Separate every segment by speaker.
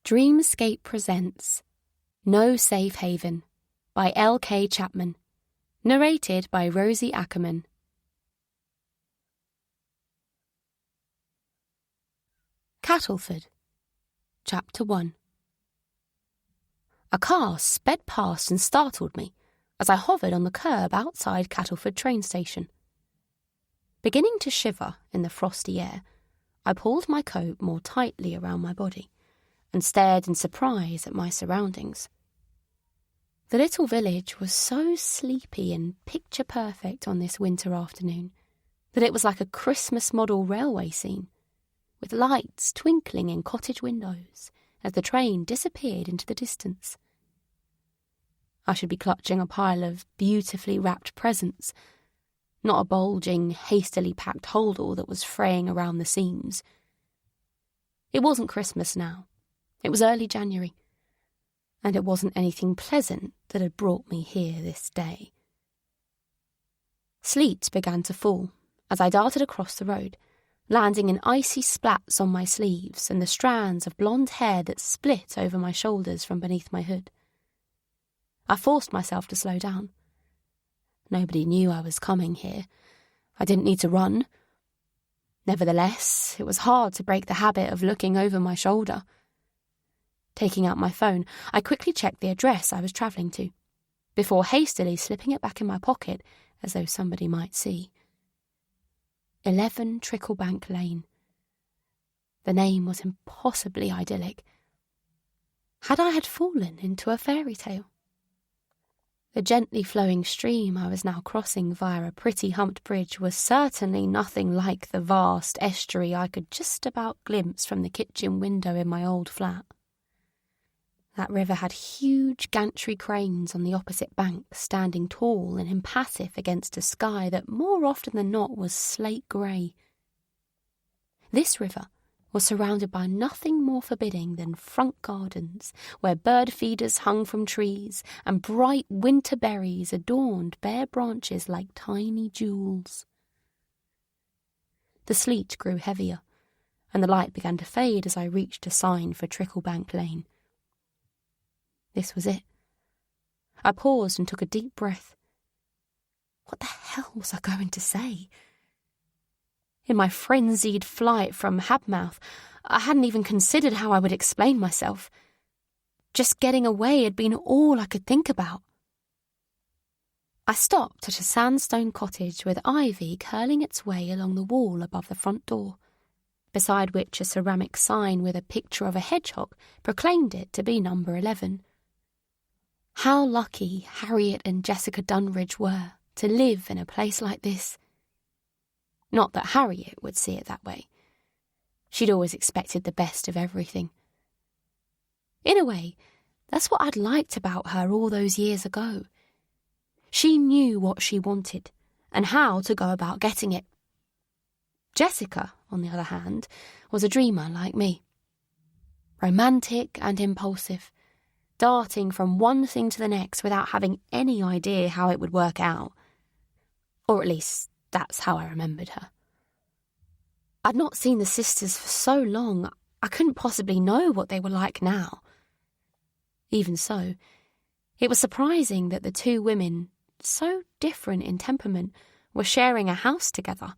Speaker 1: Dreamscape presents No Safe Haven by L.K. Chapman. Narrated by Rosie Ackerman. Cattleford, Chapter 1. A car sped past and startled me as I hovered on the curb outside Cattleford train station. Beginning to shiver in the frosty air, I pulled my coat more tightly around my body and stared in surprise at my surroundings. The little village was so sleepy and picture-perfect on this winter afternoon that it was like a Christmas model railway scene, with lights twinkling in cottage windows as the train disappeared into the distance. I should be clutching a pile of beautifully wrapped presents, not a bulging, hastily packed holdall that was fraying around the seams. It wasn't Christmas now. It was early January, and it wasn't anything pleasant that had brought me here this day. Sleet began to fall as I darted across the road, landing in icy splats on my sleeves and the strands of blonde hair that split over my shoulders from beneath my hood. I forced myself to slow down. Nobody knew I was coming here. I didn't need to run. Nevertheless, it was hard to break the habit of looking over my shoulder. Taking out my phone, I quickly checked the address I was travelling to, before hastily slipping it back in my pocket as though somebody might see. 11 Tricklebank Lane. The name was impossibly idyllic. Had I fallen into a fairy tale? The gently flowing stream I was now crossing via a pretty humped bridge was certainly nothing like the vast estuary I could just about glimpse from the kitchen window in my old flat. That river had huge gantry cranes on the opposite bank, standing tall and impassive against a sky that more often than not was slate grey. This river was surrounded by nothing more forbidding than front gardens, where bird feeders hung from trees and bright winter berries adorned bare branches like tiny jewels. The sleet grew heavier, and the light began to fade as I reached a sign for Tricklebank Lane. This was it. I paused and took a deep breath. What the hell was I going to say? In my frenzied flight from Habmouth, I hadn't even considered how I would explain myself. Just getting away had been all I could think about. I stopped at a sandstone cottage with ivy curling its way along the wall above the front door, beside which a ceramic sign with a picture of a hedgehog proclaimed it to be number 11. How lucky Harriet and Jessica Dunridge were to live in a place like this. Not that Harriet would see it that way. She'd always expected the best of everything. In a way, that's what I'd liked about her all those years ago. She knew what she wanted and how to go about getting it. Jessica, on the other hand, was a dreamer like me. Romantic and impulsive, darting from one thing to the next without having any idea how it would work out. Or at least, that's how I remembered her. I'd not seen the sisters for so long, I couldn't possibly know what they were like now. Even so, it was surprising that the two women, so different in temperament, were sharing a house together.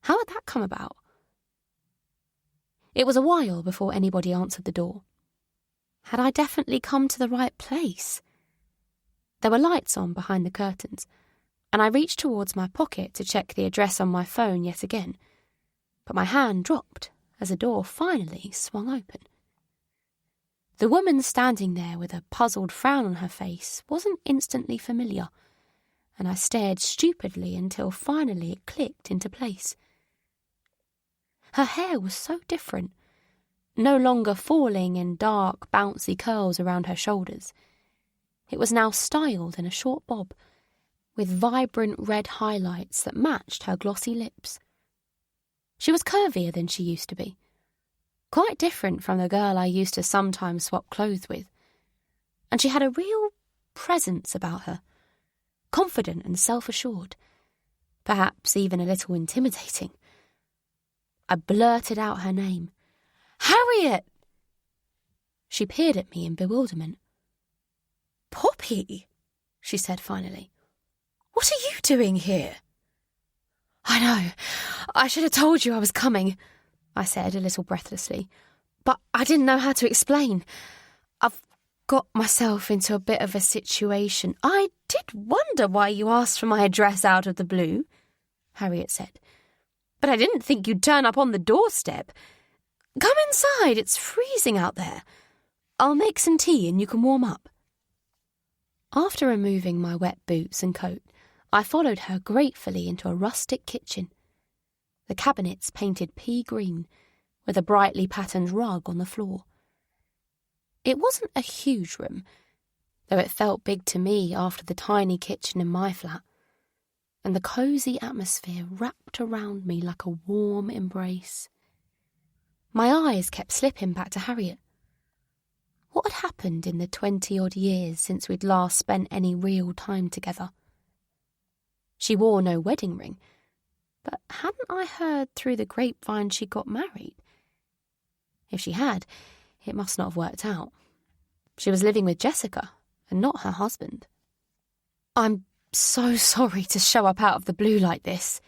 Speaker 1: How had that come about? It was a while before anybody answered the door. Had I definitely come to the right place? There were lights on behind the curtains, and I reached towards my pocket to check the address on my phone yet again, but my hand dropped as the door finally swung open. The woman standing there with a puzzled frown on her face wasn't instantly familiar, and I stared stupidly until finally it clicked into place. Her hair was so different, no longer falling in dark, bouncy curls around her shoulders. It was now styled in a short bob, with vibrant red highlights that matched her glossy lips. She was curvier than she used to be, quite different from the girl I used to sometimes swap clothes with, and she had a real presence about her, confident and self-assured, perhaps even a little intimidating. I blurted out her name. "Harriet!" She peered at me in bewilderment.
Speaker 2: "Poppy," she said finally. "What are you doing here?"
Speaker 1: "I know. I should have told you I was coming," I said a little breathlessly. "But I didn't know how to explain. I've got myself into a bit of a situation."
Speaker 2: "I did wonder why you asked for my address out of the blue," Harriet said. "But I didn't think you'd turn up on the doorstep. Come inside, it's freezing out there. I'll make some tea and you can warm up."
Speaker 1: After removing my wet boots and coat, I followed her gratefully into a rustic kitchen. The cabinets painted pea green, with a brightly patterned rug on the floor. It wasn't a huge room, though it felt big to me after the tiny kitchen in my flat, and the cosy atmosphere wrapped around me like a warm embrace. My eyes kept slipping back to Harriet. What had happened in the 20-odd years since we'd last spent any real time together? She wore no wedding ring, but hadn't I heard through the grapevine she got married? If she had, it must not have worked out. She was living with Jessica, and not her husband. "I'm so sorry to show up out of the blue like this."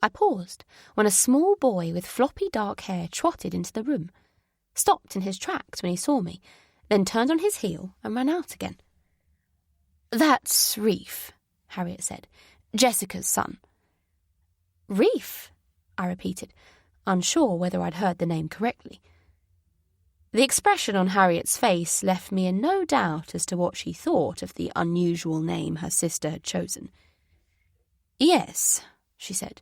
Speaker 1: I paused when a small boy with floppy dark hair trotted into the room, stopped in his tracks when he saw me, then turned on his heel and ran out again. "That's Reef," Harriet said. "Jessica's son." "Reef?" I repeated, unsure whether I'd heard the name correctly. The expression on Harriet's face left me in no doubt as to what she thought of the unusual name her sister had chosen. "Yes," she said.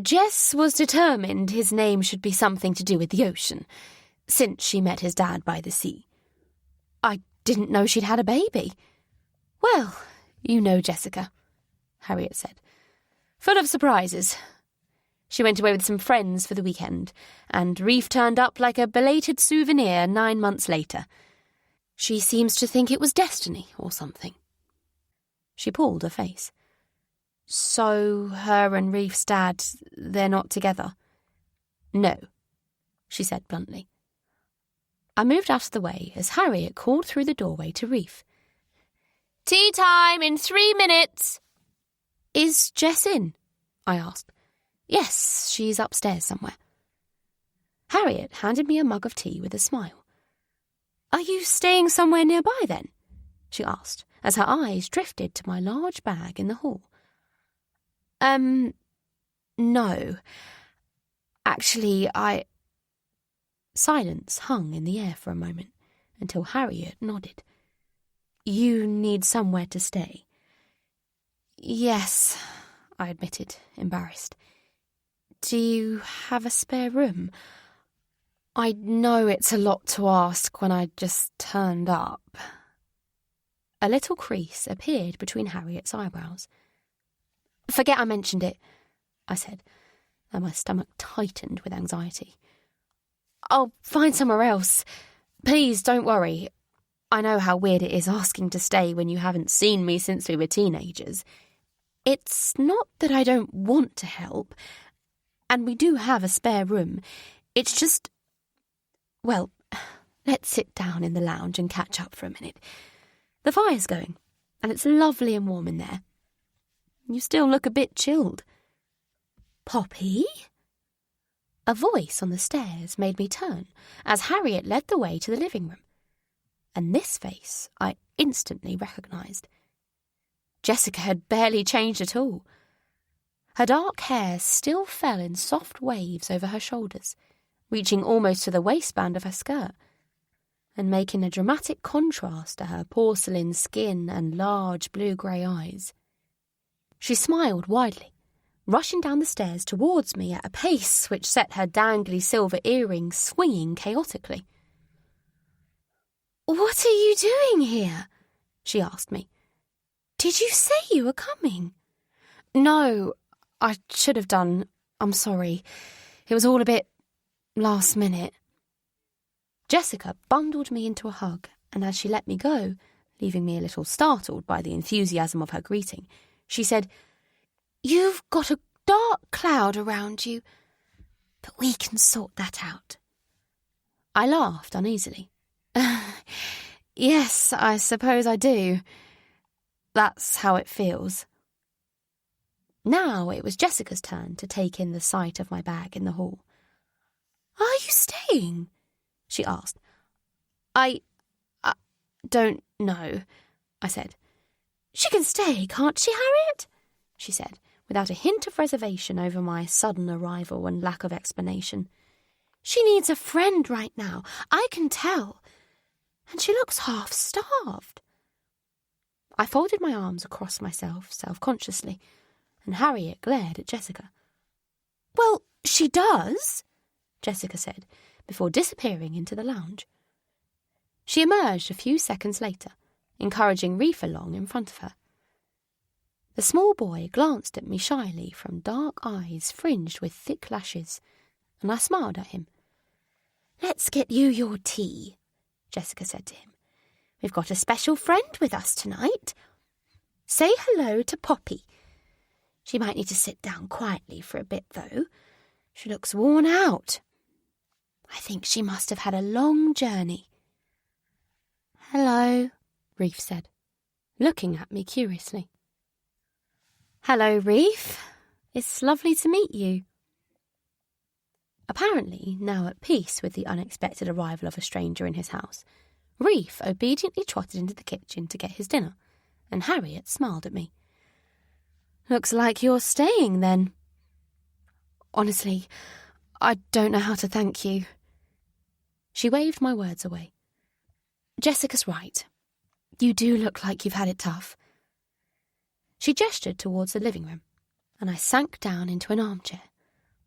Speaker 1: "Jess was determined his name should be something to do with the ocean, since she met his dad by the sea. I didn't know she'd had a baby." "Well, you know Jessica," Harriet said. "Full of surprises. She went away with some friends for the weekend, and Reef turned up like a belated souvenir 9 months later. She seems to think it was destiny or something." She pulled her face. "So her and Reef's dad, they're not together?" "No," she said bluntly. I moved out of the way as Harriet called through the doorway to Reef. "Tea time in 3 minutes!" "Is Jess in?" I asked. "Yes, she's upstairs somewhere." Harriet handed me a mug of tea with a smile. "Are you staying somewhere nearby then?" she asked, as her eyes drifted to my large bag in the hall. No. Actually, Silence hung in the air for a moment, until Harriet nodded. "You need somewhere to stay?" "Yes," I admitted, embarrassed. "Do you have a spare room? I know it's a lot to ask when I just turned up." A little crease appeared between Harriet's eyebrows. "Forget I mentioned it," I said, and my stomach tightened with anxiety. "I'll find somewhere else. Please don't worry. I know how weird it is asking to stay when you haven't seen me since we were teenagers. It's not that I don't want to help, and we do have a spare room. It's just... Well, let's sit down in the lounge and catch up for a minute. The fire's going, and it's lovely and warm in there. You still look a bit chilled." "Poppy?" A voice on the stairs made me turn as Harriet led the way to the living room. And this face I instantly recognised. Jessica had barely changed at all. Her dark hair still fell in soft waves over her shoulders, reaching almost to the waistband of her skirt, and making a dramatic contrast to her porcelain skin and large blue-grey eyes. She smiled widely, rushing down the stairs towards me at a pace which set her dangly silver earrings swinging chaotically. "What are you doing here?" she asked me. "Did you say you were coming?" "No, I should have done. I'm sorry. It was all a bit last minute." Jessica bundled me into a hug, and as she let me go, leaving me a little startled by the enthusiasm of her greeting, she said, "You've got a dark cloud around you, but we can sort that out." I laughed uneasily. Yes, I suppose I do. That's how it feels. Now it was Jessica's turn to take in the sight of my bag in the hall. Are you staying? She asked. I don't know, I said. She can stay, can't she, Harriet? She said, without a hint of reservation over my sudden arrival and lack of explanation. She needs a friend right now, I can tell. And she looks half-starved. I folded my arms across myself self-consciously, and Harriet glared at Jessica. Well, she does, Jessica said, before disappearing into the lounge. She emerged a few seconds later, encouraging Reef along in front of her. The small boy glanced at me shyly from dark eyes fringed with thick lashes, and I smiled at him. Let's get you your tea, Jessica said to him. We've got a special friend with us tonight. Say hello to Poppy. She might need to sit down quietly for a bit, though. She looks worn out. I think she must have had a long journey. Hello, Reef said, looking at me curiously. Hello, Reef. It's lovely to meet you. Apparently, now at peace with the unexpected arrival of a stranger in his house, Reef obediently trotted into the kitchen to get his dinner, and Harriet smiled at me. Looks like you're staying, then. Honestly, I don't know how to thank you. She waved my words away. Jessica's right. You do look like you've had it tough. She gestured towards the living room, and I sank down into an armchair,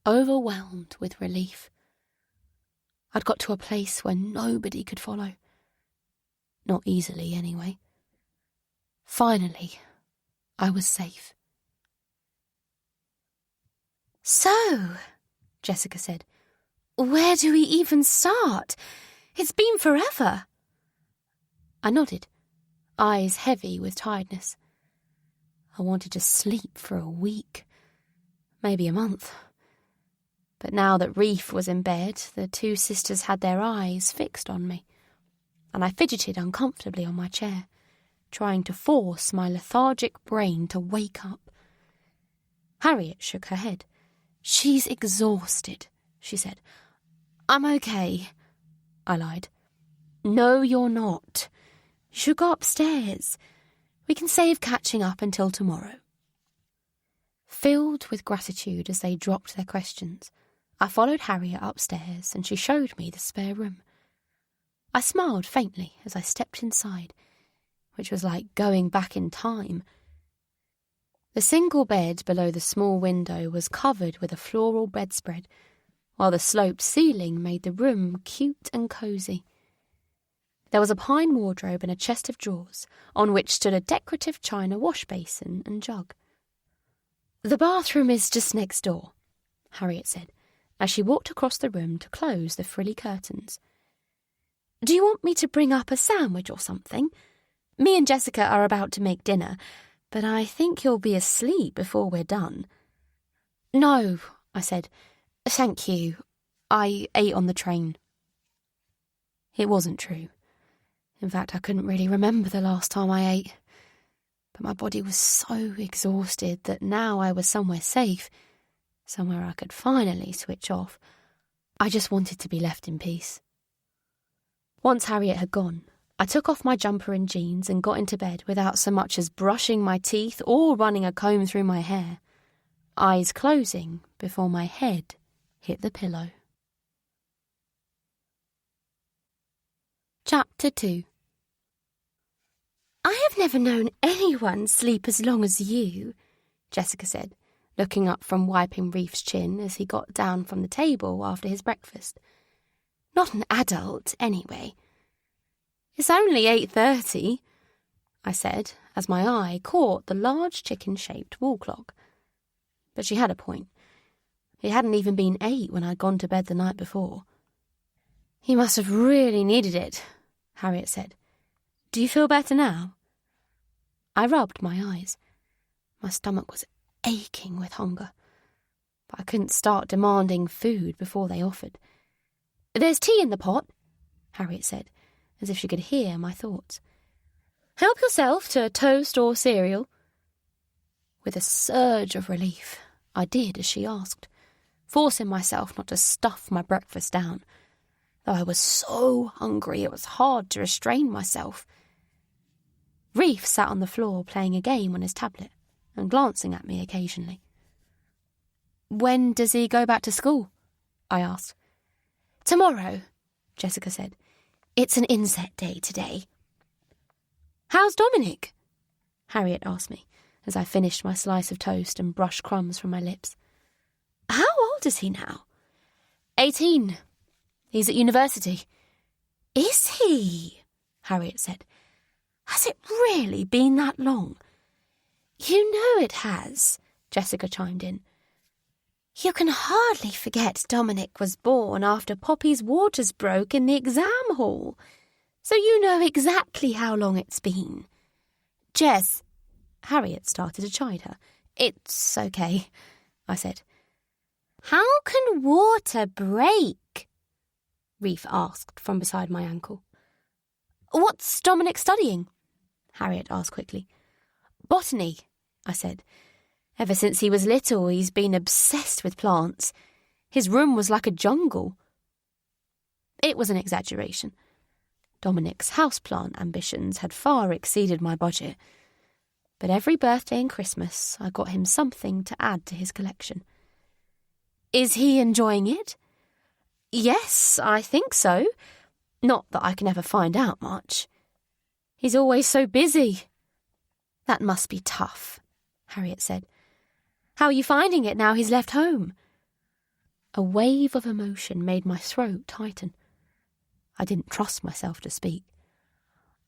Speaker 1: overwhelmed with relief. I'd got to a place where nobody could follow. Not easily, anyway. Finally, I was safe. So, Jessica said, where do we even start? It's been forever. I nodded, eyes heavy with tiredness. I wanted to sleep for a week, maybe a month. But now that Reef was in bed, the two sisters had their eyes fixed on me, and I fidgeted uncomfortably on my chair, trying to force my lethargic brain to wake up. Harriet shook her head. She's exhausted, she said. I'm okay, I lied. No, you're not. You should go upstairs. We can save catching up until tomorrow. Filled with gratitude as they dropped their questions, I followed Harriet upstairs and she showed me the spare room. I smiled faintly as I stepped inside, which was like going back in time. The single bed below the small window was covered with a floral bedspread, while the sloped ceiling made the room cute and cosy. There was a pine wardrobe and a chest of drawers, on which stood a decorative china wash basin and jug. The bathroom is just next door, Harriet said, as she walked across the room to close the frilly curtains. Do you want me to bring up a sandwich or something? Me and Jessica are about to make dinner, but I think you'll be asleep before we're done. No, I said. Thank you. I ate on the train. It wasn't true. In fact, I couldn't really remember the last time I ate. But my body was so exhausted that now I was somewhere safe, somewhere I could finally switch off. I just wanted to be left in peace. Once Harriet had gone, I took off my jumper and jeans and got into bed without so much as brushing my teeth or running a comb through my hair, eyes closing before my head hit the pillow. Chapter 2. I have never known anyone sleep as long as you, Jessica said, looking up from wiping Reef's chin as he got down from the table after his breakfast. Not an adult, anyway. It's only 8:30, I said, as my eye caught the large chicken-shaped wall clock. But she had a point. It hadn't even been 8 when I'd gone to bed the night before. He must have really needed it, Harriet said. Do you feel better now? I rubbed my eyes. My stomach was aching with hunger, but I couldn't start demanding food before they offered. There's tea in the pot, Harriet said, as if she could hear my thoughts. "Help yourself to toast or cereal." With a surge of relief, I did as she asked, forcing myself not to stuff my breakfast down, though I was so hungry it was hard to restrain myself. Reef sat on the floor playing a game on his tablet and glancing at me occasionally. "When does he go back to school?" I asked. "Tomorrow," Jessica said. "It's an inset day today." "How's Dominic?" Harriet asked me as I finished my slice of toast and brushed crumbs from my lips. "How old is he now?" 18. He's at university." "Is he?" Harriet said. "Has it really been that long?" "You know it has," Jessica chimed in. "You can hardly forget Dominic was born after Poppy's waters broke in the exam hall, so you know exactly how long it's been." "Jess," Harriet started to chide her. "It's okay," I said. "How can water break?" Reef asked from beside my ankle. "What's Dominic studying?" Harriet asked quickly. "Botany," I said. "Ever since he was little, he's been obsessed with plants. His room was like a jungle." It was an exaggeration. Dominic's houseplant ambitions had far exceeded my budget, but every birthday and Christmas I got him something to add to his collection. "Is he enjoying it?" "Yes, I think so. Not that I can ever find out much. He's always so busy." "That must be tough," Harriet said. "How are you finding it now he's left home?" A wave of emotion made my throat tighten. I didn't trust myself to speak.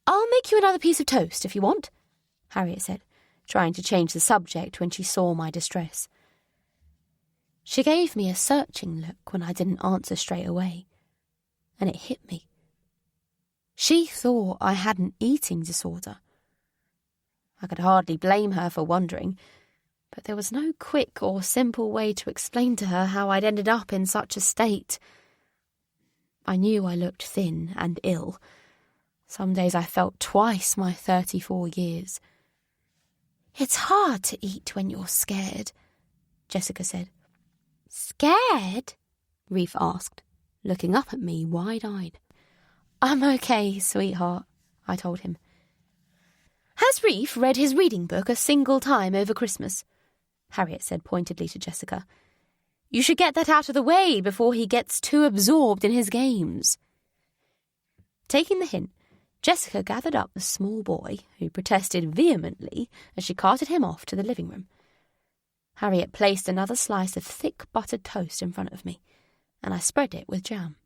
Speaker 1: "I'll make you another piece of toast if you want," Harriet said, trying to change the subject when she saw my distress. She gave me a searching look when I didn't answer straight away, and it hit me. She thought I had an eating disorder. I could hardly blame her for wondering, but there was no quick or simple way to explain to her how I'd ended up in such a state. I knew I looked thin and ill. Some days I felt twice my 34 years. "It's hard to eat when you're scared," Jessica said. "Scared?" Reef asked, looking up at me wide-eyed. "I'm okay, sweetheart," I told him. "Has Reef read his reading book a single time over Christmas?" Harriet said pointedly to Jessica. "You should get that out of the way before he gets too absorbed in his games." Taking the hint, Jessica gathered up the small boy, who protested vehemently as she carted him off to the living room. Harriet placed another slice of thick buttered toast in front of me, and I spread it with jam.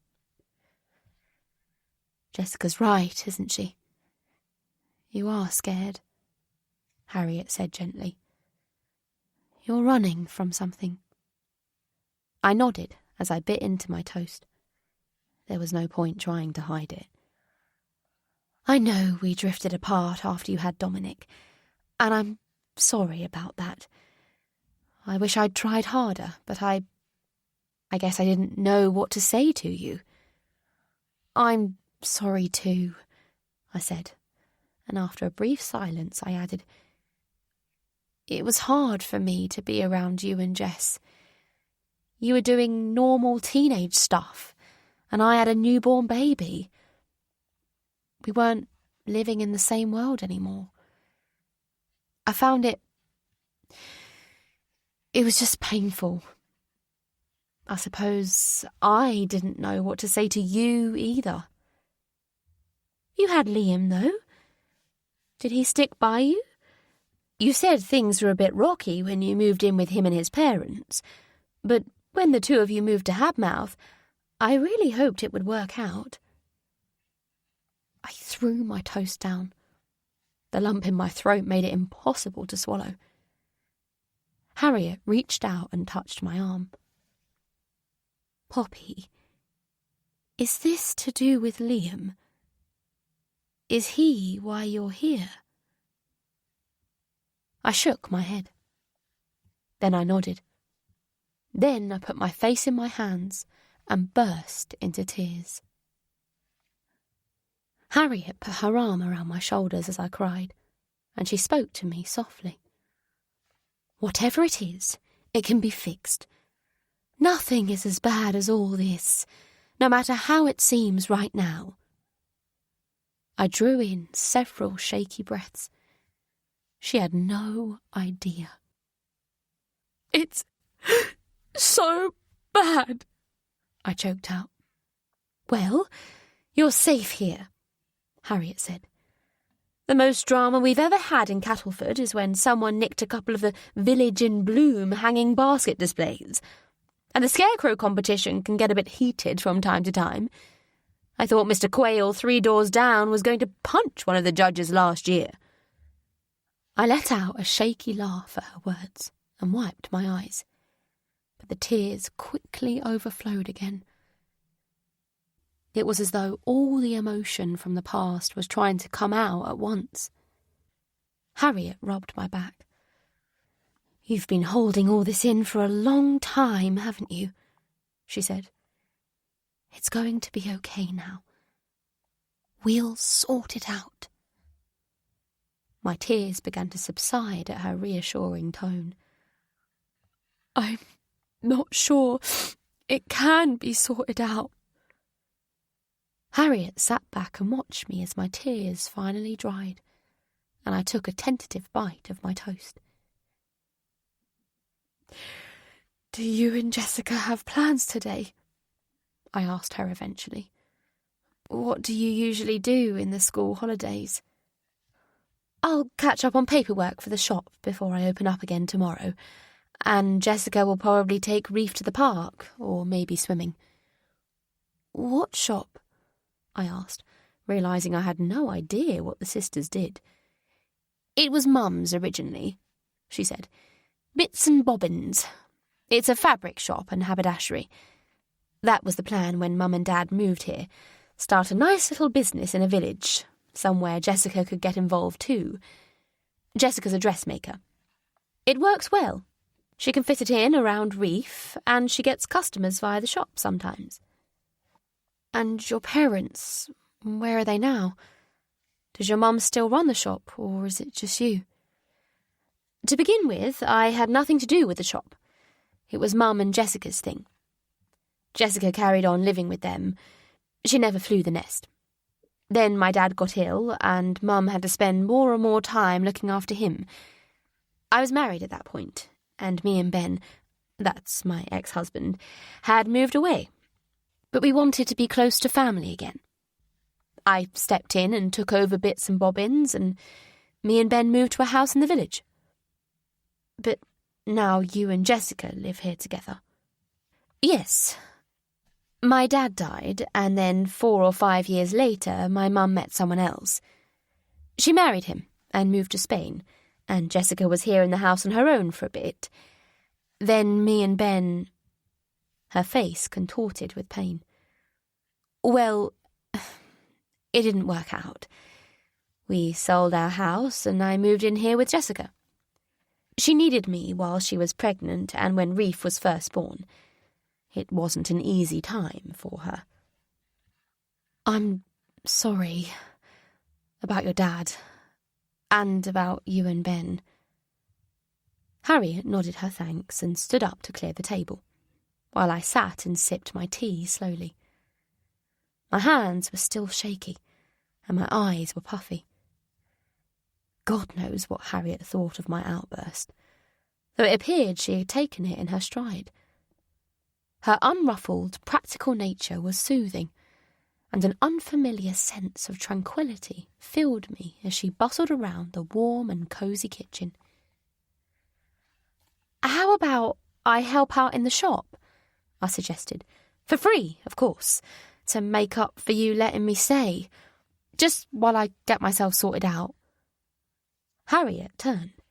Speaker 1: "Jessica's right, isn't she? You are scared," Harriet said gently. "You're running from something." I nodded as I bit into my toast. There was no point trying to hide it. "I know we drifted apart after you had Dominic, and I'm sorry about that. I wish I'd tried harder, but I guess I didn't know what to say to you." "I'm sorry too," I said, and after a brief silence I added, "It was hard for me to be around you and Jess. You were doing normal teenage stuff, and I had a newborn baby. We weren't living in the same world anymore. I found it was just painful. I suppose I didn't know what to say to you either." "You had Liam, though. Did he stick by you? You said things were a bit rocky when you moved in with him and his parents, but when the two of you moved to Habmouth, I really hoped it would work out." I threw my toast down. The lump in my throat made it impossible to swallow. Harriet reached out and touched my arm. "Poppy, is this to do with Liam? Is he why you're here?" I shook my head. Then I nodded. Then I put my face in my hands and burst into tears. Harriet put her arm around my shoulders as I cried, and she spoke to me softly. "Whatever it is, it can be fixed. Nothing is as bad as all this, no matter how it seems right now." I drew in several shaky breaths. She had no idea. "It's so bad," I choked out. "Well, you're safe here," Harriet said. "The most drama we've ever had in Cattleford is when someone nicked a couple of the Village in Bloom hanging basket displays. And the scarecrow competition can get a bit heated from time to time. I thought Mr. Quayle 3 doors down was going to punch one of the judges last year." I let out a shaky laugh at her words and wiped my eyes, but the tears quickly overflowed again. It was as though all the emotion from the past was trying to come out at once. Harriet rubbed my back. "You've been holding all this in for a long time, haven't you?" she said. "It's going to be okay now. We'll sort it out." My tears began to subside at her reassuring tone. "I'm not sure it can be sorted out." Harriet sat back and watched me as my tears finally dried, and I took a tentative bite of my toast. "Do you and Jessica have plans today?" I asked her eventually. "What do you usually do in the school holidays?" "I'll catch up on paperwork for the shop before I open up again tomorrow, and Jessica will probably take Reef to the park, or maybe swimming." "What shop?" I asked, realising I had no idea what the sisters did. "It was Mum's originally," she said. "Bits and bobbins. It's a fabric shop and haberdashery. That was the plan when Mum and Dad moved here. Start a nice little business in a village, somewhere Jessica could get involved too. Jessica's a dressmaker. It works well. She can fit it in around Reef, and she gets customers via the shop sometimes." "And your parents, where are they now? Does your mum still run the shop, or is it just you?" "To begin with, I had nothing to do with the shop. It was Mum and Jessica's thing. Jessica carried on living with them. She never flew the nest. Then my dad got ill, and Mum had to spend more and more time looking after him. I was married at that point, and me and Ben, that's my ex-husband, had moved away. But we wanted to be close to family again. I stepped in and took over bits and bobbins, and me and Ben moved to a house in the village. But now you and Jessica live here together." "Yes. My dad died, and then 4 or 5 years later my mum met someone else. She married him and moved to Spain, and Jessica was here in the house on her own for a bit. Then me and Ben..." Her face contorted with pain. "Well, it didn't work out. We sold our house and I moved in here with Jessica. She needed me while she was pregnant and when Reef was first born. It wasn't an easy time for her." "I'm sorry about your dad and about you and Ben." Harriet nodded her thanks and stood up to clear the table, while I sat and sipped my tea slowly. My hands were still shaky, and my eyes were puffy. God knows what Harriet thought of my outburst, though it appeared she had taken it in her stride. Her unruffled, practical nature was soothing, and an unfamiliar sense of tranquillity filled me as she bustled around the warm and cosy kitchen. "How about I help out in the shop?" I suggested. "For free, of course, to make up for you letting me stay, just while I get myself sorted out." Harriet turned.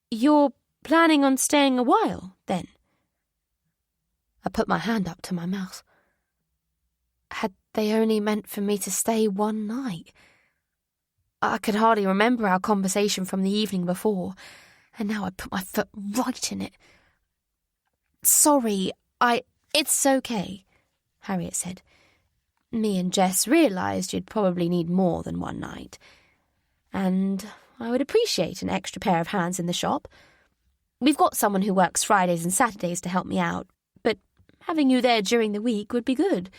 Speaker 1: "You're planning on staying a while, then?" I put my hand up to my mouth. Had they only meant for me to stay one night? I could hardly remember our conversation from the evening before, and now I put my foot right in it. "Sorry, It's okay," Harriet said.
Speaker 2: me and Jess realised you'd probably need more than one night. And I would appreciate an extra pair of hands in the shop. We've got someone who works Fridays and Saturdays to help me out, but having you there during the week would be good.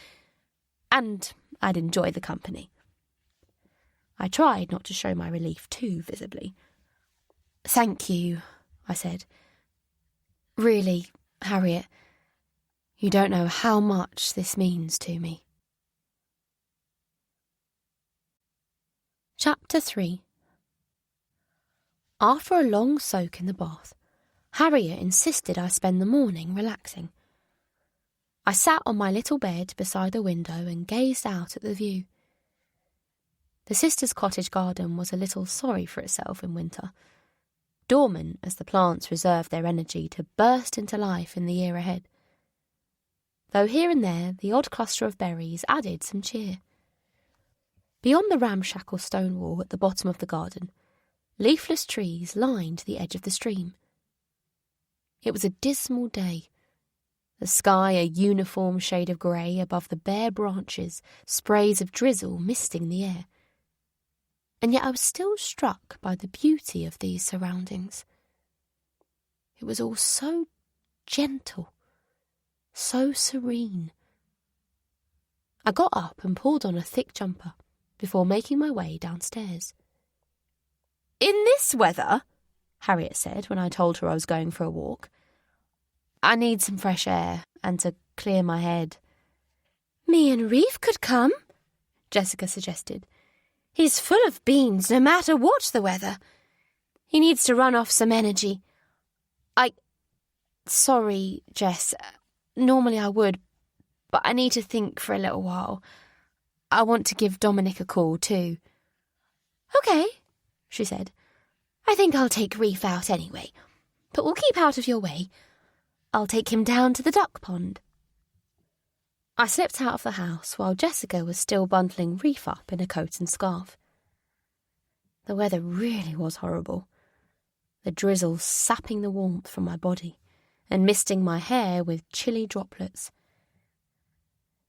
Speaker 2: And I'd enjoy the company. I tried not to show my relief too visibly. "Thank you," I said. "Really, Harriet, you don't know how much this means to me." Chapter 3. After a long soak in the bath, Harriet insisted I spend the morning relaxing. I sat on my little bed beside the window and gazed out at the view. The sisters' cottage garden was a little sorry for itself in winter, dormant as the plants reserved their energy to burst into life in the year ahead. Though here and there the odd cluster of berries added some cheer. Beyond the ramshackle stone wall at the bottom of the garden, leafless trees lined the edge of the stream. It was a dismal day, the sky a uniform shade of grey above the bare branches, sprays of drizzle misting the air. And yet I was still struck by the beauty of these surroundings. It was all so gentle, so serene. I got up and pulled on a thick jumper before making my way downstairs. "In this weather?" Harriet said when I told her I was going for a walk. "I need some fresh air and to clear my head." "Me and Reef could come," Jessica suggested. "He's full of beans no matter what the weather. He needs to run off some energy. Sorry, Jess. Normally I would, but I need to think for a little while. I want to give Dominic a call too." "Okay," she said. "I think I'll take Reef out anyway, but we'll keep out of your way. I'll take him down to the duck pond." I slipped out of the house while Jessica was still bundling Reef up in a coat and scarf. The weather really was horrible, the drizzle sapping the warmth from my body and misting my hair with chilly droplets.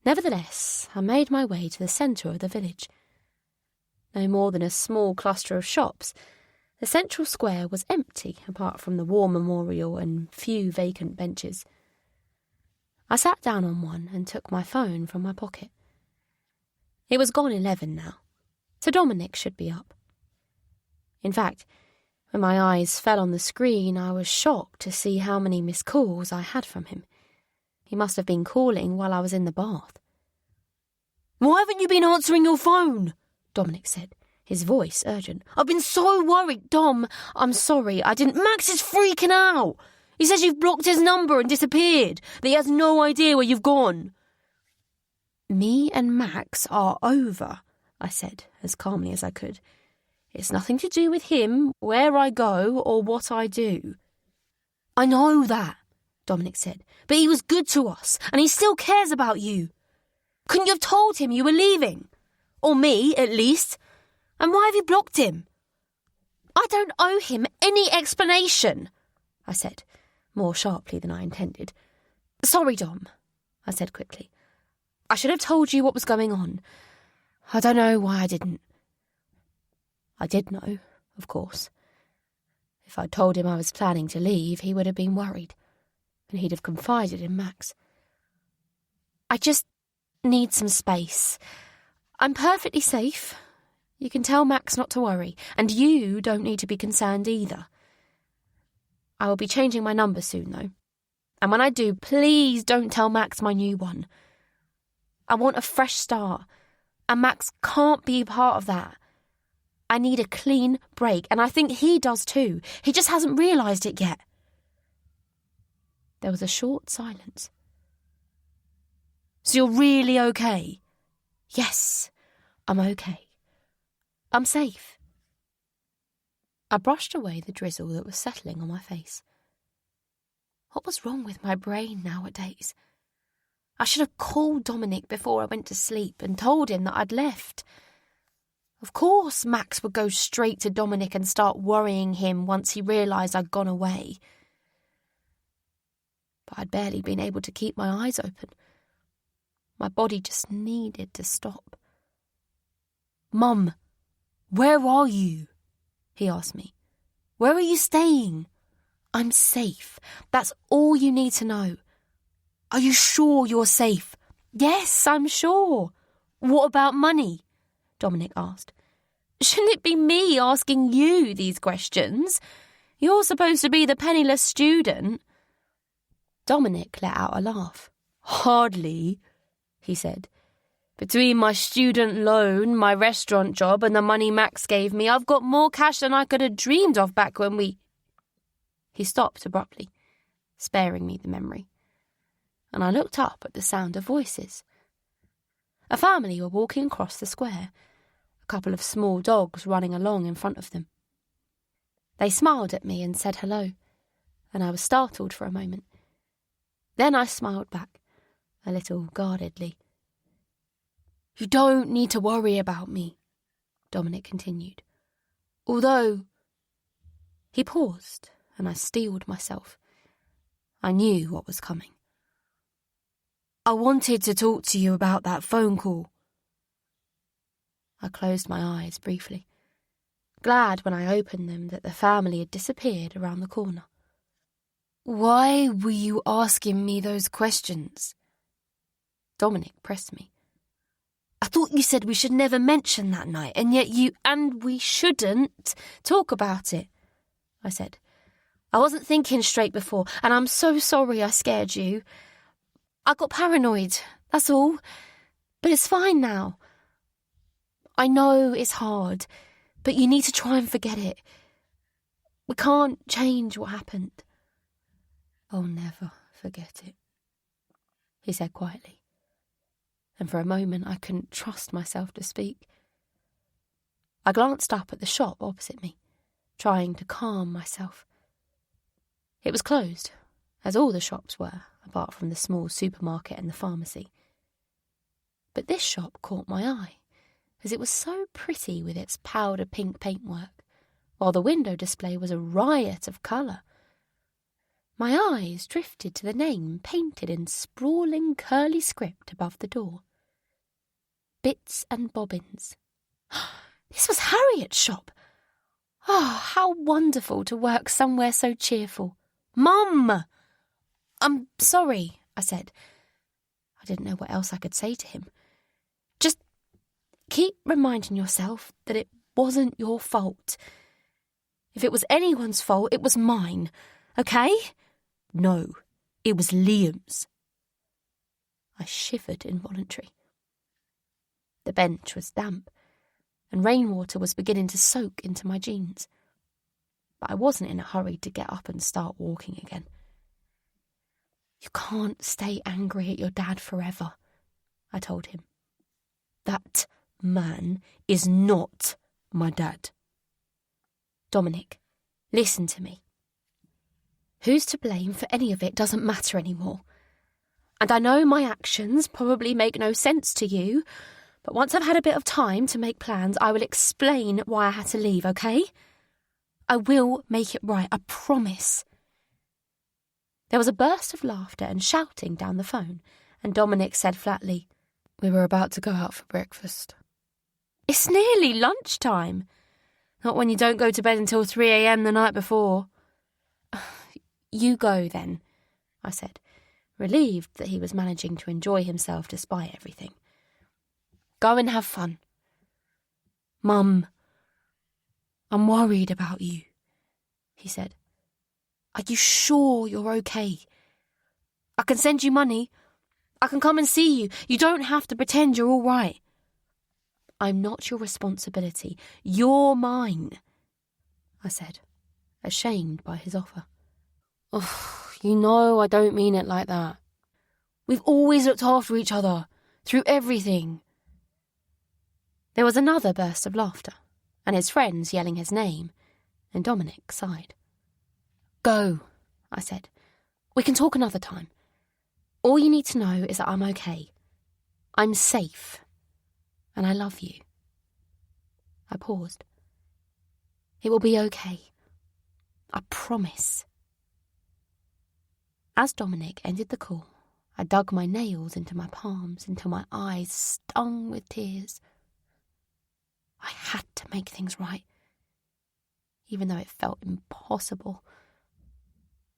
Speaker 2: Nevertheless, I made my way to the centre of the village. No more than a small cluster of shops, the central square was empty apart from the war memorial and few vacant benches. I sat down on one and took my phone from my pocket. It was gone 11 now, so Dominic should be up. In fact, when my eyes fell on the screen, I was shocked to see how many missed calls I had from him. He must have been calling while I was in the bath. "Why haven't you been answering your phone?" Dominic said, his voice urgent. "I've been so worried, Dom. I'm sorry, I didn't. Max is freaking out. He says you've blocked his number and disappeared, that he has no idea where you've gone." "Me and Max are over," I said, as calmly as I could. "It's nothing to do with him, where I go, or what I do." "I know that," Dominic said, "but he was good to us, and he still cares about you. Couldn't you have told him you were leaving? Or me, at least. And why have you blocked him?" "I don't owe him any explanation," I said, more sharply than I intended. "Sorry, Dom," I said quickly. "I should have told you what was going on. I don't know why I didn't." I did know, of course. If I'd told him I was planning to leave, he would have been worried, and he'd have confided in Max. "I just need some space. I'm perfectly safe. You can tell Max not to worry, and you don't need to be concerned either. I will be changing my number soon, though. And when I do, please don't tell Max my new one. I want a fresh start, and Max can't be part of that. I need a clean break, and I think he does too. He just hasn't realised it yet." There was a short silence. "So you're really okay?" "Yes, I'm okay. I'm safe." I brushed away the drizzle that was settling on my face. What was wrong with my brain nowadays? I should have called Dominic before I went to sleep and told him that I'd left. Of course Max would go straight to Dominic and start worrying him once he realised I'd gone away. But I'd barely been able to keep my eyes open. My body just needed to stop. "Mum, where are you?" he asked me. "Where are you staying?" "I'm safe. That's all you need to know." "Are you sure you're safe?" "Yes, I'm sure." "What about money?" Dominic asked. "Shouldn't it be me asking you these questions? You're supposed to be the penniless student." Dominic let out a laugh. "Hardly," he said. "Between my student loan, my restaurant job, and the money Max gave me, I've got more cash than I could have dreamed of back when we—" He stopped abruptly, sparing me the memory, and I looked up at the sound of voices. A family were walking across the square, a couple of small dogs running along in front of them. They smiled at me and said hello, and I was startled for a moment. Then I smiled back, a little guardedly. "You don't need to worry about me," Dominic continued. "Although—" He paused, and I steeled myself. I knew what was coming. "I wanted to talk to you about that phone call." I closed my eyes briefly, glad when I opened them that the family had disappeared around the corner. "Why were you asking me those questions?" Dominic pressed me. "I thought you said we should never mention that night, and yet you—" "And we shouldn't talk about it," I said. "I wasn't thinking straight before, and I'm so sorry I scared you. I got paranoid, that's all. But it's fine now. I know it's hard, but you need to try and forget it. We can't change what happened." "I'll never forget it," he said quietly, and for a moment I couldn't trust myself to speak. I glanced up at the shop opposite me, trying to calm myself. It was closed, as all the shops were, apart from the small supermarket and the pharmacy. But this shop caught my eye, as it was so pretty with its powder pink paintwork, while the window display was a riot of colour. My eyes drifted to the name painted in sprawling curly script above the door. Bits and Bobbins. This was Harriet's shop. Oh, how wonderful to work somewhere so cheerful. "Mum! I'm sorry," I said. I didn't know what else I could say to him. "Just keep reminding yourself that it wasn't your fault. If it was anyone's fault, it was mine, okay?" "No, it was Liam's." I shivered involuntarily. The bench was damp, and rainwater was beginning to soak into my jeans. But I wasn't in a hurry to get up and start walking again. "You can't stay angry at your dad forever," I told him. "That man is not my dad." "Dominic, listen to me. Who's to blame for any of it doesn't matter anymore. And I know my actions probably make no sense to you, but once I've had a bit of time to make plans, I will explain why I had to leave, okay? I will make it right, I promise." There was a burst of laughter and shouting down the phone, and Dominic said flatly, "We were about to go out for breakfast." "It's nearly lunchtime." "Not when you don't go to bed until 3 a.m. the night before." "You go, then," I said, relieved that he was managing to enjoy himself despite everything. "Go and have fun." "Mum, I'm worried about you," he said. "Are you sure you're okay? I can send you money. I can come and see you. You don't have to pretend you're all right." "I'm not your responsibility. You're mine," I said, ashamed by his offer. "Oh, you know I don't mean it like that. We've always looked after each other, through everything." There was another burst of laughter, and his friends yelling his name, and Dominic sighed. "Go," I said. "We can talk another time. All you need to know is that I'm okay. I'm safe. And I love you." I paused. "It will be okay. I promise." As Dominic ended the call,
Speaker 1: I dug my nails into my palms until my eyes stung with tears. I had to make things right, even though it felt impossible.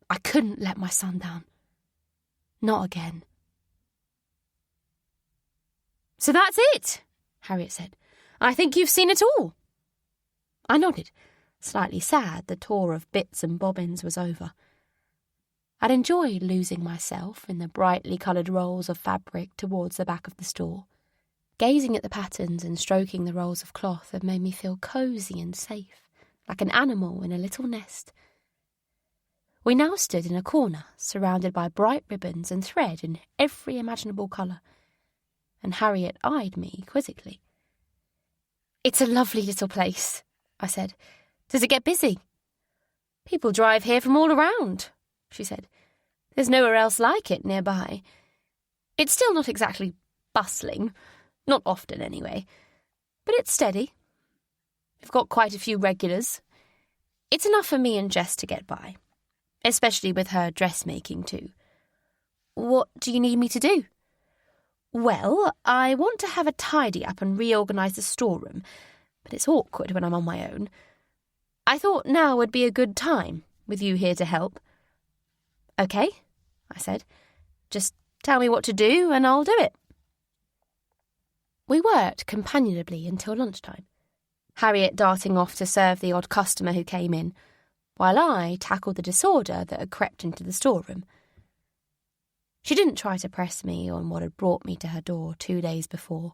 Speaker 1: I couldn't let my son down. Not again.
Speaker 2: "So that's it," Harriet said. "I think you've seen it all." I nodded, slightly sad the tour of bits and bobbins was over. I'd enjoyed losing myself in the brightly coloured rolls of fabric towards the back of the store. Gazing at the patterns and stroking the rolls of cloth had made me feel cosy and safe, like an animal in a little nest. We now stood in a corner, surrounded by bright ribbons and thread in every imaginable colour, and Harriet eyed me quizzically. "It's a lovely little place," I said. "Does it get busy?" "People drive here from all around," she said. "There's nowhere else like it nearby. It's still not exactly bustling, not often anyway, but it's steady. We've got quite a few regulars. It's enough for me and Jess to get by, especially with her dressmaking too." "What do you need me to do?" "Well, I want to have a tidy up and reorganise the storeroom, but it's awkward when I'm on my own. I thought now would be a good time, with you here to help." "Okay," I said. "Just tell me what to do and I'll do it." We worked companionably until lunchtime, Harriet darting off to serve the odd customer who came in, while I tackled the disorder that had crept into the storeroom. She didn't try to press me on what had brought me to her door 2 days before,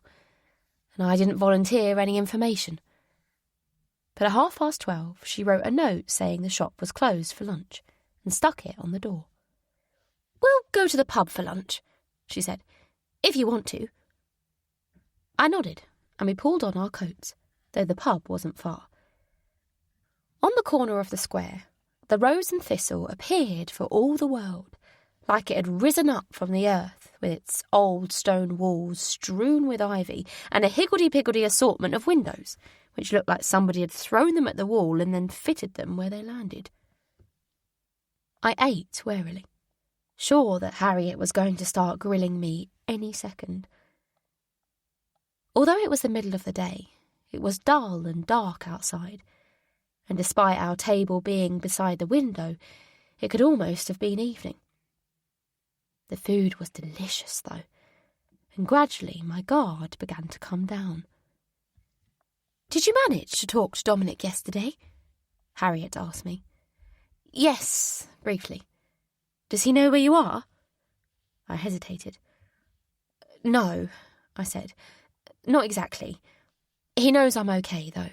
Speaker 2: and I didn't volunteer any information. But at 12:30, she wrote a note saying the shop was closed for lunch and stuck it on the door. "We'll go to the pub for lunch," she said, "if you want to." I nodded, and we pulled on our coats, though the pub wasn't far. On the corner of the square, the rose and thistle appeared for all the world, like it had risen up from the earth, with its old stone walls strewn with ivy and a higgledy-piggledy assortment of windows, which looked like somebody had thrown them at the wall and then fitted them where they landed. I ate warily, sure that Harriet was going to start grilling me any second. Although it was the middle of the day, it was dull and dark outside, and despite our table being beside the window, it could almost have been evening. The food was delicious, though, and gradually my guard began to come down. "Did you manage to talk to Dominic yesterday?" Harriet asked me. "Yes, briefly." "Does he know where you are?" I hesitated. "No," I said. "Not exactly. He knows I'm okay, though."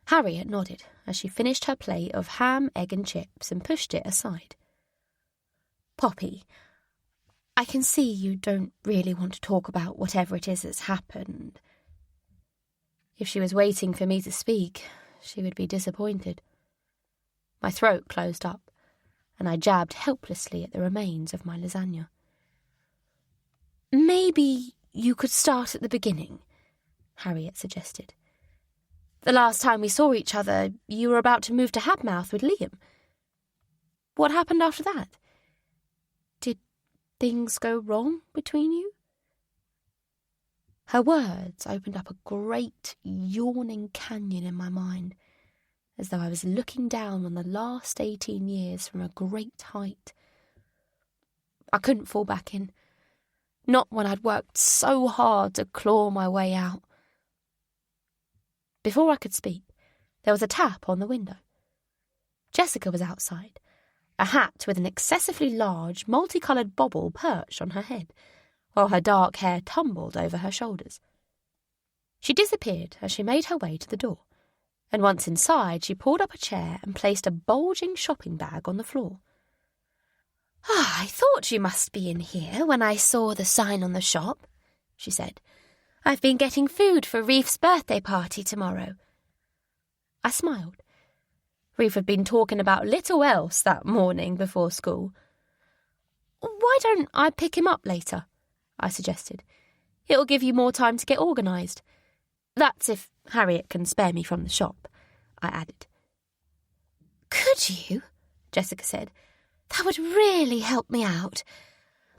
Speaker 2: Harriet nodded as she finished her plate of ham, egg and chips and pushed it aside. "Poppy, I can see you don't really want to talk about whatever it is that's happened." If she was waiting for me to speak, she would be disappointed. My throat closed up, and I jabbed helplessly at the remains of my lasagna. "Maybe you could start at the beginning," Harriet suggested. "The last time we saw each other, you were about to move to Habmouth with Liam. What happened after that? Did things go wrong between you?" Her words opened up a great, yawning canyon in my mind, as though I was looking down on the last 18 years from a great height. I couldn't fall back in, not when I'd worked so hard to claw my way out. Before I could speak, there was a tap on the window. Jessica was outside, a hat with an excessively large, multicoloured bauble perched on her head, while her dark hair tumbled over her shoulders. She disappeared as she made her way to the door, and once inside she pulled up a chair and placed a bulging shopping bag on the floor. "I thought you must be in here when I saw the sign on the shop," she said. "I've been getting food for Reef's birthday party tomorrow." I smiled. Reef had been talking about little else that morning before school. "Why don't I pick him up later?" I suggested. "It'll give you more time to get organised. That's if Harriet can spare me from the shop," I added. "Could you?" Jessica said. "That would really help me out.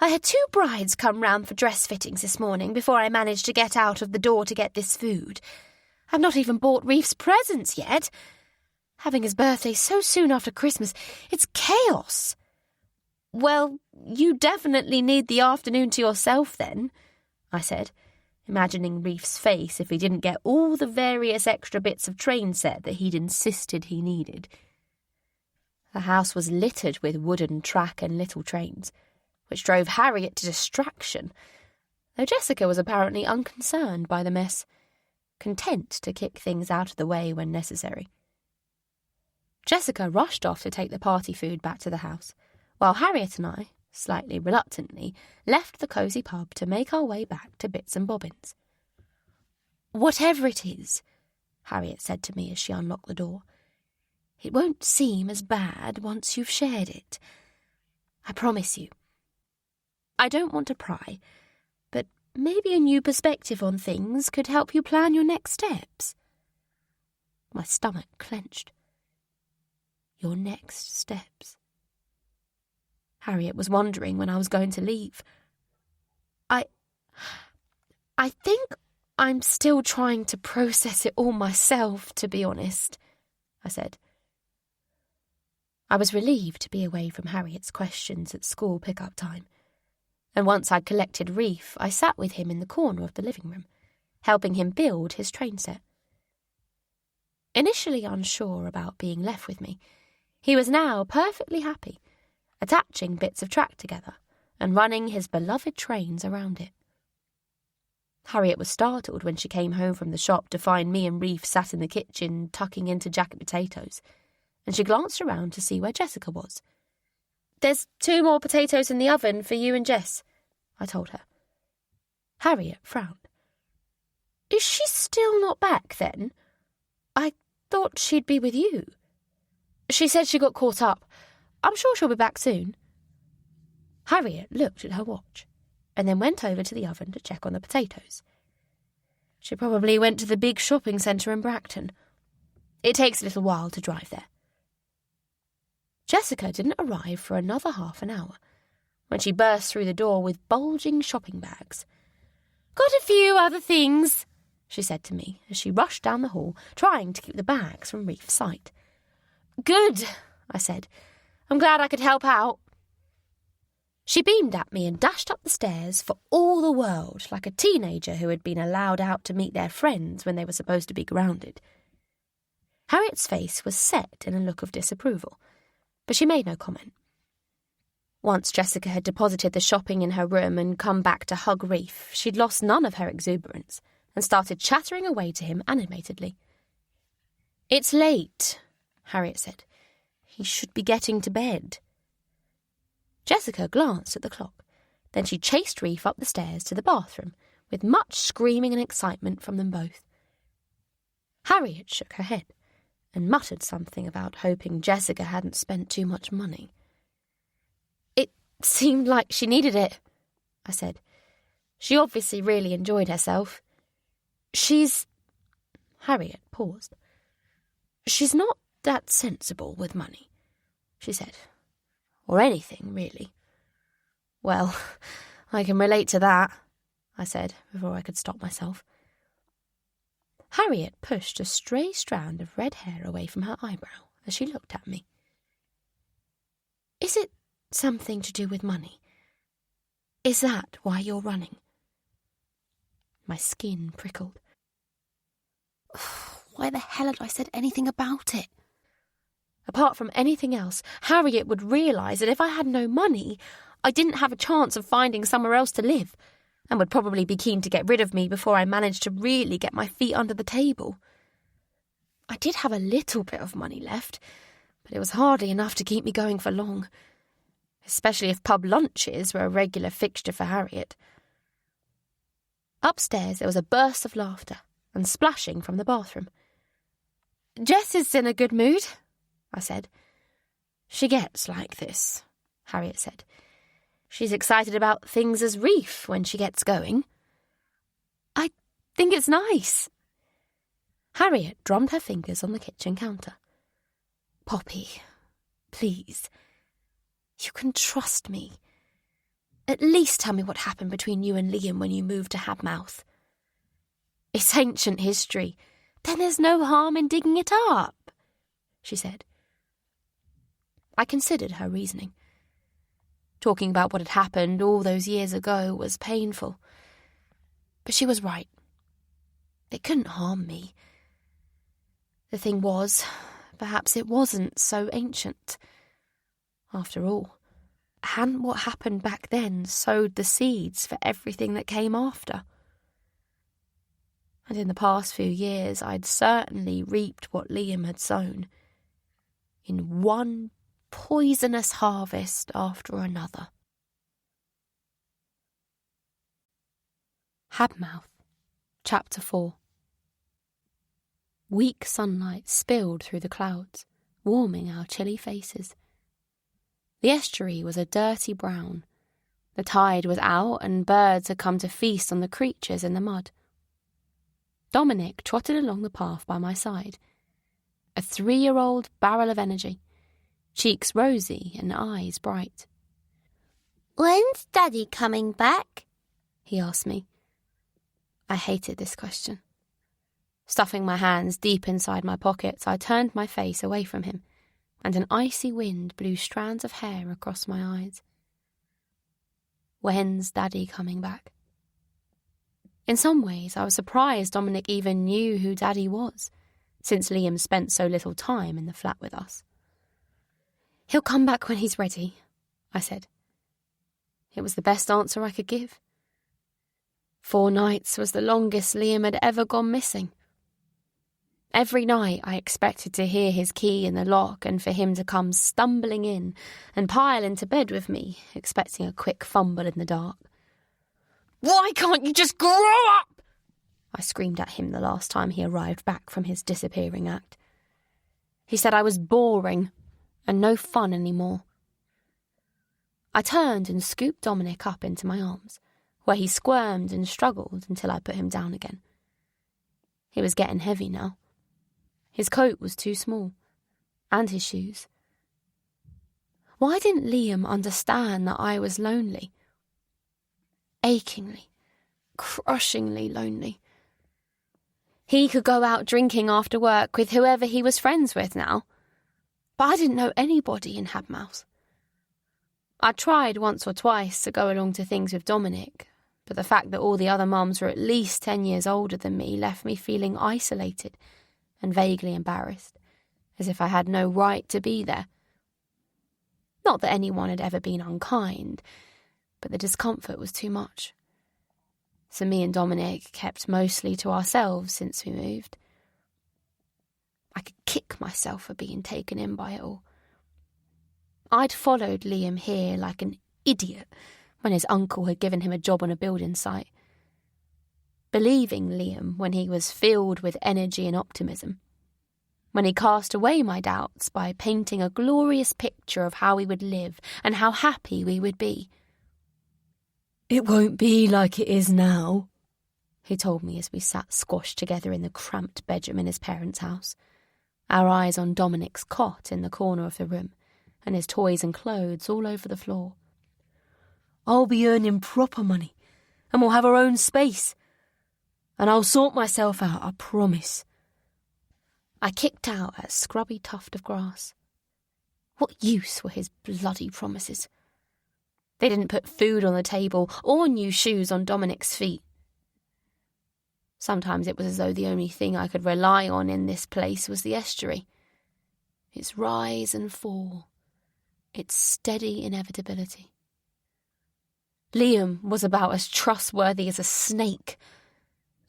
Speaker 2: I had 2 brides come round for dress fittings this morning before I managed to get out of the door to get this food. I've not even bought Reef's presents yet. Having his birthday so soon after Christmas, it's chaos. Well, you definitely need the afternoon to yourself then, I said, imagining Reef's face if he didn't get all the various extra bits of train set that he'd insisted he needed. The house was littered with wooden track and little trains, which drove Harriet to distraction, though Jessica was apparently unconcerned by the mess, content to kick things out of the way when necessary. Jessica rushed off to take the party food back to the house, while Harriet and I, slightly reluctantly, left the cosy pub to make our way back to Bits and Bobbins. "Whatever it is," Harriet said to me as she unlocked the door, "it won't seem as bad once you've shared it. I promise you. I don't want to pry, but maybe a new perspective on things could help you plan your next steps." My stomach clenched. Your next steps. Harriet was wondering when I was going to leave. I think I'm still trying to process it all myself, to be honest, I said. I was relieved to be away from Harriet's questions at school pickup time, and once I'd collected Reef, I sat with him in the corner of the living room, helping him build his train set. Initially unsure about being left with me, he was now perfectly happy, attaching bits of track together and running his beloved trains around it. Harriet was startled when she came home from the shop to find me and Reef sat in the kitchen tucking into jacket potatoes, and she glanced around to see where Jessica was. "There's 2 more potatoes in the oven for you and Jess," I told her. Harriet frowned. "Is she still not back, then? I thought she'd be with you." "She said she got caught up. I'm sure she'll be back soon." Harriet looked at her watch, and then went over to the oven to check on the potatoes. She probably went to the big shopping centre in Bracton. It takes a little while to drive there. Jessica didn't arrive for another half an hour, when she burst through the door with bulging shopping bags. "Got a few other things," she said to me as she rushed down the hall, trying to keep the bags from Reef's sight. "Good," I said. "I'm glad I could help out." She beamed at me and dashed up the stairs for all the world like a teenager who had been allowed out to meet their friends when they were supposed to be grounded. Harriet's face was set in a look of disapproval, but she made no comment. Once Jessica had deposited the shopping in her room and come back to hug Reef, she'd lost none of her exuberance and started chattering away to him animatedly. "It's late," Harriet said. "He should be getting to bed." Jessica glanced at the clock. Then she chased Reef up the stairs to the bathroom, with much screaming and excitement from them both. Harriet shook her head and muttered something about hoping Jessica hadn't spent too much money. "It seemed like she needed it," I said. "She obviously really enjoyed herself. She's—" Harriet paused. "She's not that sensible with money," she said. "Or anything, really." "Well, I can relate to that," I said, before I could stop myself. Harriet pushed a stray strand of red hair away from her eyebrow as she looked at me. "Is it something to do with money? Is that why you're running?" My skin prickled. Why the hell had I said anything about it? Apart from anything else, Harriet would realise that if I had no money, I didn't have a chance of finding somewhere else to live, and would probably be keen to get rid of me before I managed to really get my feet under the table. I did have a little bit of money left, but it was hardly enough to keep me going for long, especially if pub lunches were a regular fixture for Harriet. Upstairs there was a burst of laughter and splashing from the bathroom. "Jess is in a good mood," I said. "She gets like this," Harriet said. "She's excited about things as Reef when she gets going." "I think it's nice." Harriet drummed her fingers on the kitchen counter. "Poppy, please. You can trust me. At least tell me what happened between you and Liam when you moved to Habmouth. It's ancient history. Then there's no harm in digging it up, she said. I considered her reasoning. Talking about what had happened all those years ago was painful. But she was right. It couldn't harm me. The thing was, perhaps it wasn't so ancient. After all, hadn't what happened back then sowed the seeds for everything that came after? And in the past few years, I'd certainly reaped what Liam had sown, in one poisonous harvest after another.
Speaker 1: Habmouth, Chapter 4. Weak sunlight spilled through the clouds, warming our chilly faces. The estuary was a dirty brown. The tide was out and birds had come to feast on the creatures in the mud. Dominic trotted along the path by my side, a 3-year-old barrel of energy, cheeks rosy and eyes bright.
Speaker 3: "When's Daddy coming back?"
Speaker 1: he asked me. I hated this question. Stuffing my hands deep inside my pockets, I turned my face away from him, and an icy wind blew strands of hair across my eyes. When's Daddy coming back? In some ways, I was surprised Dominic even knew who Daddy was, since Liam spent so little time in the flat with us. "He'll come back when he's ready," I said. It was the best answer I could give. 4 nights was the longest Liam had ever gone missing. Every night I expected to hear his key in the lock and for him to come stumbling in and pile into bed with me, expecting a quick fumble in the dark. "Why can't you just grow up?" I screamed at him the last time he arrived back from his disappearing act. He said I was boring and no fun anymore. I turned and scooped Dominic up into my arms, where he squirmed and struggled until I put him down again. He was getting heavy now. His coat was too small, and his shoes. Why didn't Liam understand that I was lonely? Achingly, crushingly lonely. He could go out drinking after work with whoever he was friends with now, but I didn't know anybody in Habmouth. I tried once or twice to go along to things with Dominic, but the fact that all the other mums were at least 10 years older than me left me feeling isolated and vaguely embarrassed, as if I had no right to be there. Not that anyone had ever been unkind, but the discomfort was too much. So me and Dominic kept mostly to ourselves since we moved. I could kick myself for being taken in by it all. I'd followed Liam here like an idiot when his uncle had given him a job on a building site. Believing Liam when he was filled with energy and optimism. When he cast away my doubts by painting a glorious picture of how we would live and how happy we would be. "It won't be like it is now," he told me as we sat squashed together in the cramped bedroom in his parents' house, our eyes on Dominic's cot in the corner of the room, and his toys and clothes all over the floor. "I'll be earning proper money, and we'll have our own space. And I'll sort myself out, I promise." I kicked out at a scrubby tuft of grass. What use were his bloody promises? They didn't put food on the table or new shoes on Dominic's feet. Sometimes it was as though the only thing I could rely on in this place was the estuary. Its rise and fall, its steady inevitability. Liam was about as trustworthy as a snake.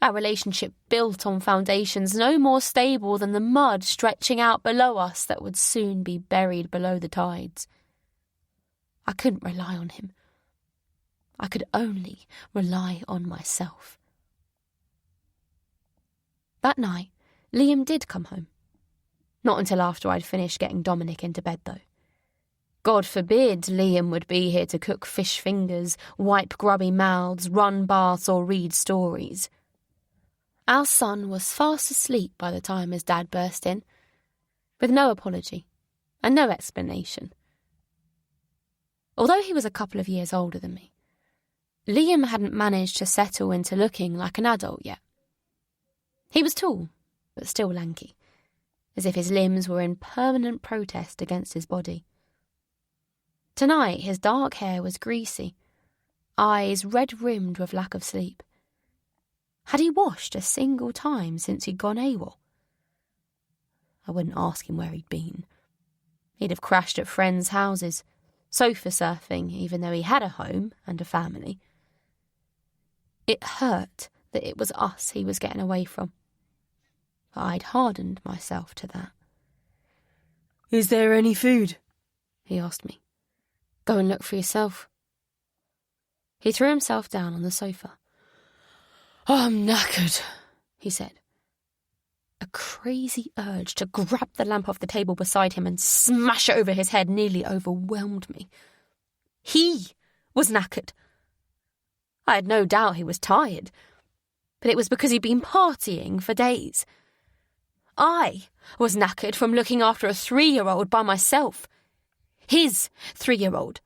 Speaker 1: Our relationship built on foundations no more stable than the mud stretching out below us that would soon be buried below the tides. I couldn't rely on him. I could only rely on myself. That night, Liam did come home. Not until after I'd finished getting Dominic into bed, though. God forbid Liam would be here to cook fish fingers, wipe grubby mouths, run baths or read stories. Our son was fast asleep by the time his dad burst in, with no apology and no explanation. Although he was a couple of years older than me, Liam hadn't managed to settle into looking like an adult yet. He was tall, but still lanky, as if his limbs were in permanent protest against his body. Tonight his dark hair was greasy, eyes red-rimmed with lack of sleep. Had he washed a single time since he'd gone AWOL? I wouldn't ask him where he'd been. He'd have crashed at friends' houses, sofa surfing, even though he had a home and a family. It hurt that it was us he was getting away from, but I'd hardened myself to that.
Speaker 4: "Is there any food?"
Speaker 1: he asked me. "Go and look for yourself." He threw himself down on the sofa.
Speaker 4: "I'm knackered,"
Speaker 1: he said. A crazy urge to grab the lamp off the table beside him and smash it over his head nearly overwhelmed me. He was knackered. I had no doubt he was tired, but it was because he'd been partying for days. I was knackered from looking after a 3-year-old by myself. His 3-year-old.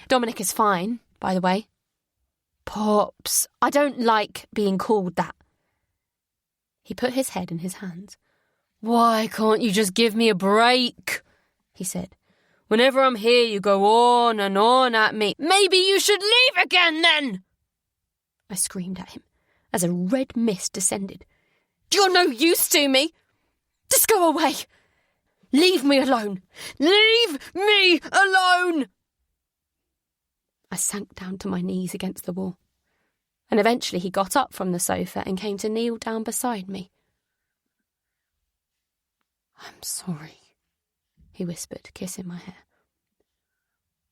Speaker 1: Dominic is fine, by the way. Pops, I don't like being called that. He put his head in his hands.
Speaker 4: "Why can't you just give me a break?"
Speaker 1: he said.
Speaker 4: "Whenever I'm here, you go on and on at me. Maybe you should leave again, then!"
Speaker 1: I screamed at him as a red mist descended. "You're no use to me! Just go away! Leave me alone!
Speaker 4: Leave me alone!
Speaker 1: I sank down to my knees against the wall, and eventually he got up from the sofa and came to kneel down beside me. "I'm sorry," he whispered, kissing my hair.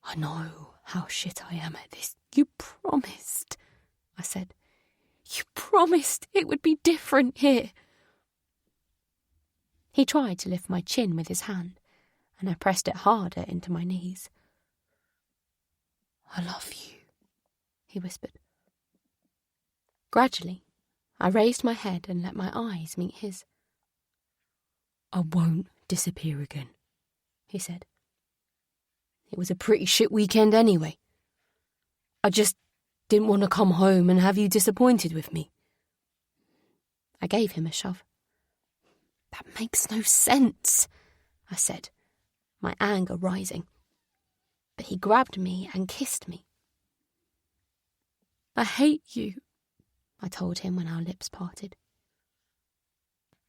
Speaker 1: "I know how shit I am at this." "You promised," I said. "You promised it would be different here." He tried to lift my chin with his hand, and I pressed it harder into my knees. "I love you," he whispered. Gradually, I raised my head and let my eyes meet his.
Speaker 4: "I won't disappear again," he said.
Speaker 1: "It was a pretty shit weekend anyway. I just didn't want to come home and have you disappointed with me." I gave him a shove. "That makes no sense," I said, my anger rising. But he grabbed me and kissed me. "I hate you," I told him when our lips parted.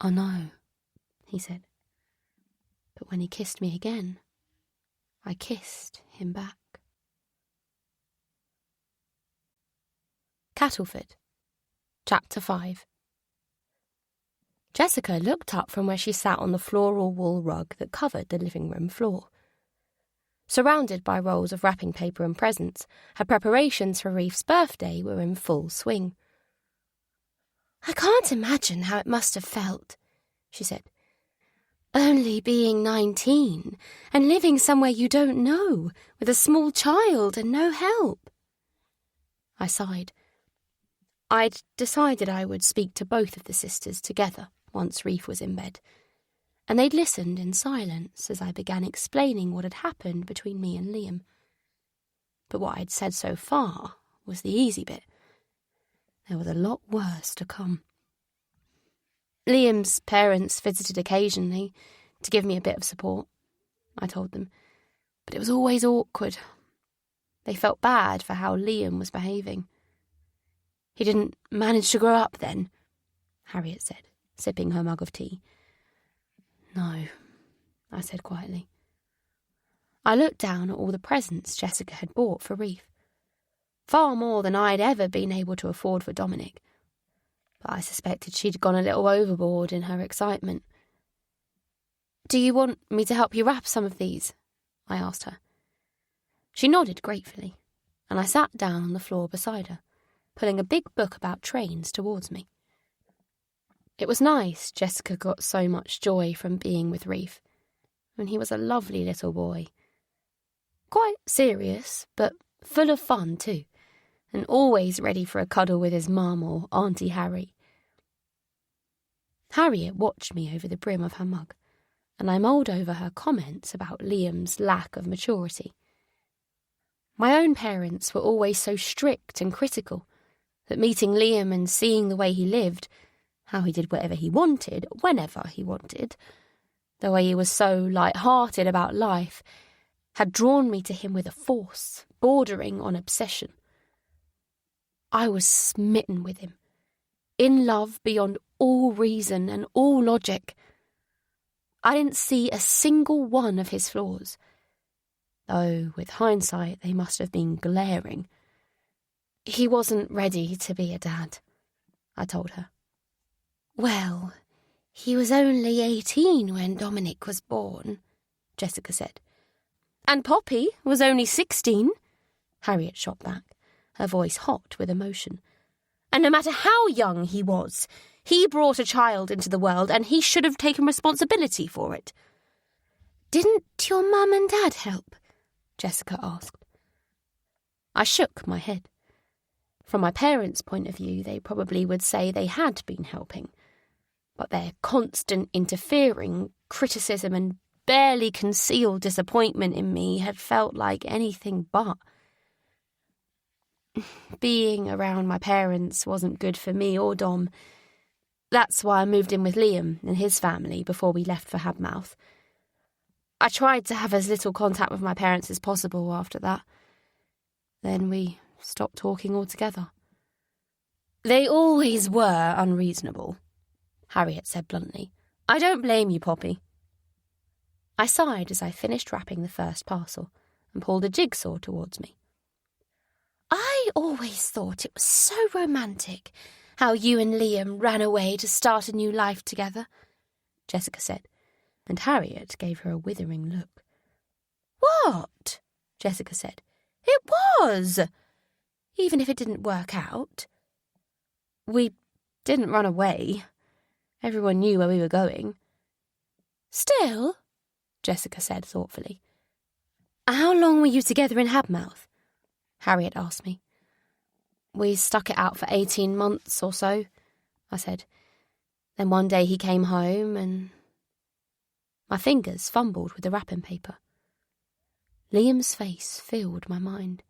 Speaker 1: "I know," he said. But when he kissed me again, I kissed him back. Cattleford, Chapter 5. Jessica looked up from where she sat on the floral wool rug that covered the living room floor. Surrounded by rolls of wrapping paper and presents, her preparations for Reef's birthday were in full swing. "I can't imagine how it must have felt," she said. "Only being 19 and living somewhere you don't know, with a small child and no help." I sighed. I'd decided I would speak to both of the sisters together once Reef was in bed, and they'd listened in silence as I began explaining what had happened between me and Liam. But what I'd said so far was the easy bit. There was a lot worse to come. Liam's parents visited occasionally to give me a bit of support, I told them, but it was always awkward. They felt bad for how Liam was behaving. "He didn't manage to grow up then," Harriet said, sipping her mug of tea. "No," I said quietly. I looked down at all the presents Jessica had bought for Reef. Far more than I'd ever been able to afford for Dominic. But I suspected she'd gone a little overboard in her excitement. "Do you want me to help you wrap some of these?" I asked her. She nodded gratefully, and I sat down on the floor beside her, pulling a big book about trains towards me. It was nice Jessica got so much joy from being with Reef, and he was a lovely little boy. Quite serious, but full of fun too, and always ready for a cuddle with his mum or Auntie Harry. Harriet watched me over the brim of her mug, and I mulled over her comments about Liam's lack of maturity. My own parents were always so strict and critical that meeting Liam and seeing the way he lived, how he did whatever he wanted, whenever he wanted, the way he was so light-hearted about life, had drawn me to him with a force bordering on obsession. I was smitten with him, in love beyond all reason and all logic. I didn't see a single one of his flaws, though with hindsight they must have been glaring. He wasn't ready to be a dad, I told her.
Speaker 3: Well, he was only 18 when Dominic was born, Jessica said.
Speaker 1: And Poppy was only 16, Harriet shot back, her voice hot with emotion. And no matter how young he was, he brought a child into the world and he should have taken responsibility for it.
Speaker 3: Didn't your mum and dad help?
Speaker 1: Jessica asked. I shook my head. From my parents' point of view, they probably would say they had been helping, but their constant interfering, criticism and barely concealed disappointment in me had felt like anything but. Being around my parents wasn't good for me or Dom. That's why I moved in with Liam and his family before we left for Habmouth. I tried to have as little contact with my parents as possible after that. Then we stopped talking altogether. They always were unreasonable, Harriet said bluntly. I don't blame you, Poppy. I sighed as I finished wrapping the first parcel and pulled a jigsaw towards me.
Speaker 3: I always thought it was so romantic how you and Liam ran away to start a new life together, Jessica said, and Harriet gave her a withering look.
Speaker 1: What? Jessica said. It was! Even if it didn't work out. We didn't run away. Everyone knew where we were going.
Speaker 3: Still,
Speaker 1: Jessica said thoughtfully. How long were you together in Habmouth? Harriet asked me. We stuck it out for 18 months or so, I said. Then one day he came home and... My fingers fumbled with the wrapping paper. Liam's face filled my mind.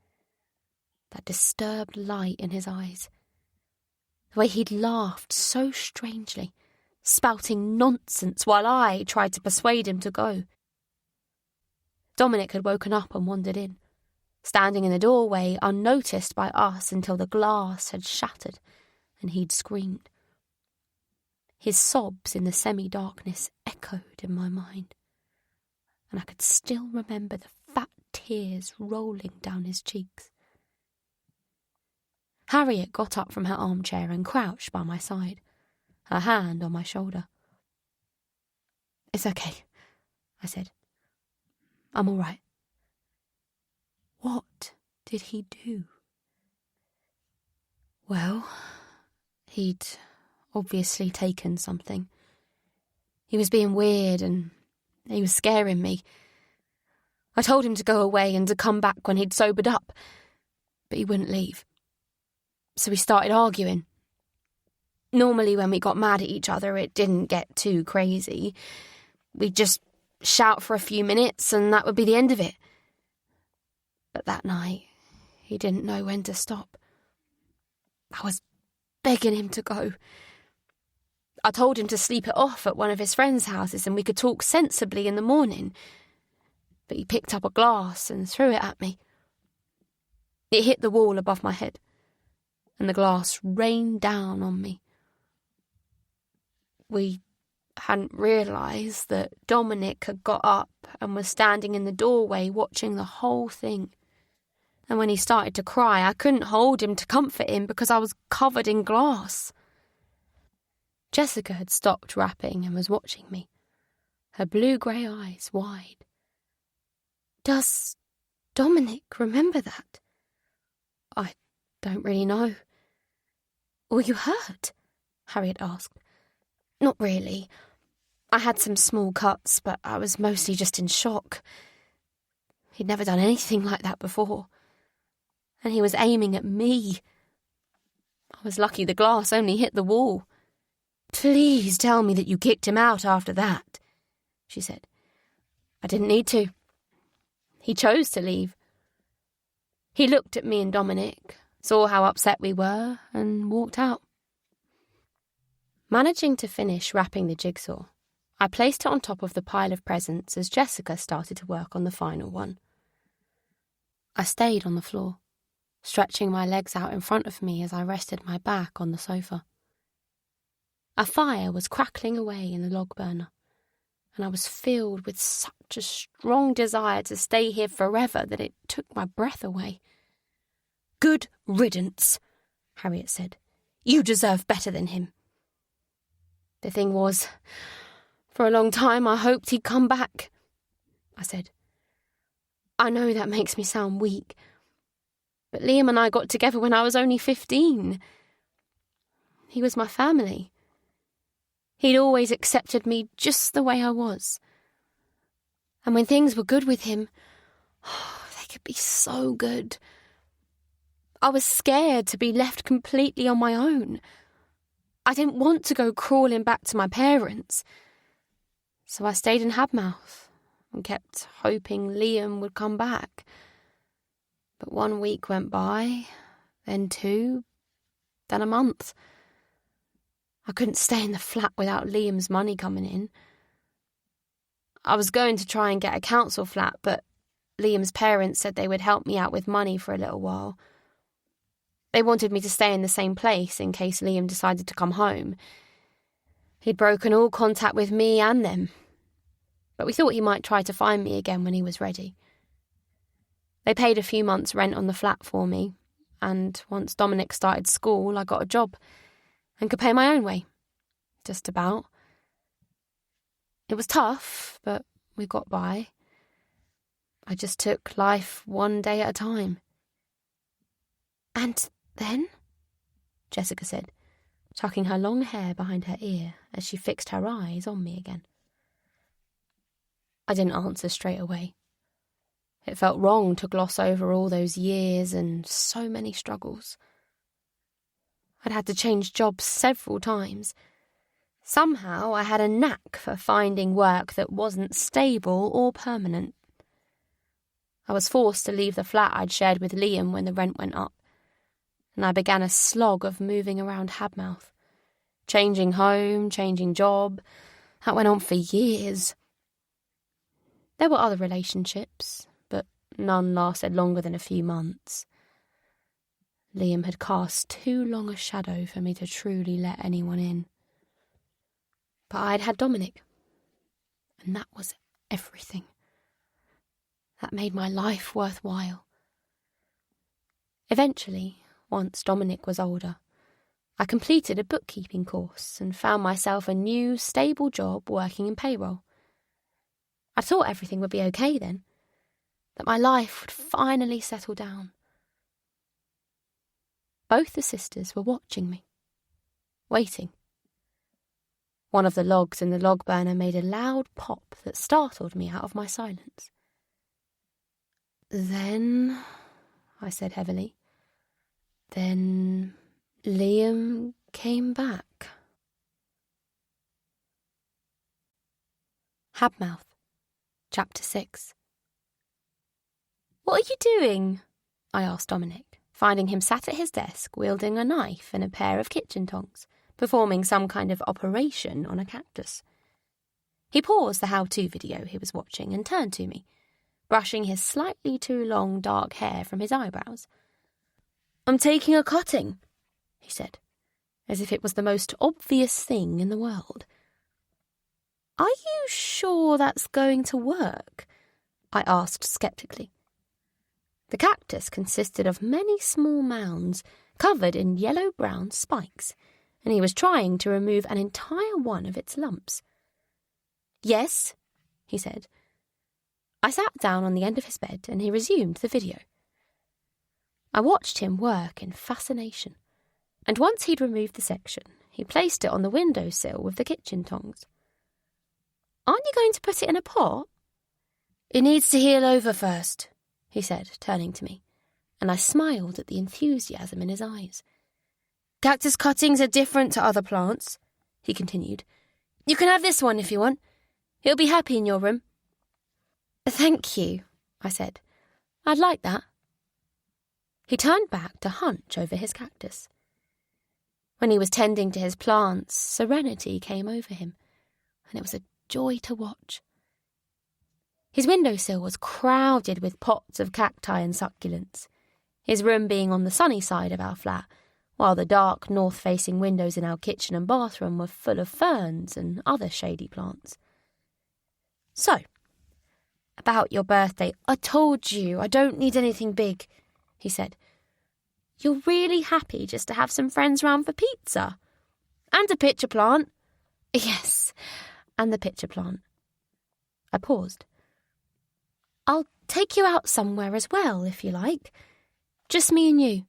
Speaker 1: That disturbed light in his eyes. The way he'd laughed so strangely, spouting nonsense while I tried to persuade him to go. Dominic had woken up and wandered in, standing in the doorway unnoticed by us until the glass had shattered and he'd screamed. His sobs in the semi-darkness echoed in my mind, and I could still remember the fat tears rolling down his cheeks. Harriet got up from her armchair and crouched by my side, her hand on my shoulder. It's okay, I said. I'm all right. What did he do? Well, he'd obviously taken something. He was being weird and he was scaring me. I told him to go away and to come back when he'd sobered up, but he wouldn't leave. So we started arguing. Normally when we got mad at each other, it didn't get too crazy. We'd just shout for a few minutes and that would be the end of it. But that night, he didn't know when to stop. I was begging him to go. I told him to sleep it off at one of his friends' houses and we could talk sensibly in the morning. But he picked up a glass and threw it at me. It hit the wall above my head, and the glass rained down on me. We hadn't realised that Dominic had got up and was standing in the doorway watching the whole thing. And when he started to cry, I couldn't hold him to comfort him because I was covered in glass. Jessica had stopped rapping and was watching me, her blue-grey eyes wide.
Speaker 3: Does Dominic remember that?
Speaker 1: I don't really know.
Speaker 3: Were you hurt?
Speaker 1: Harriet asked. Not really. I had some small cuts, but I was mostly just in shock. He'd never done anything like that before. And he was aiming at me. I was lucky the glass only hit the wall. Please tell me that you kicked him out after that, she said. I didn't need to. He chose to leave. He looked at me and Dominic, saw how upset we were, and walked out. Managing to finish wrapping the jigsaw, I placed it on top of the pile of presents as Jessica started to work on the final one. I stayed on the floor, stretching my legs out in front of me as I rested my back on the sofa. A fire was crackling away in the log burner, and I was filled with such a strong desire to stay here forever that it took my breath away.
Speaker 2: "Good riddance," Harriet said. "You deserve better than him."
Speaker 1: The thing was, for a long time I hoped he'd come back, I said. I know that makes me sound weak, but Liam and I got together when I was only 15. He was my family. He'd always accepted me just the way I was. And when things were good with him, they could be so good. I was scared to be left completely on my own. I didn't want to go crawling back to my parents. So I stayed in Habmouth and kept hoping Liam would come back. But 1 week went by, then 2, then a month. I couldn't stay in the flat without Liam's money coming in. I was going to try and get a council flat, but Liam's parents said they would help me out with money for a little while. They wanted me to stay in the same place in case Liam decided to come home. He'd broken all contact with me and them, but we thought he might try to find me again when he was ready. They paid a few months' rent on the flat for me, and once Dominic started school, I got a job and could pay my own way. Just about. It was tough, but we got by. I just took life one day at a time.
Speaker 3: "And then?" Jessica said, tucking her long hair behind her ear as she fixed her eyes on me again.
Speaker 1: I didn't answer straight away. It felt wrong to gloss over all those years and so many struggles. I'd had to change jobs several times. Somehow I had a knack for finding work that wasn't stable or permanent. I was forced to leave the flat I'd shared with Liam when the rent went up, and I began a slog of moving around Habmouth. Changing home, changing job. That went on for years. There were other relationships, but none lasted longer than a few months. Liam had cast too long a shadow for me to truly let anyone in. But I'd had Dominic, and that was everything. That made my life worthwhile. Eventually, once Dominic was older, I completed a bookkeeping course and found myself a new, stable job working in payroll. I thought everything would be okay then, that my life would finally settle down. Both the sisters were watching me, waiting. One of the logs in the log burner made a loud pop that startled me out of my silence. "Then," I said heavily, "then Liam came back." Habmouth, Chapter 6. "What are you doing?" I asked Dominic, finding him sat at his desk wielding a knife and a pair of kitchen tongs, performing some kind of operation on a cactus. He paused the how-to video he was watching and turned to me, brushing his slightly too long dark hair from his eyebrows. "I'm taking a cutting," he said, as if it was the most obvious thing in the world. "Are you sure that's going to work?" I asked sceptically. The cactus consisted of many small mounds covered in yellow-brown spikes, and he was trying to remove an entire one of its lumps. "Yes," he said. I sat down on the end of his bed and he resumed the video. I watched him work in fascination, and once he'd removed the section, he placed it on the windowsill with the kitchen tongs. "Aren't you going to put it in a pot?" "It needs to heal over first," he said, turning to me, and I smiled at the enthusiasm in his eyes. "Cactus cuttings are different to other plants," he continued. "You can have this one if you want. He'll be happy in your room." "Thank you," I said. "I'd like that." He turned back to hunch over his cactus. When he was tending to his plants, serenity came over him, and it was a joy to watch. His windowsill was crowded with pots of cacti and succulents, his room being on the sunny side of our flat, while the dark north-facing windows in our kitchen and bathroom were full of ferns and other shady plants. "So, about your birthday, I told you I don't need anything big," he said. "You're really happy just to have some friends round for pizza? And a pitcher plant?" "Yes, and the pitcher plant." I paused. "I'll take you out somewhere as well, if you like. Just me and you."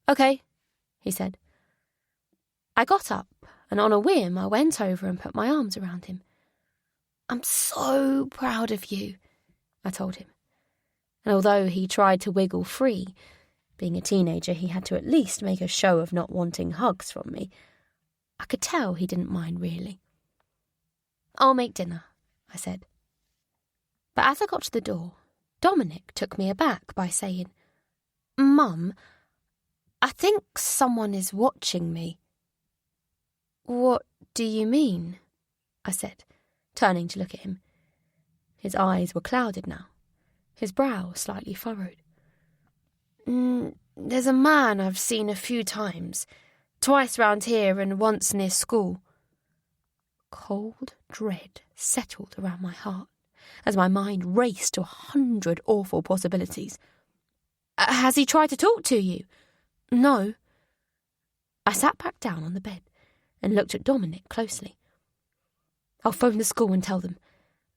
Speaker 1: "Okay," he said. I got up, and on a whim I went over and put my arms around him. "I'm so proud of you," I told him. And although he tried to wiggle free, being a teenager he had to at least make a show of not wanting hugs from me, I could tell he didn't mind really. "I'll make dinner," I said. But as I got to the door, Dominic took me aback by saying, "Mum, I think someone is watching me." "What do you mean?" I said, turning to look at him. His eyes were clouded now, his brow slightly furrowed. "There's a man I've seen a few times, twice round here and once near school." Cold dread settled around my heart as my mind raced to 100 awful possibilities. "Has he tried to talk to you?" "No." I sat back down on the bed and looked at Dominic closely. "I'll phone the school and tell them,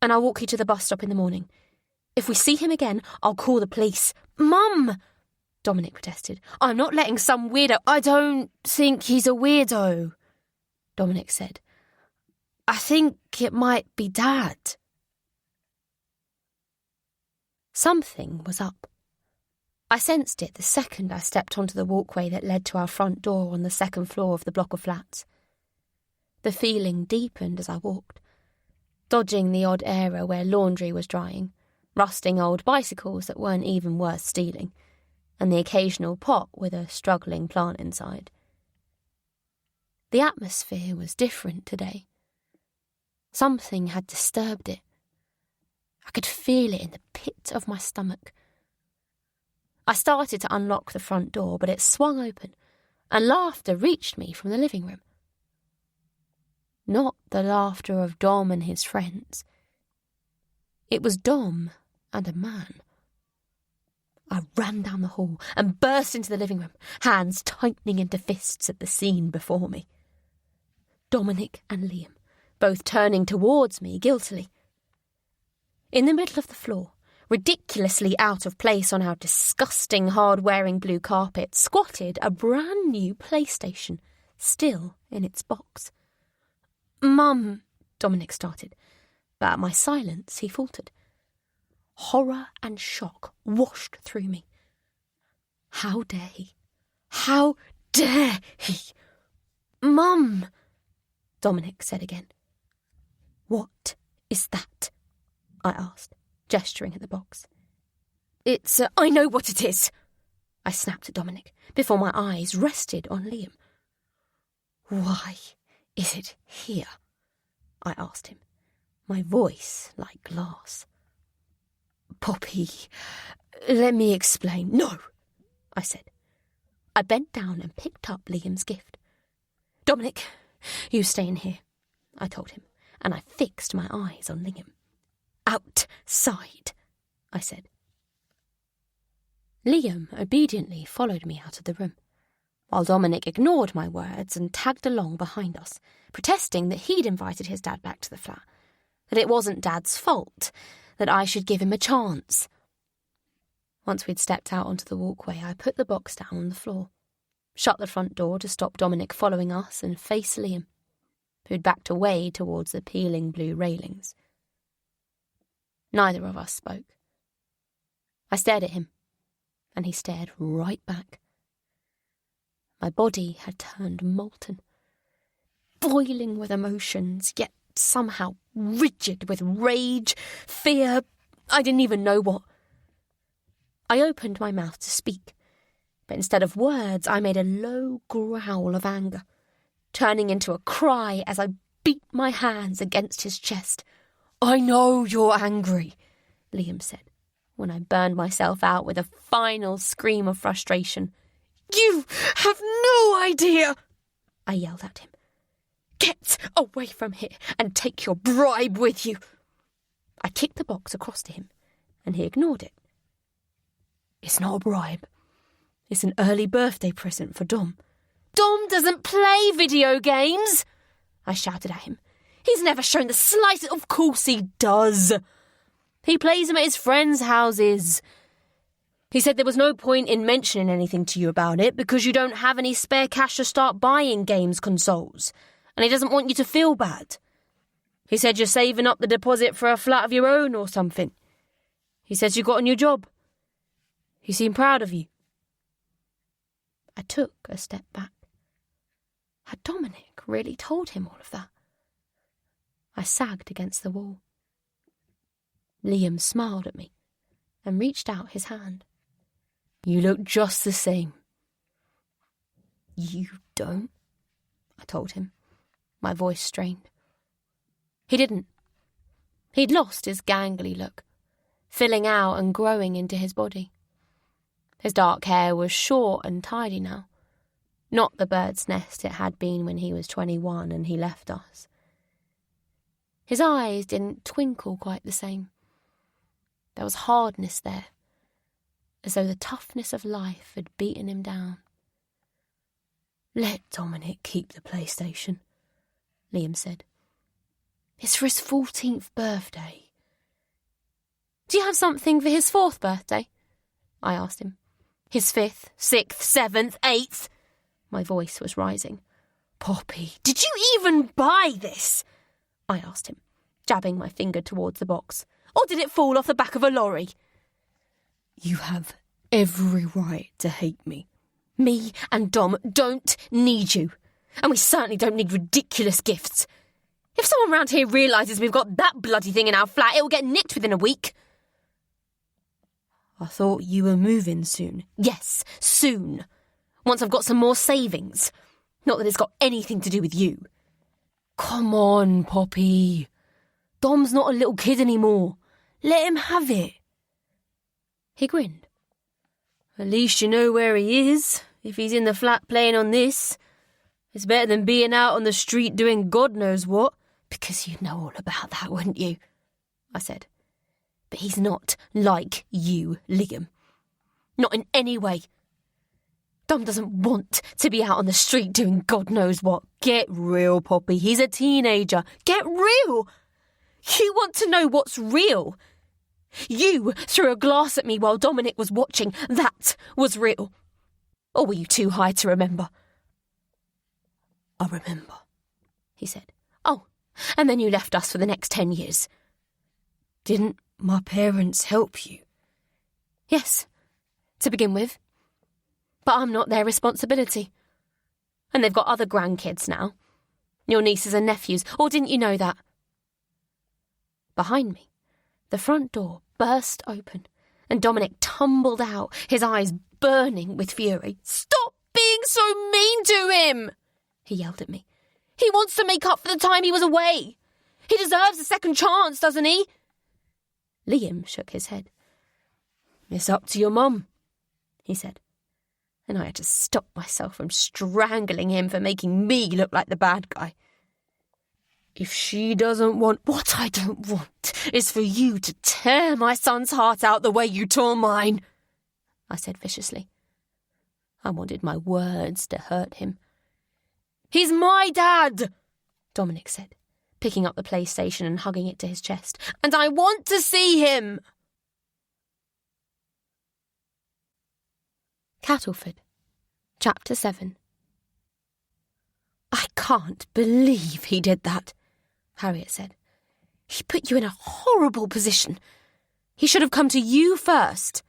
Speaker 1: and I'll walk you to the bus stop in the morning. If we see him again, I'll call the police." "Mum!" Dominic protested. "I'm not letting some weirdo—" "I don't think he's a weirdo," Dominic said. "I think it might be Dad." Something was up. I sensed it the second I stepped onto the walkway that led to our front door on the second floor of the block of flats. The feeling deepened as I walked, dodging the odd area where laundry was drying, rusting old bicycles that weren't even worth stealing, and the occasional pot with a struggling plant inside. The atmosphere was different today. Something had disturbed it. I could feel it in the pit of my stomach. I started to unlock the front door, but it swung open, and laughter reached me from the living room. Not the laughter of Dom and his friends. It was Dom and a man. I ran down the hall and burst into the living room, hands tightening into fists at the scene before me. Dominic and Liam, both turning towards me guiltily. In the middle of the floor, ridiculously out of place on our disgusting hard-wearing blue carpet, squatted a brand-new PlayStation, still in its box. "Mum," Dominic started, but at my silence he faltered. Horror and shock washed through me. How dare he? How dare he? "Mum," Dominic said again. "What is that?" I asked, gesturing at the box. "It's I know what it is," I snapped at Dominic, before my eyes rested on Liam. "Why is it here?" I asked him, my voice like glass. "Poppy, let me explain." "No," I said. I bent down and picked up Liam's gift. "Dominic, you stay in here," I told him, and I fixed my eyes on Liam. "Outside," I said. Liam obediently followed me out of the room, while Dominic ignored my words and tagged along behind us, protesting that he'd invited his dad back to the flat, that it wasn't Dad's fault, that I should give him a chance. Once we'd stepped out onto the walkway, I put the box down on the floor, shut the front door to stop Dominic following us, and faced Liam, who'd backed away towards the peeling blue railings. Neither of us spoke. I stared at him, and he stared right back. My body had turned molten, boiling with emotions, yet somehow rigid with rage, fear, I didn't even know what. I opened my mouth to speak,
Speaker 2: But instead of words, I made a low growl of anger, turning into a cry as I beat my hands against his chest. "I know you're angry," Liam said, when I burned myself out with a final scream of frustration. "You have no idea," I yelled at him. "Get away from here and take your bribe with you." I kicked the box across to him, and he ignored it. "It's not a bribe. It's an early birthday present for Dom." "Dom doesn't play video games," I shouted at him. "He's never shown the slightest—" "Of course he does. He plays them at his friends' houses. He said there was no point in mentioning anything to you about it because you don't have any spare cash to start buying games consoles, and he doesn't want you to feel bad. He said you're saving up the deposit for a flat of your own or something. He says you got a new job. He seemed proud of you." I took a step back. Had Dominic really told him all of that? I sagged against the wall. Liam smiled at me and reached out his hand. "You look just the same." "You don't?" I told him, my voice strained. He didn't. He'd lost his gangly look, filling out and growing into his body. His dark hair was short and tidy now, not the bird's nest it had been when he was 21 and he left us. His eyes didn't twinkle quite the same. There was hardness there, as though the toughness of life had beaten him down. "Let Dominic keep the PlayStation," Liam said. "It's for his 14th birthday." "Do you have something for his 4th birthday?" I asked him. "His 5th, 6th, 7th, 8th? My voice was rising. "Poppy, did you even buy this?" I asked him, jabbing my finger towards the box. "Or did it fall off the back of a lorry?" "You have every right to hate me. Me and Dom don't need you, and we certainly don't need ridiculous gifts. If someone round here realises we've got that bloody thing in our flat, it will get nicked within a week." "I thought you were moving soon." "Yes, soon. Once I've got some more savings. Not that it's got anything to do with you." "Come on, Poppy. Dom's not a little kid anymore. Let him have it." He grinned. "At least you know where he is, if he's in the flat playing on this. It's better than being out on the street doing God knows what." "Because you'd know all about that, wouldn't you?" I said. "But he's not like you, Liam. Not in any way. Dom doesn't want to be out on the street doing God knows what. Get real, Poppy. He's a teenager. Get real. You want to know what's real? You threw a glass at me while Dominic was watching. That was real. Or were you too high to remember?" "I remember," he said. "Oh, and then you left us for the next 10 years. Didn't my parents help you?" "Yes, to begin with. But I'm not their responsibility. And they've got other grandkids now. Your nieces and nephews. Or didn't you know that?" Behind me, the front door burst open, and Dominic tumbled out, his eyes burning with fury. "Stop being so mean to him!" he yelled at me. "He wants to make up for the time he was away. He deserves a second chance, doesn't he?" Liam shook his head. "It's up to your mum," he said, and I had to stop myself from strangling him for making me look like the bad guy. "If she doesn't want—" "What I don't want is for you to tear my son's heart out the way you tore mine," I said viciously. I wanted my words to hurt him. "He's my dad," Dominic said, picking up the PlayStation and hugging it to his chest. "And I want to see him." Cattleford, Chapter 7. "I can't believe he did that," Harriet said. "He put you in a horrible position. He should have come to you first."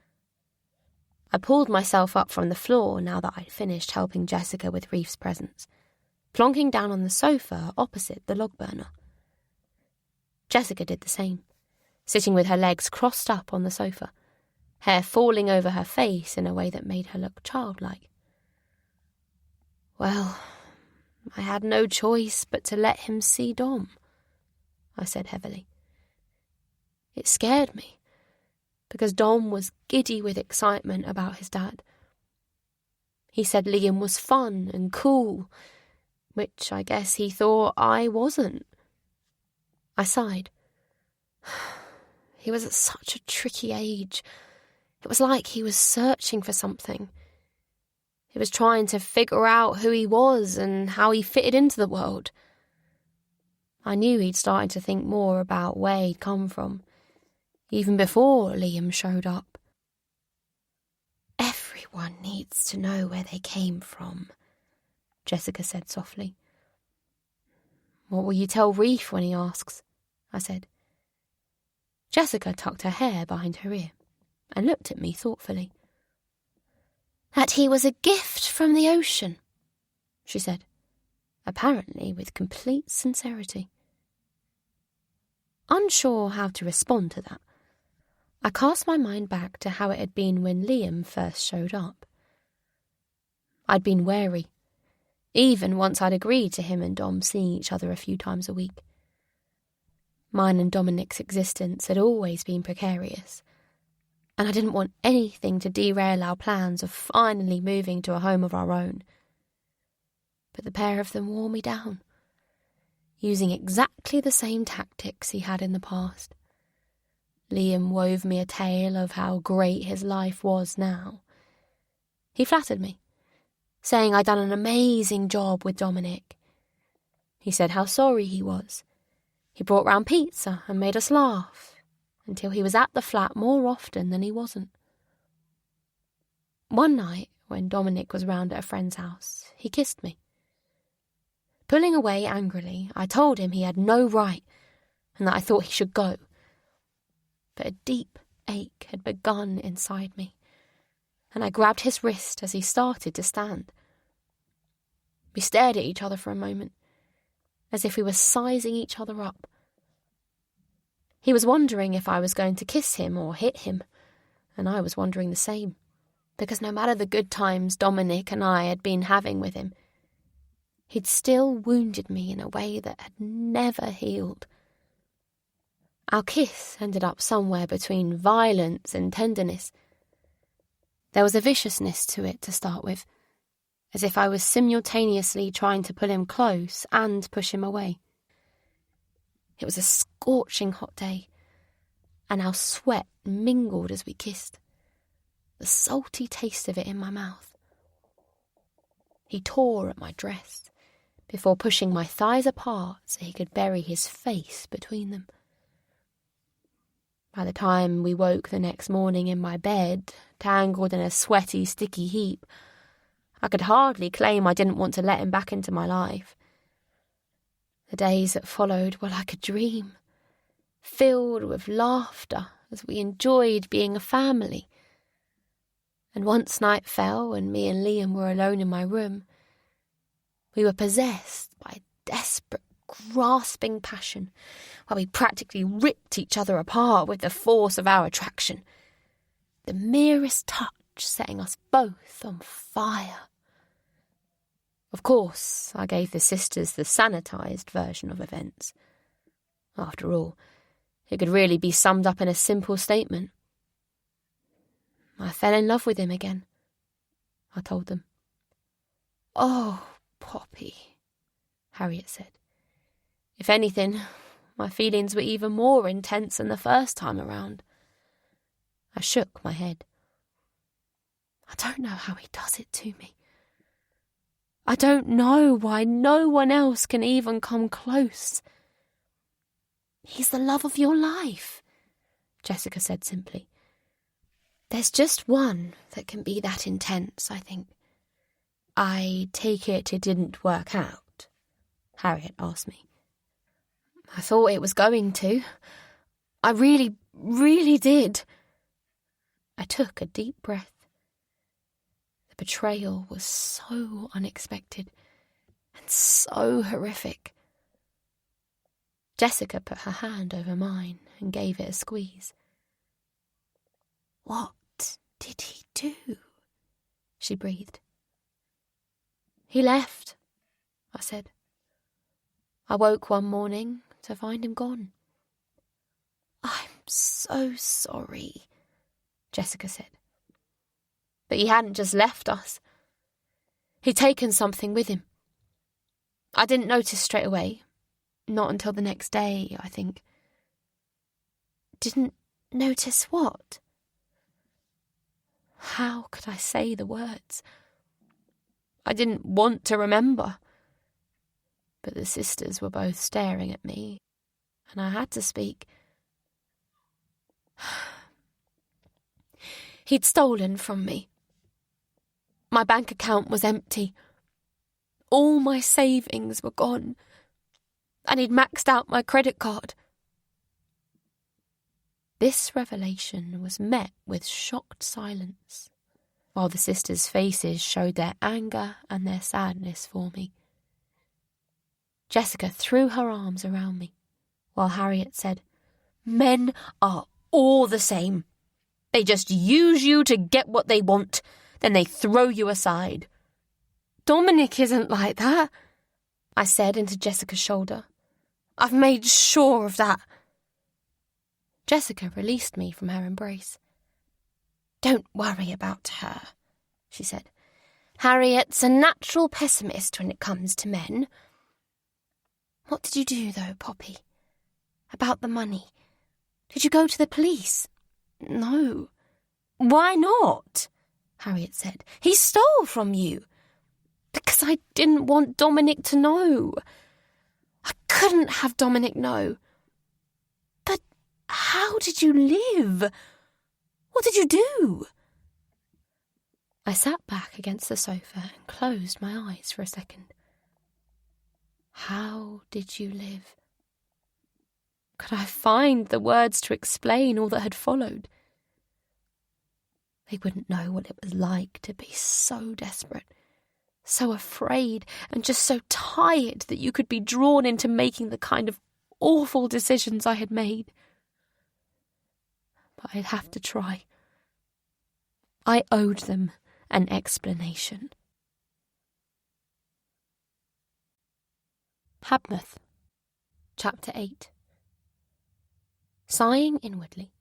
Speaker 2: I pulled myself up from the floor now that I'd finished helping Jessica with Reef's presents, plonking down on the sofa opposite the log burner. Jessica did the same, sitting with her legs crossed up on the sofa,
Speaker 1: hair falling over her face in a way that made her look childlike. "Well, I had no choice but to let him see Dom," I said heavily. It scared me, because Dom was giddy with excitement about his dad. He said Liam was fun and cool, which I guess he thought I wasn't. I sighed. He was at such a tricky age. It was like he was searching for something. He was trying to figure out who he was and how he fitted into the world. I knew he'd started to think more about where he'd come from, even before Liam showed up. "Everyone needs to know where they came from," Jessica said softly. "What will you tell Reef when he asks?" I said. Jessica tucked her hair behind her ear and looked at me thoughtfully. "That he was a gift from the ocean," she said, apparently with complete sincerity. Unsure how to respond to that, I cast my mind back to how it had been when Liam first showed up. I'd been wary, even once I'd agreed to him and Dom seeing each other a few times a week. Mine and Dominic's existence had always been precarious, and I didn't want anything to derail our plans of finally moving to a home of our own. But the pair of them wore me down, using exactly the same tactics he had in the past. Liam wove me a tale of how great his life was now. He flattered me, saying I'd done an amazing job with Dominic. He said how sorry he was. He brought round pizza and made us laugh, until he was at the flat more often than he wasn't. One night, when Dominic was round at a friend's house, he kissed me. Pulling away angrily, I told him he had no right, and that I thought he should go. But a deep ache had begun inside me, and I grabbed his wrist as he started to stand. We stared at each other for a moment, as if we were sizing each other up. He was wondering if I was going to kiss him or hit him, and I was wondering the same, because no matter the good times Dominic and I had been having with him, he'd still wounded me in a way that had never healed. Our kiss ended up somewhere between violence and tenderness. There was a viciousness to it to start with, as if I was simultaneously trying to pull him close and push him away. It was a scorching hot day, and our sweat mingled as we kissed, the salty taste of it in my mouth. He tore at my dress before pushing my thighs apart so he could bury his face between them. By the time we woke the next morning in my bed, tangled in a sweaty, sticky heap, I could hardly claim I didn't want to let him back into my life. The days that followed were like a dream, filled with laughter as we enjoyed being a family. And once night fell and me and Liam were alone in my room, we were possessed by desperate, grasping passion, while we practically ripped each other apart with the force of our attraction, the merest touch setting us both on fire. Of course, I gave the sisters the sanitised version of events. After all, it could really be summed up in a simple statement. I fell in love with him again, I told them. "Oh, Poppy," Harriet said. "If anything, my feelings were even more intense than the first time around." I shook my head. "I don't know how he does it to me. I don't know why no one else can even come close." "He's the love of your life," Jessica said simply. "There's just one that can be that intense, I think." "I take it didn't work out?" Harriet asked me. "I thought it was going to. I really, really did." I took a deep breath. The betrayal was so unexpected and so horrific. Jessica put her hand over mine and gave it a squeeze. "What
Speaker 3: did he do?" she breathed.
Speaker 1: "He left," I said. "I woke one morning to find him gone."
Speaker 3: "I'm so sorry," Jessica said.
Speaker 1: But he hadn't just left us. He'd taken something with him. I didn't notice straight away. Not until the next day, I think.
Speaker 3: "Didn't notice what?"
Speaker 1: How could I say the words? I didn't want to remember. But the sisters were both staring at me, and I had to speak. He'd stolen from me. My bank account was empty. All my savings were gone, and he'd maxed out my credit card. This revelation was met with shocked silence, while the sisters' faces showed their anger and their sadness for me. Jessica threw her arms around me, while Harriet said,
Speaker 4: "Men are all the same. They just use you to get what they want, then they throw you aside."
Speaker 1: "Dominic isn't like that," I said into Jessica's shoulder. "I've made sure of that." Jessica released me from her embrace.
Speaker 3: "Don't worry about her," she said. "Harriet's a natural pessimist when it comes to men." "What did you do, though, Poppy? About the money? Did you go to the police?"
Speaker 1: "No."
Speaker 3: "Why not?" Harriet said. "He stole from you."
Speaker 1: "Because I didn't want Dominic to know. I couldn't have Dominic know."
Speaker 3: "But how did you live? What did you do?"
Speaker 1: I sat back against the sofa and closed my eyes for a second. How did you live? Could I find the words to explain all that had followed? They wouldn't know what it was like to be so desperate, so afraid, and just so tired that you could be drawn into making the kind of awful decisions I had made. But I'd have to try. I owed them an explanation. Habmouth, Chapter 8. Sighing inwardly,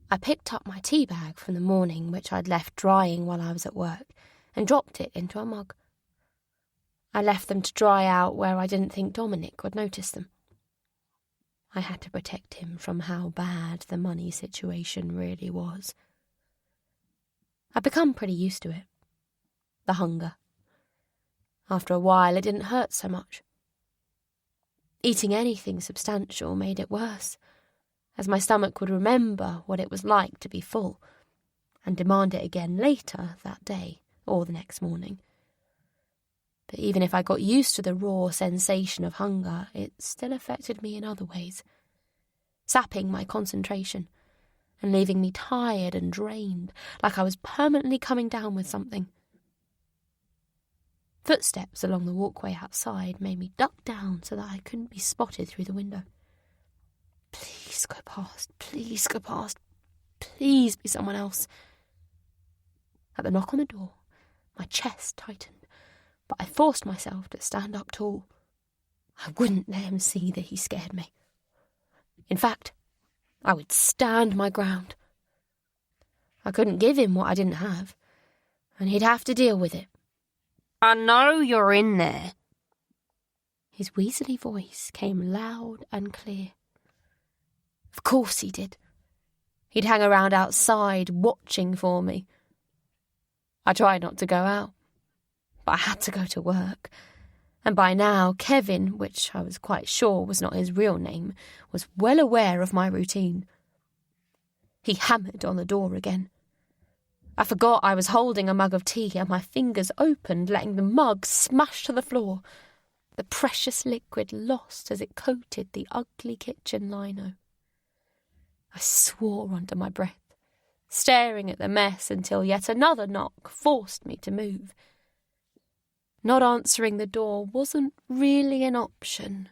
Speaker 1: I picked up my tea bag from the morning which I'd left drying while I was at work and dropped it into a mug. I left them to dry out where I didn't think Dominic would notice them. I had to protect him from how bad the money situation really was. I'd become pretty used to it. The hunger. After a while, it didn't hurt so much. Eating anything substantial made it worse, as my stomach would remember what it was like to be full, and demand it again later that day or the next morning. But even if I got used to the raw sensation of hunger, it still affected me in other ways, sapping my concentration and leaving me tired and drained, like I was permanently coming down with something. Footsteps along the walkway outside made me duck down so that I couldn't be spotted through the window. Please go past, please go past, please be someone else. At the knock on the door, my chest tightened, but I forced myself to stand up tall. I wouldn't let him see that he scared me. In fact, I would stand my ground. I couldn't give him what I didn't have, and he'd have to deal with it.
Speaker 4: "I know you're in there."
Speaker 1: His weaselly voice came loud and clear. Of course he did. He'd hang around outside, watching for me. I tried not to go out, but I had to go to work. And by now, Kevin, which I was quite sure was not his real name, was well aware of my routine. He hammered on the door again. I forgot I was holding a mug of tea, and my fingers opened, letting the mug smash to the floor, the precious liquid lost as it coated the ugly kitchen lino. I swore under my breath, staring at the mess until yet another knock forced me to move. Not answering the door wasn't really an option.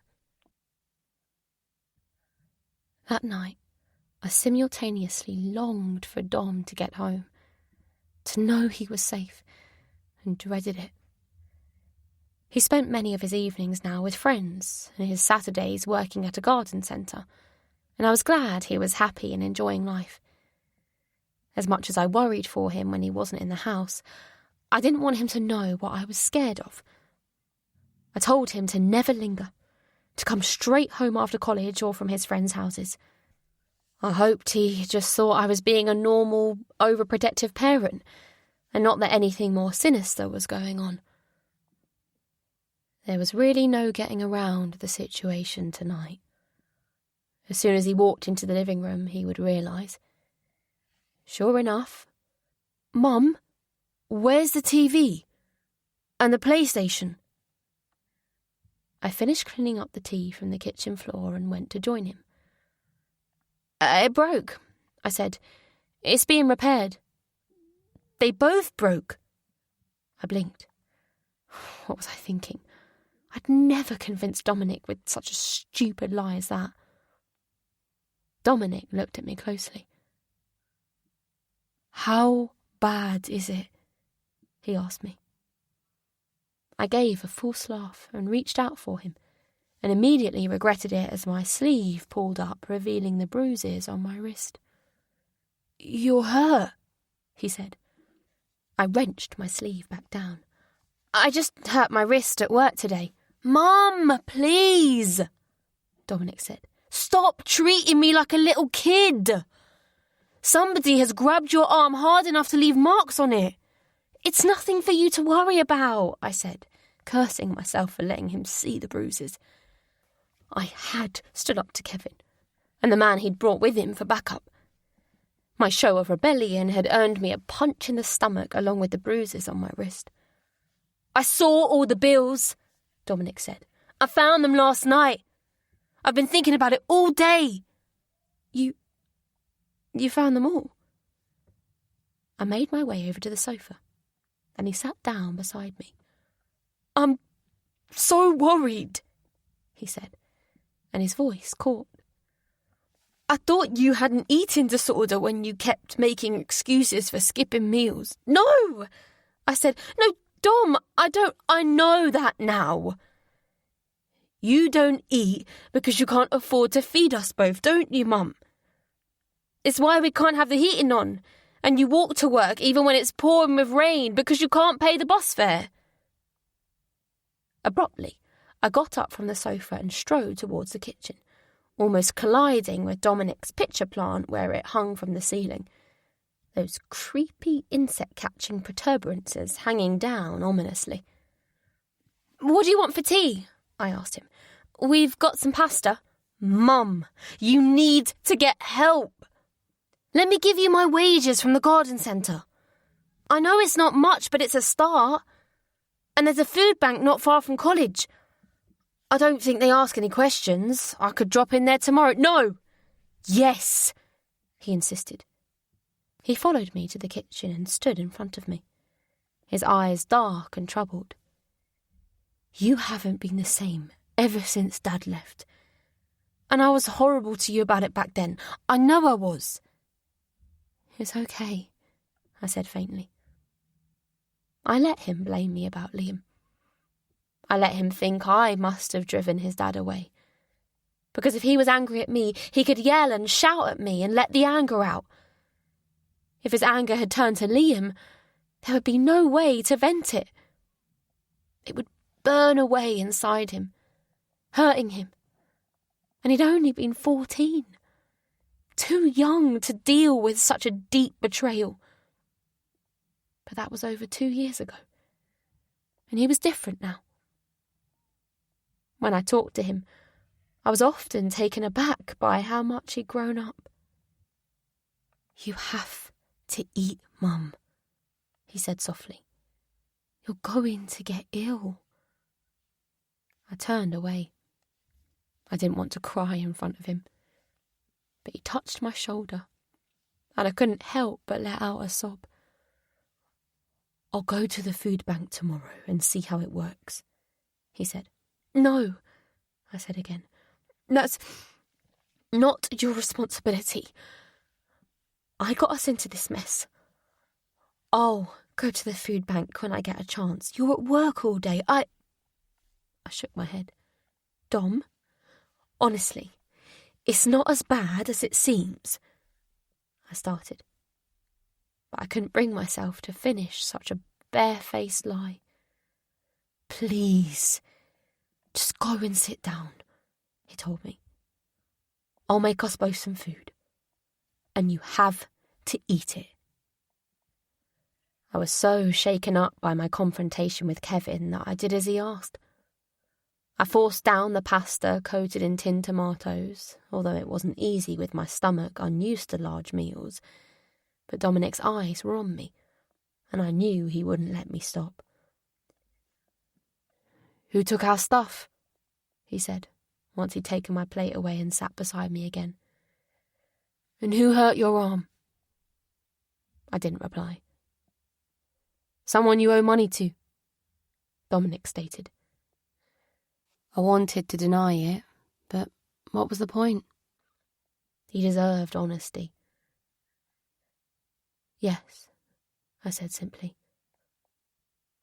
Speaker 1: That night, I simultaneously longed for Dom to get home to know he was safe, and dreaded it. He spent many of his evenings now with friends, and his Saturdays working at a garden centre, and I was glad he was happy and enjoying life. As much as I worried for him when he wasn't in the house, I didn't want him to know what I was scared of. I told him to never linger, to come straight home after college or from his friends' houses. I hoped he just thought I was being a normal, overprotective parent, and not that anything more sinister was going on. There was really no getting around the situation tonight. As soon as he walked into the living room, he would realise. Sure enough. "Mum, where's the TV? And the PlayStation?" I finished cleaning up the tea from the kitchen floor and went to join him. "It broke," I said. "It's being repaired." "They both broke." I blinked. What was I thinking? I'd never convinced Dominic with such a stupid lie as that. Dominic looked at me closely. "How bad is it?" he asked me. I gave a false laugh and reached out for him, and immediately regretted it as my sleeve pulled up, revealing the bruises on my wrist. "You're hurt," he said. I wrenched my sleeve back down. "I just hurt my wrist at work today." "Mum, please," Dominic said. "Stop treating me like a little kid. Somebody has grabbed your arm hard enough to leave marks on it." "It's nothing for you to worry about," I said, cursing myself for letting him see the bruises. I had stood up to Kevin, and the man he'd brought with him for backup. My show of rebellion had earned me a punch in the stomach along with the bruises on my wrist. "I saw all the bills," Dominic said. "I found them last night. I've been thinking about it all day." You found them all?" I made my way over to the sofa, and he sat down beside me. "I'm so worried," he said, and his voice caught. "I thought you had an eating disorder when you kept making excuses for skipping meals." "No," I said. "No, Dom, I know that now. You don't eat because you can't afford to feed us both, don't you, Mum? It's why we can't have the heating on, and you walk to work even when it's pouring with rain because you can't pay the bus fare." Abruptly, I got up from the sofa and strode towards the kitchen, almost colliding with Dominic's pitcher plant where it hung from the ceiling. Those creepy insect-catching protuberances hanging down ominously. "What do you want for tea?" I asked him. "We've got some pasta." "Mum, you need to get help." "Let me give you my wages from the garden centre. I know it's not much, but it's a start. And there's a food bank not far from college. I don't think they ask any questions. I could drop in there tomorrow." "No." "Yes," he insisted. He followed me to the kitchen and stood in front of me, his eyes dark and troubled. "You haven't been the same ever since Dad left. And I was horrible to you about it back then. I know I was." "It's okay," I said faintly. I let him blame me about Liam. I let him think I must have driven his dad away. Because if he was angry at me, he could yell and shout at me and let the anger out. If his anger had turned to Liam, there would be no way to vent it. It would burn away inside him, hurting him. And he'd only been 14. Too young to deal with such a deep betrayal. But that was over 2 years ago. And he was different now. When I talked to him, I was often taken aback by how much he'd grown up. "You have to eat, Mum," he said softly. "You're going to get ill." I turned away. I didn't want to cry in front of him. But he touched my shoulder, and I couldn't help but let out a sob. "I'll go to the food bank tomorrow and see how it works," he said. "No," I said again. "That's not your responsibility. I got us into this mess.
Speaker 4: I'll go to the food bank when I get a chance. You're at work all day. I shook my head. Dom, honestly, it's not as bad as it seems. I started, but I couldn't bring myself to finish such a barefaced lie. Please, just go and sit down, he told me. I'll make us both some food, and you have to eat it. I was so shaken up by my confrontation with Kevin that I did as he asked. I forced down the pasta coated in tinned tomatoes, although it wasn't easy with my stomach unused to large meals. But Dominic's eyes were on me, and I knew he wouldn't let me stop. "Who took our stuff?" he said, once he'd taken my plate away and sat beside me again. "And who hurt your arm?" I didn't reply. "Someone you owe money to," Dominic stated. I wanted to deny it, but what was the point? He deserved honesty. "Yes," I said simply.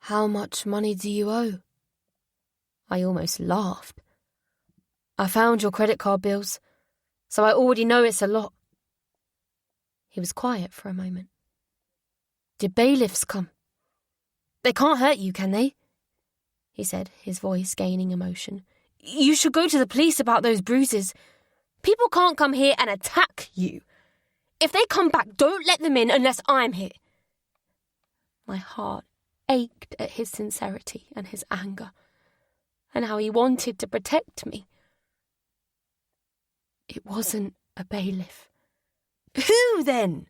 Speaker 4: "How much money do you owe?" I almost laughed. "I found your credit card bills, so I already know it's a lot." He was quiet for a moment. "Did bailiffs come?" "They can't hurt you, can they?" he said, his voice gaining emotion. "You should go to the police about those bruises. People can't come here and attack you. If they come back, don't let them in unless I'm here." My heart ached at his sincerity and his anger, and how he wanted to protect me. It wasn't a bailiff. "Who then?"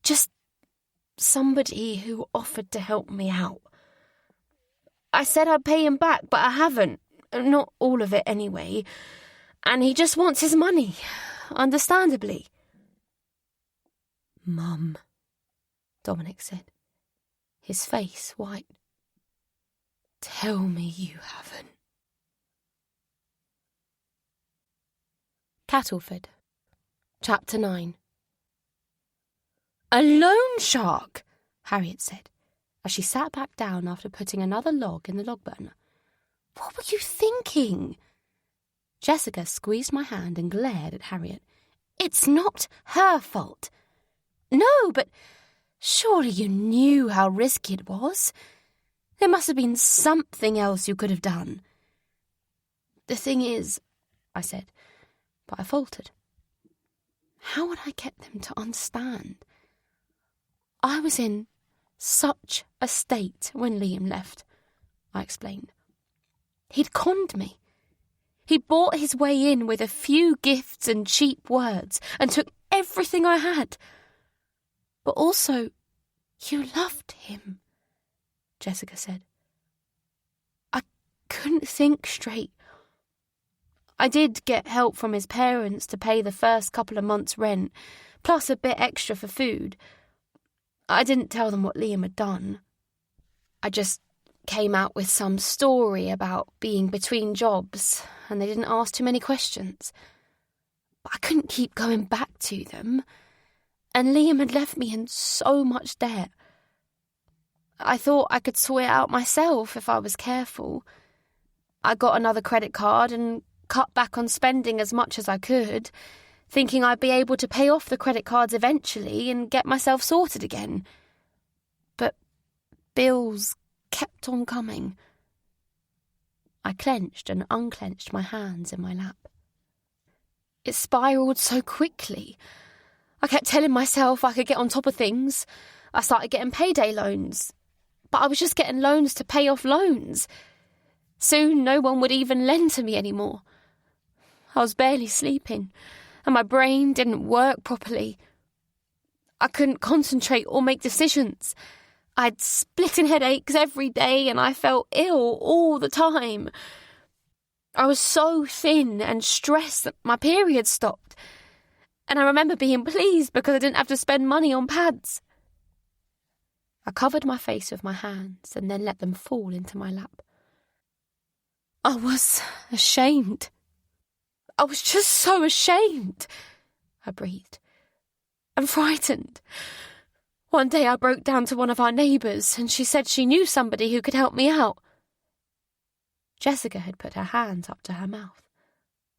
Speaker 4: "Just somebody who offered to help me out. I said I'd pay him back, but I haven't. Not all of it anyway. And he just wants his money, understandably." "Mum," Dominic said, his face white. "Tell me you haven't." Cattleford, Chapter 9. "A loan shark," Harriet said, as she sat back down after putting another log in the log burner. "What were you thinking?" Jessica squeezed my hand and glared at Harriet. "It's not her fault." "No, but surely you knew how risky it was. There must have been something else you could have done." "The thing is," I said, but I faltered. How would I get them to understand? "I was in such a state when Liam left," I explained. "He'd conned me. He bought his way in with a few gifts and cheap words and took everything I had. But also, you loved him," Jessica said. "I couldn't think straight. I did get help from his parents to pay the first couple of months' rent, plus a bit extra for food. I didn't tell them what Liam had done. I just came out with some story about being between jobs, and they didn't ask too many questions. But I couldn't keep going back to them, and Liam had left me in so much debt. I thought I could sort it out myself if I was careful. I got another credit card and cut back on spending as much as I could, thinking I'd be able to pay off the credit cards eventually and get myself sorted again. But bills kept on coming." I clenched and unclenched my hands in my lap. It spiralled so quickly. I kept telling myself I could get on top of things. I started getting payday loans. But I was just getting loans to pay off loans. Soon no one would even lend to me anymore. I was barely sleeping, and my brain didn't work properly. I couldn't concentrate or make decisions. I had splitting headaches every day, and I felt ill all the time. I was so thin and stressed that my period stopped, and I remember being pleased because I didn't have to spend money on pads. I covered my face with my hands and then let them fall into my lap. I was ashamed. I was just so ashamed, I breathed, and frightened.
Speaker 2: One day I broke down to one of our neighbours, and she said she knew somebody who could help me out."
Speaker 4: Jessica had put her hands up to her mouth,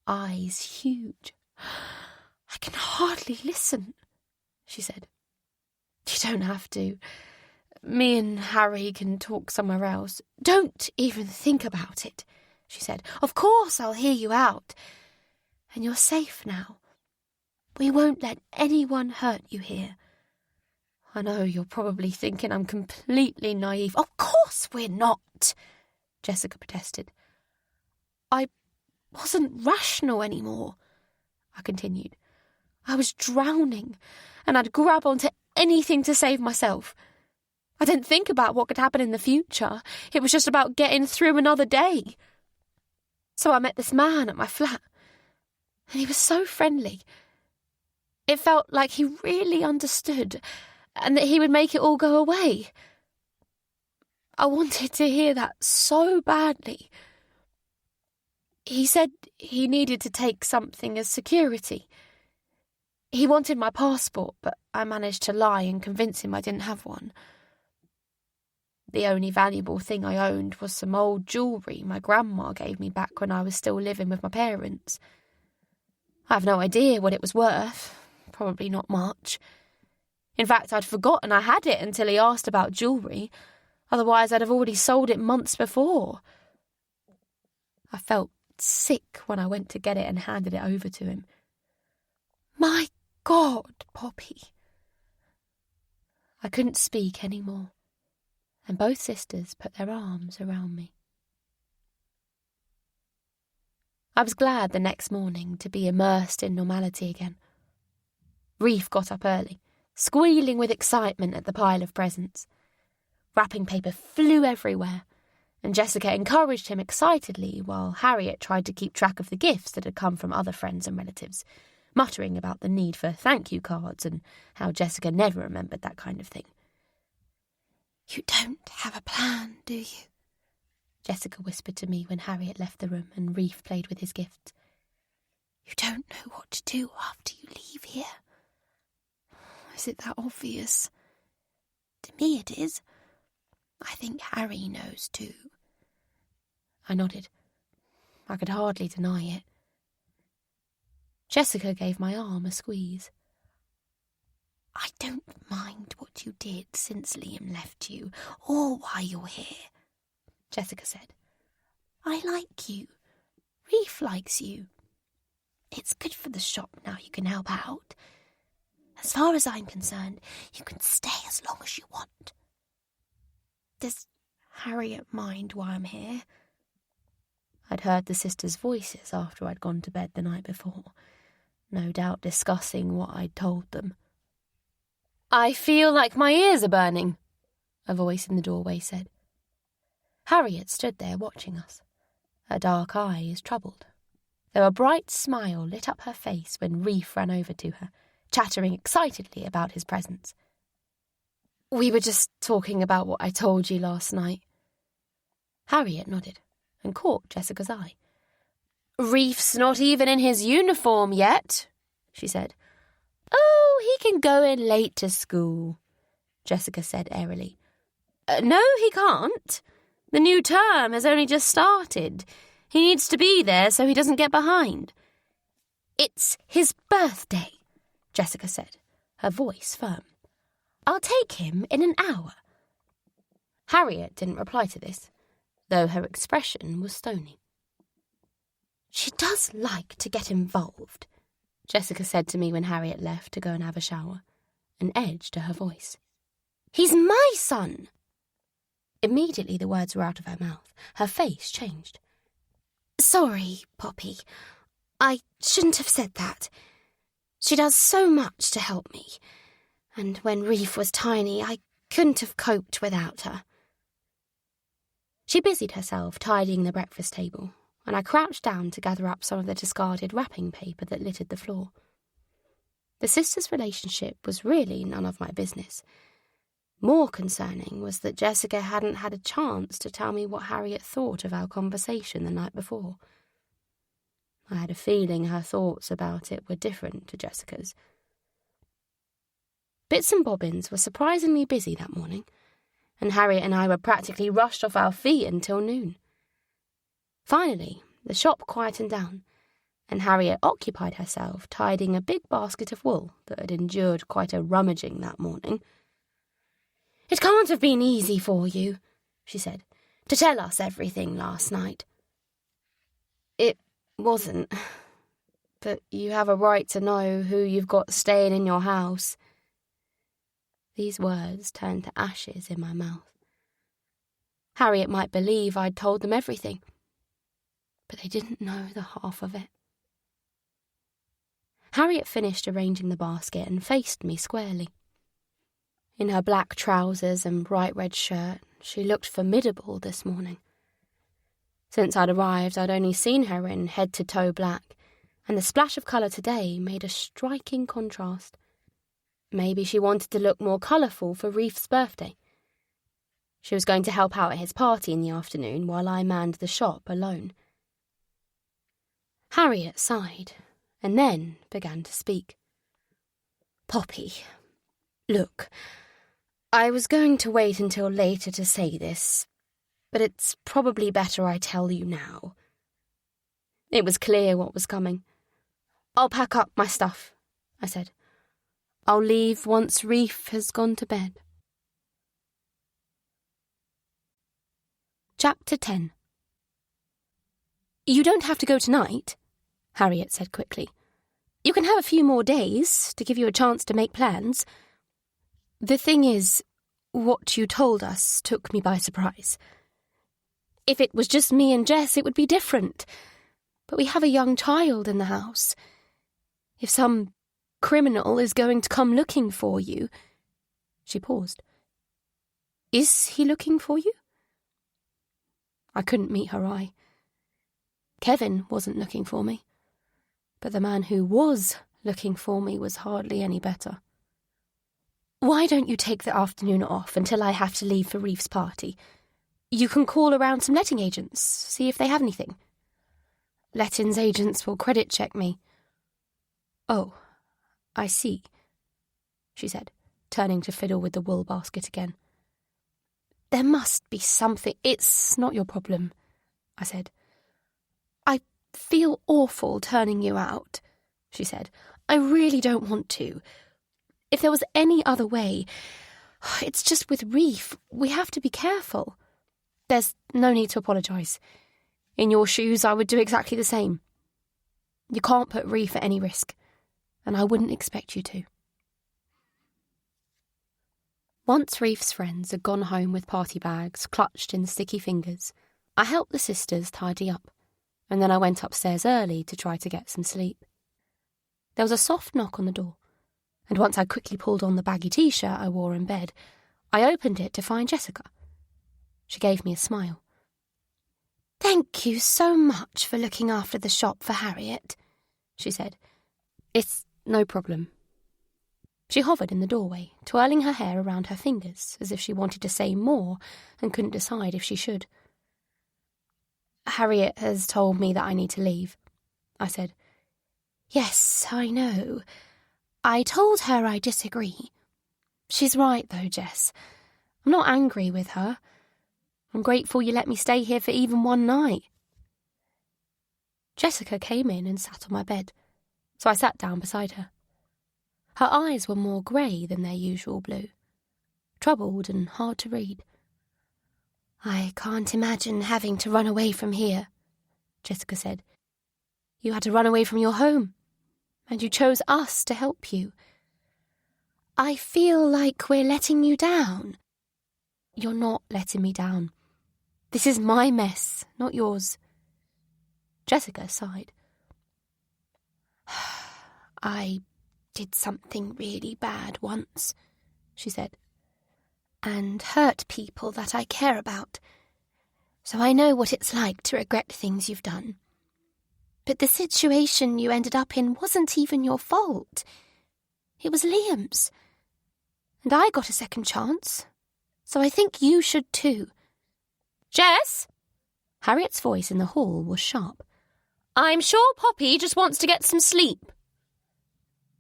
Speaker 4: eyes huge. "I can hardly listen," she said. "You don't have to. Me and Harry can talk somewhere else." "Don't even think about it," she said. "Of course I'll hear you out. And you're safe now. We won't let anyone hurt you here. I know you're probably thinking I'm completely naive." "Of course we're not," Jessica protested. "I wasn't rational anymore," I continued. "I was drowning, and I'd grab onto anything to save myself. I didn't think about what could happen in the future. It was just about getting through another day. So I met this man at my flat, and he was so friendly. It felt like he really understood, and that he would make it all go away. I wanted to hear that so badly. He said he needed to take something as security. He wanted my passport, but I managed to lie and convince him I didn't have one. The only valuable thing I owned was some old jewellery my grandma gave me back when I was still living with my parents. I have no idea what it was worth, probably not much. In fact, I'd forgotten I had it until he asked about jewellery, otherwise I'd have already sold it months before. I felt sick when I went to get it and handed it over to him. My God, Poppy. I couldn't speak any more, and both sisters put their arms around me. I was glad the next morning to be immersed in normality again. Reef got up early, squealing with excitement at the pile of presents. Wrapping paper flew everywhere, and Jessica encouraged him excitedly while Harriet tried to keep track of the gifts that had come from other friends and relatives, muttering about the need for thank you cards and how Jessica never remembered that kind of thing. "You don't have a plan, do you?" Jessica whispered to me when Harriet left the room and Reef played with his gifts. "You don't know what to do after you leave here. Is it that obvious?" "To me it is. I think Harry knows too." I nodded. I could hardly deny it. Jessica gave my arm a squeeze. "I don't mind what you did since Liam left you, or why you're here," Jessica said. "I like you. Reef likes you. It's good for the shop now you can help out. As far as I'm concerned, you can stay as long as you want. Does Harriet mind why I'm here?" I'd heard the sisters' voices after I'd gone to bed the night before, no doubt discussing what I'd told them. "I feel like my ears are burning," a voice in the doorway said. Harriet stood there watching us, her dark eyes troubled, though a bright smile lit up her face when Reef ran over to her, chattering excitedly about his presence. "We were just talking about what I told you last night." Harriet nodded and caught Jessica's eye. "Reef's not even in his uniform yet," she said. "Oh, he can go in late to school," Jessica said airily. No, he can't. The new term has only just started. He needs to be there so he doesn't get behind." "It's his birthday," Jessica said, her voice firm. "I'll take him in an hour." Harriet didn't reply to this, though her expression was stony. "She does like to get involved," Jessica said to me when Harriet left to go and have a shower, an edge to her voice. "He's my son!" Immediately the words were out of her mouth. Her face changed. "Sorry, Poppy. I shouldn't have said that. She does so much to help me, and when Reef was tiny, I couldn't have coped without her." She busied herself tidying the breakfast table, and I crouched down to gather up some of the discarded wrapping paper that littered the floor. The sisters' relationship was really none of my business. More concerning was that Jessica hadn't had a chance to tell me what Harriet thought of our conversation the night before. I had a feeling her thoughts about it were different to Jessica's.
Speaker 1: Bits and bobbins were surprisingly busy that morning, and Harriet and I were practically rushed off our feet until noon. Finally, the shop quietened down, and Harriet occupied herself tidying a big basket of wool that had endured quite a rummaging that morning. "It can't have been easy for you," she said, "to tell us everything last night." "It wasn't, but you have a right to know who you've got staying in your house." These words turned to ashes in my mouth. Harriet might believe I'd told them everything, but they didn't know the half of it. Harriet finished arranging the basket and faced me squarely. In her black trousers and bright red shirt, she looked formidable this morning. Since I'd arrived, I'd only seen her in head-to-toe black, and the splash of colour today made a striking contrast. Maybe she wanted to look more colourful for Reef's birthday. She was going to help out at his party in the afternoon while I manned the shop alone. Harriet sighed, and then began to speak. "Poppy, look, I was going to wait until later to say this, but it's probably better I tell you now." It was clear what was coming. "I'll pack up my stuff," I said. "I'll leave once Reef has gone to bed." Chapter 10. "You don't have to go tonight," Harriet said quickly. "You can have a few more days to give you a chance to make plans. The thing is, what you told us took me by surprise. If it was just me and Jess, it would be different. But we have a young child in the house. If some criminal is going to come looking for you..." She paused. "Is he looking for you?" I couldn't meet her eye. Kevin wasn't looking for me, but the man who was looking for me was hardly any better. "Why don't you take the afternoon off until I have to leave for Reef's party? You can call around some letting agents, see if they have anything." "Lettings agents will credit check me." "Oh, I see," she said, turning to fiddle with the wool basket again. "There must be something." "It's not your problem," I said. "I feel awful turning you out," she said. "I really don't want to. If there was any other way... It's just with Reef, we have to be careful." "There's no need to apologise. In your shoes, I would do exactly the same. You can't put Reef at any risk, and I wouldn't expect you to." Once Reef's friends had gone home with party bags clutched in sticky fingers, I helped the sisters tidy up, and then I went upstairs early to try to get some sleep. There was a soft knock on the door, and once I quickly pulled on the baggy t-shirt I wore in bed, I opened it to find Jessica. She gave me a smile. "Thank you so much for looking after the shop for Harriet," she said. "It's no problem." She hovered in the doorway, twirling her hair around her fingers as if she wanted to say more and couldn't decide if she should. "Harriet has told me that I need to leave," I said. "Yes, I know. I told her I disagree. She's right, though, Jess. I'm not angry with her. I'm grateful you let me stay here for even one night." Jessica came in and sat on my bed, so I sat down beside her. Her eyes were more grey than their usual blue, troubled and hard to read. "I can't imagine having to run away from here," Jessica said. "You had to run away from your home, and you chose us to help you. I feel like we're letting you down." "You're not letting me down. This is my mess, not yours." Jessica sighed. "I did something really bad once," she said, "and hurt people that I care about. So I know what it's like to regret things you've done. But the situation you ended up in wasn't even your fault. It was Liam's. And I got a second chance, so I think you should too." "Jess?" Harriet's voice in the hall was sharp. "I'm sure Poppy just wants to get some sleep."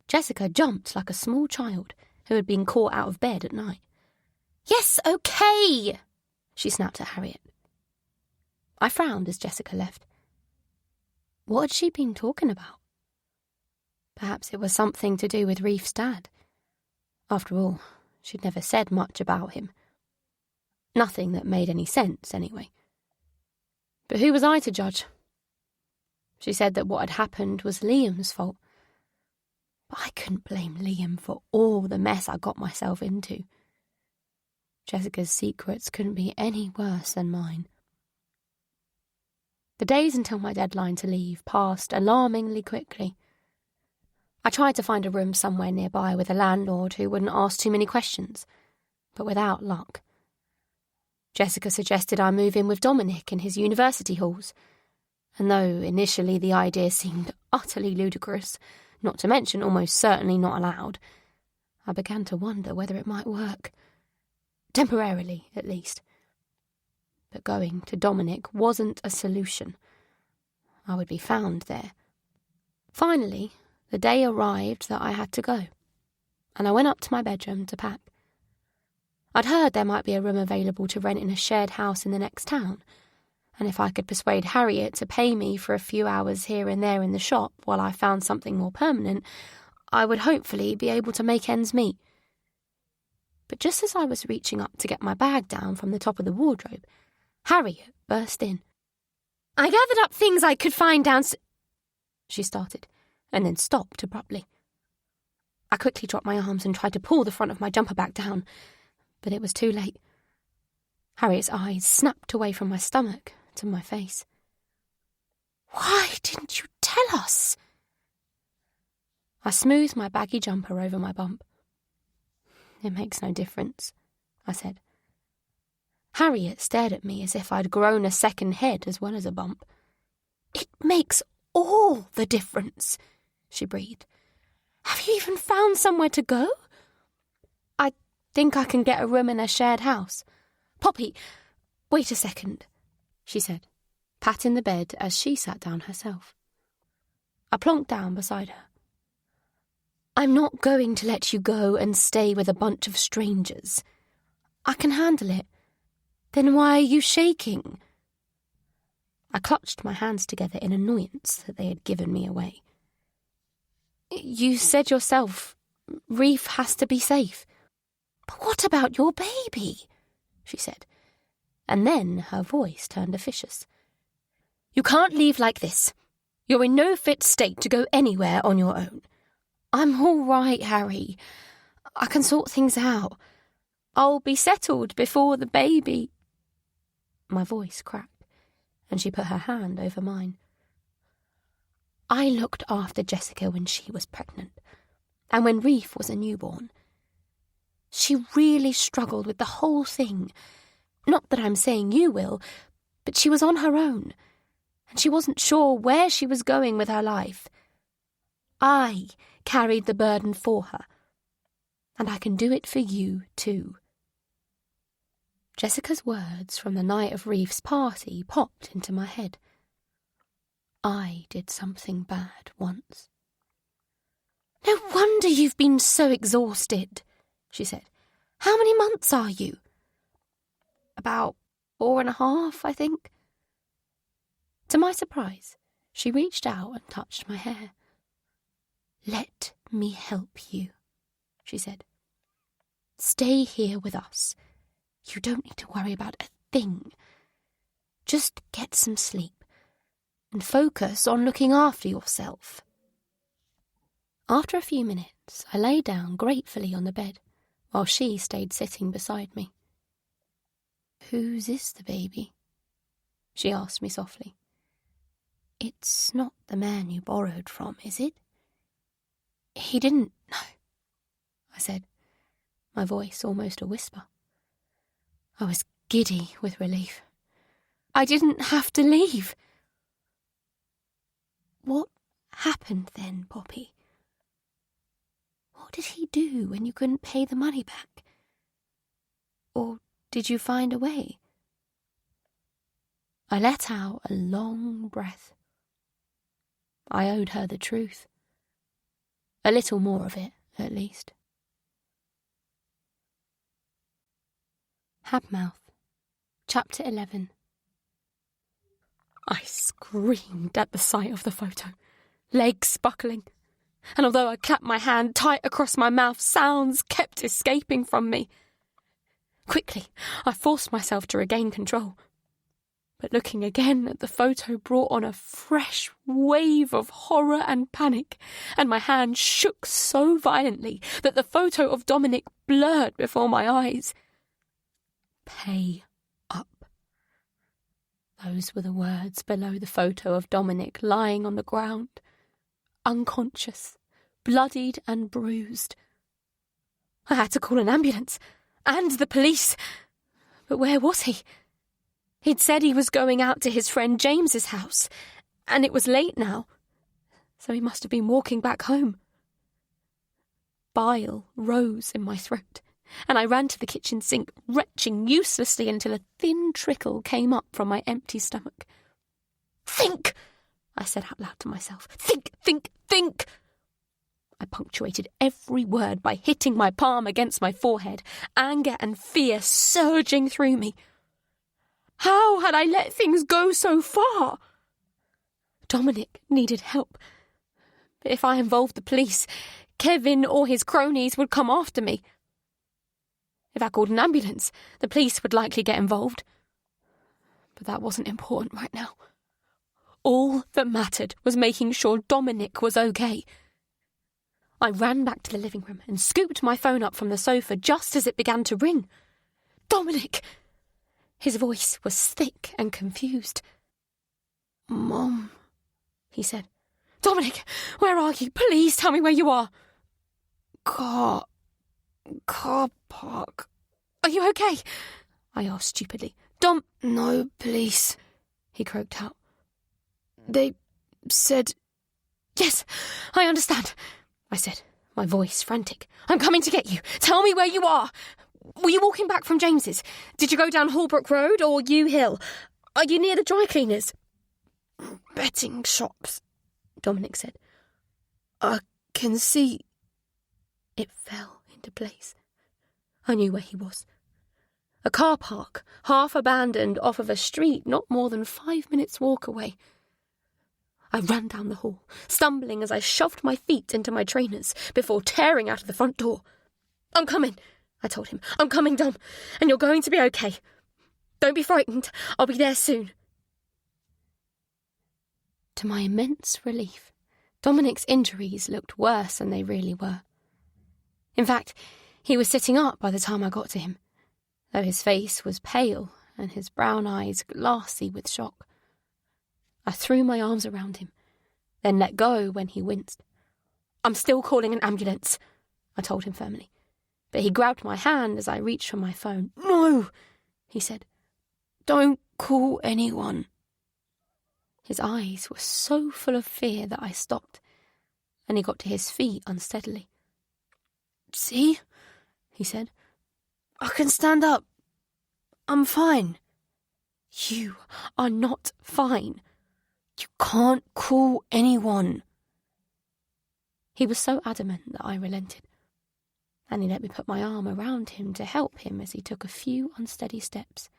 Speaker 1: Jessica jumped like a small child
Speaker 4: who had been caught out of bed at night.
Speaker 3: "Yes, okay,"
Speaker 4: she snapped at Harriet. I frowned as Jessica left. What had she been talking about? Perhaps it was something to do with Reef's dad. After all, she'd never said much about him. Nothing that made any sense, anyway. But who was I to judge? She said that what had happened was Liam's fault. But I couldn't blame Liam for all the mess I got myself into. Jessica's secrets couldn't be any worse than mine. The days until my deadline to leave passed alarmingly quickly. I tried to find a room somewhere nearby with a landlord who wouldn't ask too many questions, but without luck. Jessica suggested I move in with Dominic in his university halls, and though initially the idea seemed utterly ludicrous, not to mention almost certainly not allowed, I began to wonder whether it might work. Temporarily, at least. But going to Dominic wasn't a solution. I would be found there. Finally, the day arrived that I had to go, and I went up to my bedroom to pack. I'd heard there might be a room available to rent in a shared house in the next town, and if I could persuade Harriet to pay me for a few hours here and there in the shop while I found something more permanent, I would hopefully be able to make ends meet. But just as I was reaching up to get my bag down from the top of the wardrobe, Harriet burst in.
Speaker 3: "I gathered up things I could find
Speaker 4: she started, and then stopped abruptly. I quickly dropped my arms and tried to pull the front of my jumper back down, but it was too late. Harriet's eyes snapped away from my stomach to my face.
Speaker 3: "Why didn't you tell us?"
Speaker 4: I smoothed my baggy jumper over my bump. "It makes no difference," I said. Harriet stared at me as if I'd grown a second head as well as a bump.
Speaker 3: "It makes all the difference," she breathed. "Have you even found somewhere to go?"
Speaker 4: "I think I can get a room in a shared house."
Speaker 3: "Poppy,
Speaker 4: wait a second," she said, patting the bed as she sat down herself. I plonked down beside her. "I'm not going to let you go and stay with a bunch of strangers. I can handle it."
Speaker 3: "Then why are you shaking?"
Speaker 4: I clutched my hands together in annoyance that they had given me away. "You said yourself, Reef has to be safe."
Speaker 3: "But what about your baby?"
Speaker 4: she said, and then her voice turned officious.
Speaker 3: "You can't leave like this. You're in no fit state to go anywhere on your own."
Speaker 4: "I'm all right, Harry. I can sort things out. I'll be settled before the baby." My voice cracked, and she put her hand over mine. I looked after Jessica when she was pregnant, and when Reef was a newborn. She really struggled with the whole thing. Not that I'm saying you will, but she was on her own, and she wasn't sure where she was going with her life. I carried the burden for her, and I can do it for you too. Jessica's words from the night of Reef's party popped into my head. I did something bad once.
Speaker 3: "No wonder you've been so exhausted," she said. "How many months are you?"
Speaker 4: "About 4.5, I think." To my surprise, she reached out and touched my hair. "Let me help you," she said. "Stay here with us. You don't need to worry about a thing. Just get some sleep and focus on looking after yourself." After a few minutes, I lay down gratefully on the bed, while she stayed sitting beside me. "Whose is the baby?" she asked me softly. "It's not the man you borrowed from, is it?" "He didn't know," I said, my voice almost a whisper. I was giddy with relief. I didn't have to leave. "What happened then, Poppy? What did he do when you couldn't pay the money back? Or did you find a way?" I let out a long breath. I owed her the truth. A little more of it, at least.
Speaker 1: Habmouth. Chapter 11.
Speaker 2: I screamed at the sight of the photo, legs buckling, and although I clapped my hand tight across my mouth, sounds kept escaping from me. Quickly, I forced myself to regain control. But looking again at the photo brought on a fresh wave of horror and panic, and my hand shook so violently that the photo of Dominic blurred before my eyes. Pay up. Those were the words below the photo of Dominic lying on the ground, unconscious, bloodied and bruised. I had to call an ambulance, and the police. But where was he? He'd said he was going out to his friend James's house, and it was late now, so he must have been walking back home. Bile rose in my throat, and I ran to the kitchen sink, retching uselessly until a thin trickle came up from my empty stomach. "Think!" I said out loud to myself. "Think, think, think!" I punctuated every word by hitting my palm against my forehead, anger and fear surging through me. How had I let things go so far? Dominic needed help. But if I involved the police, Kevin or his cronies would come after me. If I called an ambulance, the police would likely get involved. But that wasn't important right now. All that mattered was making sure Dominic was okay. I ran back to the living room and scooped my phone up from the sofa just as it began to ring. Dominic! His voice was thick and confused. "Mom," he said. "Dominic, where are you? Please tell me where you are." Car park. "Are you okay?" I asked stupidly. "No, police," he croaked out. "They said..." "Yes, I understand," I said, my voice frantic. "I'm coming to get you. Tell me where you are. Were you walking back from James's? Did you go down Holbrook Road or Yew Hill? Are you near the dry cleaners?" "Betting shops," Dominic said. "I can see..." It fell into place. I knew where he was. A car park, half abandoned off of a street not more than 5 minutes' walk away. I ran down the hall, stumbling as I shoved my feet into my trainers before tearing out of the front door. "I'm coming," I told him. "I'm coming, Dom, and you're going to be okay. Don't be frightened. I'll be there soon."
Speaker 1: To my immense relief, Dominic's injuries looked worse than they really were. In fact, he was sitting up by the time I got to him, though his face was pale and his brown eyes glassy with shock. I threw my arms around him, then let go when he winced. "I'm still calling an ambulance," I told him firmly. But he grabbed my hand as I reached for my phone. "No," he said. "Don't call anyone." His eyes were so full of fear that I stopped, and he got to his feet unsteadily. "See," he said. "I can stand up. I'm fine." "You are not fine. You can't call anyone." He was so adamant that I relented, and he let me put my arm around him to help him as he took a few unsteady steps.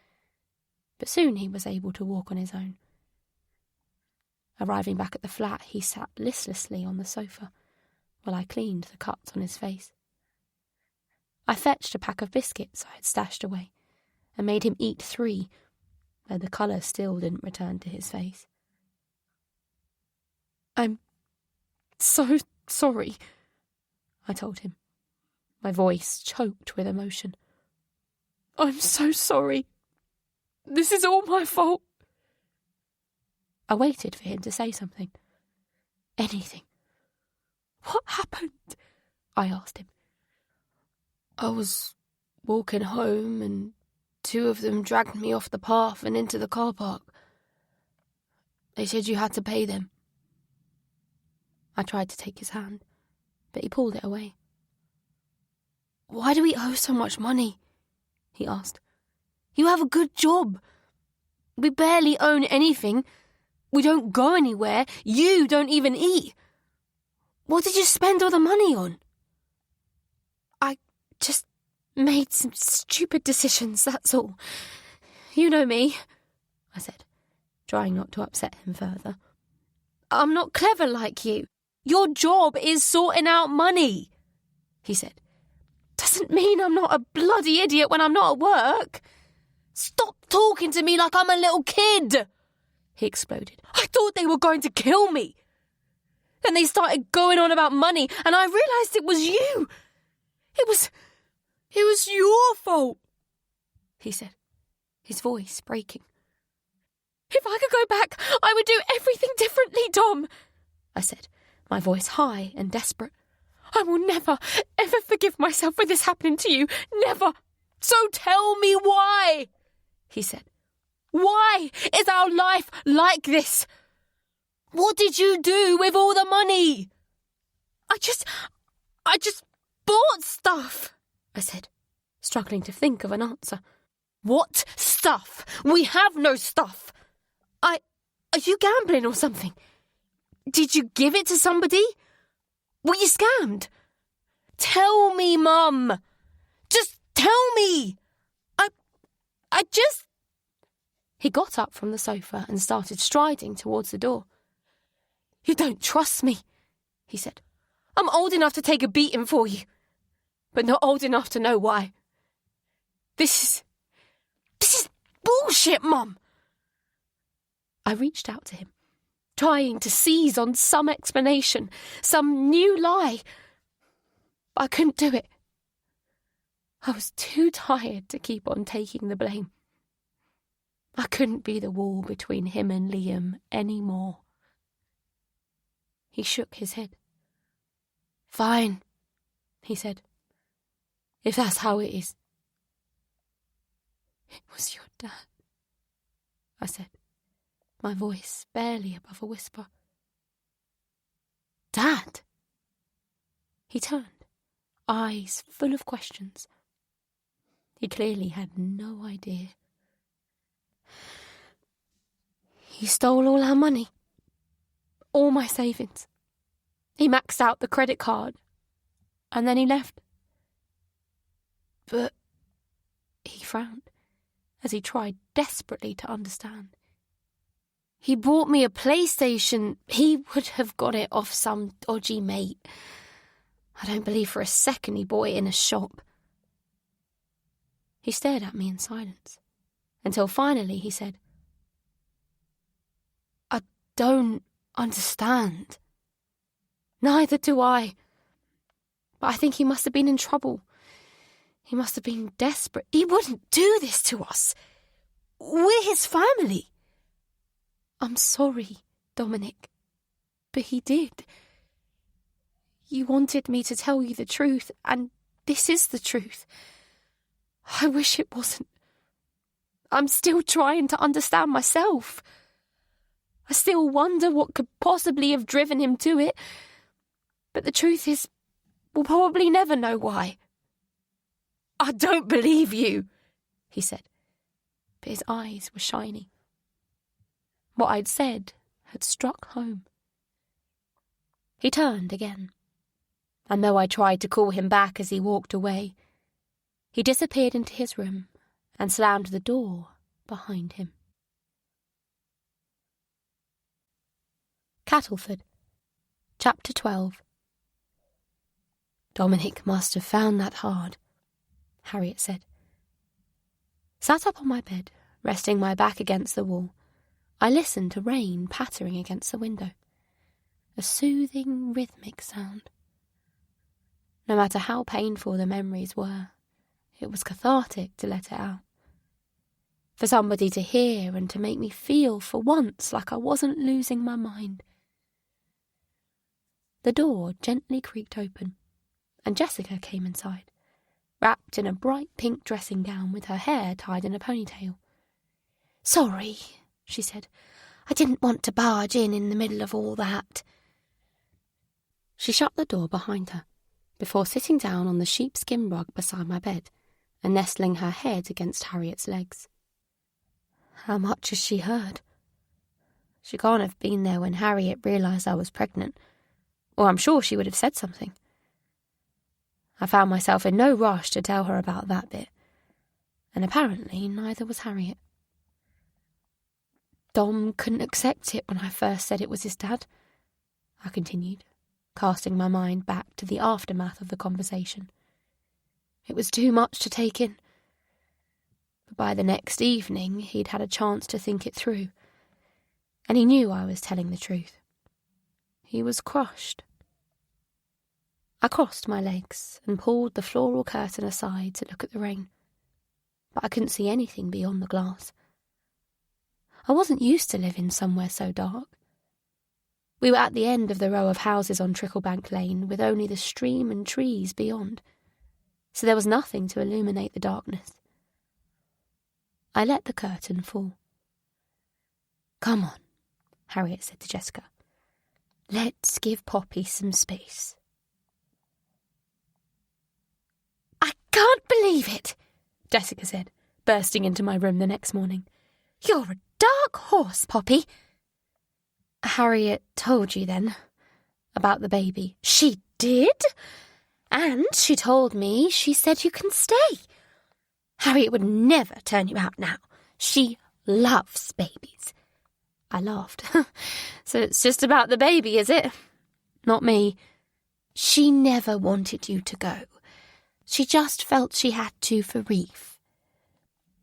Speaker 1: But soon he was able to walk on his own. Arriving back at the flat, he sat listlessly on the sofa while I cleaned the cuts on his face. I fetched a pack of biscuits I had stashed away and made him eat 3, though the colour still didn't return to his face. "I'm so sorry," I told him, my voice choked with emotion. "I'm so sorry. This is all my fault." I waited for him to say something. Anything. "What happened?" I asked him. "I was walking home and 2 of them dragged me off the path and into the car park. They said you had to pay them." I tried to take his hand, but he pulled it away. "Why do we owe so much money?" he asked. "You have a good job. We barely own anything. We don't go anywhere. You don't even eat. What did you spend all the money on?" "I just
Speaker 2: made some stupid decisions, that's all. You know me, I said, trying not to upset him further. I'm not clever like you. Your job is sorting out money, he said. Doesn't mean I'm not a bloody idiot when I'm not at work. Stop talking to me like I'm a little kid, he exploded. I thought they were going to kill me. Then they started going on about money, and I realised it was you. It was your fault, he said, his voice breaking. If I could go back, I would do everything differently, Dom, I said, my voice high and desperate. I will never, ever forgive myself for this happening to you. Never. So tell me why, he said. Why is our life like this? What did you do with all the money? I just bought stuff, I said, struggling to think of an answer. What stuff? We have no stuff. Are you gambling or something? Did you give it to somebody? Were you scammed? Tell me, Mum. Just tell me. I just... He got up from the sofa and started striding towards the door. You don't trust me, he said. I'm old enough to take a beating for you, but not old enough to know why. This is bullshit, Mum. I reached out to him, trying to seize on some explanation, some new lie. But I couldn't do it. I was too tired to keep on taking the blame. I couldn't be the wall between him and Liam anymore. He shook his head. Fine, he said, if that's how it is. It was your dad, I said, my voice barely above a whisper. Dad? He turned, eyes full of questions. He clearly had no idea. He stole all our money, all my savings. He maxed out the credit card, and then he left. But he frowned as he tried desperately to understand. He bought me a PlayStation. He would have got it off some dodgy mate. I don't believe for a second he bought it in a shop. He stared at me in silence, until finally he said, I don't understand. Neither do I. But I think he must have been in trouble. He must have been desperate. He wouldn't do this to us. We're his family. I'm sorry, Dominic, but he did. You wanted me to tell you the truth, and this is the truth. I wish it wasn't. I'm still trying to understand myself. I still wonder what could possibly have driven him to it, but the truth is, we'll probably never know why. I don't believe you, he said, but his eyes were shiny. What I'd said had struck home. He turned again, and though I tried to call him back as he walked away, he disappeared into his room and slammed the door behind him. Cattleford, Chapter 12. Dominic must have found that hard, Harriet said. Sat up on my bed, resting my back against the wall, I listened to rain pattering against the window. A soothing, rhythmic sound. No matter how painful the memories were, it was cathartic to let it out. For somebody to hear and to make me feel for once like I wasn't losing my mind. The door gently creaked open, and Jessica came inside, wrapped in a bright pink dressing gown with her hair tied in a ponytail. Sorry, she said. I didn't want to barge in the middle of all that. She shut the door behind her, before sitting down on the sheepskin rug beside my bed and nestling her head against Harriet's legs. How much has she heard? She can't have been there when Harriet realised I was pregnant, or I'm sure she would have said something.
Speaker 1: I found myself in no rush to tell her about that bit, and apparently neither was Harriet. Dom couldn't accept it when I first said it was his dad, I continued, casting my mind back to the aftermath of the conversation. It was too much to take in. But by the next evening, he'd had a chance to think it through, and he knew I was telling the truth. He was crushed. I crossed my legs and pulled the floral curtain aside to look at the rain, but I couldn't see anything beyond the glass. I wasn't used to living somewhere so dark. We were at the end of the row of houses on Tricklebank Lane, with only the stream and trees beyond, so there was nothing to illuminate the darkness. I let the curtain fall. "Come on," Harriet said to Jessica. "Let's give Poppy some space."
Speaker 2: "I can't believe it," Jessica said, bursting into my room the next morning. "You're a dark horse, Poppy."
Speaker 1: "Harriet told you, then, about the baby?"
Speaker 2: "She did? And she told me she said you can stay. Harriet would never turn you out now. She loves babies." I laughed. "So it's just about the baby, is it?"
Speaker 1: "Not me."
Speaker 2: "She never wanted you to go. She just felt she had to for Reef."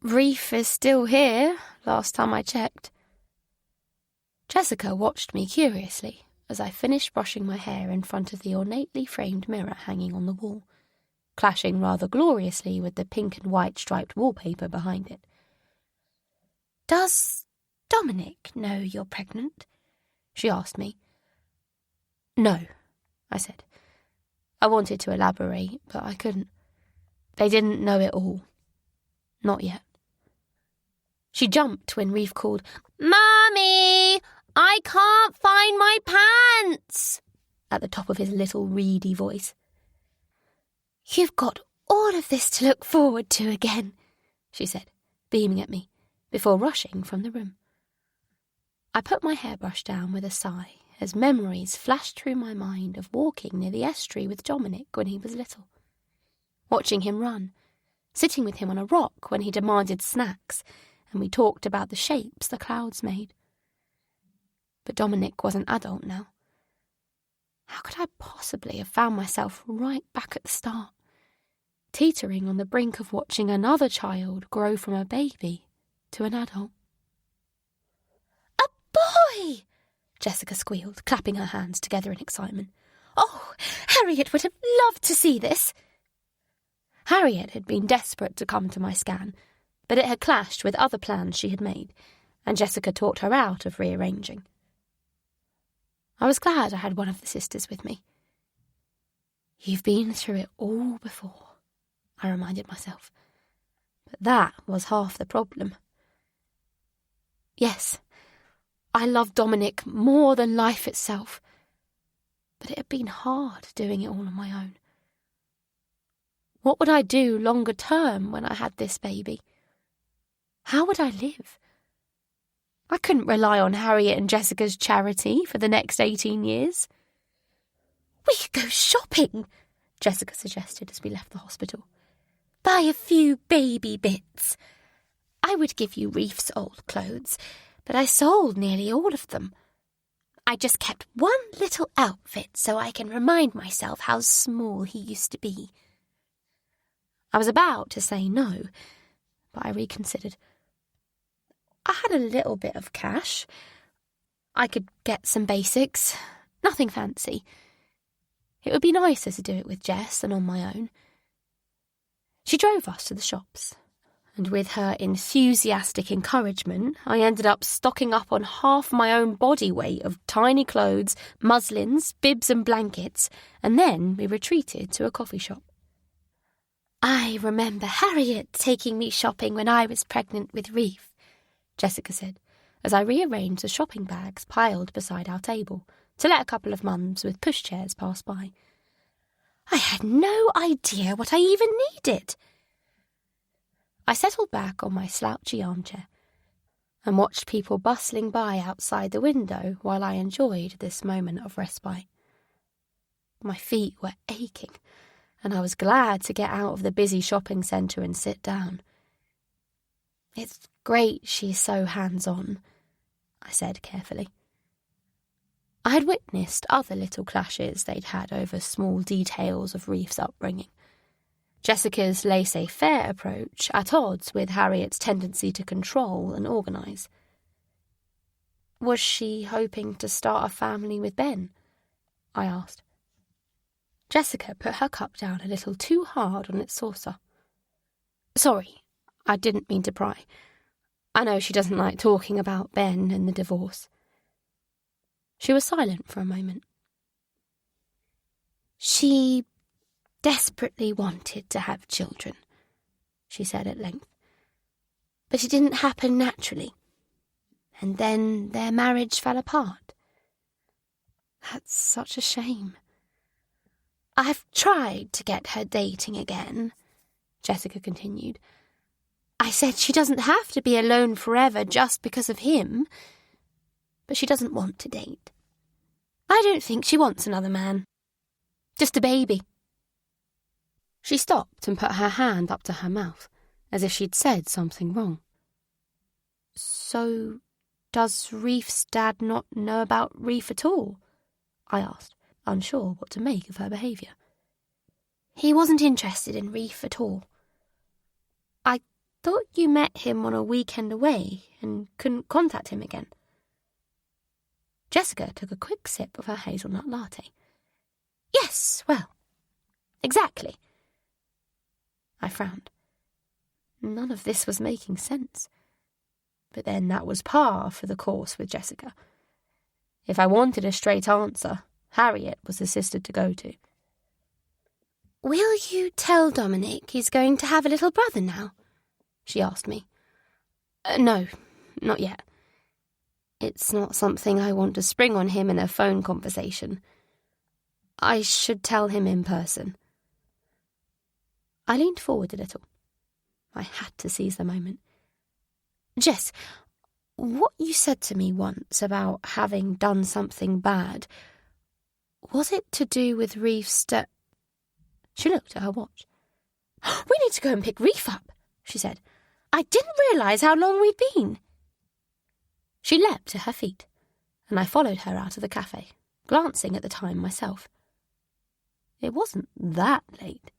Speaker 1: "Reef is still here, last time I checked." Jessica watched me curiously as I finished brushing my hair in front of the ornately framed mirror hanging on the wall, clashing rather gloriously with the pink and white striped wallpaper behind it.
Speaker 2: "Does Dominic know you're pregnant?"
Speaker 1: she asked me. "No," I said. I wanted to elaborate, but I couldn't. They didn't know it all. Not yet. She jumped when Reef called,
Speaker 2: "Mummy, I can't find my pants,"
Speaker 1: at the top of his little reedy voice.
Speaker 2: "You've got all of this to look forward to again," she said, beaming at me, before rushing from the room. I put my hairbrush down with a sigh as memories flashed through my mind of walking near the estuary with Dominic when he was little, watching him run, sitting with him on a rock when he demanded snacks, and we talked about the shapes the clouds made. But Dominic was an adult now. How could I possibly have found myself right back at the start, teetering on the brink of watching another child grow from a baby to an adult? "A boy!" Jessica squealed, clapping her hands together in excitement. "Oh, Harriet would have loved to see this."
Speaker 1: Harriet had been desperate to come to my scan, but it had clashed with other plans she had made, and Jessica talked her out of rearranging. I was glad I had one of the sisters with me. "You've been through it all before," I reminded myself. But that was half the problem. Yes, I loved Dominic more than life itself, but it had been hard doing it all on my own. What would I do longer term when I had this baby? How would I live? I couldn't rely on Harriet and Jessica's charity for the next 18 years.
Speaker 2: "We could go shopping," Jessica suggested as we left the hospital. "Buy a few baby bits. I would give you Reef's old clothes, but I sold nearly all of them. I just kept one little outfit so I can remind myself how small he used to be."
Speaker 1: I was about to say no, but I reconsidered. I had a little bit of cash. I could get some basics, nothing fancy. It would be nicer to do it with Jess than on my own. She drove us to the shops, and with her enthusiastic encouragement, I ended up stocking up on half my own body weight of tiny clothes, muslins, bibs and blankets, and then we retreated to a coffee shop.
Speaker 2: "I remember Harriet taking me shopping when I was pregnant with Reef," Jessica said, as I rearranged the shopping bags piled beside our table to let a couple of mums with pushchairs pass by. "I had no idea what I even needed."
Speaker 1: I settled back on my slouchy armchair and watched people bustling by outside the window while I enjoyed this moment of respite. My feet were aching, and I was glad to get out of the busy shopping centre and sit down. "It's great she's so hands-on," I said carefully. I had witnessed other little clashes they'd had over small details of Reef's upbringing. Jessica's laissez-faire approach at odds with Harriet's tendency to control and organise. "Was she hoping to start a family with Ben?" I asked. Jessica put her cup down a little too hard on its saucer. "Sorry, I didn't mean to pry. I know she doesn't like talking about Ben and the divorce." She was silent for a moment. "She desperately wanted to have children," she said at length. "But it didn't happen naturally. And then their marriage fell apart." "That's such a shame." "I've tried to get her dating again," Jessica continued. "I said she doesn't have to be alone forever just because of him. But she doesn't want to date. I don't think she wants another man. Just a baby." She stopped and put her hand up to her mouth, as if she'd said something wrong. "So, does Reef's dad not know about Reef at all?" I asked, unsure what to make of her behaviour. "He wasn't interested in Reef at all. I thought you met him on a weekend away and couldn't contact him again." Jessica took a quick sip of her hazelnut latte. "Yes, well, exactly." I frowned. None of this was making sense. But then that was par for the course with Jessica. If I wanted a straight answer, Harriet was the sister to go to. "Will you tell Dominic he's going to have a little brother now?" she asked me. No, not yet. It's not something I want to spring on him in a phone conversation. I should tell him in person." I leaned forward a little. I had to seize the moment. "Jess, what you said to me once about having done something bad, was it to do with Reef's She looked at her watch. "We need to go and pick Reef up," she said. "I didn't realise how long we'd been." She leapt to her feet, and I followed her out of the cafe, glancing at the time myself. It wasn't that late.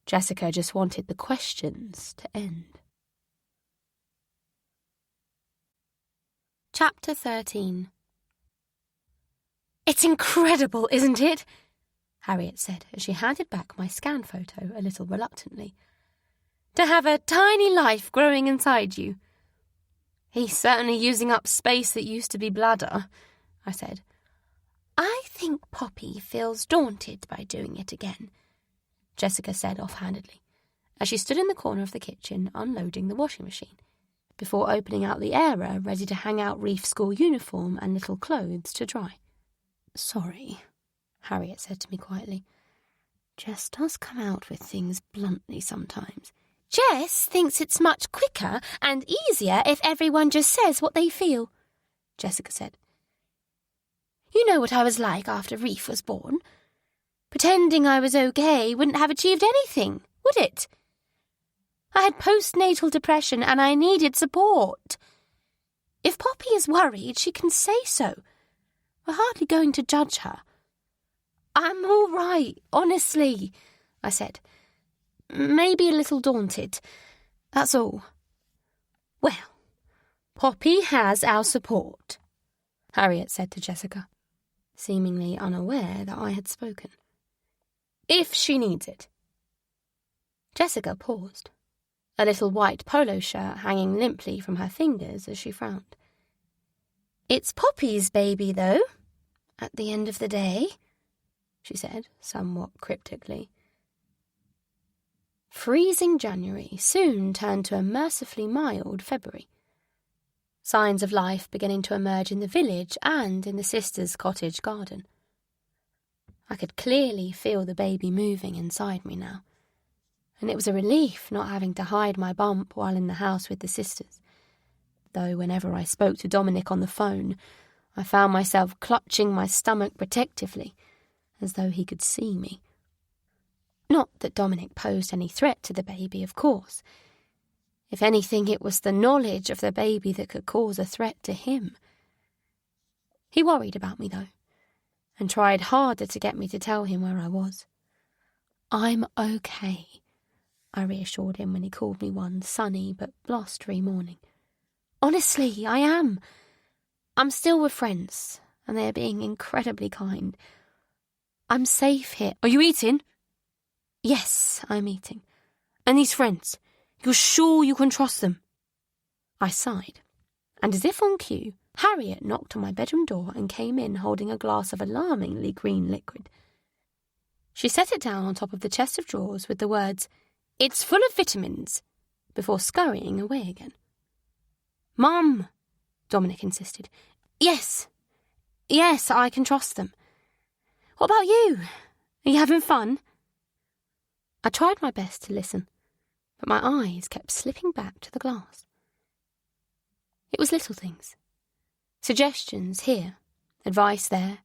Speaker 1: Jessica just wanted the questions to end. Chapter 13. "It's incredible, isn't it?" Harriet said as she handed back my scan photo a little reluctantly. "To have a tiny life growing inside you." "He's certainly using up space that used to be bladder," I said. "I think Poppy feels daunted by doing it again," Jessica said offhandedly, as she stood in the corner of the kitchen unloading the washing machine, before opening out the airer ready to hang out Reef's school uniform and little clothes to dry. "Sorry," Harriet said to me quietly. "Jess does come out with things bluntly sometimes." "Jess thinks it's much quicker and easier if everyone just says what they feel," Jessica said. "You know what I was like after Reef was born. Pretending I was okay wouldn't have achieved anything, would it? I had postnatal depression and I needed support. If Poppy is worried, she can say so. We're hardly going to judge her." "I'm all right, honestly," I said. "Maybe a little daunted, that's all." "Well, Poppy has our support," Harriet said to Jessica, seemingly unaware that I had spoken. "If she needs it." Jessica paused, a little white polo shirt hanging limply from her fingers as she frowned. "It's Poppy's baby, though, at the end of the day," she said, somewhat cryptically. Freezing January soon turned to a mercifully mild February. Signs of life beginning to emerge in the village and in the sisters' cottage garden. I could clearly feel the baby moving inside me now, and it was a relief not having to hide my bump while in the house with the sisters, though whenever I spoke to Dominic on the phone, I found myself clutching my stomach protectively, as though he could see me. Not that Dominic posed any threat to the baby, of course. If anything, it was the knowledge of the baby that could cause a threat to him. He worried about me, though, and tried harder to get me to tell him where I was. "I'm okay," I reassured him when he called me one sunny but blustery morning. "Honestly, I am. I'm still with friends, and they are being incredibly kind. I'm safe here."
Speaker 2: "Are you eating?"
Speaker 1: "Yes, I'm eating."
Speaker 2: "And these friends? You're sure you can trust them?"
Speaker 1: I sighed, and as if on cue, Harriet knocked on my bedroom door and came in holding a glass of alarmingly green liquid. She set it down on top of the chest of drawers with the words, "It's full of vitamins," before scurrying away again. "Mum," Dominic insisted. Yes, I can trust them. What about you? Are you having fun?" I tried my best to listen, but my eyes kept slipping back to the glass. It was little things. Suggestions here, advice there,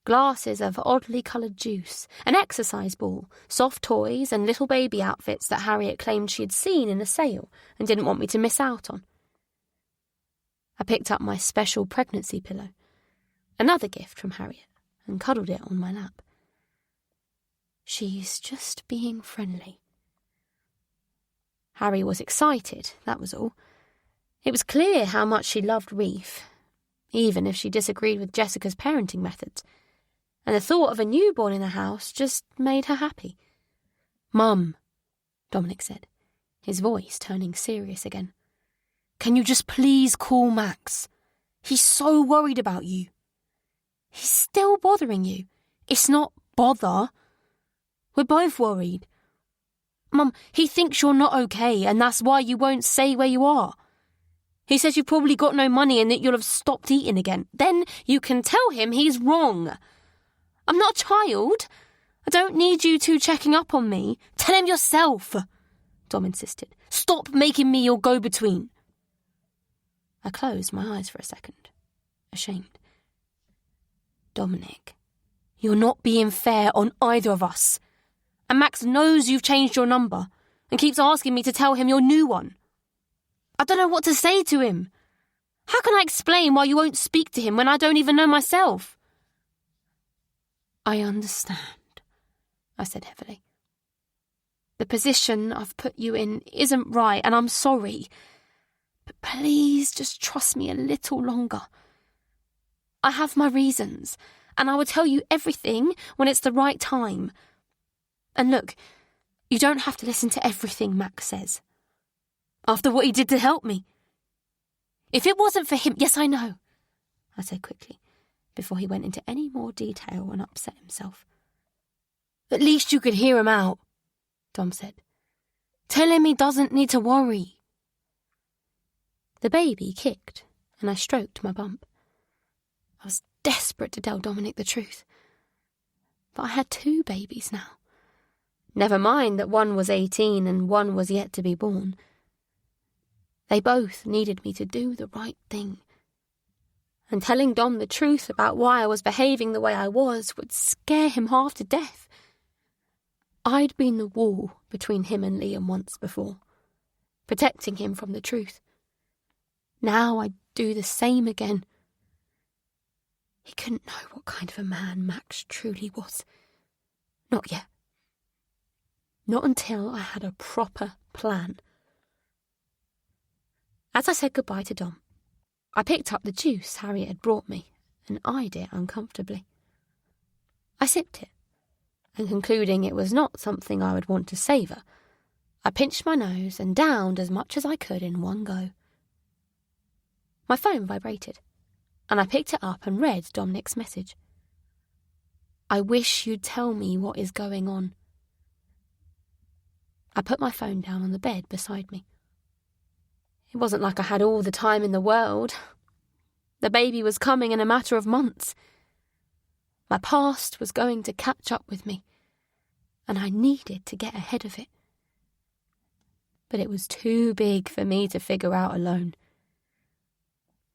Speaker 1: glasses of oddly coloured juice, an exercise ball, soft toys and little baby outfits that Harriet claimed she had seen in a sale and didn't want me to miss out on. I picked up my special pregnancy pillow, another gift from Harriet, and cuddled it on my lap. She's just being friendly. Harry was excited, that was all. It was clear how much she loved Reef, even if she disagreed with Jessica's parenting methods, and the thought of a newborn in the house just made her happy. "Mum," Dominic said, his voice turning serious again, "can you just please call Max? He's so worried about you." "He's still bothering you." "It's not bother. We're both worried. Mum, he thinks you're not okay, and that's why you won't say where you are. He says you've probably got no money and that you'll have stopped eating again. Then you can tell him he's wrong. I'm not a child. I don't need you two checking up on me. Tell him yourself," Dom insisted. "Stop making me your go-between." I closed my eyes for a second, ashamed. "Dominic, you're not being fair on either of us. And Max knows you've changed your number and keeps asking me to tell him your new one. I don't know what to say to him. How can I explain why you won't speak to him when I don't even know myself?" "I understand," I said heavily. "The position I've put you in isn't right, and I'm sorry. But please just trust me a little longer. I have my reasons, and I will tell you everything when it's the right time. And look, you don't have to listen to everything Max says. After what he did to help me. If it wasn't for him—" "Yes, I know," I said quickly, before he went into any more detail and upset himself. "At least you could hear him out," Dom said. "Tell him he doesn't need to worry." The baby kicked, and I stroked my bump. I was desperate to tell Dominic the truth. But I had 2 babies now. Never mind that one was 18 and one was yet to be born. They both needed me to do the right thing. And telling Dom the truth about why I was behaving the way I was would scare him half to death. I'd been the wall between him and Liam once before, protecting him from the truth. Now I'd do the same again. He couldn't know what kind of a man Max truly was. Not yet. Not until I had a proper plan. As I said goodbye to Dom, I picked up the juice Harriet had brought me and eyed it uncomfortably. I sipped it, and concluding it was not something I would want to savour, I pinched my nose and downed as much as I could in one go. My phone vibrated, and I picked it up and read Dominic's message. "I wish you'd tell me what is going on." I put my phone down on the bed beside me. It wasn't like I had all the time in the world. The baby was coming in a matter of months. My past was going to catch up with me, and I needed to get ahead of it. But it was too big for me to figure out alone.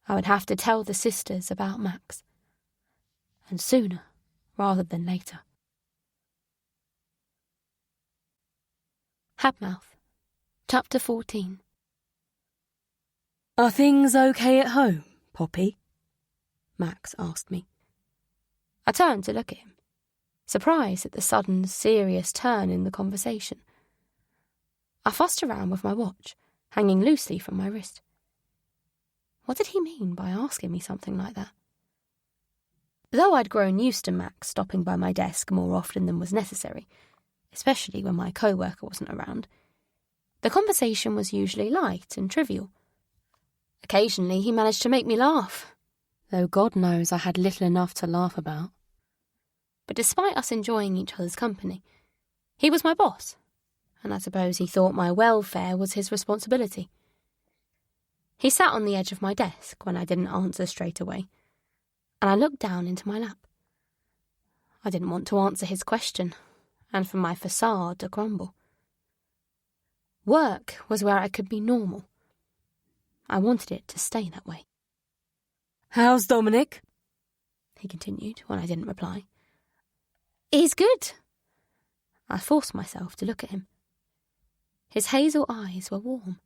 Speaker 1: I would have to tell the sisters about Max, and sooner rather than later. Habmouth, Chapter 14.
Speaker 4: Are things okay at home, Poppy? Max asked me.
Speaker 1: I turned to look at him, surprised at the sudden, serious turn in the conversation. I fussed around with my watch, hanging loosely from my wrist. What did he mean by asking me something like that? Though I'd grown used to Max stopping by my desk more often than was necessary, especially when my co-worker wasn't around, the conversation was usually light and trivial. Occasionally he managed to make me laugh, though God knows I had little enough to laugh about. But despite us enjoying each other's company, he was my boss, and I suppose he thought my welfare was his responsibility. He sat on the edge of my desk when I didn't answer straight away, and I looked down into my lap. I didn't want to answer his question, and for my facade to crumble. Work was where I could be normal. I wanted it to stay that way.
Speaker 4: How's Dominic?
Speaker 1: He continued when I didn't reply. He's good. I forced myself to look at him. His hazel eyes were warm,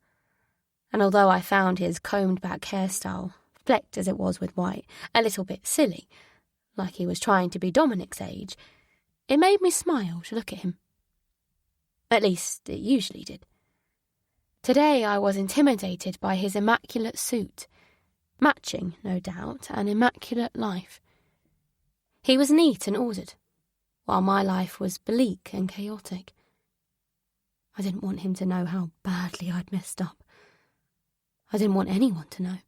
Speaker 1: and although I found his combed-back hairstyle, flecked as it was with white, a little bit silly, like he was trying to be Dominic's age, it made me smile to look at him. At least, it usually did. Today I was intimidated by his immaculate suit, matching, no doubt, an immaculate life. He was neat and ordered, while my life was bleak and chaotic. I didn't want him to know how badly I'd messed up. I didn't want anyone to know.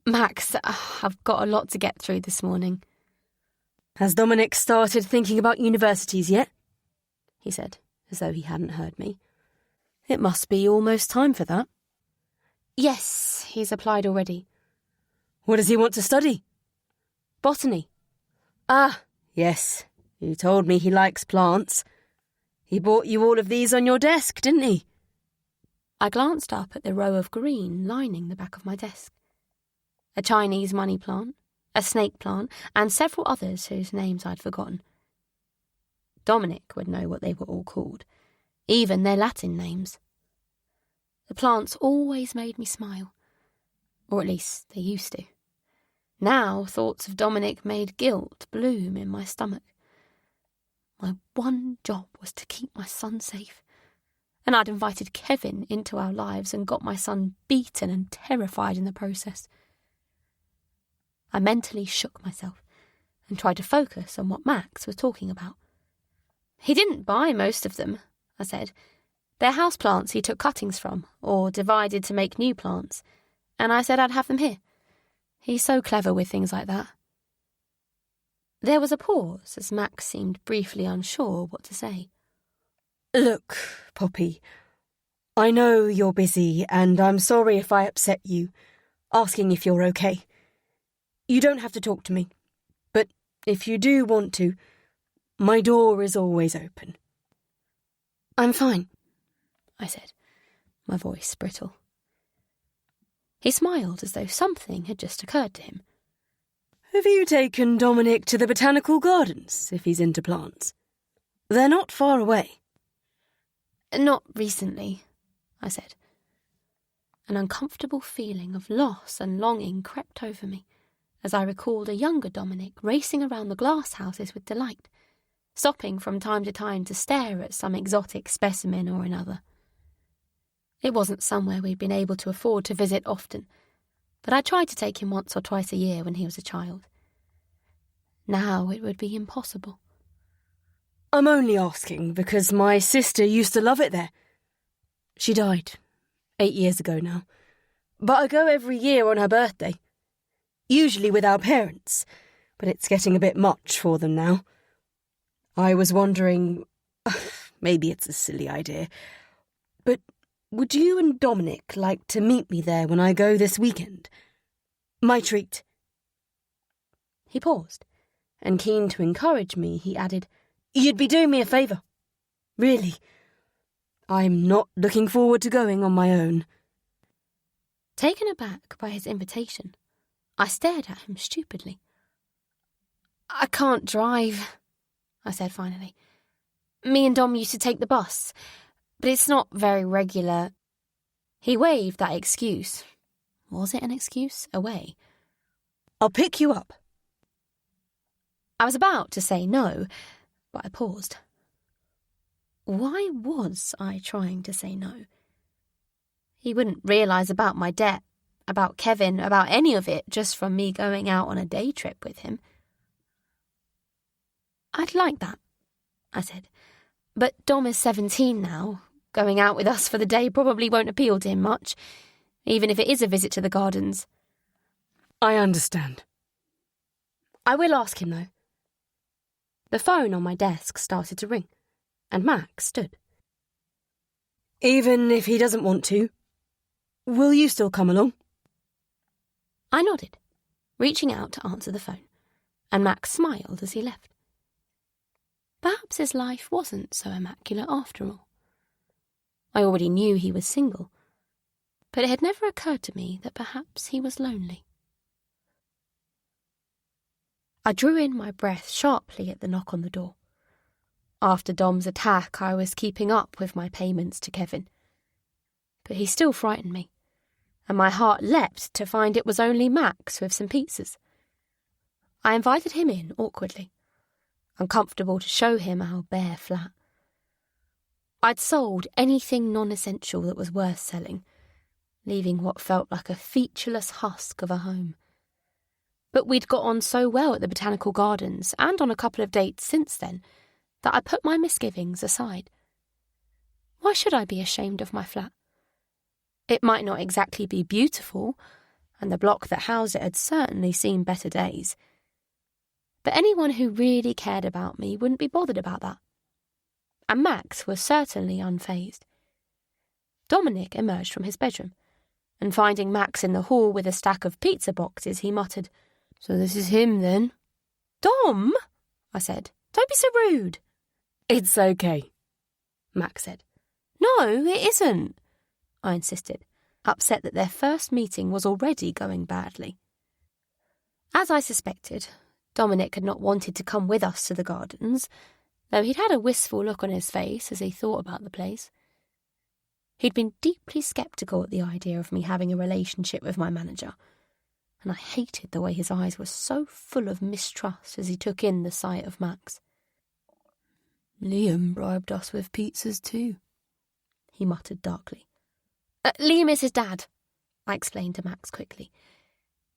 Speaker 1: Max, I've got a lot to get through this morning.
Speaker 4: Has Dominic started thinking about universities yet? He said, as though he hadn't heard me. It must be almost time for that.
Speaker 1: Yes, he's applied already.
Speaker 4: What does he want to study?
Speaker 1: Botany.
Speaker 4: Ah, yes. You told me he likes plants. He bought you all of these on your desk, didn't he?
Speaker 1: I glanced up at the row of green lining the back of my desk. A Chinese money plant, a snake plant, and several others whose names I'd forgotten. Dominic would know what they were all called, even their Latin names. The plants always made me smile, or at least they used to. Now thoughts of Dominic made guilt bloom in my stomach. My one job was to keep my son safe, and I'd invited Kevin into our lives and got my son beaten and terrified in the process. I mentally shook myself and tried to focus on what Max was talking about. He didn't buy most of them, I said. They're houseplants he took cuttings from, or divided to make new plants, and I said I'd have them here. He's so clever with things like that. There was a pause as Max seemed briefly unsure what to say.
Speaker 4: Look, Poppy, I know you're busy, and I'm sorry if I upset you, asking if you're okay. You don't have to talk to me, but if you do want to, my door is always open.
Speaker 1: I'm fine, I said, my voice brittle. He smiled as though something had just occurred to him.
Speaker 4: Have you taken Dominic to the botanical gardens, if he's into plants? They're not far away.
Speaker 1: Not recently, I said. An uncomfortable feeling of loss and longing crept over me as I recalled a younger Dominic racing around the glass houses with delight, stopping from time to time to stare at some exotic specimen or another. It wasn't somewhere we'd been able to afford to visit often, but I tried to take him once or twice a year when he was a child. Now it would be impossible.
Speaker 4: I'm only asking because my sister used to love it there. She died 8 years ago now, but I go every year on her birthday. Usually with our parents, but it's getting a bit much for them now. I was wondering, maybe it's a silly idea, but would you and Dominic like to meet me there when I go this weekend? My treat. He paused, and keen to encourage me, he added, You'd be doing me a favour. Really. I'm not looking forward to going on my own.
Speaker 1: Taken aback by his invitation, I stared at him stupidly. I can't drive, I said finally. Me and Dom used to take the bus.
Speaker 2: but it's not very regular. He waved that excuse. Was it an excuse? Away.
Speaker 4: I'll pick you up.
Speaker 2: I was about to say no, but I paused. Why was I trying to say no? He wouldn't realise about my debt, about Kevin, about any of it, just from me going out on a day trip with him. I'd like that, I said. But Dom is 17 now. Going out with us for the day probably won't appeal to him much, even if it is a visit to the gardens.
Speaker 4: I understand.
Speaker 2: I will ask him, though. The phone on my desk started to ring, and Max stood.
Speaker 4: Even if he doesn't want to, will you still come along?
Speaker 2: I nodded, reaching out to answer the phone, and Max smiled as he left. Perhaps his life wasn't so immaculate after all. I already knew he was single, but it had never occurred to me that perhaps he was lonely. I drew in my breath sharply at the knock on the door. After Dom's attack, I was keeping up with my payments to Kevin. But he still frightened me, and my heart leapt to find it was only Max with some pizzas. I invited him in awkwardly, uncomfortable to show him our bare flat. I'd sold anything non-essential that was worth selling, leaving what felt like a featureless husk of a home. But we'd got on so well at the Botanical Gardens and on a couple of dates since then that I put my misgivings aside. Why should I be ashamed of my flat? It might not exactly be beautiful, and the block that housed it had certainly seen better days. But anyone who really cared about me wouldn't be bothered about that. And Max was certainly unfazed. Dominic emerged from his bedroom, and finding Max in the hall with a stack of pizza boxes, he muttered, "So this is him, then?" "Dom," I said, "don't be so rude."
Speaker 4: It's okay, Max said.
Speaker 2: "No, it isn't," I insisted, upset that their first meeting was already going badly. As I suspected, Dominic had not wanted to come with us to the gardens, though he'd had a wistful look on his face as he thought about the place. He'd been deeply sceptical at the idea of me having a relationship with my manager, and I hated the way his eyes were so full of mistrust as he took in the sight of Max.
Speaker 4: "Liam bribed us with pizzas too,"
Speaker 2: he muttered darkly. "Liam is his dad," I explained to Max quickly.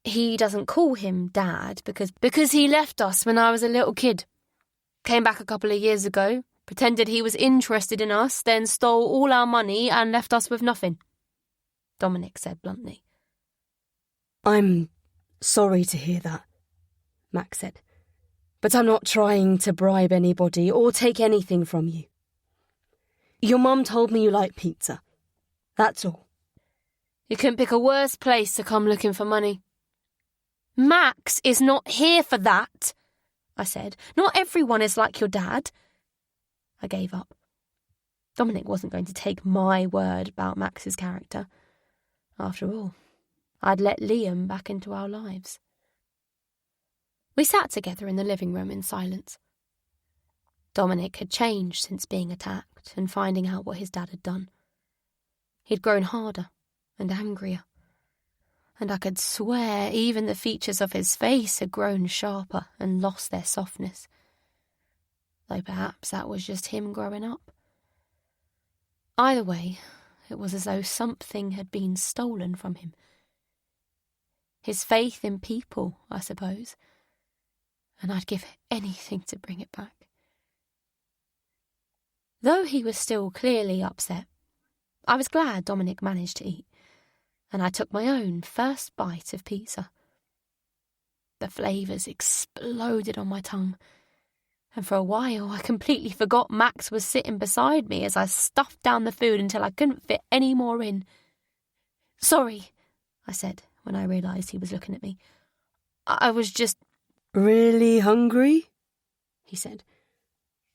Speaker 2: "He doesn't call him Dad because he left us when I was a little kid. Came back a couple of years ago, pretended he was interested in us, then stole all our money and left us with nothing," Dominic said bluntly.
Speaker 4: "I'm sorry to hear that," Max said. "But I'm not trying to bribe anybody or take anything from you. Your mum told me you like pizza. That's all."
Speaker 2: "You couldn't pick a worse place to come looking for money." "Max is not here for that," I said. "Not everyone is like your dad." I gave up. Dominic wasn't going to take my word about Max's character. After all, I'd let Liam back into our lives. We sat together in the living room in silence. Dominic had changed since being attacked and finding out what his dad had done. He'd grown harder and angrier, and I could swear even the features of his face had grown sharper and lost their softness. Though perhaps that was just him growing up. Either way, it was as though something had been stolen from him. His faith in people, I suppose, and I'd give anything to bring it back. Though he was still clearly upset, I was glad Dominic managed to eat, and I took my own first bite of pizza. The flavours exploded on my tongue, and for a while I completely forgot Max was sitting beside me as I stuffed down the food until I couldn't fit any more in. "Sorry," I said when I realised he was looking at me. I was just...
Speaker 4: "Really hungry?" he said.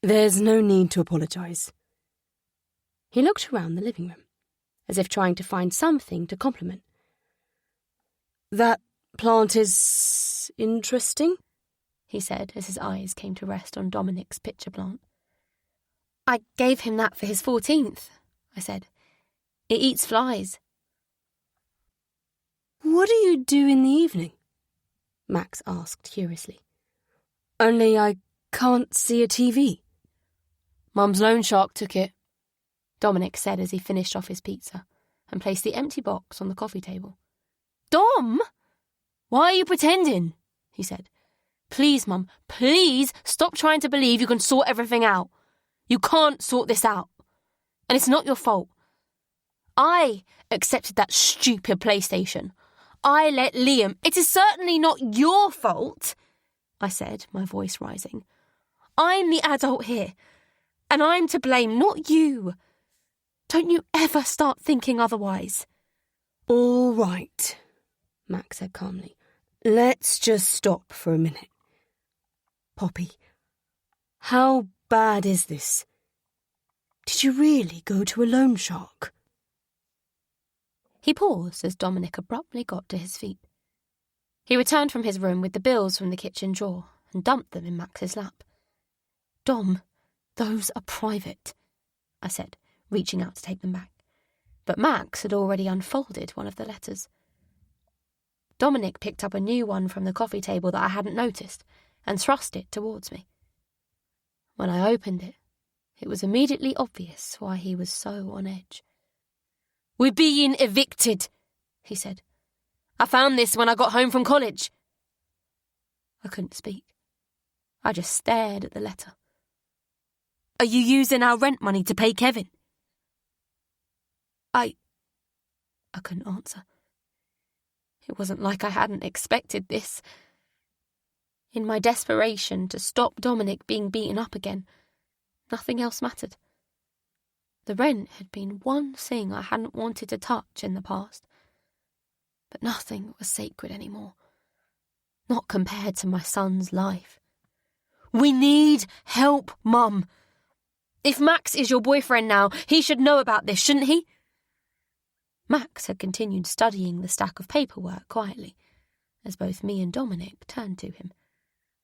Speaker 4: "There's no need to apologise." He looked around the living room, as if trying to find something to compliment. "That plant is interesting," he said as his eyes came to rest on Dominic's pitcher plant. "I gave him that for his 14th,
Speaker 2: I said. "It eats flies."
Speaker 4: "What do you do in the evening?" Max asked curiously. "Only I can't see a TV."
Speaker 1: "Mum's loan shark took it," Dominic said as he finished off his pizza and placed the empty box on the coffee table.
Speaker 2: "Dom!
Speaker 1: "Why are you pretending?" he said. "Please, Mum, please stop trying to believe you can sort everything out. You can't sort this out. And it's not your fault. I accepted that stupid PlayStation. I let Liam. It is certainly not your fault," I said, my voice rising. "I'm the adult here, and I'm to blame, not you. Don't you ever start thinking otherwise."
Speaker 4: "All right," Max said calmly. "Let's just stop for a minute. Poppy, how bad is this? Did you really go to a loan shark?"
Speaker 1: He paused as Dominic abruptly got to his feet. He returned from his room with the bills from the kitchen drawer and dumped them in Max's lap. "Dom, those are private," I said, reaching out to take them back. But Max had already unfolded one of the letters. Dominic picked up a new one from the coffee table that I hadn't noticed and thrust it towards me. When I opened it, it was immediately obvious why he was so on edge. "We're being evicted," he said. "I found this when I got home from college." I couldn't speak. I just stared at the letter. "Are you using our rent money to pay Kevin?" I couldn't answer. It wasn't like I hadn't expected this. In my desperation to stop Dominic being beaten up again, nothing else mattered. The rent had been one thing I hadn't wanted to touch in the past. But nothing was sacred anymore. Not compared to my son's life. "We need help, Mum. If Max is your boyfriend now, he should know about this, shouldn't he?" Max had continued studying the stack of paperwork quietly, as both me and Dominic turned to him.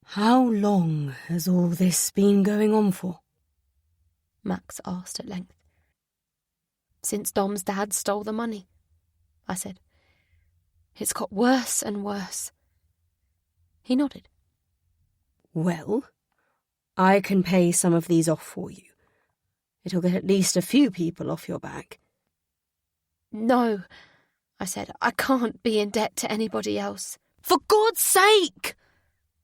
Speaker 4: "How long has all this been going on for?"
Speaker 1: Max asked at length. "Since Dom's dad stole the money," I said. "It's got worse and worse." He nodded.
Speaker 4: "Well, I can pay some of these off for you. It'll get at least a few people off your back."
Speaker 1: "No," I said. "I can't be in debt to anybody else." "For God's sake!"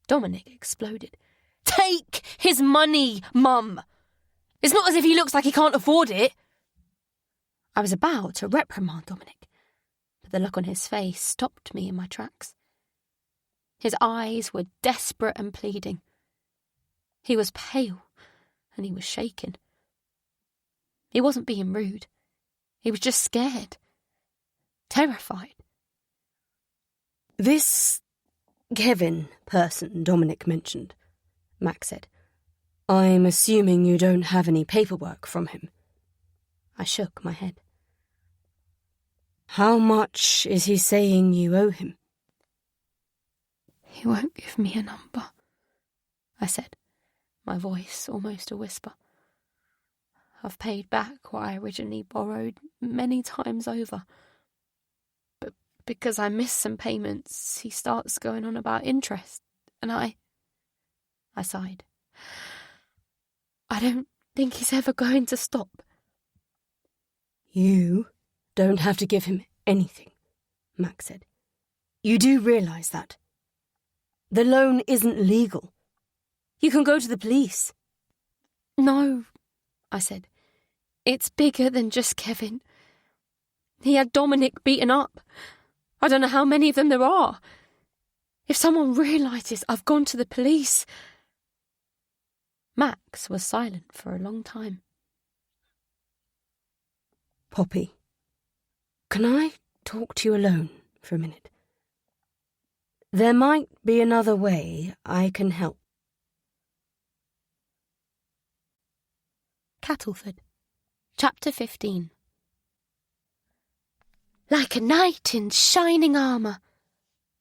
Speaker 1: Dominic exploded. "Take his money, Mum! It's not as if he looks like he can't afford it." I was about to reprimand Dominic, but the look on his face stopped me in my tracks. His eyes were desperate and pleading. He was pale, and he was shaken. He wasn't being rude. He was just scared. Terrified.
Speaker 4: "This Kevin person Dominic mentioned," Max said. "I'm assuming you don't have any paperwork from him."
Speaker 1: I shook my head.
Speaker 4: "How much is he saying you owe him?"
Speaker 1: "He won't give me a number," I said, my voice almost a whisper. "I've paid back what I originally borrowed many times over. But because I missed some payments, he starts going on about interest, and I sighed. I don't think he's ever going to stop."
Speaker 4: "You don't have to give him anything," Max said. "You do realise that? The loan isn't legal. You can go to the police."
Speaker 1: "No," I said. "It's bigger than just Kevin. He had Dominic beaten up. I don't know how many of them there are. If someone realises I've gone to the police..." Max was silent for a long time.
Speaker 4: "Poppy, can I talk to you alone for a minute? There might be another way I can help."
Speaker 1: Cattleford, Chapter 15.
Speaker 3: "Like a knight in shining armour,"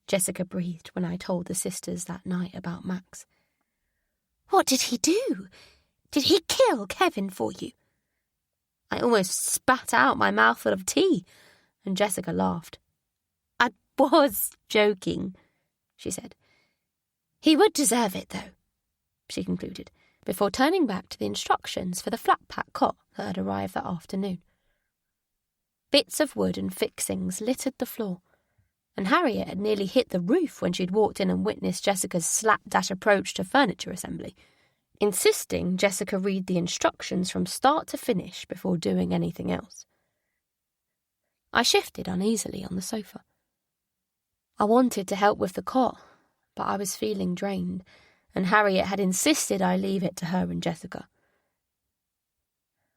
Speaker 1: Jessica breathed when I told the sisters that night about Max.
Speaker 3: "What did he do? Did he kill Kevin for you?"
Speaker 2: I almost spat out my mouthful of tea, and Jessica laughed. I was joking, she said. He would deserve it, though, she concluded, before turning back to the instructions for the flat-pack cot that had arrived that afternoon. Bits of wood and fixings littered the floor, and Harriet had nearly hit the roof when she'd walked in and witnessed Jessica's slapdash approach to furniture assembly, insisting Jessica read the instructions from start to finish before doing anything else. I shifted uneasily on the sofa. I wanted to help with the cot, but I was feeling drained, and Harriet had insisted I leave it to her and Jessica.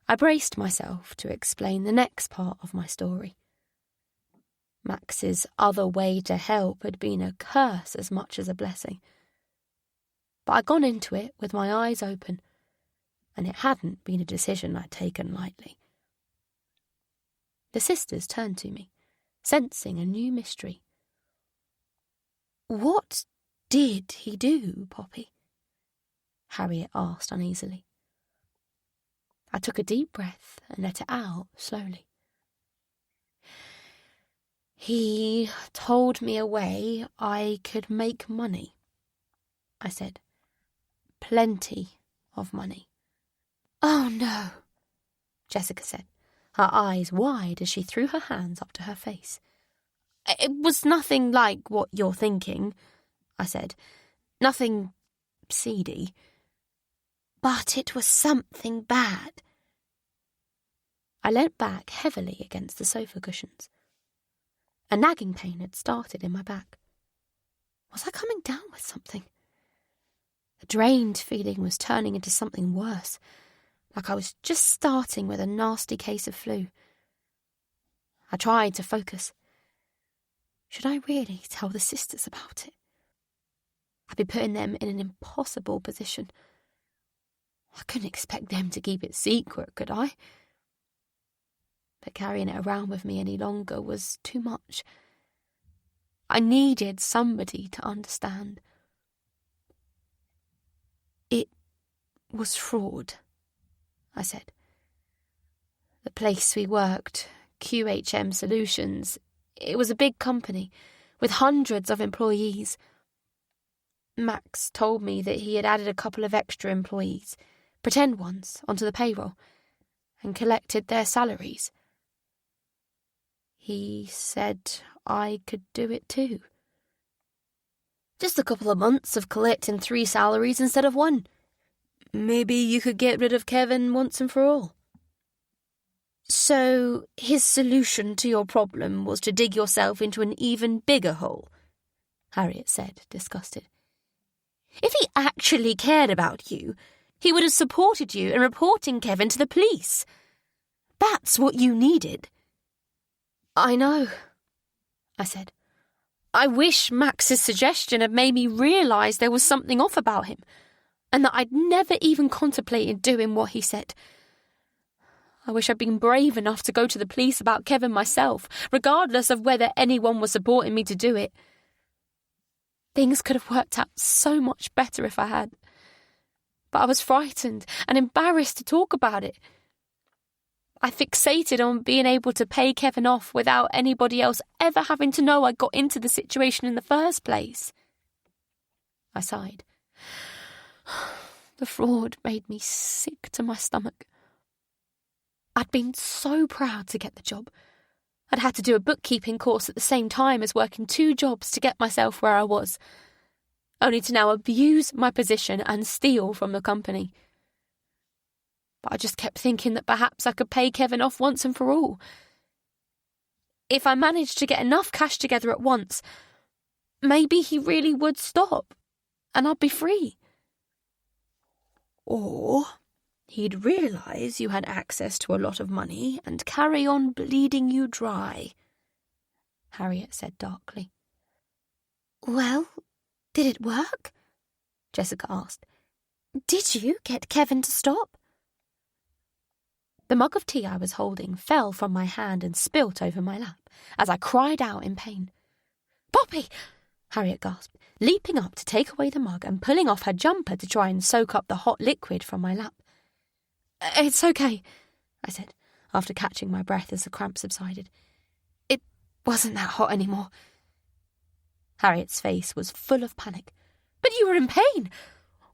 Speaker 2: I braced myself to explain the next part of my story. Max's other way to help had been a curse as much as a blessing. But I'd gone into it with my eyes open, and it hadn't been a decision I'd taken lightly. The sisters turned to me, sensing a new mystery. "What did he do, Poppy?" Harriet asked uneasily. I took a deep breath and let it out slowly. "He told me a way I could make money," I said. "Plenty of money." "Oh, no," Jessica said, her eyes wide as she threw her hands up to her face. "It was nothing like what you're thinking," I said. "Nothing seedy." "But it was something bad." I leant back heavily against the sofa cushions. A nagging pain had started in my back. Was I coming down with something? The drained feeling was turning into something worse, like I was just starting with a nasty case of flu. I tried to focus. Should I really tell the sisters about it? I'd be putting them in an impossible position. I couldn't expect them to keep it secret, could I? But carrying it around with me any longer was too much. I needed somebody to understand. "It was fraud," I said. "The place we worked, QHM Solutions, it was a big company with hundreds of employees. Max told me that he had added a couple of extra employees, pretend ones, onto the payroll, and collected their salaries. He said I could do it too. Just a couple of months of collecting 3 salaries instead of 1. Maybe you could get rid of Kevin once and for all." "So his solution to your problem was to dig yourself into an even bigger hole," Harriet said, disgusted. "If he actually cared about you, he would have supported you in reporting Kevin to the police. That's what you needed." "I know," I said. "I wish Max's suggestion had made me realise there was something off about him, and that I'd never even contemplated doing what he said. I wish I'd been brave enough to go to the police about Kevin myself, regardless of whether anyone was supporting me to do it. Things could have worked out so much better if I had. But I was frightened and embarrassed to talk about it. I fixated on being able to pay Kevin off without anybody else ever having to know I got into the situation in the first place." I sighed. The fraud made me sick to my stomach. I'd been so proud to get the job. I'd had to do a bookkeeping course at the same time as working 2 jobs to get myself where I was, only to now abuse my position and steal from the company. But I just kept thinking that perhaps I could pay Kevin off once and for all. If I managed to get enough cash together at once, maybe he really would stop, and I'd be free. Or he'd realise you had access to a lot of money and carry on bleeding you dry, Harriet said darkly. "Well, did it work?" Jessica asked. "Did you get Kevin to stop?" The mug of tea I was holding fell from my hand and spilt over my lap as I cried out in pain. "Poppy!" Harriet gasped, leaping up to take away the mug and pulling off her jumper to try and soak up the hot liquid from my lap. "It's okay," I said. after catching my breath as the cramp subsided. "It wasn't that hot anymore." Harriet's face was full of panic. "But you were in pain!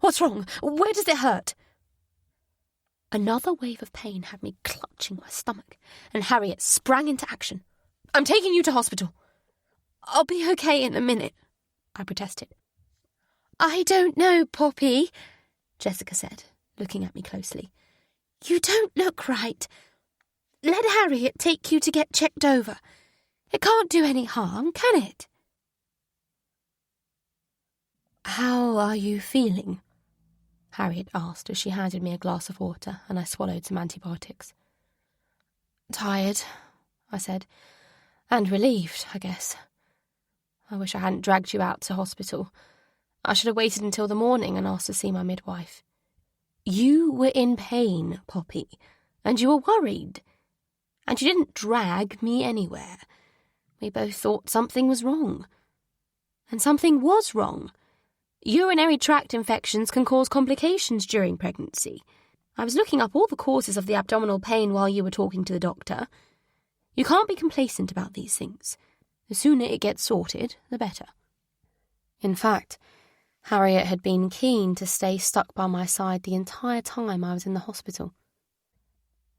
Speaker 2: What's wrong? Where does it hurt?" Another wave of pain had me clutching my stomach, and Harriet sprang into action. "I'm taking you to hospital." "I'll be okay in a minute," I protested. "I don't know, Poppy," Jessica said, looking at me closely. "You don't look right. Let Harriet take you to get checked over. It can't do any harm, can it?" "How are you feeling?" Harriet asked as she handed me a glass of water and I swallowed some antibiotics. "Tired," I said, "and relieved, I guess. I wish I hadn't dragged you out to hospital. I should have waited until the morning and asked to see my midwife." "You were in pain, Poppy, and you were worried. And you didn't drag me anywhere. We both thought something was wrong. And something was wrong. Urinary tract infections can cause complications during pregnancy. I was looking up all the causes of the abdominal pain while you were talking to the doctor. You can't be complacent about these things. The sooner it gets sorted, the better." In fact, Harriet had been keen to stay stuck by my side the entire time I was in the hospital.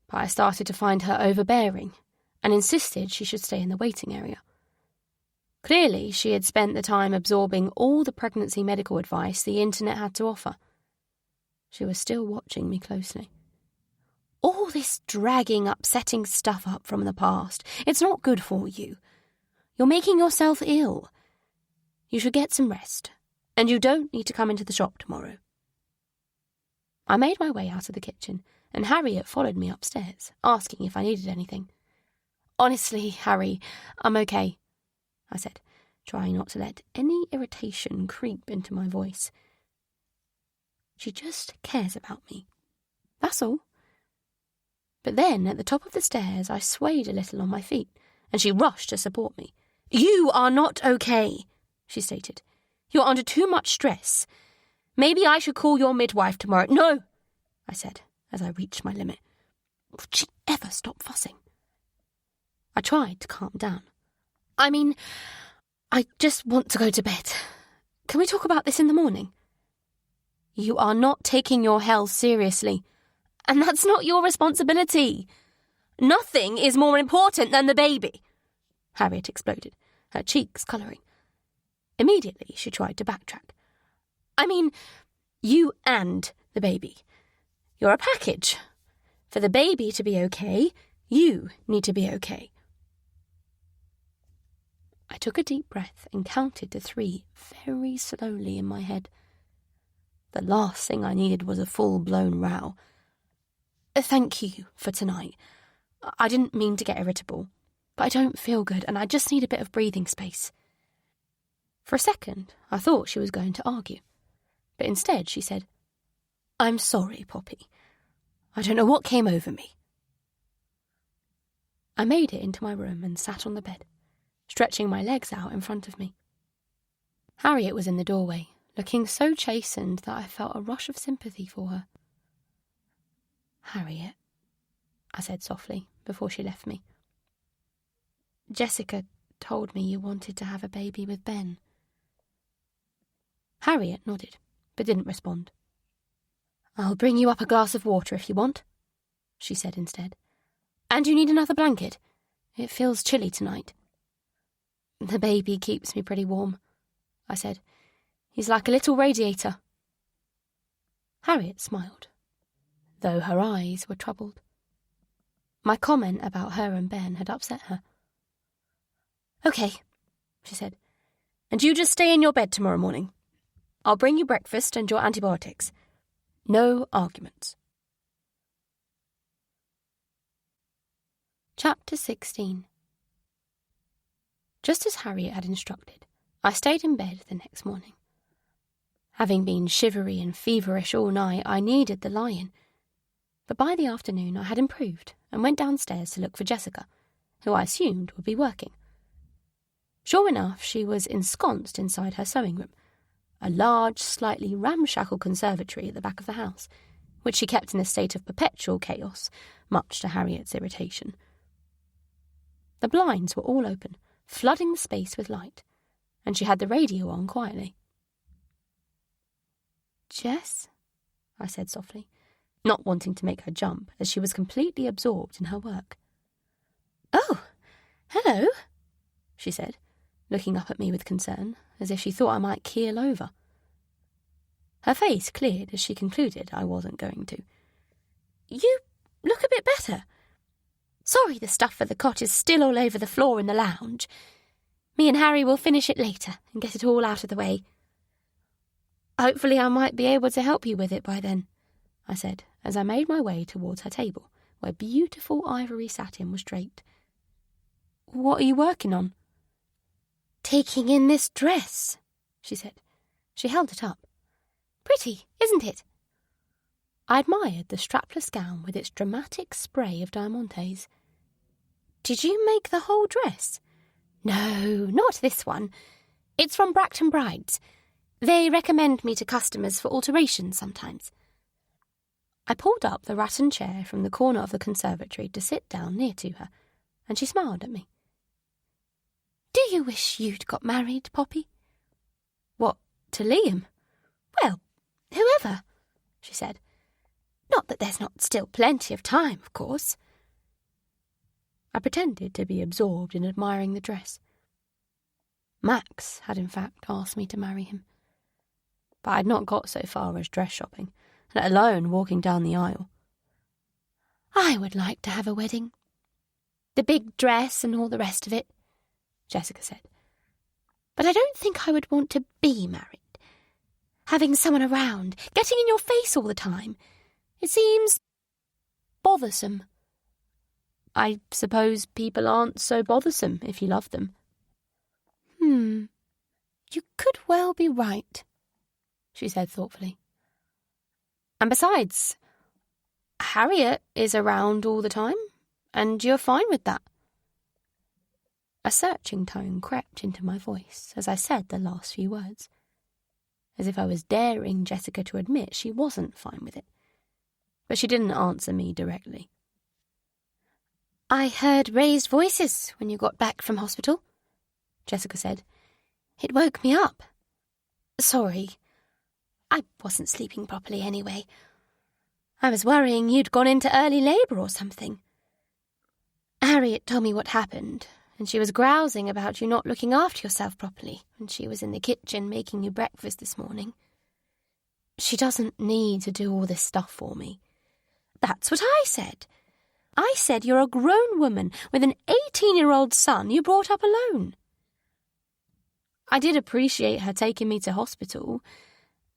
Speaker 2: But I started to find her overbearing and insisted she should stay in the waiting area. Clearly, she had spent the time absorbing all the pregnancy medical advice the internet had to offer. She was still watching me closely. "All this dragging, upsetting stuff up from the past, it's not good for you. You're making yourself ill. You should get some rest, and you don't need to come into the shop tomorrow." I made my way out of the kitchen, and Harriet followed me upstairs, asking if I needed anything. "Honestly, Harry, I'm okay," I said, trying not to let any irritation creep into my voice. "She just cares about me. That's all." But then, at the top of the stairs, I swayed a little on my feet, and she rushed to support me. "You are not okay," she stated. "You're under too much stress. Maybe I should call your midwife tomorrow." "No," I said, as I reached my limit. Would she ever stop fussing? I tried to calm down. I just want to go to bed. Can we talk about this in the morning?" "You are not taking your health seriously, and that's not your responsibility. Nothing is more important than the baby," Harriet exploded, her cheeks colouring. Immediately, she tried to backtrack. You and the baby. You're a package. For the baby to be okay, you need to be okay." I took a deep breath and counted to 3 very slowly in my head. The last thing I needed was a full-blown row. "Thank you for tonight. I didn't mean to get irritable, but I don't feel good and I just need a bit of breathing space." For a second, I thought she was going to argue, but instead she said, "I'm sorry, Poppy. I don't know what came over me." I made it into my room and sat on the bed, stretching my legs out in front of me. Harriet was in the doorway, looking so chastened that I felt a rush of sympathy for her. "Harriet," I said softly before she left me. "Jessica told me you wanted to have a baby with Ben." Harriet nodded, but didn't respond. "I'll bring you up a glass of water if you want," she said instead. "And you need another blanket. It feels chilly tonight." "The baby keeps me pretty warm," I said. "He's like a little radiator." Harriet smiled, though her eyes were troubled. My comment about her and Ben had upset her. "Okay," she said, "and you just stay in your bed tomorrow morning. I'll bring you breakfast and your antibiotics. No arguments." Chapter 16. Just as Harriet had instructed, I stayed in bed the next morning. Having been shivery and feverish all night, I needed the lie-in. But by the afternoon I had improved and went downstairs to look for Jessica, who I assumed would be working. Sure enough, she was ensconced inside her sewing room, a large, slightly ramshackle conservatory at the back of the house,
Speaker 1: which she kept in a state of perpetual chaos, much to Harriet's irritation. The blinds were all open, flooding the space with light, and she had the radio on quietly. "Jess?" I said softly, not wanting to make her jump, as she was completely absorbed in her work. "Oh, hello," she said, looking up at me with concern, as if she thought I might keel over. Her face cleared as she concluded I wasn't going to. "You look a bit better. Sorry the stuff for the cot is still all over the floor in the lounge. Me and Harry will finish it later and get it all out of the way. Hopefully I might be able to help you with it by then," I said, as I made my way towards her table, where beautiful ivory satin was draped. "What are you working on?" "Taking in this dress," she said. She held it up. "Pretty, isn't it?" I admired the strapless gown with its dramatic spray of diamantes. "Did you make the whole dress?" "No, not this one. It's from Bracton Brides. They recommend me to customers for alterations sometimes." I pulled up the rattan chair from the corner of the conservatory to sit down near to her, and she smiled at me. "Do you wish you'd got married, Poppy?" "What, to Liam?" "Well, whoever," she said. "Not that there's not still plenty of time, of course." I pretended to be absorbed in admiring the dress. Max had in fact asked me to marry him. But I had not got so far as dress shopping, let alone walking down the aisle. "I would like to have a wedding. The big dress and all the rest of it," Jessica said. "But I don't think I would want to be married. Having someone around, getting in your face all the time, it seems bothersome." "I suppose people aren't so bothersome if you love them." You could well be right," she said thoughtfully. "And besides, Harriet is around all the time, and you're fine with that." A searching tone crept into my voice as I said the last few words, as if I was daring Jessica to admit she wasn't fine with it. But she didn't answer me directly. "I heard raised voices when you got back from hospital," Jessica said. "It woke me up. Sorry. I wasn't sleeping properly anyway. I was worrying you'd gone into early labour or something. Harriet told me what happened, and she was grousing about you not looking after yourself properly when she was in the kitchen making you breakfast this morning. She doesn't need to do all this stuff for me." "That's what I said. I said you're a grown woman with an 18-year-old son you brought up alone." "I did appreciate her taking me to hospital,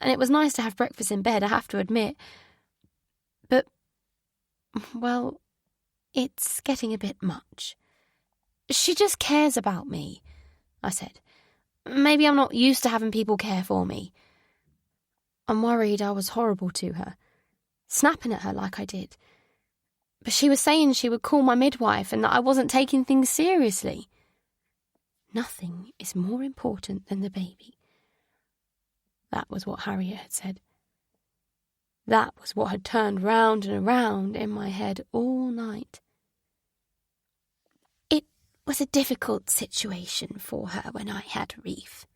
Speaker 1: and it was nice to have breakfast in bed, I have to admit. But, well, it's getting a bit much. She just cares about me," I said. "Maybe I'm not used to having people care for me. I'm worried I was horrible to her, snapping at her like I did. But she was saying she would call my midwife and that I wasn't taking things seriously. Nothing is more important than the baby." That was what Harriet had said. That was what had turned round and around in my head all night. "It was a difficult situation for her when I had Reef,"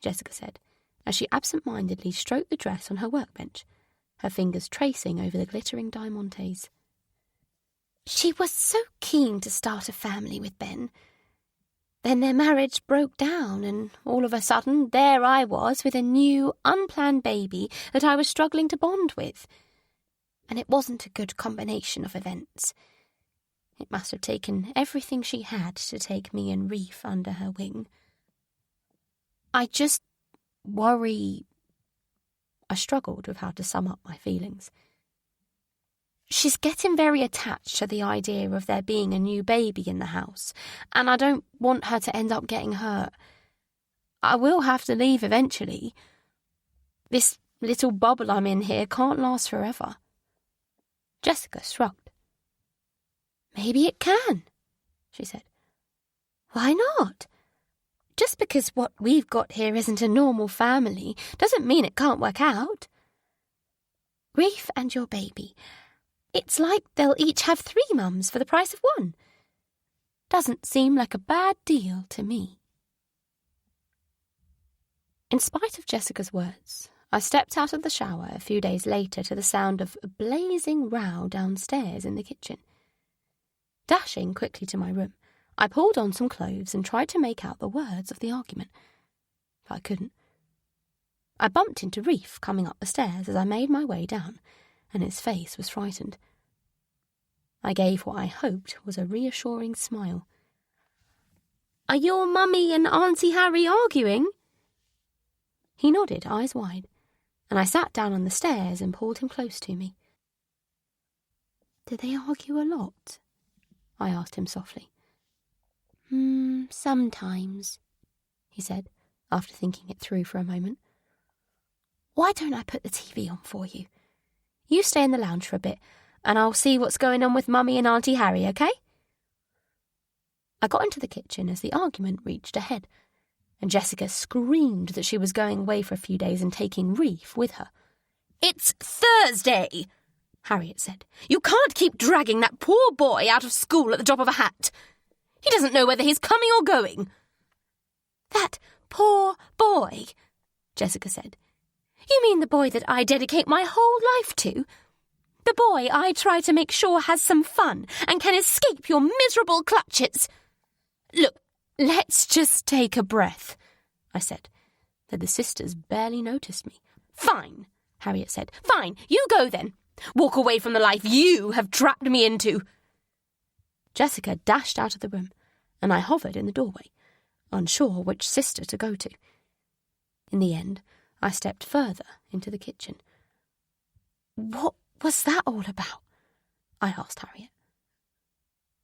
Speaker 1: Jessica said, as she absent-mindedly stroked the dress on her workbench, her fingers tracing over the glittering diamantes. "She was so keen to start a family with Ben. Then their marriage broke down, and all of a sudden there I was with a new, unplanned baby that I was struggling to bond with. And it wasn't a good combination of events. It must have taken everything she had to take me and Reef under her wing. I just worry..." I struggled with how to sum up my feelings. "She's getting very attached to the idea of there being a new baby in the house, and I don't want her to end up getting hurt. I will have to leave eventually. This little bubble I'm in here can't last forever." Jessica shrugged. "Maybe it can," she said. "Why not? Just because what we've got here isn't a normal family doesn't mean it can't work out.
Speaker 3: Reef and your baby. It's like they'll each have 3 mums for the price of 1. Doesn't seem like a bad deal to me.
Speaker 1: In spite of Jessica's words, I stepped out of the shower a few days later to the sound of a blazing row downstairs in the kitchen. Dashing quickly to my room, I pulled on some clothes and tried to make out the words of the argument. But I couldn't. I bumped into Reef coming up the stairs as I made my way down, and his face was frightened. I gave what I hoped was a reassuring smile.
Speaker 3: Are your mummy and Auntie Harry arguing?
Speaker 1: He nodded, eyes wide, and I sat down on the stairs and pulled him close to me.
Speaker 3: Do they argue a lot?
Speaker 1: I asked him softly.
Speaker 3: Sometimes, he said,
Speaker 1: after thinking it through for a moment.
Speaker 3: Why don't I put the TV on for you?
Speaker 1: You stay in the lounge for a bit, and I'll see what's going on with Mummy and Auntie Harry, okay? I got into the kitchen as the argument reached a head, and Jessica screamed that she was going away for a few days and taking Reef with her.
Speaker 2: "It's Thursday," Harriet said. "You can't keep dragging that poor boy out of school at the drop of a hat. He doesn't know whether he's coming or going."
Speaker 3: That poor boy, Jessica said. You mean the boy that I dedicate my whole life to? The boy I try to make sure has some fun and can escape your miserable clutches.
Speaker 2: "Look, let's just take a breath," I said,
Speaker 1: though the sisters barely noticed me.
Speaker 2: "Fine," Harriet said. "Fine, you go then. Walk away from the life you have trapped me into."
Speaker 1: Jessica dashed out of the room, and I hovered in the doorway, unsure which sister to go to. In the end, I stepped further into the kitchen.
Speaker 3: What was that all about?
Speaker 1: I asked Harriet.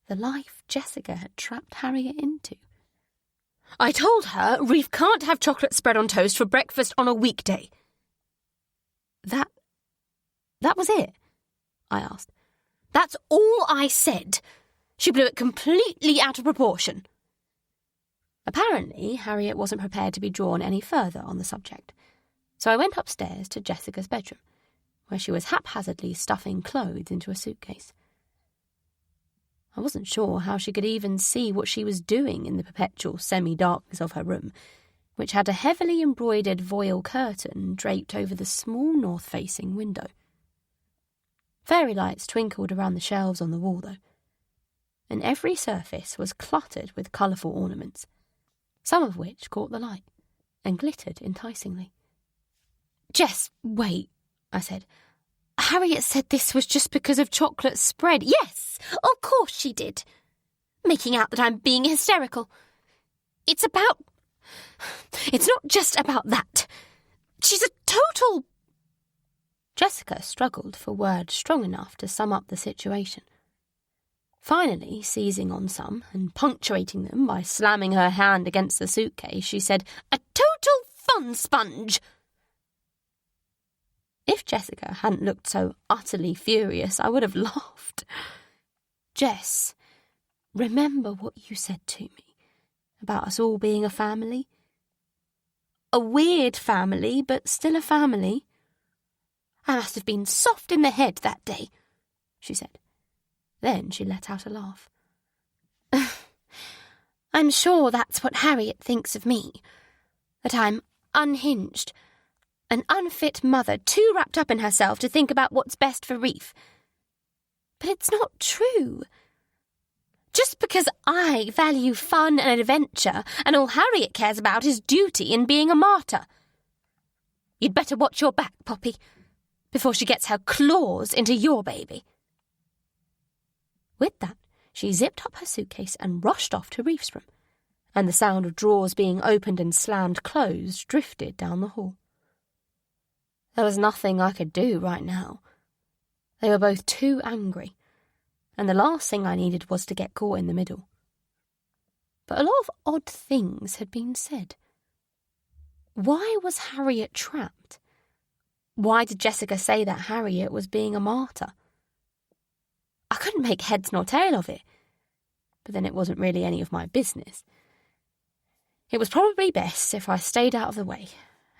Speaker 1: The life Jessica had trapped Harriet into.
Speaker 2: "I told her Reef can't have chocolate spread on toast for breakfast on a weekday."
Speaker 1: That was it? I asked.
Speaker 2: "That's all I said. She blew it completely out of proportion."
Speaker 1: Apparently, Harriet wasn't prepared to be drawn any further on the subject, so I went upstairs to Jessica's bedroom, where she was haphazardly stuffing clothes into a suitcase. I wasn't sure how she could even see what she was doing in the perpetual semi-darkness of her room, which had a heavily embroidered voile curtain draped over the small north-facing window. Fairy lights twinkled around the shelves on the wall, though, and every surface was cluttered with colourful ornaments, some of which caught the light and glittered enticingly.
Speaker 3: "Jess, wait," I said. "Harriet said this was just because of chocolate spread." "Yes, of course she did. Making out that I'm being hysterical. It's not just about that. She's a total..."
Speaker 1: Jessica struggled for words strong enough to sum up the situation. Finally, seizing on some and punctuating them by slamming her hand against the suitcase, she said,
Speaker 2: "A total fun sponge."
Speaker 1: If Jessica hadn't looked so utterly furious, I would have laughed. "Jess, remember what you said to me about us all being a family? A weird family, but still a family."
Speaker 3: "I must have been soft in the head that day," she said.
Speaker 1: Then she let out a laugh.
Speaker 3: "I'm sure that's what Harriet thinks of me. That I'm unhinged, an unfit mother too wrapped up in herself to think about what's best for Reef. But it's not true. Just because I value fun and adventure, and all Harriet cares about is duty and being a martyr. You'd better watch your back, Poppy, before she gets her claws into your baby."
Speaker 1: With that, she zipped up her suitcase and rushed off to Reef's room, and the sound of drawers being opened and slammed closed drifted down the hall. There was nothing I could do right now. They were both too angry, and the last thing I needed was to get caught in the middle. But a lot of odd things had been said. Why was Harriet trapped? Why did Jessica say that Harriet was being a martyr? I couldn't make heads nor tail of it, but then it wasn't really any of my business. It was probably best if I stayed out of the way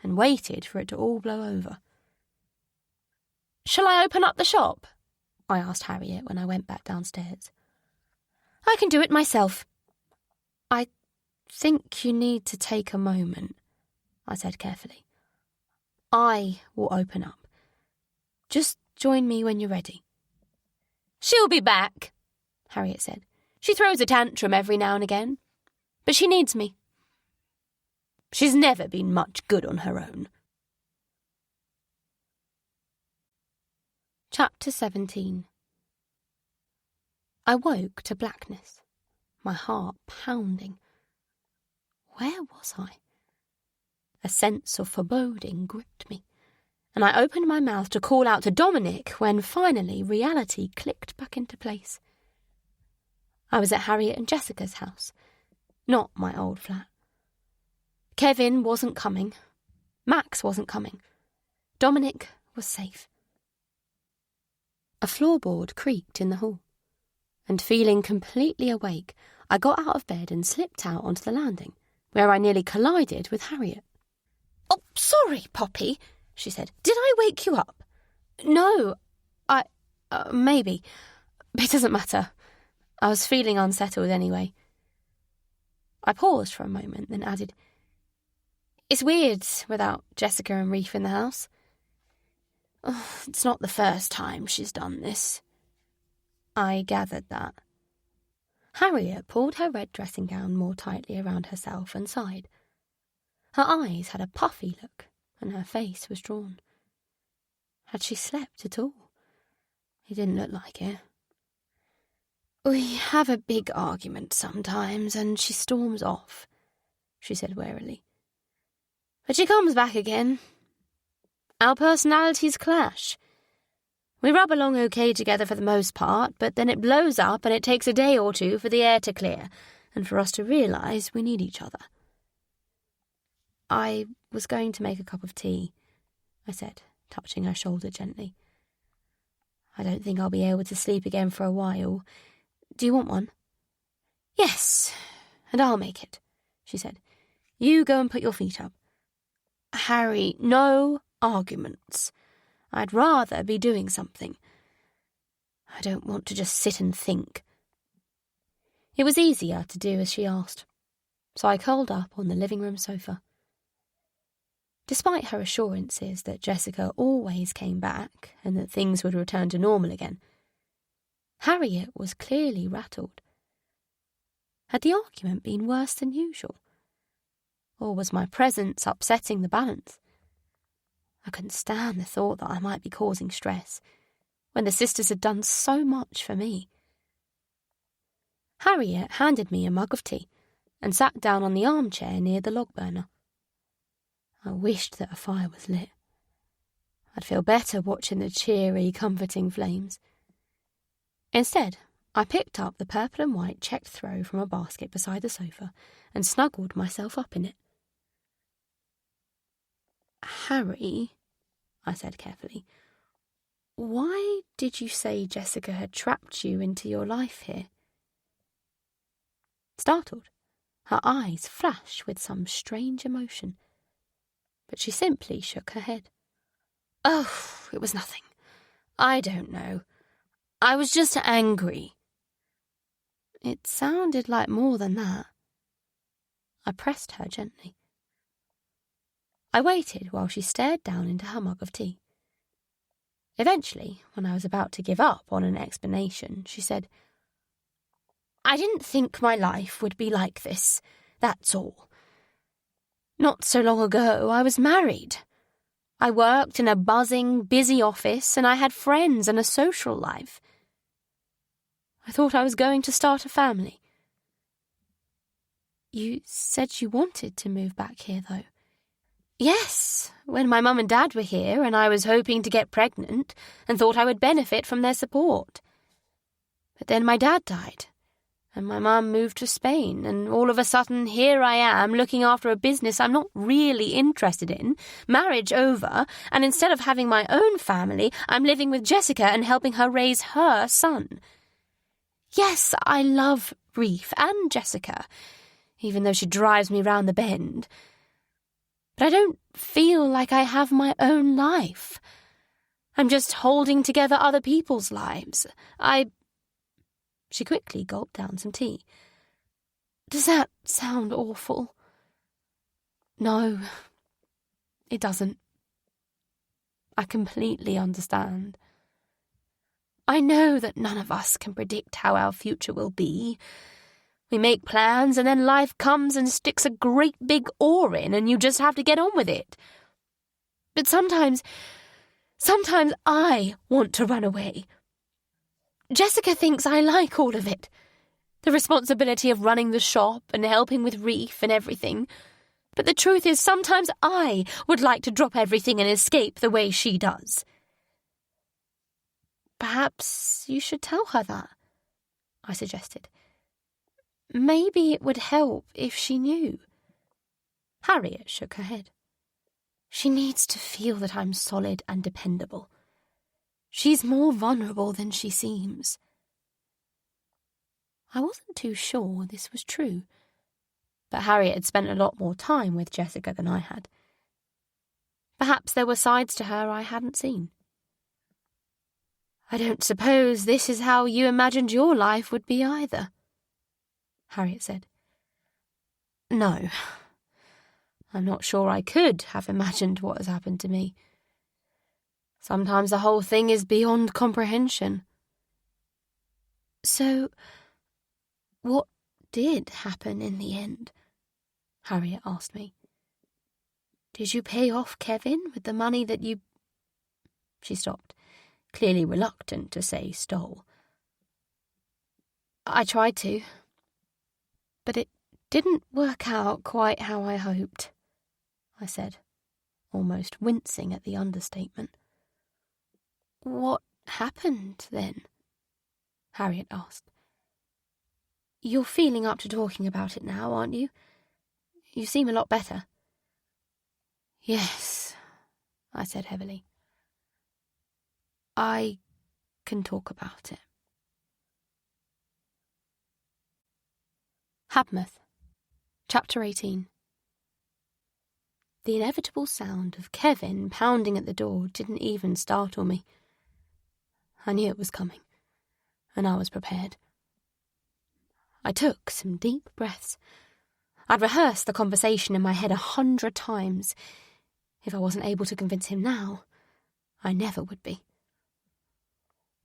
Speaker 1: and waited for it to all blow over.
Speaker 2: Shall I open up the shop? I asked Harriet when I went back downstairs. I can do it myself. I think you need to take a moment, I said carefully. I will open up. Just join me when you're ready. She'll be back, Harriet said. She throws a tantrum every now and again, but she needs me. She's never been much good on her own.
Speaker 1: Chapter 17. I woke to blackness, my heart pounding. Where was I? A sense of foreboding gripped me, and I opened my mouth to call out to Dominic when finally reality clicked back into place. I was at Harriet and Jessica's house, not my old flat. Kevin wasn't coming. Max wasn't coming. Dominic was safe. A floorboard creaked in the hall, and feeling completely awake, I got out of bed and slipped out onto the landing, where I nearly collided with Harriet.
Speaker 2: Oh, sorry, Poppy, she said. Did I wake you up?
Speaker 1: No, maybe. It doesn't matter. I was feeling unsettled anyway. I paused for a moment, then added, It's weird without Jessica and Reef in the house. Oh, it's not the first time she's done this. I gathered that. Harriet pulled her red dressing gown more tightly around herself and sighed. Her eyes had a puffy look, and her face was drawn. Had she slept at all? It didn't look like it. We have a big argument sometimes, and she storms off, she said warily. But she comes back again. Our personalities clash. We rub along okay together for the most part, but then it blows up and it takes a day or two for the air to clear, and for us to realise we need each other. I was going to make a cup of tea, I said, touching her shoulder gently. I don't think I'll be able to sleep again for a while. Do you want one? Yes, and I'll make it, she said. You go and put your feet up. Harry, no arguments. I'd rather be doing something. I don't want to just sit and think. It was easier to do as she asked, so I curled up on the living room sofa. Despite her assurances that Jessica always came back and that things would return to normal again, Harriet was clearly rattled. Had the argument been worse than usual? Or was my presence upsetting the balance? I couldn't stand the thought that I might be causing stress, when the sisters had done so much for me. Harriet handed me a mug of tea and sat down on the armchair near the log burner. I wished that a fire was lit. I'd feel better watching the cheery, comforting flames. Instead, I picked up the purple and white checked throw from a basket beside the sofa and snuggled myself up in it. Harry, I said carefully, why did you say Jessica had trapped you into your life here? Startled, her eyes flashed with some strange emotion, but she simply shook her head. Oh, it was nothing. I don't know. I was just angry. It sounded like more than that. I pressed her gently. I waited while she stared down into her mug of tea. Eventually, when I was about to give up on an explanation, she said, I didn't think my life would be like this, that's all. Not so long ago, I was married. I worked in a buzzing, busy office, and I had friends and a social life. I thought I was going to start a family. You said you wanted to move back here, though. Yes, when my mum and dad were here and I was hoping to get pregnant and thought I would benefit from their support. But then my dad died, and my mum moved to Spain, and all of a sudden here I am looking after a business I'm not really interested in, marriage over, and instead of having my own family, I'm living with Jessica and helping her raise her son. Yes, I love Reef and Jessica, even though she drives me round the bend. But I don't feel like I have my own life.
Speaker 2: I'm just holding together other people's lives. She quickly gulped down some tea. Does that sound awful? No, it doesn't. I completely understand. I know that none of us can predict how our future will be. We make plans and then life comes and sticks a great big oar in and you just have to get on with it. But sometimes I want to run away. Jessica thinks I like all of it. The responsibility of running the shop and helping with Reef and everything. But the truth is sometimes I would like to drop everything and escape the way she does. Perhaps you should tell her that, I suggested. Maybe it would help if she knew. Harriet shook her head. She needs to feel that I'm solid and dependable. She's more vulnerable than she seems. I wasn't too sure this was true, but Harriet had spent a lot more time with Jessica than I had. Perhaps there were sides to her I hadn't seen. I don't suppose this is how you imagined your life would be either, Harriet said. No, I'm not sure I could have imagined what has happened to me. Sometimes the whole thing is beyond comprehension. So, what did happen in the end? Harriet asked me. Did you pay off Kevin with the money that you... She stopped, clearly reluctant to say stole. I tried to, but it didn't work out quite how I hoped, I said, almost wincing at the understatement. What happened then? Harriet asked. You're feeling up to talking about it now, aren't you? You seem a lot better. Yes, I said heavily. I can talk about it.
Speaker 1: Habmouth, Chapter 18. The inevitable sound of Kevin pounding at the door didn't even startle me. I knew it was coming, and I was prepared. I took some deep breaths. I'd rehearsed the conversation in my head 100 times. If I wasn't able to convince him now, I never would be.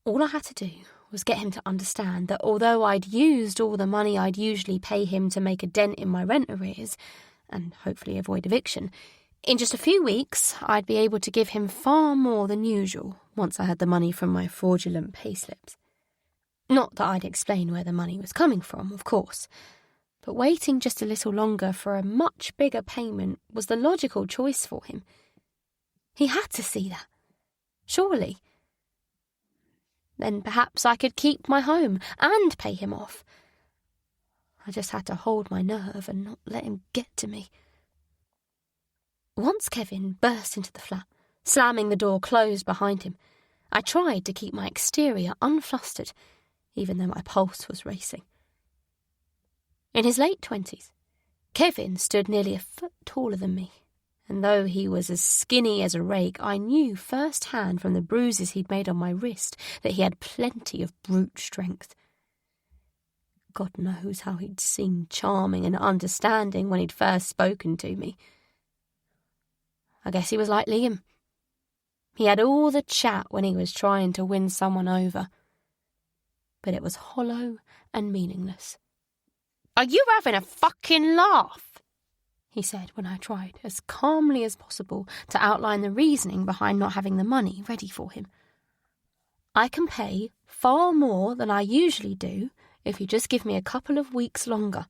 Speaker 1: All I had to do was get him to understand that although I'd used all the money I'd usually pay him to make a dent in my rent arrears, and hopefully avoid eviction, in just a few weeks I'd be able to give him far more than usual once I had the money from my fraudulent payslips. Not that I'd explain where the money was coming from, of course, but waiting just a little longer for a much bigger payment was the logical choice for him. He had to see that. Surely. Then perhaps I could keep my home and pay him off. I just had to hold my nerve and not let him get to me. Once Kevin burst into the flat, slamming the door closed behind him, I tried to keep my exterior unflustered, even though my pulse was racing. In his late 20s, Kevin stood nearly a foot taller than me, and though he was as skinny as a rake, I knew firsthand from the bruises he'd made on my wrist that he had plenty of brute strength. God knows how he'd seemed charming and understanding when he'd first spoken to me. I guess he was like Liam. He had all the chat when he was trying to win someone over, but it was hollow and meaningless. "Are you having a fucking laugh?" he said when I tried, as calmly as possible, to outline the reasoning behind not having the money ready for him. "I can pay far more than I usually do if you just give me a couple of weeks longer,"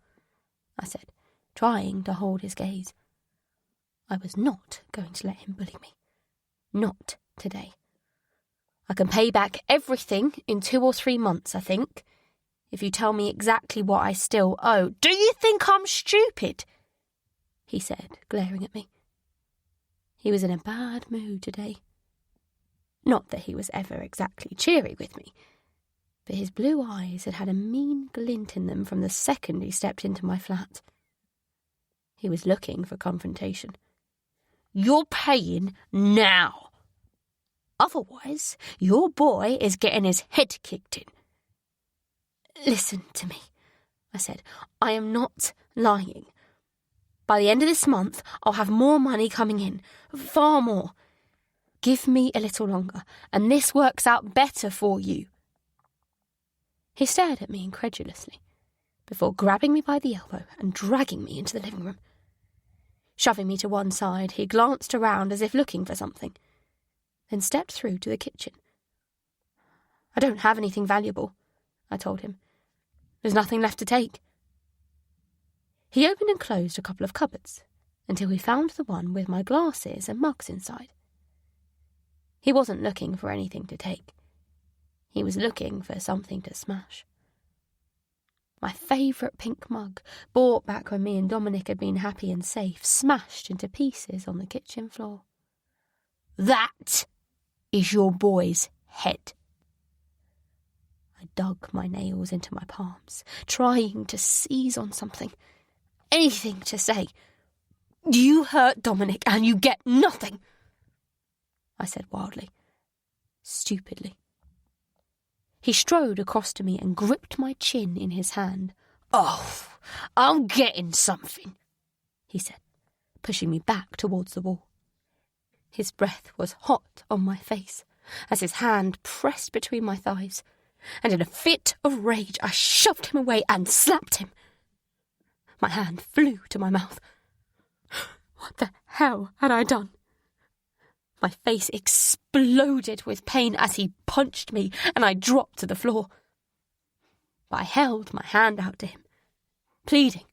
Speaker 1: I said, trying to hold his gaze. I was not going to let him bully me. Not today. "I can pay back everything in 2 or 3 months, I think, if you tell me exactly what I still owe." "Do you think I'm stupid?" he said, glaring at me. He was in a bad mood today. Not that he was ever exactly cheery with me, but his blue eyes had had a mean glint in them from the second he stepped into my flat. He was looking for confrontation. "You're paying now."
Speaker 2: Otherwise, your boy is getting his head kicked in."
Speaker 3: "Listen to me," I said. "I am not lying. By the end of this month, I'll have more money coming in. Far more. Give me a little longer, and this works out better for you." He stared at me incredulously, before grabbing me by the elbow and dragging me into the living room. Shoving me to one side, he glanced around as if looking for something, then stepped through to the kitchen. "I don't have anything valuable," I told him. "There's nothing left to take." He opened and closed a couple of cupboards until he found the one with my glasses and mugs inside. He wasn't looking for anything to take. He was looking for something to smash. My favourite pink mug, bought back when me and Dominic had been happy and safe, smashed into pieces on the kitchen floor.
Speaker 2: "That is your boy's head."
Speaker 3: I dug my nails into my palms, trying to seize on something. Anything to say.
Speaker 2: "You hurt Dominic and you get nothing,"
Speaker 3: I said wildly, stupidly. He strode across to me and gripped my chin in his hand.
Speaker 2: "Oh, I'm getting something,"
Speaker 3: he said, pushing me back towards the wall. His breath was hot on my face as his hand pressed between my thighs, and in a fit of rage I shoved him away and slapped him. My hand flew to my mouth. What the hell had I done? My face exploded with pain as he punched me, and I dropped to the floor. But I held my hand out to him, pleading.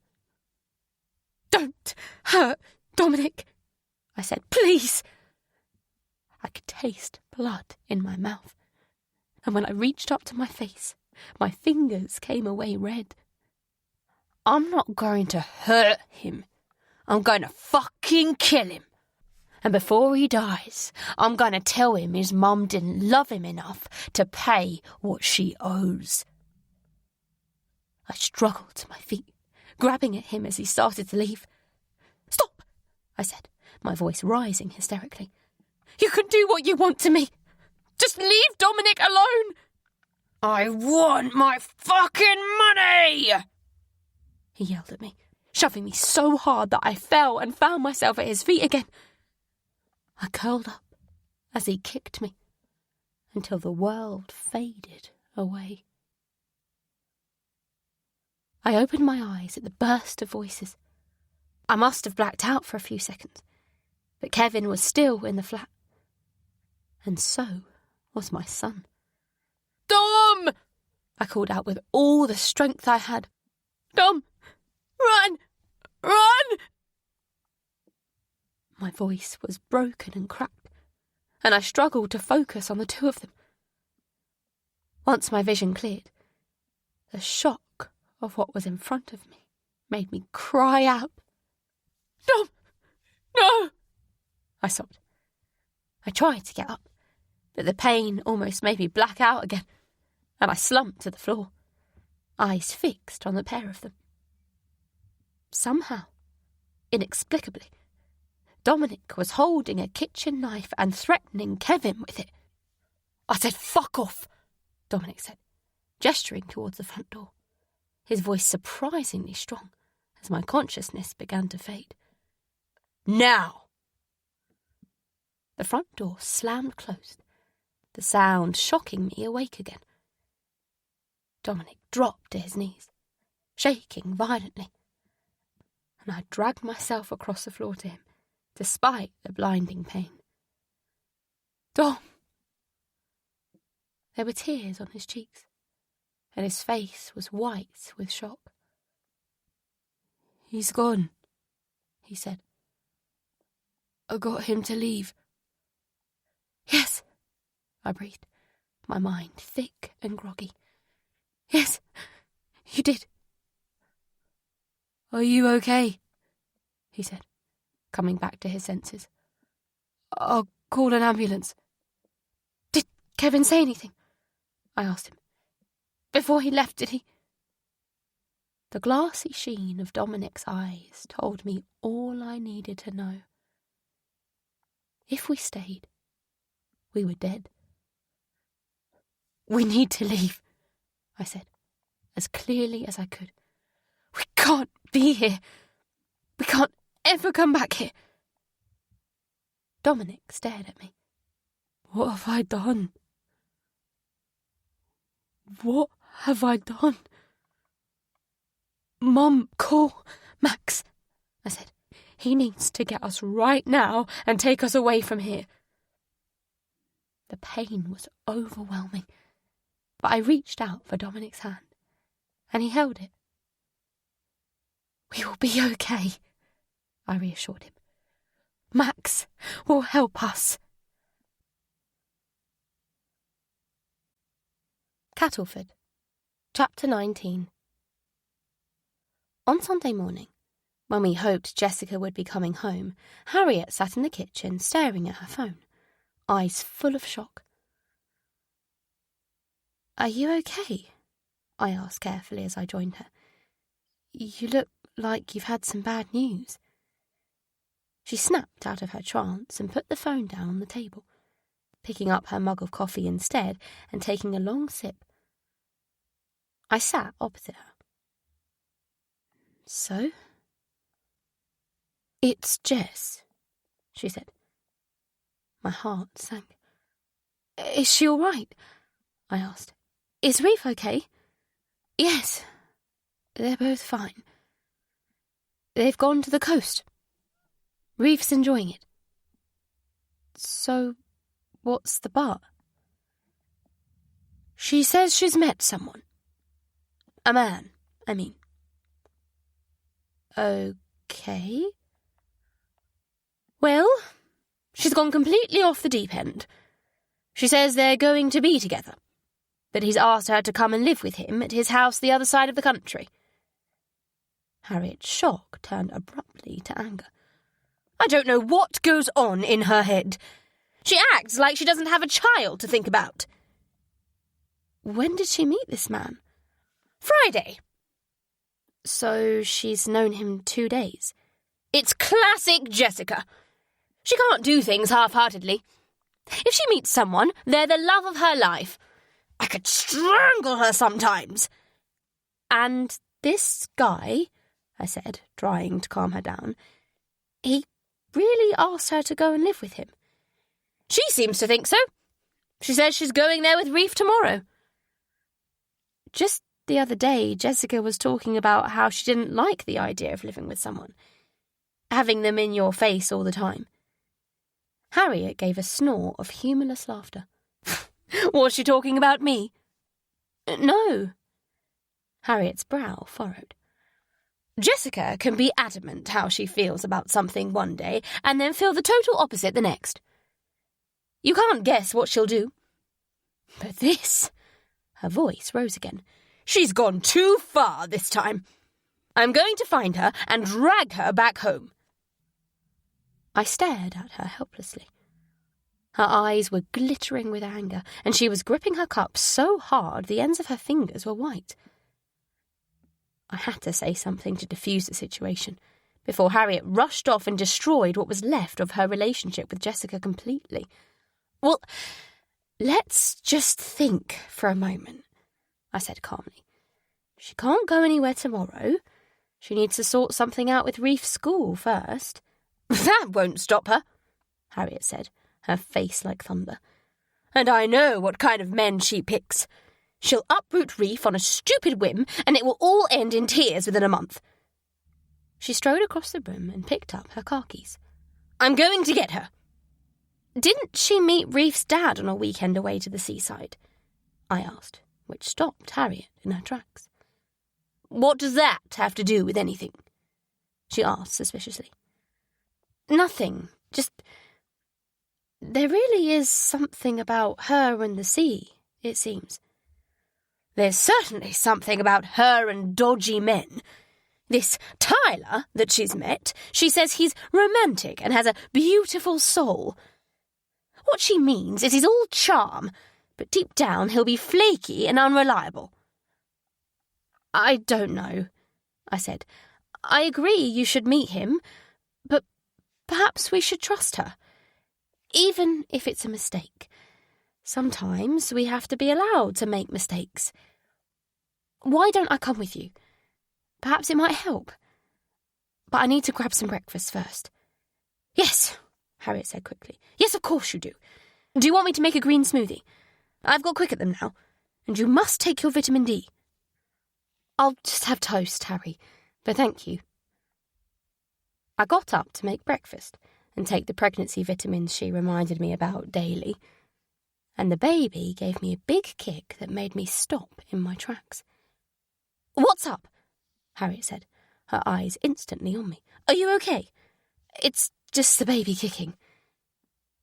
Speaker 3: "Don't hurt Dominic," I said. "Please." I could taste blood in my mouth, and when I reached up to my face, my fingers came away red.
Speaker 2: "I'm not going to hurt him. I'm going to fucking kill him. And before he dies, I'm going to tell him his mum didn't love him enough to pay what she owes."
Speaker 3: I struggled to my feet, grabbing at him as he started to leave. "Stop," I said, my voice rising hysterically. "You can do what you want to me. Just leave Dominic alone."
Speaker 2: "I want my fucking money!"
Speaker 3: he yelled at me, shoving me so hard that I fell and found myself at his feet again. I curled up as he kicked me until the world faded away. I opened my eyes at the burst of voices. I must have blacked out for a few seconds, but Kevin was still in the flat. And so was my son.
Speaker 2: "Dom!"
Speaker 3: I called out with all the strength I had.
Speaker 2: "Dom! Run! Run!"
Speaker 3: My voice was broken and cracked, and I struggled to focus on the two of them. Once my vision cleared, the shock of what was in front of me made me cry out.
Speaker 2: "Dom! No!"
Speaker 3: I sobbed. I tried to get up, but the pain almost made me black out again, and I slumped to the floor, eyes fixed on the pair of them. Somehow, inexplicably, Dominic was holding a kitchen knife and threatening Kevin with it.
Speaker 2: "I said fuck off,"
Speaker 3: Dominic said, gesturing towards the front door, his voice surprisingly strong as my consciousness began to fade.
Speaker 2: "Now!"
Speaker 3: The front door slammed closed, the sound shocking me awake again. Dominic dropped to his knees, shaking violently, and I dragged myself across the floor to him, despite the blinding pain. "Dom!" There were tears on his cheeks, and his face was white with shock. "He's gone," he said. "I got him to leave." "Yes," I breathed, my mind thick and groggy. "Yes, you did." "Are you okay?" he said, coming back to his senses. "I'll call an ambulance." "Did Kevin say anything?" I asked him. "Before he left, did he?" The glassy sheen of Dominic's eyes told me all I needed to know. If we stayed,
Speaker 1: we were dead. "We need to leave," I said, as clearly as I could. "We can't be here. We can't ever come back here." Dominic stared at me. "What have I done? What have I done?" "Mum, call Max," I said. "He needs to get us right now and take us away from here." The pain was overwhelming, but I reached out for Dominic's hand, and he held it. "We will be okay," I reassured him. "Max will help us." Cattleford, Chapter 19. On Sunday morning, when we hoped Jessica would be coming home, Harriet sat in the kitchen staring at her phone, eyes full of shock. "Are you okay?" I asked carefully as I joined her. "You look like you've had some bad news." She snapped out of her trance and put the phone down on the table, picking up her mug of coffee instead and taking a long sip. I sat opposite her. "So?" "It's Jess," she said. My heart sank. "Is she all right?" I asked. "Is Reef okay?" "Yes, they're both fine. They've gone to the coast. Reef's enjoying it." "So, what's the but?" "She says she's met someone. A man, I mean." "Okay." "Well, she's gone completely off the deep end. She says they're going to be together, but he's asked her to come and live with him at his house the other side of the country." Harriet's shock turned abruptly to anger. "I don't know what goes on in her head. She acts like she doesn't have a child to think about." "When did she meet this man?" "Friday." "So she's known him 2 days. It's classic Jessica. She can't do things half-heartedly. If she meets someone, they're the love of her life. I could strangle her sometimes." "And this guy," I said, trying to calm her down, "he really asked her to go and live with him." "She seems to think so. She says she's going there with Reef tomorrow." Just the other day, Jessica was talking about how she didn't like the idea of living with someone, having them in your face all the time. Harriet gave a snort of humourless laughter. "Was she talking about me?" "No." Harriet's brow furrowed. "Jessica can be adamant how she feels about something one day and then feel the total opposite the next. You can't guess what she'll do. But this," her voice rose again, "she's gone too far this time. I'm going to find her and drag her back home." I stared at her helplessly. Her eyes were glittering with anger, and she was gripping her cup so hard the ends of her fingers were white. I had to say something to defuse the situation, before Harriet rushed off and destroyed what was left of her relationship with Jessica completely. "Well, let's just think for a moment," I said calmly. "She can't go anywhere tomorrow. She needs to sort something out with Reef School first." "That won't stop her," Harriet said, her face like thunder. "And I know what kind of men she picks. She'll uproot Reef on a stupid whim, and it will all end in tears within a month." She strode across the room and picked up her car keys. "I'm going to get her." "Didn't she meet Reef's dad on a weekend away to the seaside?" I asked, which stopped Harriet in her tracks. "What does that have to do with anything?" she asked suspiciously. "Nothing, just there really is something about her and the sea, it seems." "There's certainly something about her and dodgy men. This Tyler that she's met, she says he's romantic and has a beautiful soul. What she means is he's all charm, but deep down he'll be flaky and unreliable." "I don't know," I said. "I agree you should meet him, but perhaps we should trust her, even if it's a mistake. Sometimes we have to be allowed to make mistakes. Why don't I come with you? Perhaps it might help. But I need to grab some breakfast first.
Speaker 2: Yes, Harriet said quickly. Yes, of course you do. Do you want me to make a green smoothie? I've got quick at them now, and you must take your vitamin D.
Speaker 1: I'll just have toast, Harry, but thank you. I got up to make breakfast and take the pregnancy vitamins she reminded me about daily, and the baby gave me a big kick that made me stop in my tracks.
Speaker 2: What's up?
Speaker 1: Harriet said, her eyes instantly on me.
Speaker 2: Are you okay?
Speaker 1: It's just the baby kicking.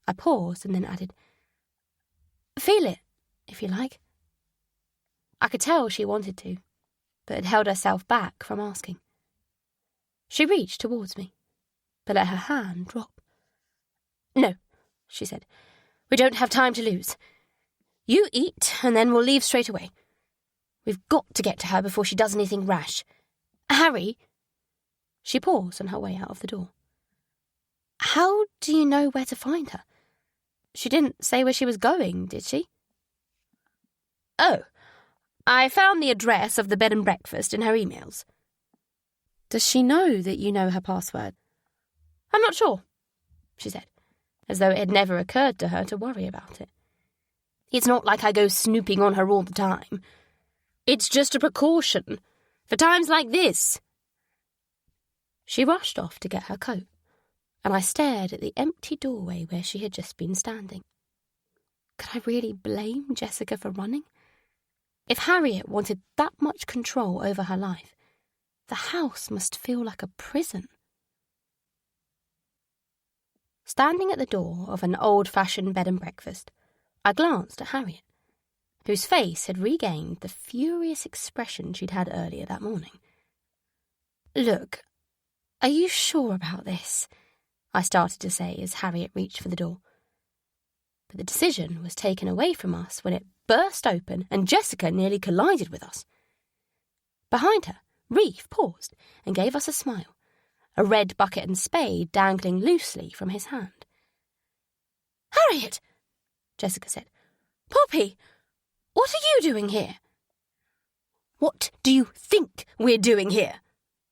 Speaker 1: I paused and then added, Feel it, if you like. I could tell she wanted to, but had held herself back from asking. She reached towards me, but let her hand drop.
Speaker 2: No, she said. We don't have time to lose. You eat, and then we'll leave straight away. We've got to get to her before she does anything rash. Harry.
Speaker 1: She paused on her way out of the door. How do you know where to find her? She didn't say where she was going, did she?
Speaker 2: Oh, I found the address of the bed and breakfast in her emails.
Speaker 1: Does she know that you know her password?
Speaker 2: I'm not sure, she said,
Speaker 1: as though it had never occurred to her to worry about it.
Speaker 2: It's not like I go snooping on her all the time. It's just a precaution for times like this.
Speaker 1: She rushed off to get her coat, and I stared at the empty doorway where she had just been standing. Could I really blame Jessica for running? If Harriet wanted that much control over her life, the house must feel like a prison. Standing at the door of an old-fashioned bed and breakfast, I glanced at Harriet, whose face had regained the furious expression she'd had earlier that morning.
Speaker 2: Look, are you sure about this? I started to say as Harriet reached for the door.
Speaker 1: But the decision was taken away from us when it burst open and Jessica nearly collided with us. Behind her, Reef paused and gave us a smile, a red bucket and spade dangling loosely from his hand.
Speaker 2: Harriet, Jessica said. Poppy, what are you doing here? What do you think we're doing here?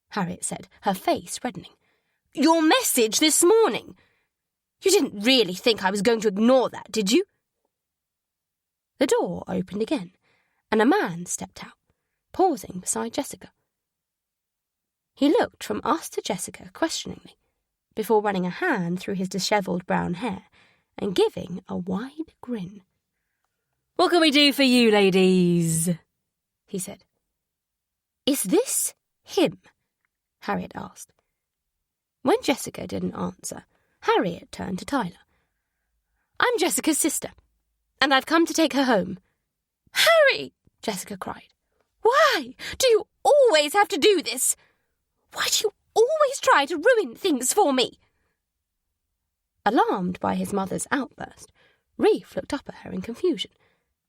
Speaker 2: Harriet said, her face reddening. Your message this morning. You didn't really think I was going to ignore that, did you?
Speaker 1: The door opened again, and a man stepped out, pausing beside Jessica. He looked from us to Jessica questioningly, before running a hand through his dishevelled brown hair and giving a wide grin.
Speaker 5: "What can we do for you, ladies?" he said.
Speaker 1: "Is this him?" Harriet asked. When Jessica didn't answer, Harriet turned to Tyler.
Speaker 2: "I'm Jessica's sister, and I've come to take her home." "Harry!" Jessica cried. "Why do you always have to do this? Why do you always try to ruin things for me?"
Speaker 1: Alarmed by his mother's outburst, Reef looked up at her in confusion,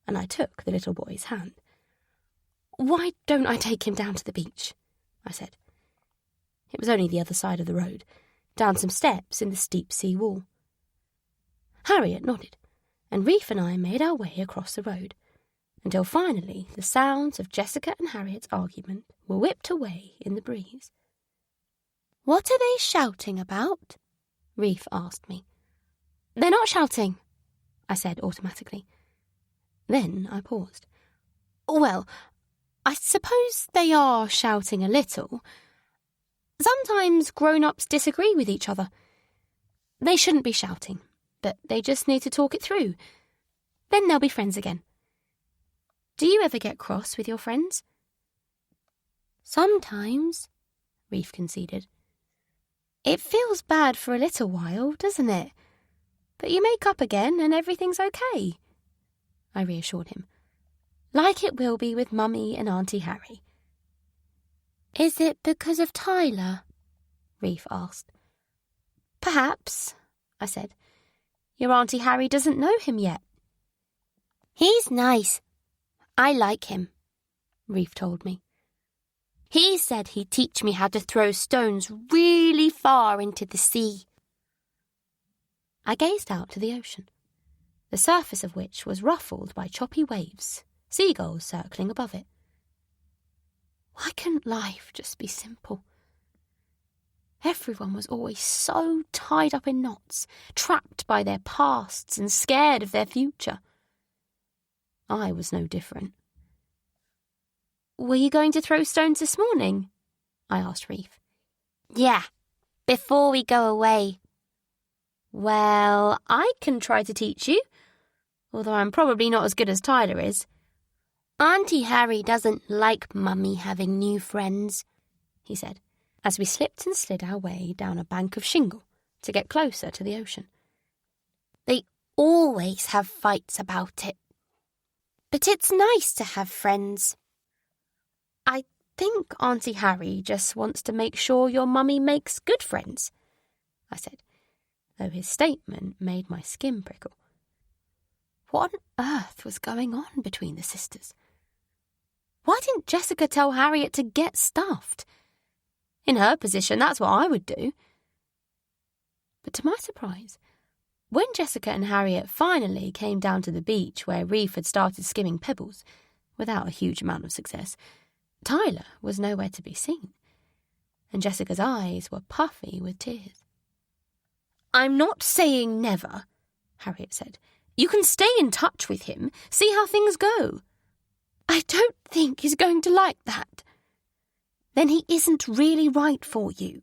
Speaker 1: and I took the little boy's hand. "Why don't I take him down to the beach?" I said. It was only the other side of the road, down some steps in the steep sea wall. Harriet nodded, and Reef and I made our way across the road, until finally the sounds of Jessica and Harriet's argument were whipped away in the breeze.
Speaker 3: "What are they shouting about?"
Speaker 1: Reef asked me.
Speaker 3: "They're not shouting,"
Speaker 1: I said automatically. Then I paused.
Speaker 3: "Well, I suppose they are shouting a little. Sometimes grown-ups disagree with each other. They shouldn't be shouting, but they just need to talk it through. Then they'll be friends again. Do you ever get cross with your friends?"
Speaker 1: "Sometimes," Reef conceded.
Speaker 3: "It feels bad for a little while, doesn't it? But you make up again and everything's okay," I reassured him. "Like it will be with Mummy and Auntie Harry."
Speaker 1: "Is it because of Tyler?" Reef asked.
Speaker 3: "Perhaps," I said. "Your Auntie Harry doesn't know him yet."
Speaker 1: "He's nice. I like him," Reef told me. "He said he'd teach me how to throw stones really far into the sea." I gazed out to the ocean. the surface of which was ruffled by choppy waves, seagulls circling above it. Why couldn't life just be simple? Everyone was always so tied up in knots, trapped by their pasts and scared of their future. I was no different. "Were you going to throw stones this morning?" I asked Reef.
Speaker 3: "Yeah, before we go away."
Speaker 1: "Well, I can try to teach you, although I'm probably not as good as Tyler is."
Speaker 3: "Auntie Harry doesn't like Mummy having new friends," he said,
Speaker 1: as we slipped and slid our way down a bank of shingle to get closer to the ocean.
Speaker 3: "They always have fights about it. But it's nice to have friends."
Speaker 1: "I think Auntie Harry just wants to make sure your mummy makes good friends," I said, though his statement made my skin prickle. What on earth was going on between the sisters? Why didn't Jessica tell Harriet to get stuffed? In her position, that's what I would do. But to my surprise, when Jessica and Harriet finally came down to the beach where Reef had started skimming pebbles, without a huge amount of success, Tyler was nowhere to be seen, and Jessica's eyes were puffy with tears. "I'm not saying never," Harriet said. "You can stay in touch with him, see how things go." "I don't think he's going to like that." "Then he isn't really right for you,"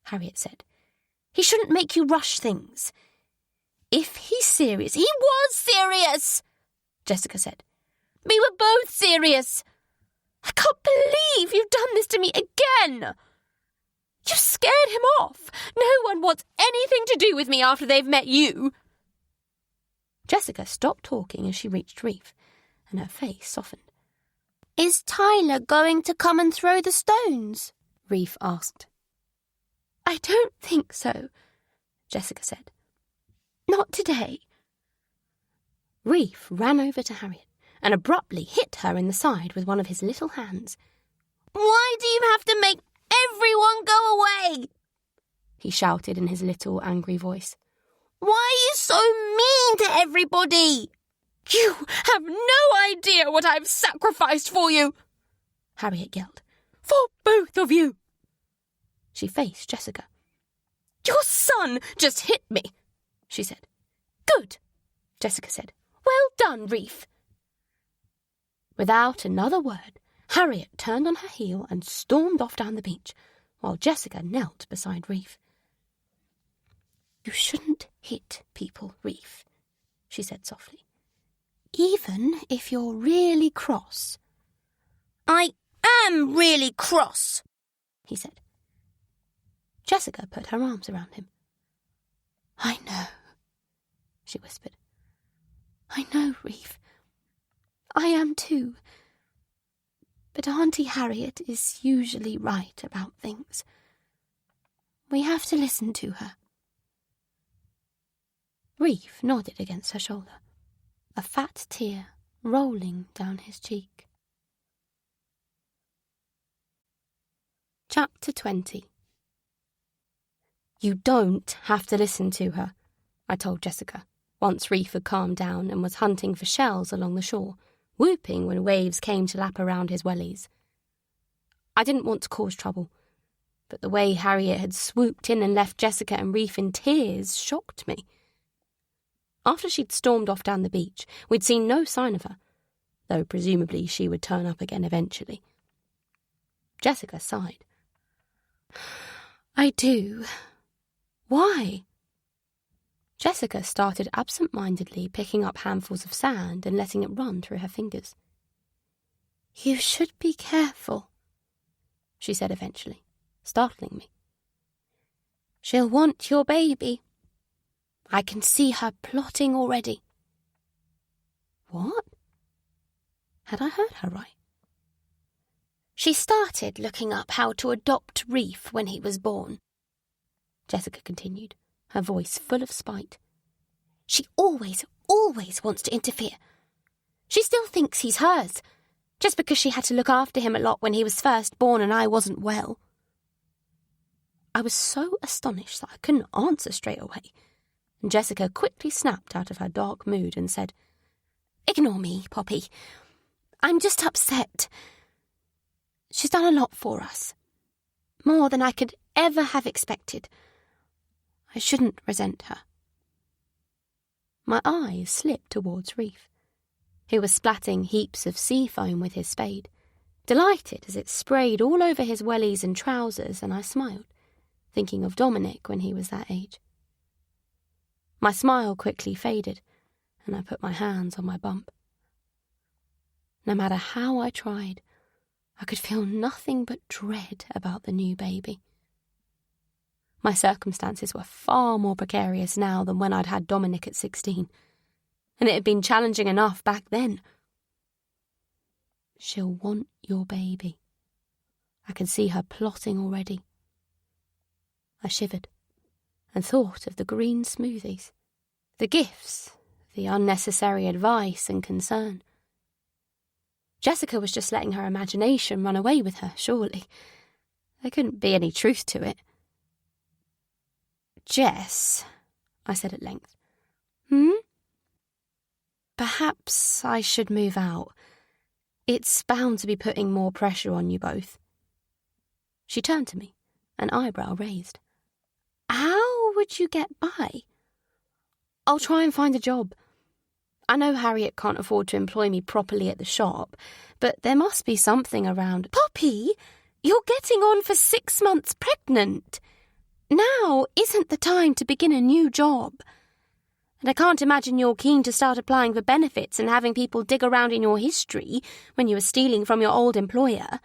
Speaker 1: Harriet said. "He shouldn't make you rush things. If he's serious—"
Speaker 3: "He was serious,"
Speaker 1: Jessica said.
Speaker 3: "We were both serious."
Speaker 1: "I can't believe you've done this to me again." "You scared him off. No one wants anything to do with me after they've met you." Jessica stopped talking as she reached Reef, and her face softened.
Speaker 3: "Is Tyler going to come and throw the stones?"
Speaker 1: Reef asked. "I don't think so," Jessica said. "Not today." Reef ran over to Harriet and abruptly hit her in the side with one of his little hands.
Speaker 3: "Why do you have to make everyone go away?"
Speaker 1: he shouted in his little angry voice.
Speaker 3: "Why are you so mean to everybody?"
Speaker 1: "You have no idea what I've sacrificed for you," Harriet yelled. "For both of you." She faced Jessica. "Your son just hit me," she said. "Good," Jessica said. "Well done, Reef." Without another word, Harriet turned on her heel and stormed off down the beach, while Jessica knelt beside Reef. "You shouldn't hit people, Reef," she said softly. "Even if you're really cross."
Speaker 3: "I am really cross,"
Speaker 1: he said. Jessica put her arms around him. "I know," she whispered. "I know, Reef. I am too. But Auntie Harriet is usually right about things. We have to listen to her." Reef nodded against her shoulder, a fat tear rolling down his cheek. Chapter 20. "You don't have to listen to her," I told Jessica, once Reef had calmed down and was hunting for shells along the shore, whooping when waves came to lap around his wellies. I didn't want to cause trouble, but the way Harriet had swooped in and left Jessica and Reef in tears shocked me. After she'd stormed off down the beach, we'd seen no sign of her, though presumably she would turn up again eventually. Jessica sighed. "I do. Why?" Jessica started absent-mindedly picking up handfuls of sand and letting it run through her fingers. "You should be careful," she said eventually, startling me. "She'll want your baby. I can see her plotting already." What? Had I heard her right?
Speaker 3: "She started looking up how to adopt Reef when he was born,"
Speaker 1: Jessica continued, her voice full of spite.
Speaker 3: "She always wants to interfere. She still thinks he's hers, just because she had to look after him a lot when he was first born and I wasn't well."
Speaker 1: I was so astonished that I couldn't answer straight away. and Jessica quickly snapped out of her dark mood and said,
Speaker 3: "Ignore me, Poppy. I'm just upset. She's done a lot for us. More than I could ever have expected. I shouldn't resent her."
Speaker 1: My eyes slipped towards Reef. He was splatting heaps of sea foam with his spade, delighted as it sprayed all over his wellies and trousers, and I smiled, thinking of Dominic when he was that age. My smile quickly faded, and I put my hands on my bump. No matter how I tried, I could feel nothing but dread about the new baby. My circumstances were far more precarious now than when I'd had Dominic at 16, and it had been challenging enough back then. She'll want your baby. I could see her plotting already. I shivered and thought of the green smoothies, the gifts, the unnecessary advice and concern. Jessica was just letting her imagination run away with her, surely. There couldn't be any truth to it. "Jess," I said at length. "Perhaps I should move out. It's bound to be putting more pressure on you both." She turned to me, an eyebrow raised. "How would you get by?" "I'll try and find a job. I know Harriet can't afford to employ me properly at the shop, but there must be something around."
Speaker 3: "Poppy, you're getting on for 6 months pregnant. Now isn't the time to begin a new job. And I can't imagine you're keen to start applying for benefits and having people dig around in your history when you were stealing from your old employer.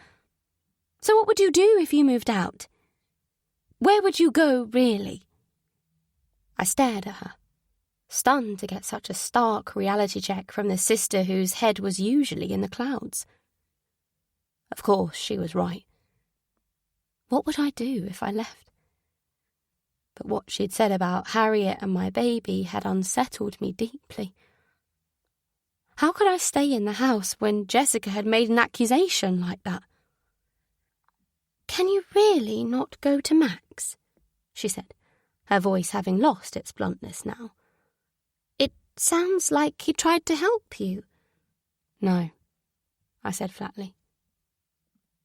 Speaker 3: So what would you do if you moved out? Where would you go, really?"
Speaker 1: I stared at her, stunned to get such a stark reality check from the sister whose head was usually in the clouds. Of course, she was right. What would I do if I left? But what she'd said about Harriet and my baby had unsettled me deeply. How could I stay in the house when Jessica had made an accusation like that?
Speaker 3: "Can you really not go to Max?" she said, her voice having lost its bluntness now. "It sounds like he tried to help you."
Speaker 1: "No," I said flatly.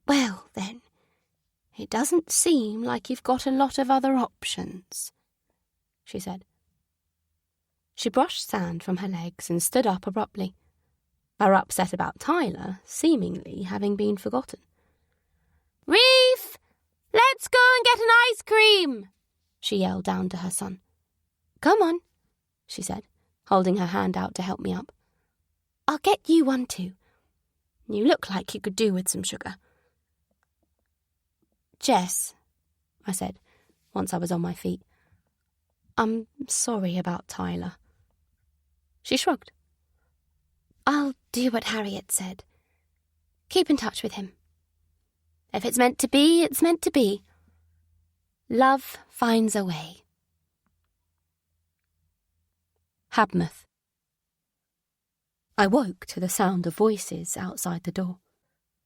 Speaker 3: "Well, then, it doesn't seem like you've got a lot of other options," she said.
Speaker 1: She brushed sand from her legs and stood up abruptly, her upset about Tyler seemingly having been forgotten.
Speaker 3: "Reef, let's go and get an ice cream," she yelled down to her son.
Speaker 1: "Come on," she said, holding her hand out to help me up.
Speaker 3: "I'll get you one too. You look like you could do with some sugar."
Speaker 1: "Jess," I said, once I was on my feet, "I'm sorry about Tyler." She shrugged.
Speaker 3: "I'll do what Harriet said. Keep in touch with him. If it's meant to be, it's meant to be. Love finds a way."
Speaker 1: Habmouth. I woke to the sound of voices outside the door,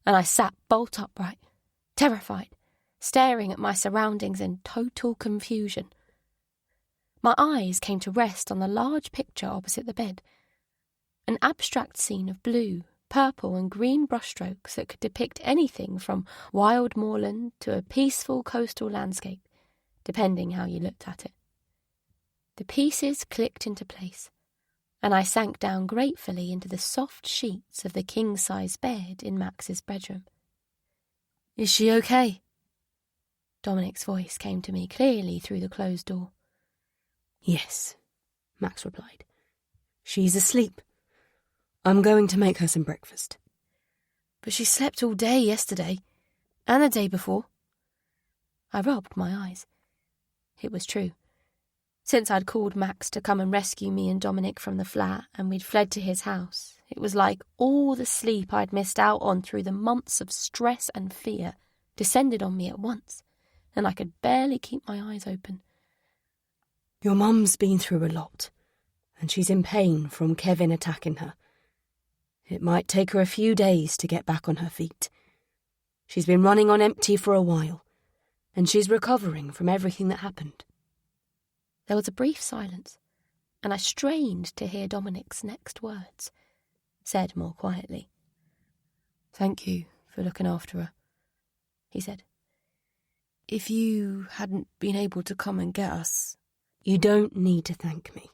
Speaker 1: and I sat bolt upright, terrified, staring at my surroundings in total confusion. My eyes came to rest on the large picture opposite the bed, an abstract scene of blue, purple and green brushstrokes that could depict anything from wild moorland to a peaceful coastal landscape, depending how you looked at it. The pieces clicked into place, and I sank down gratefully into the soft sheets of the king-size bed in Max's bedroom. "Is she okay?" Dominic's voice came to me clearly through the closed door.
Speaker 5: "Yes," Max replied. "She's asleep. I'm going to make her some breakfast."
Speaker 1: "But she slept all day yesterday, and the day before." I rubbed my eyes. It was true. Since I'd called Max to come and rescue me and Dominic from the flat and we'd fled to his house, it was like all the sleep I'd missed out on through the months of stress and fear descended on me at once, and I could barely keep my eyes open.
Speaker 5: "Your mum's been through a lot, and she's in pain from Kevin attacking her. It might take her a few days to get back on her feet. She's been running on empty for a while, and she's recovering from everything that happened."
Speaker 1: There was a brief silence, and I strained to hear Dominic's next words, said more quietly.
Speaker 2: "Thank you for looking after her," he said. "If you hadn't been able to come and get us..."
Speaker 5: "You don't need to thank me.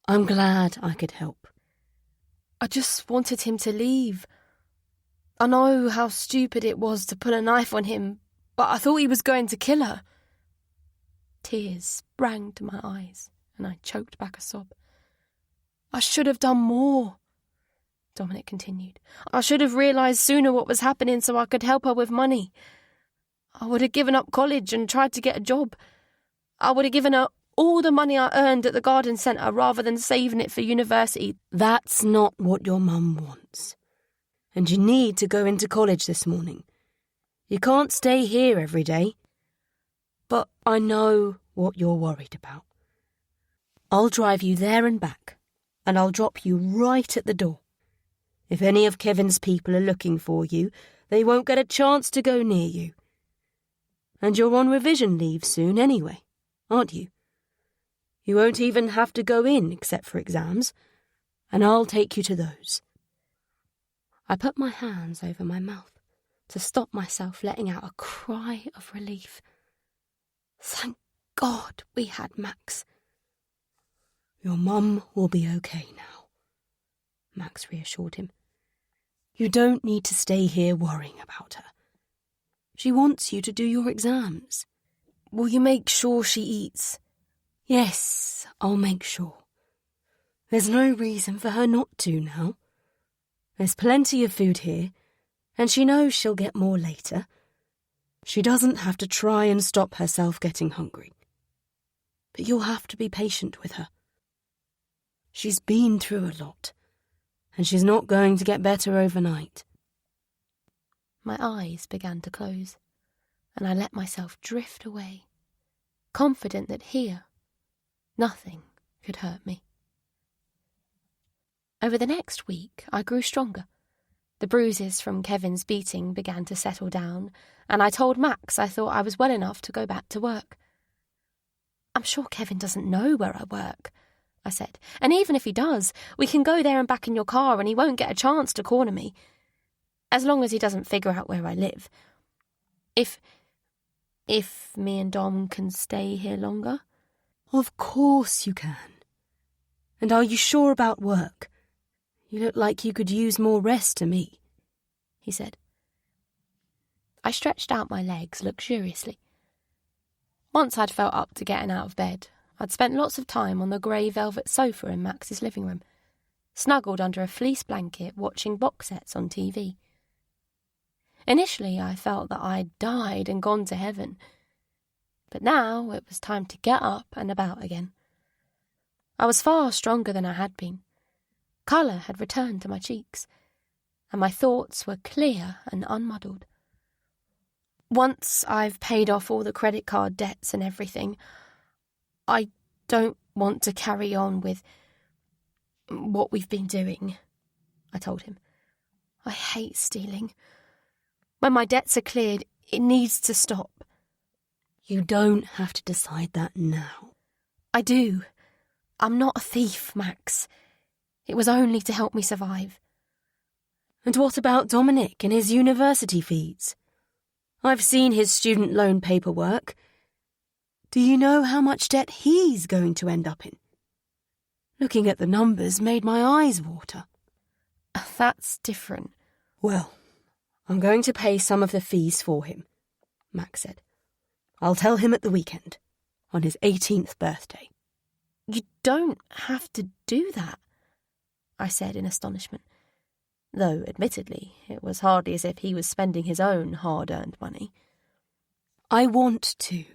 Speaker 5: I'm glad I could help."
Speaker 2: "I just wanted him to leave. I know how stupid it was to pull a knife on him, but I thought he was going to kill her."
Speaker 1: Tears sprang to my eyes, and I choked back a sob.
Speaker 2: "I should have done more," Dominic continued. "I should have realised sooner what was happening so I could help her with money. I would have given up college and tried to get a job. I would have given her all the money I earned at the garden centre rather than saving it for university."
Speaker 5: "That's not what your mum wants. And you need to go into college this morning. You can't stay here every day. But I know what you're worried about. I'll drive you there and back, and I'll drop you right at the door. If any of Kevin's people are looking for you, they won't get a chance to go near you. And you're on revision leave soon anyway, aren't you? You won't even have to go in except for exams, and I'll take you to those." I put my hands over my mouth to stop myself letting out a cry of relief. Thank God we had Max. "Your mum will be okay now," Max reassured him. "You don't need to stay here worrying about her. She wants you to do your exams."
Speaker 2: "Will you make sure she eats?"
Speaker 5: "Yes, I'll make sure. There's no reason for her not to now. There's plenty of food here, and she knows she'll get more later. She doesn't have to try and stop herself getting hungry. But you'll have to be patient with her. She's been through a lot, and she's not going to get better overnight."
Speaker 1: My eyes began to close, and I let myself drift away, confident that here, nothing could hurt me. Over the next week, I grew stronger. The bruises from Kevin's beating began to settle down, and I told Max I thought I was well enough to go back to work. "I'm sure Kevin doesn't know where I work," I said, "and even if he does, we can go there and back in your car and he won't get a chance to corner me. As long as he doesn't figure out where I live. If me and Dom can stay here longer."
Speaker 5: "Of course you can. And are you sure about work? You look like you could use more rest to me," he said.
Speaker 1: I stretched out my legs luxuriously. Once I'd felt up to getting out of bed, I'd spent lots of time on the grey velvet sofa in Max's living room, snuggled under a fleece blanket watching box sets on TV. Initially I felt that I'd died and gone to heaven, but now it was time to get up and about again. I was far stronger than I had been. Colour had returned to my cheeks, and my thoughts were clear and unmuddled. Once I've paid off all the credit card debts and everything, I don't want to carry on with what we've been doing, I told him. I hate stealing. When my debts are cleared, it needs to stop.
Speaker 5: "You don't have to decide that now."
Speaker 1: "I do. I'm not a thief, Max. It was only to help me survive."
Speaker 5: "And what about Dominic and his university fees? I've seen his student loan paperwork. Do you know how much debt he's going to end up in? Looking at the numbers made my eyes water."
Speaker 1: "That's different."
Speaker 5: "Well, I'm going to pay some of the fees for him," Max said. "I'll tell him at the weekend, on his 18th birthday."
Speaker 1: "You don't have to do that," I said in astonishment, though, admittedly, it was hardly as if he was spending his own hard-earned money.
Speaker 5: "I want to.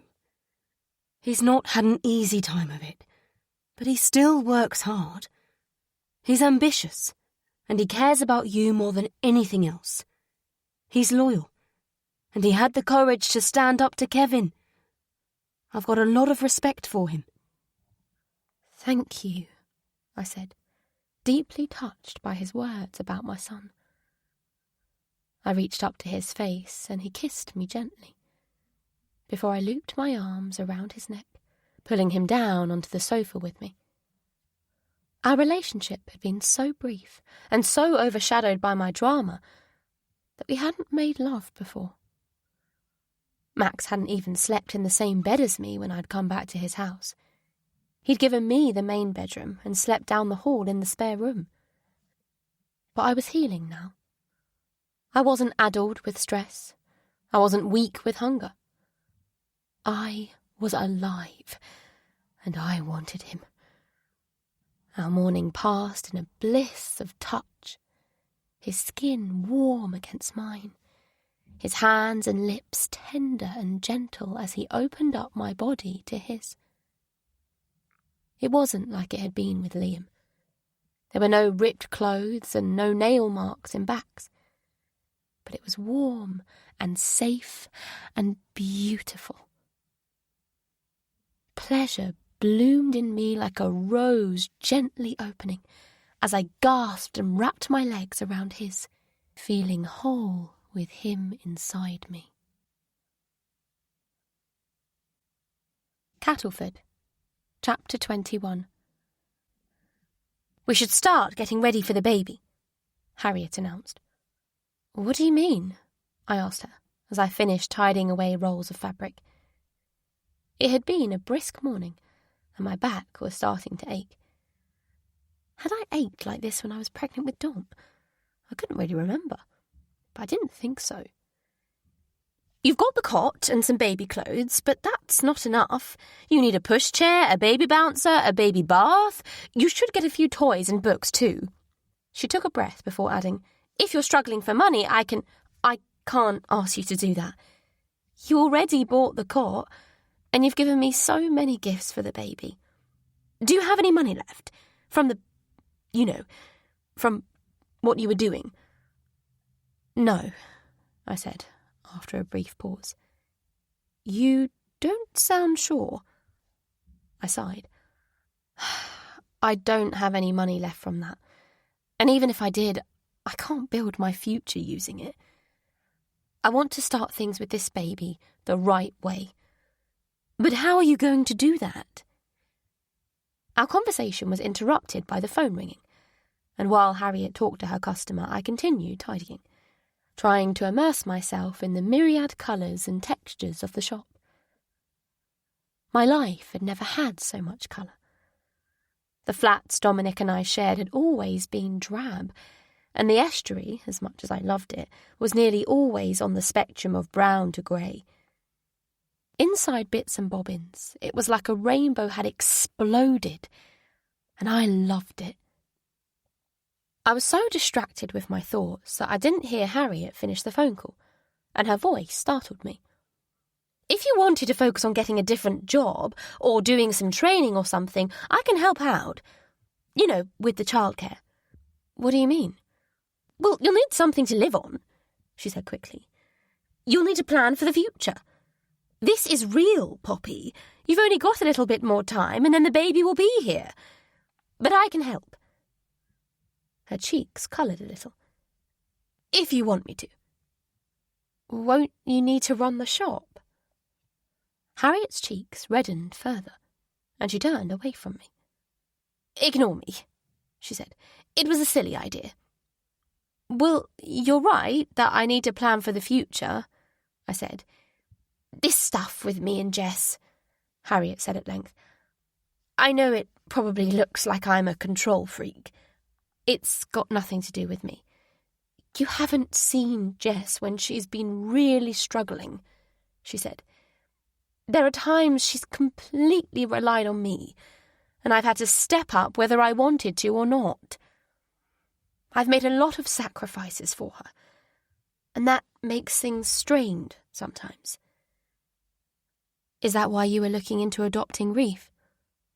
Speaker 5: He's not had an easy time of it, but he still works hard. He's ambitious, and he cares about you more than anything else. He's loyal, and he had the courage to stand up to Kevin. I've got a lot of respect for him."
Speaker 1: "Thank you," I said, deeply touched by his words about my son. I reached up to his face and he kissed me gently, before I looped my arms around his neck, pulling him down onto the sofa with me. Our relationship had been so brief and so overshadowed by my drama that we hadn't made love before. Max hadn't even slept in the same bed as me when I'd come back to his house. He'd given me the main bedroom and slept down the hall in the spare room. But I was healing now. I wasn't addled with stress. I wasn't weak with hunger. I was alive, and I wanted him. Our morning passed in a bliss of touch, his skin warm against mine, his hands and lips tender and gentle as he opened up my body to his. It wasn't like it had been with Liam. There were no ripped clothes and no nail marks in backs. But it was warm and safe and beautiful. Pleasure bloomed in me like a rose gently opening as I gasped and wrapped my legs around his, feeling whole with him inside me. Cattleford, Chapter 21.
Speaker 2: "We should start getting ready for the baby," Harriet announced.
Speaker 1: "What do you mean?" I asked her as I finished tidying away rolls of fabric. It had been a brisk morning, and my back was starting to ache. Had I ached like this when I was pregnant with Dom? I couldn't really remember, but I didn't think so.
Speaker 2: "You've got the cot and some baby clothes, but that's not enough. You need a pushchair, a baby bouncer, a baby bath. You should get a few toys and books too." She took a breath before adding, "If you're struggling for money, I can't ask you to do that. You already bought the cot, and you've given me so many gifts for the baby. Do you have any money left? From from what you were doing?"
Speaker 1: "No," I said, after a brief pause. "You don't sound sure." I sighed. "I don't have any money left from that. And even if I did, I can't build my future using it. I want to start things with this baby the right way."
Speaker 2: "But how are you going to do that?"
Speaker 1: Our conversation was interrupted by the phone ringing, and while Harriet talked to her customer, I continued tidying, trying to immerse myself in the myriad colours and textures of the shop. My life had never had so much colour. The flats Dominic and I shared had always been drab, and the estuary, as much as I loved it, was nearly always on the spectrum of brown to grey. Inside bits and bobbins, it was like a rainbow had exploded, and I loved it. I was so distracted with my thoughts that I didn't hear Harriet finish the phone call, and her voice startled me.
Speaker 2: "If you wanted to focus on getting a different job or doing some training or something, I can help out. With the childcare."
Speaker 1: "What do you mean?"
Speaker 2: "Well, you'll need something to live on," she said quickly. "You'll need a plan for the future. This is real, Poppy. You've only got a little bit more time, and then the baby will be here. But I can help." Her cheeks coloured a little. "If you want me to."
Speaker 1: "Won't you need to run the shop?" Harriet's cheeks reddened further, and she turned away from me.
Speaker 2: "Ignore me," she said. "It was a silly idea."
Speaker 1: "Well, you're right that I need to plan for the future," I said.
Speaker 2: "This stuff with me and Jess," Harriet said at length. "I know it probably looks like I'm a control freak.
Speaker 1: It's got nothing to do with me. You haven't seen Jess when she's been really struggling," she said. "There are times she's completely relied on me, and I've had to step up whether I wanted to or not. I've made a lot of sacrifices for her, and that makes things strained sometimes." "Is that why you were looking into adopting Reef?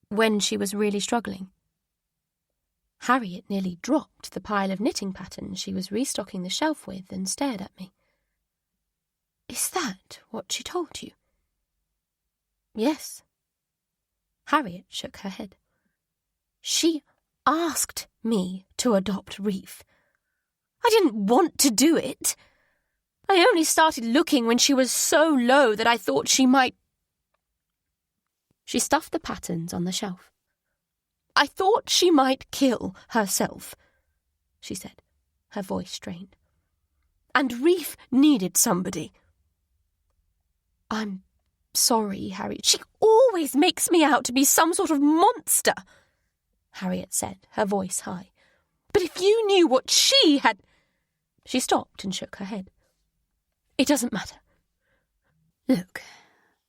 Speaker 1: When she was really struggling?" Harriet nearly dropped the pile of knitting patterns she was restocking the shelf with and stared at me. "Is that what she told you?" "Yes." Harriet shook her head. "She asked me to adopt Reef. I didn't want to do it. I only started looking when she was so low that I thought she might..." She stuffed the patterns on the shelf.
Speaker 2: I thought she might kill herself, she said, her voice strained. And Reef needed somebody. I'm sorry, Harriet. She always makes me out to be some sort of monster, Harriet said, her voice high. But if you knew what she had... She stopped and shook her head. It doesn't matter.
Speaker 1: Look,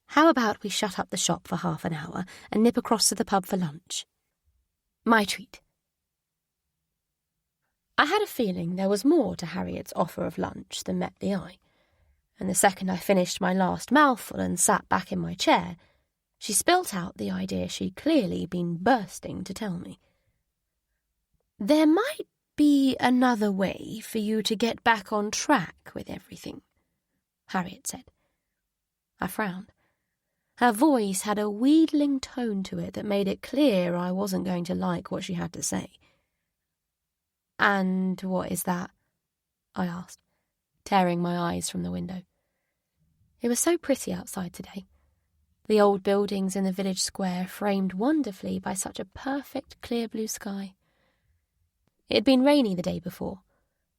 Speaker 1: how about we shut up the shop for half an hour and nip across to the pub for lunch? My treat.
Speaker 2: I had a feeling there was more to Harriet's offer of lunch than met the eye, and the second I finished my last mouthful and sat back in my chair, she spilt out the idea she'd clearly been bursting to tell me. There might be another way for you to get back on track with everything, Harriet said. I frowned. Her voice had a wheedling tone to it that made it clear I wasn't going to like what she had to say. And what is that? I asked, tearing my eyes from the window. It was so pretty outside today. The old buildings in the village square framed wonderfully by such a perfect clear blue sky. It had been rainy the day before,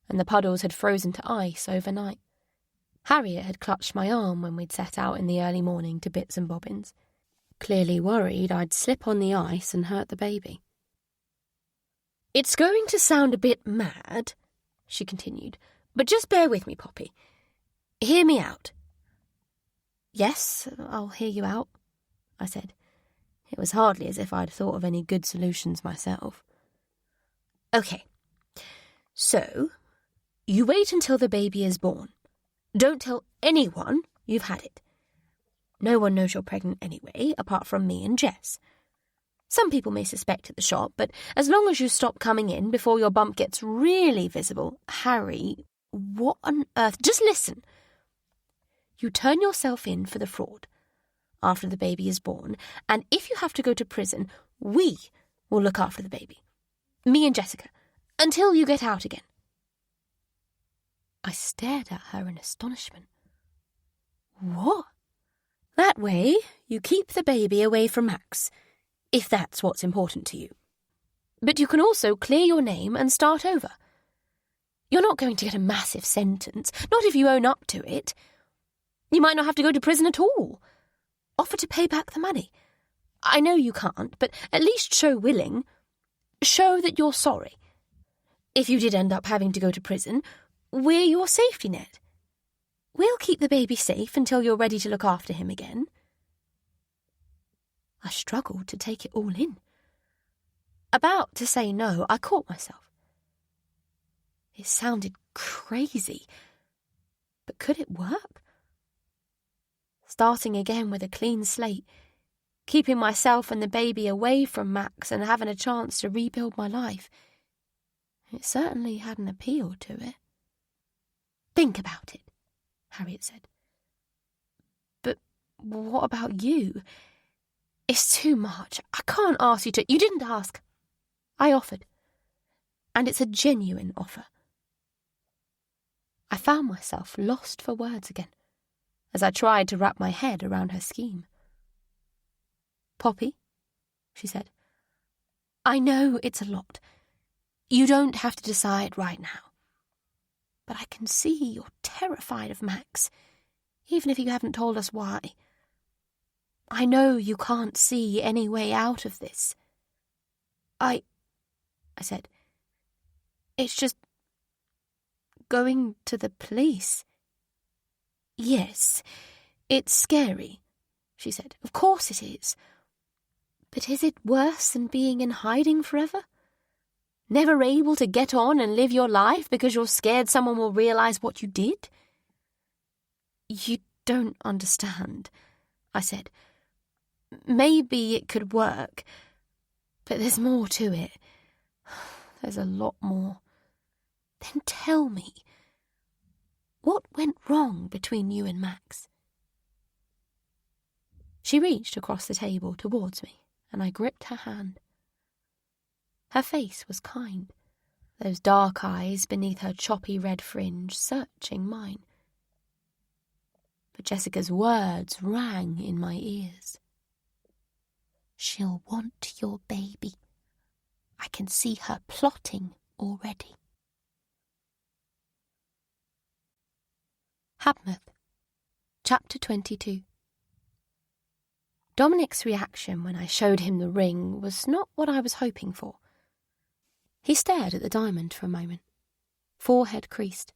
Speaker 2: and the puddles had frozen to ice overnight. Harriet had clutched my arm when we'd set out in the early morning to bits and bobbins, clearly worried I'd slip on the ice and hurt the baby. It's going to sound a bit mad, she continued, but just bear with me, Poppy. Hear me out. Yes, I'll hear you out, I said. It was hardly as if I'd thought of any good solutions myself. Okay, so you wait until the baby is born. Don't tell anyone you've had it. No one knows you're pregnant anyway, apart from me and Jess. Some people may suspect at the shop, but as long as you stop coming in before your bump gets really visible, Harry, what on earth? Just listen. You turn yourself in for the fraud after the baby is born, and if you have to go to prison, we will look after the baby. Me and Jessica, until you get out again. I stared at her in astonishment. What? That way, you keep the baby away from Max, if that's what's important to you. But you can also clear your name and start over. You're not going to get a massive sentence, not if you own up to it. You might not have to go to prison at all. Offer to pay back the money. I know you can't, but at least show willing. Show that you're sorry. If you did end up having to go to prison, we're your safety net. We'll keep the baby safe until you're ready to look after him again. I struggled to take it all in. About to say no, I caught myself. It sounded crazy, but could it work? Starting again with a clean slate, keeping myself and the baby away from Max and having a chance to rebuild my life. It certainly had an appeal to it. Think about it, Harriet said. But what about you? It's too much. I can't ask you to... You didn't ask. I offered. And it's a genuine offer. I found myself lost for words again, as I tried to wrap my head around her scheme. Poppy, she said, I know it's a lot. You don't have to decide right now. But I can see you're terrified of Max, even if you haven't told us why. I know you can't see any way out of this. I said, it's just going to the police. Yes, it's scary, she said. Of course it is. But is it worse than being in hiding forever? Never able to get on and live your life because you're scared someone will realise what you did? You don't understand, I said. Maybe it could work, but there's more to it. There's a lot more. Then tell me, what went wrong between you and Max? She reached across the table towards me, and I gripped her hand. Her face was kind, those dark eyes beneath her choppy red fringe searching mine. But Jessica's words rang in my ears. She'll want your baby,
Speaker 1: I can see her plotting already. Habmouth, Chapter 22. Dominic's reaction when I showed him the ring was not what I was hoping for. He stared at the diamond for a moment, forehead creased,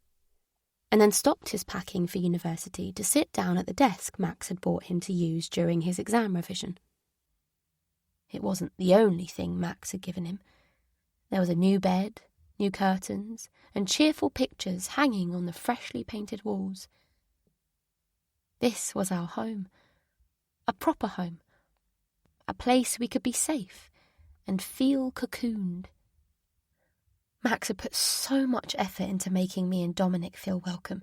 Speaker 1: and then stopped his packing for university to sit down at the desk Max had bought him to use during his exam revision. It wasn't the only thing Max had given him. There was a new bed, new curtains, and cheerful pictures hanging on the freshly painted walls. This was our home, a proper home, a place we could be safe and feel cocooned. Max had put so much effort into making me and Dominic feel welcome,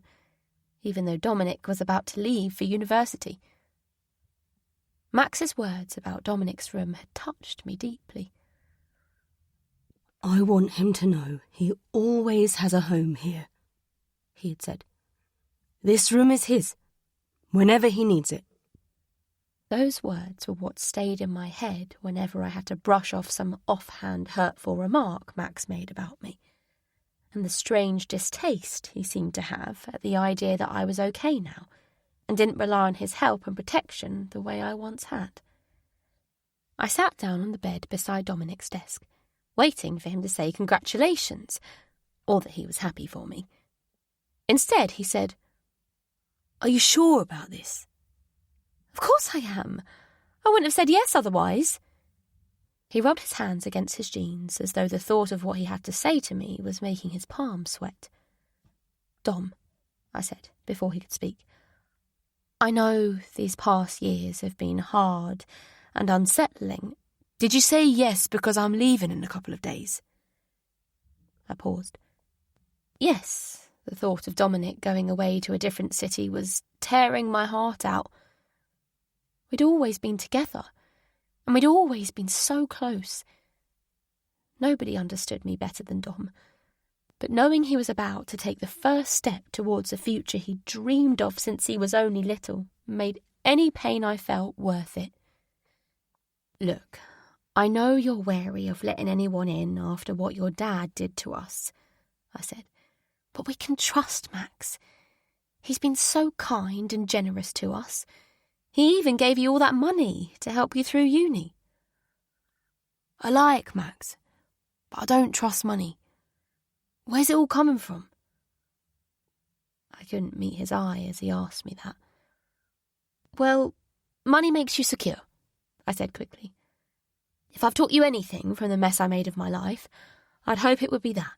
Speaker 1: even though Dominic was about to leave for university. Max's words about Dominic's room had touched me deeply.
Speaker 5: "I want him to know he always has a home here," he had said. "This room is his, whenever he needs it."
Speaker 1: Those words were what stayed in my head whenever I had to brush off some offhand hurtful remark Max made about me, and the strange distaste he seemed to have at the idea that I was okay now, and didn't rely on his help and protection the way I once had. I sat down on the bed beside Dominic's desk, waiting for him to say congratulations, or that he was happy for me. Instead, he said, "Are you sure about this?" "Of course I am. I wouldn't have said yes otherwise." He rubbed his hands against his jeans as though the thought of what he had to say to me was making his palms sweat. "Dom," I said before he could speak, "I know these past years have been hard and unsettling. Did you say yes because I'm leaving in a couple of days?" I paused. Yes, the thought of Dominic going away to a different city was tearing my heart out. We'd always been together, and we'd always been so close. Nobody understood me better than Dom, but knowing he was about to take the first step towards a future he'd dreamed of since he was only little made any pain I felt worth it. "Look, I know you're wary of letting anyone in after what your dad did to us," I said, "but we can trust Max. He's been so kind and generous to us. He even gave you all that money to help you through uni." "I like Max, but I don't trust money. Where's it all coming from?" I couldn't meet his eye as he asked me that. "Well, money makes you secure," I said quickly. "If I've taught you anything from the mess I made of my life, I'd hope it would be that.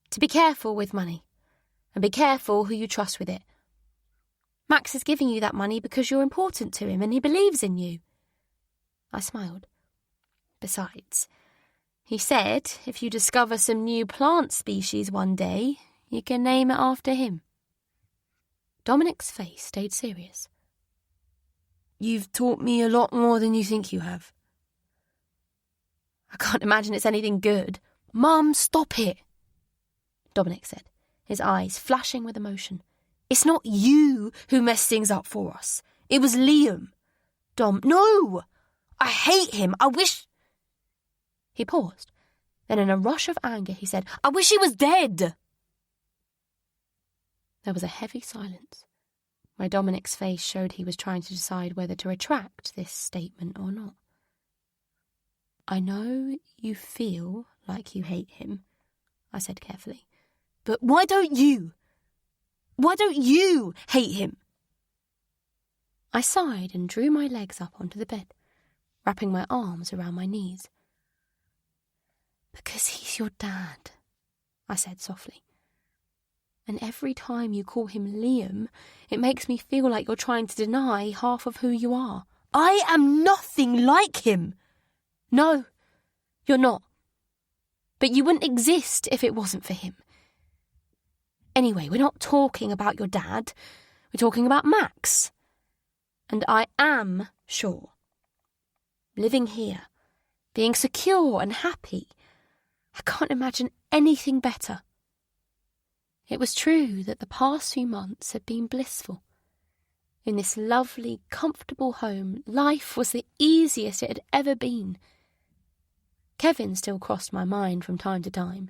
Speaker 1: To be careful with money, and be careful who you trust with it. Max is giving you that money because you're important to him and he believes in you." I smiled. "Besides, he said if you discover some new plant species one day, you can name it after him." Dominic's face stayed serious. "You've taught me a lot more than you think you have." "I can't imagine it's anything good." "Mum, stop it," Dominic said, his eyes flashing with emotion. "It's not you who messed things up for us. It was Liam." "Dom, no! I hate him. I wish—" He paused. Then in a rush of anger he said, "I wish he was dead." There was a heavy silence, where Dominic's face showed he was trying to decide whether to retract this statement or not. "I know you feel like you hate him," I said carefully, "but why don't you? Why don't you hate him?" I sighed and drew my legs up onto the bed, wrapping my arms around my knees. "Because he's your dad," I said softly. "And every time you call him Liam, it makes me feel like you're trying to deny half of who you are." "I am nothing like him." "No, you're not. But you wouldn't exist if it wasn't for him. Anyway, we're not talking about your dad. We're talking about Max. And I am sure. Living here, being secure and happy, I can't imagine anything better." It was true that the past few months had been blissful. In this lovely, comfortable home, life was the easiest it had ever been. Kevin still crossed my mind from time to time,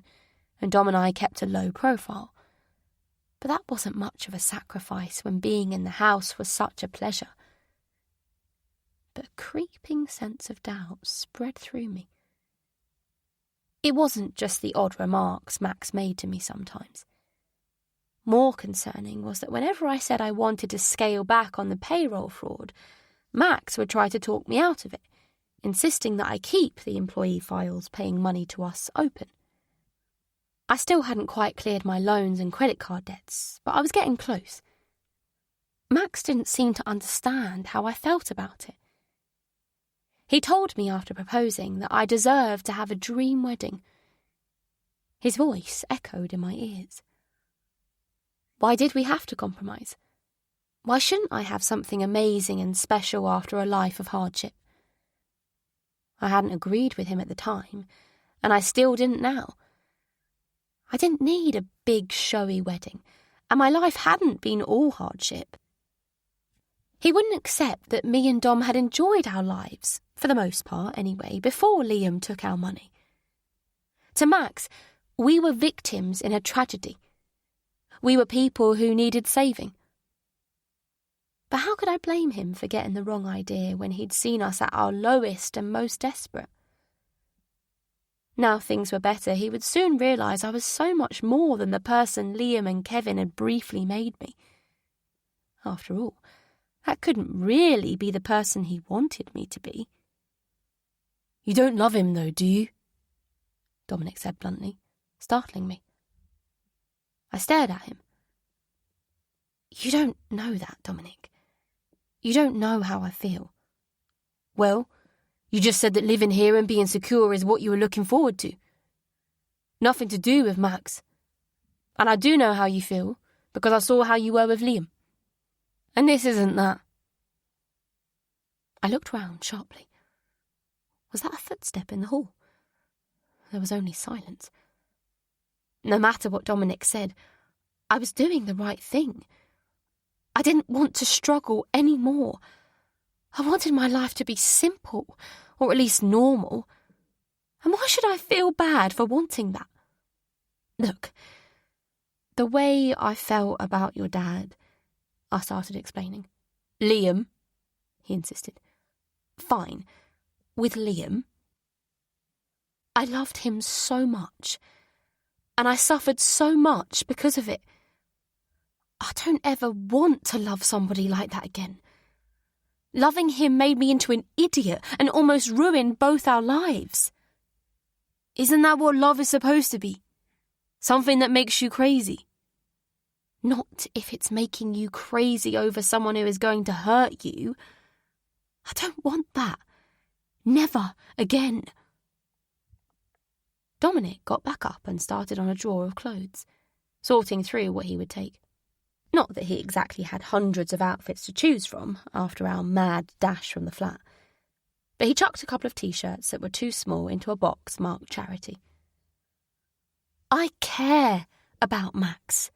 Speaker 1: and Dom and I kept a low profile. But that wasn't much of a sacrifice when being in the house was such a pleasure. But a creeping sense of doubt spread through me. It wasn't just the odd remarks Max made to me sometimes. More concerning was that whenever I said I wanted to scale back on the payroll fraud, Max would try to talk me out of it, insisting that I keep the employee files paying money to us open. I still hadn't quite cleared my loans and credit card debts, but I was getting close. Max didn't seem to understand how I felt about it. He told me after proposing that I deserved to have a dream wedding. His voice echoed in my ears. Why did we have to compromise? Why shouldn't I have something amazing and special after a life of hardship? I hadn't agreed with him at the time, and I still didn't now. I didn't need a big, showy wedding, and my life hadn't been all hardship. He wouldn't accept that me and Dom had enjoyed our lives, for the most part anyway, before Liam took our money. To Max, we were victims in a tragedy. We were people who needed saving. But how could I blame him for getting the wrong idea when he'd seen us at our lowest and most desperate? Now things were better, he would soon realise I was so much more than the person Liam and Kevin had briefly made me. After all, that couldn't really be the person he wanted me to be. "You don't love him, though, do you?" Dominic said bluntly, startling me. I stared at him. "You don't know that, Dominic. You don't know how I feel." "Well, you just said that living here and being secure is what you were looking forward to. Nothing to do with Max. And I do know how you feel, because I saw how you were with Liam. And this isn't that." I looked round sharply. Was that a footstep in the hall? There was only silence. No matter what Dominic said, I was doing the right thing. I didn't want to struggle any more. I wanted my life to be simple, or at least normal. And why should I feel bad for wanting that? Look, the way I felt about your dad, I started explaining. "Liam," he insisted. "Fine. With Liam. I loved him so much, and I suffered so much because of it. I don't ever want to love somebody like that again. Loving him made me into an idiot and almost ruined both our lives. Isn't that what love is supposed to be? Something that makes you crazy. Not if it's making you crazy over someone who is going to hurt you. I don't want that. Never again." Dominic got back up and started on a drawer of clothes, sorting through what he would take. Not that he exactly had hundreds of outfits to choose from after our mad dash from the flat, but he chucked a couple of T-shirts that were too small into a box marked charity. "I care about Max,"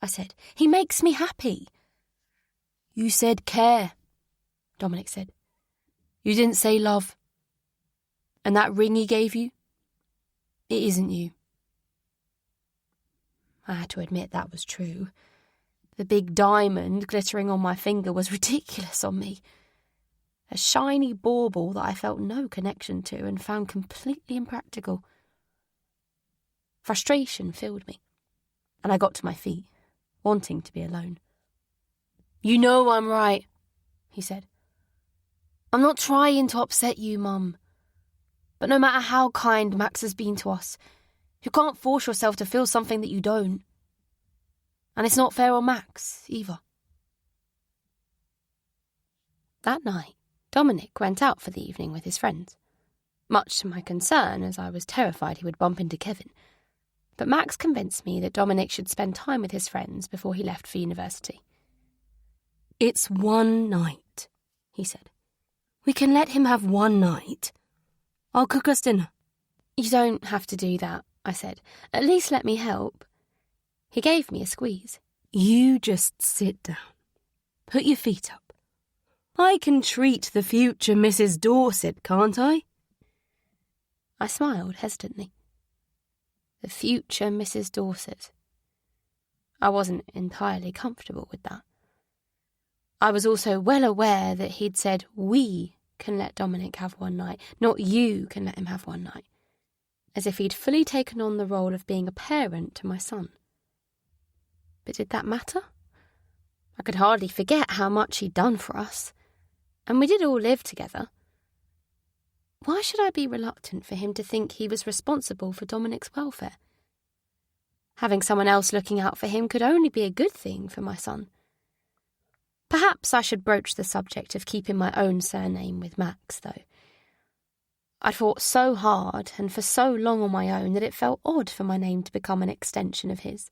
Speaker 1: I said. "He makes me happy." "You said care," Dominic said. "You didn't say love. And that ring he gave you, it isn't you." I had to admit that was true. The big diamond glittering on my finger was ridiculous on me. A shiny bauble that I felt no connection to and found completely impractical. Frustration filled me, and I got to my feet, wanting to be alone. "You know I'm right," he said. "I'm not trying to upset you, Mum. But no matter how kind Max has been to us, you can't force yourself to feel something that you don't. And it's not fair on Max, either." That night, Dominic went out for the evening with his friends, much to my concern as I was terrified he would bump into Kevin. But Max convinced me that Dominic should spend time with his friends before he left for university. "It's one night," he said. "We can let him have one night. I'll cook us dinner." "You don't have to do that," I said. "At least let me help." He gave me a squeeze. "You just sit down. Put your feet up. I can treat the future Mrs. Dorset, can't I?" I smiled hesitantly. The future Mrs. Dorset. I wasn't entirely comfortable with that. I was also well aware that he'd said we can let Dominic have one night, not you can let him have one night, as if he'd fully taken on the role of being a parent to my son. But did that matter? I could hardly forget how much he'd done for us, and we did all live together. Why should I be reluctant for him to think he was responsible for Dominic's welfare? Having someone else looking out for him could only be a good thing for my son. Perhaps I should broach the subject of keeping my own surname with Max, though. I'd fought so hard and for so long on my own that it felt odd for my name to become an extension of his.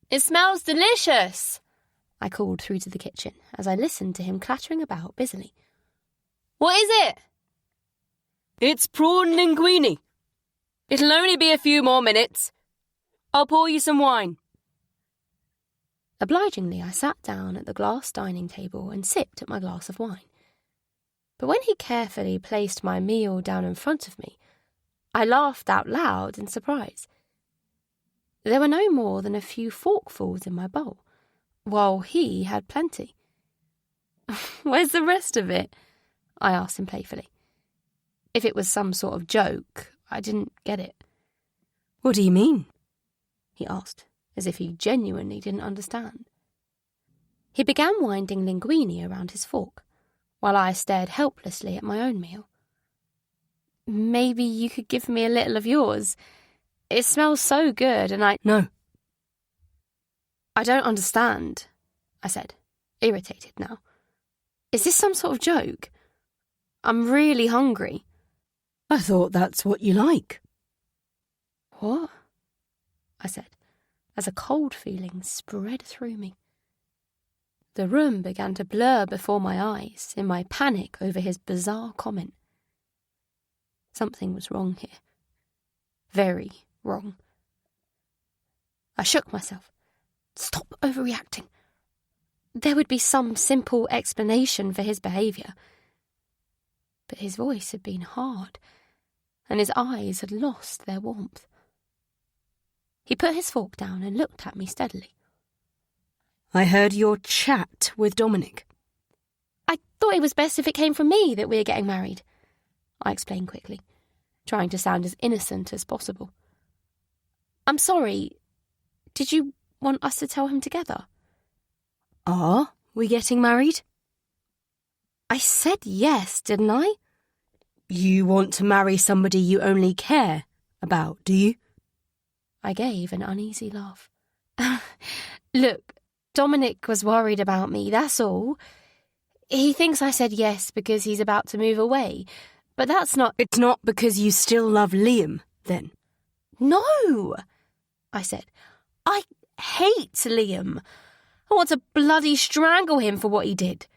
Speaker 1: "It smells delicious," I called through to the kitchen as I listened to him clattering about busily. "What is it?"
Speaker 5: It's prawn linguine. It'll only be a few more minutes. I'll pour you some wine.
Speaker 1: Obligingly, I sat down at the glass dining table and sipped at my glass of wine. But when he carefully placed my meal down in front of me, I laughed out loud in surprise. There were no more than a few forkfuls in my bowl, while he had plenty. "Where's the rest of it?" I asked him playfully. If it was some sort of joke, I didn't get it.
Speaker 5: What do you mean?
Speaker 1: He asked, as if he genuinely didn't understand. He began winding linguine around his fork, while I stared helplessly at my own meal. "Maybe you could give me a little of yours. It smells so good and
Speaker 5: No.
Speaker 1: "I don't understand," I said, irritated now. "Is this some sort of joke? I'm really hungry."
Speaker 5: I thought that's what you like.
Speaker 1: "What?" I said, as a cold feeling spread through me. The room began to blur before my eyes in my panic over his bizarre comment. Something was wrong here. Very wrong. I shook myself. Stop overreacting. There would be some simple explanation for his behaviour. But his voice had been hard, and his eyes had lost their warmth. He put his fork down and looked at me steadily.
Speaker 5: I heard your chat with Dominic.
Speaker 1: "I thought it was best if it came from me that we were getting married," I explained quickly, trying to sound as innocent as possible. "I'm sorry. Did you want us to tell him together?"
Speaker 5: Are we getting married?
Speaker 1: I said yes, didn't I?
Speaker 5: You want to marry somebody you only care about, do you?
Speaker 1: I gave an uneasy laugh. "Look, Dominic was worried about me, that's all. He thinks I said yes because he's about to move away, but that's not—"
Speaker 5: It's not because you still love Liam, then?
Speaker 1: "No," I said. "I hate Liam. I want to bloody strangle him for what he did."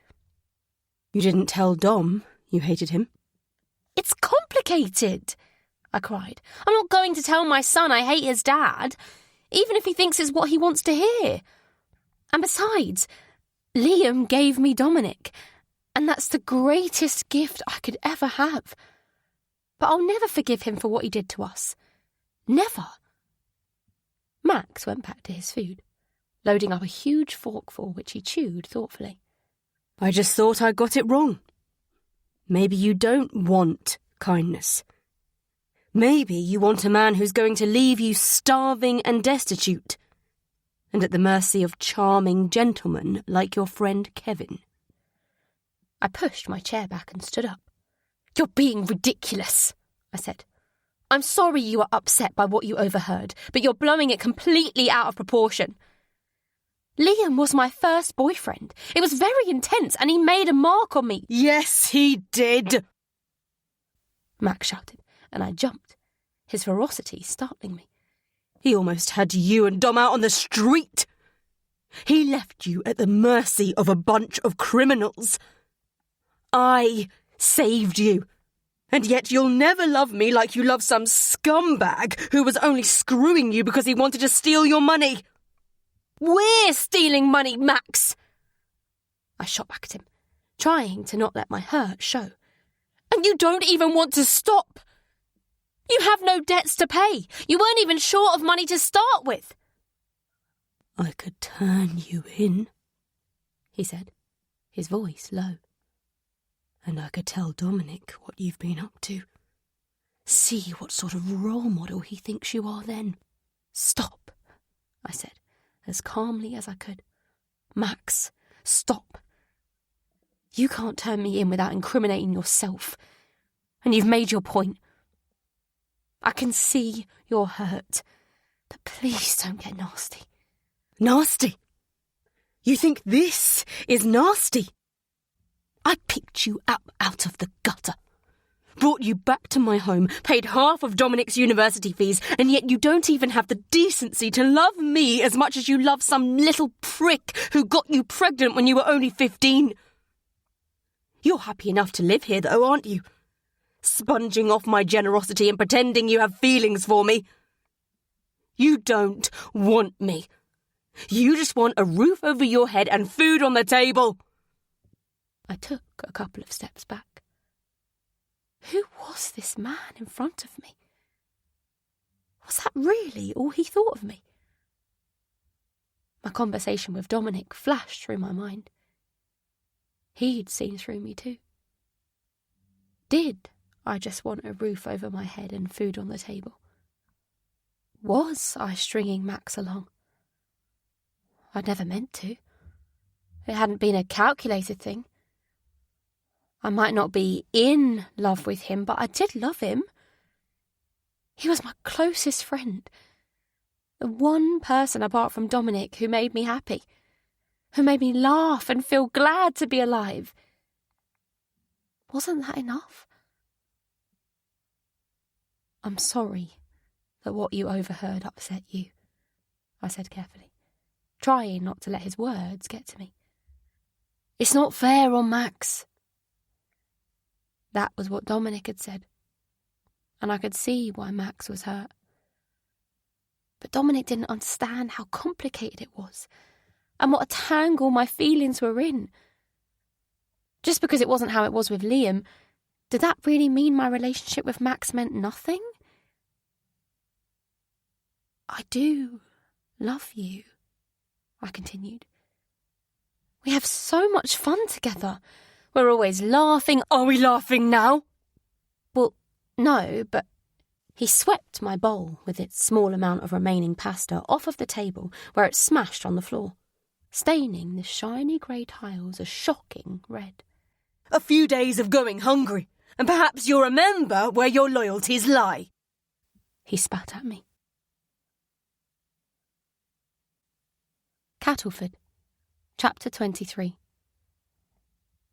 Speaker 5: You didn't tell Dom you hated him?
Speaker 1: "It's complicated," I cried. "I'm not going to tell my son I hate his dad, even if he thinks it's what he wants to hear. And besides, Liam gave me Dominic, and that's the greatest gift I could ever have. But I'll never forgive him for what he did to us. Never." Max went back to his food, loading up a huge forkful which he chewed thoughtfully.
Speaker 5: I just thought I got it wrong. Maybe you don't want kindness. Maybe you want a man who's going to leave you starving and destitute, and at the mercy of charming gentlemen like your friend Kevin.
Speaker 1: I pushed my chair back and stood up. "You're being ridiculous," I said. "I'm sorry you were upset by what you overheard, but you're blowing it completely out of proportion. Liam was my first boyfriend. It was very intense, and he made a mark on me."
Speaker 5: Yes, he did!
Speaker 1: Max shouted, and I jumped, his ferocity startling me.
Speaker 5: He almost had you and Dom out on the street. He left you at the mercy of a bunch of criminals. I saved you. And yet you'll never love me like you love some scumbag who was only screwing you because he wanted to steal your money.
Speaker 1: "We're stealing money, Max!" I shot back at him, trying to not let my hurt show. "And you don't even want to stop!"
Speaker 2: You have no debts to pay. You weren't even short of money to start with.
Speaker 5: I could turn you in, he said, his voice low. And I could tell Dominic what you've been up to. See what sort of role model he thinks you are then. Stop, I said, as calmly as I could. Max, stop. You can't turn me in without incriminating yourself. And you've made your point. I can see you're hurt, but please don't get nasty. Nasty? You think this is nasty? I picked you up out of the gutter, brought you back to my home, paid half of Dominic's university fees, and yet you don't even have the decency to love me as much as you love some little prick who got you pregnant when you were only 15. You're happy enough to live here, though, aren't you? Sponging off my generosity and pretending you have feelings for me. You don't want me. You just want a roof over your head and food on the table. I took a couple of steps back. Who was this man in front of me? Was that really all he thought of me? My conversation with Dominic flashed through my mind. He'd seen through me too. Did I just want a roof over my head and food on the table? Was I stringing Max along? I'd never meant to. It hadn't been a calculated thing. I might not be in love with him, but I did love him. He was my closest friend. The one person apart from Dominic who made me happy, who made me laugh and feel glad to be alive. Wasn't that enough? I'm sorry that what you overheard upset you, I said carefully, trying not to let his words get to me. It's not fair on Max. That was what Dominic had said, and I could see why Max was hurt. But Dominic didn't understand how complicated it was, and what a tangle my feelings were in. Just because it wasn't how it was with Liam, did that really mean my relationship with Max meant nothing? I do love you, I continued. We have so much fun together. We're always laughing. Are we laughing now? Well, no, but he swept my bowl with its small amount of remaining pasta off of the table where it smashed on the floor, staining the shiny grey tiles a shocking red. A few days of going hungry, and perhaps you'll remember where your loyalties lie. He spat at me. Cattleford, Chapter 23.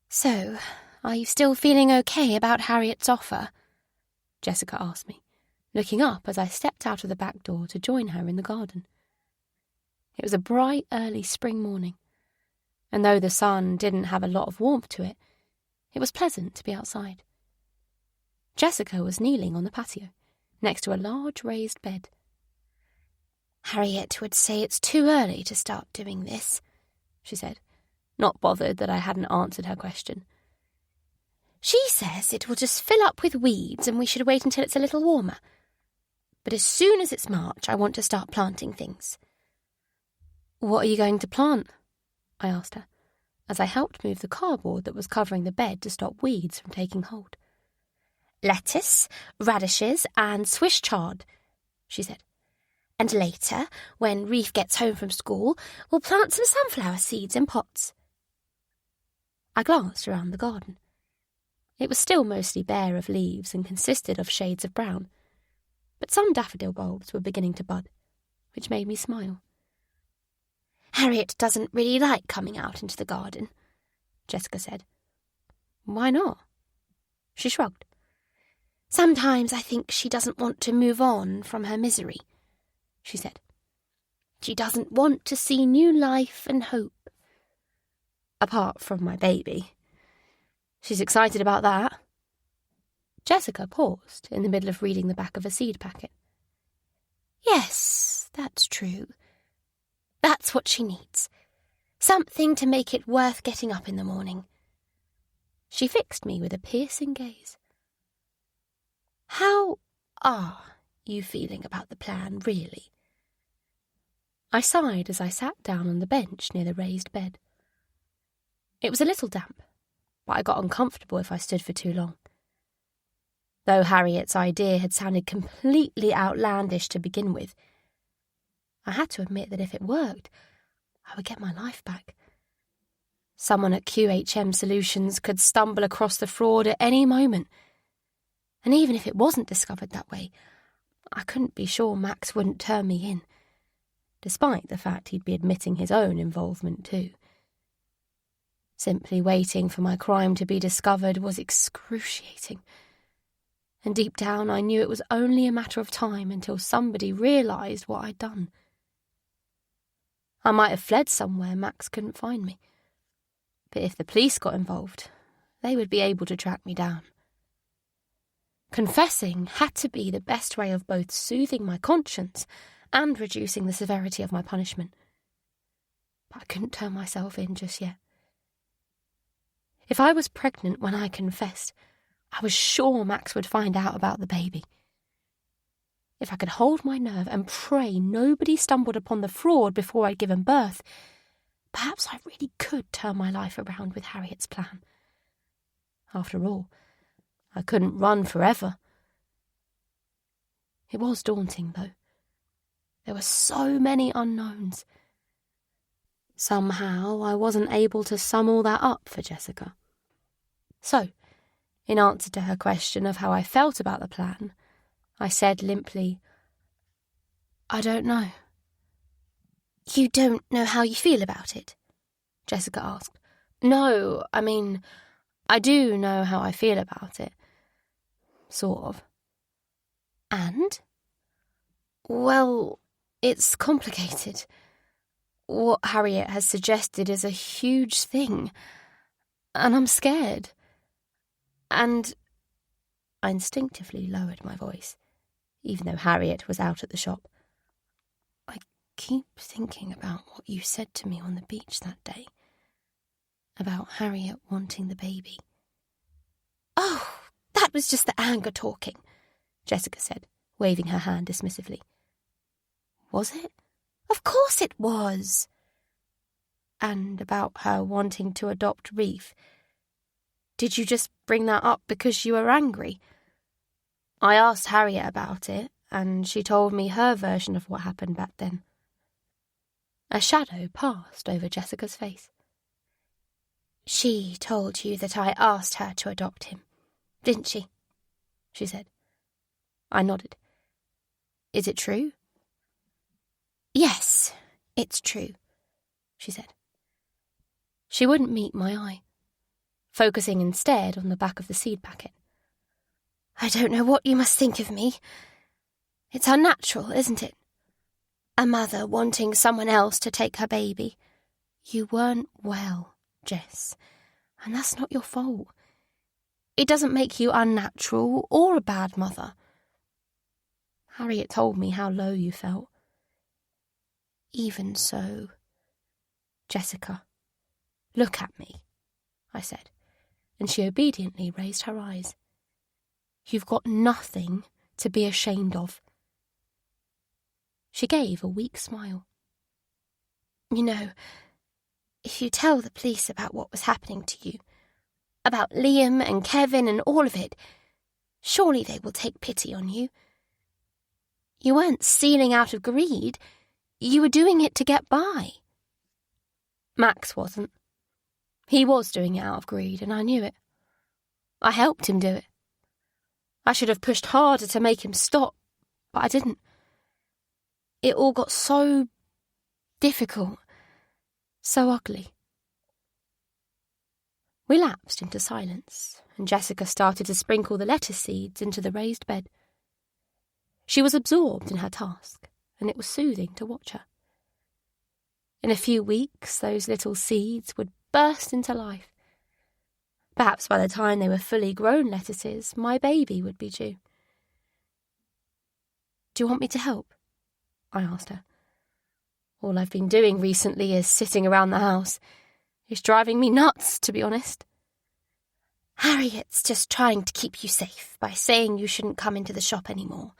Speaker 5: So, are you still feeling okay about Harriet's offer? Jessica asked me, looking up as I stepped out of the back door to join her in the garden. It was a bright, early spring morning, and though the sun didn't have a lot of warmth to it, it was pleasant to be outside. Jessica was kneeling on the patio, next to a large raised bed.
Speaker 3: Harriet would say it's too early to start doing this, she said, not bothered that I hadn't answered her question. She says it will just fill up with weeds and we should wait until it's a little warmer. But as soon as it's March, I want to start planting things. What are you going to plant? I asked her, as I helped move the cardboard that was covering the bed to stop weeds from taking hold. Lettuce, radishes, and Swiss chard, she said. And later, when Reef gets home from school, we'll plant some sunflower seeds in pots. I glanced around the garden. It was still mostly bare of leaves and consisted of shades of brown, but some daffodil bulbs were beginning to bud, which made me smile. Harriet doesn't really like coming out into the garden, Jessica said. Why not? She shrugged. Sometimes I think she doesn't want to move on from her misery, she said. She doesn't want to see new life and hope. Apart from my baby. She's excited about that. Jessica paused in the middle of reading the back of a seed packet. Yes, that's true. That's what she needs. Something to make it worth getting up in the morning. She fixed me with a piercing gaze. How are you feeling about the plan, really?"
Speaker 4: I sighed as I sat down on the bench near the raised bed. It was a little damp, but I got uncomfortable if I stood for too long. Though Harriet's idea had sounded completely outlandish to begin with, I had to admit that if it worked, I would get my life back. Someone at QHM Solutions could stumble across the fraud at any moment, and even if it wasn't discovered that way, I couldn't be sure Max wouldn't turn me in, despite the fact he'd be admitting his own involvement too. Simply waiting for my crime to be discovered was excruciating, and deep down I knew it was only a matter of time until somebody realised what I'd done. I might have fled somewhere Max couldn't find me, but if the police got involved, they would be able to track me down. Confessing had to be the best way of both soothing my conscience and reducing the severity of my punishment. But I couldn't turn myself in just yet. If I was pregnant when I confessed, I was sure Max would find out about the baby. If I could hold my nerve and pray nobody stumbled upon the fraud before I'd given birth, perhaps I really could turn my life around with Harriet's plan. After all, I couldn't run forever. It was daunting, though. There were so many unknowns. Somehow I wasn't able to sum all that up for Jessica. So, in answer to her question of how I felt about the plan, I said limply, "I don't know."
Speaker 3: "You don't know how you feel about it?" Jessica asked.
Speaker 4: "No, I mean, I do know how I feel about it. Sort of."
Speaker 3: "And?"
Speaker 4: "Well, it's complicated. What Harriet has suggested is a huge thing, and I'm scared. And—" I instinctively lowered my voice, even though Harriet was out at the shop. "I keep thinking about what you said to me on the beach that day, about Harriet wanting the baby."
Speaker 3: "Oh, that was just the anger talking,"
Speaker 4: Jessica said, waving her hand dismissively. "Was it?"
Speaker 3: "Of course it was."
Speaker 4: "And about her wanting to adopt Reef. Did you just bring that up because you were angry?" "I asked Harriet about it, and she told me her version of what happened back then." A shadow passed over Jessica's face.
Speaker 3: "She told you that I asked her to adopt him, didn't she?"
Speaker 4: she said. I nodded. "Is it true?"
Speaker 3: "Yes, it's true," she said.
Speaker 4: She wouldn't meet my eye, focusing instead on the back of the seed packet.
Speaker 3: "I don't know what you must think of me. It's unnatural, isn't it? A mother wanting someone else to take her baby.
Speaker 4: You weren't well, Jess, and that's not your fault. It doesn't make you unnatural or a bad mother. Harriet told me how low you felt. Even so, Jessica, look at me, I said, and she obediently raised her eyes. You've got nothing to be ashamed of. She gave a weak smile.
Speaker 3: You know, if you tell the police about what was happening to you, about Liam and Kevin and all of it, surely they will take pity on you. You weren't stealing out of greed. You were doing it to get by."
Speaker 4: Max wasn't. He was doing it out of greed, and I knew it. I helped him do it. I should have pushed harder to make him stop, but I didn't. It all got so difficult, so ugly. We lapsed into silence, and Jessica started to sprinkle the lettuce seeds into the raised bed. She was absorbed in her task, and it was soothing to watch her. In a few weeks, those little seeds would burst into life. Perhaps by the time they were fully grown lettuces, my baby would be due. "Do you want me to help?" I asked her. "All I've been doing recently is sitting around the house. It's driving me nuts, to be honest."
Speaker 3: Harriet's just trying to keep you safe by saying you shouldn't come into the shop anymore.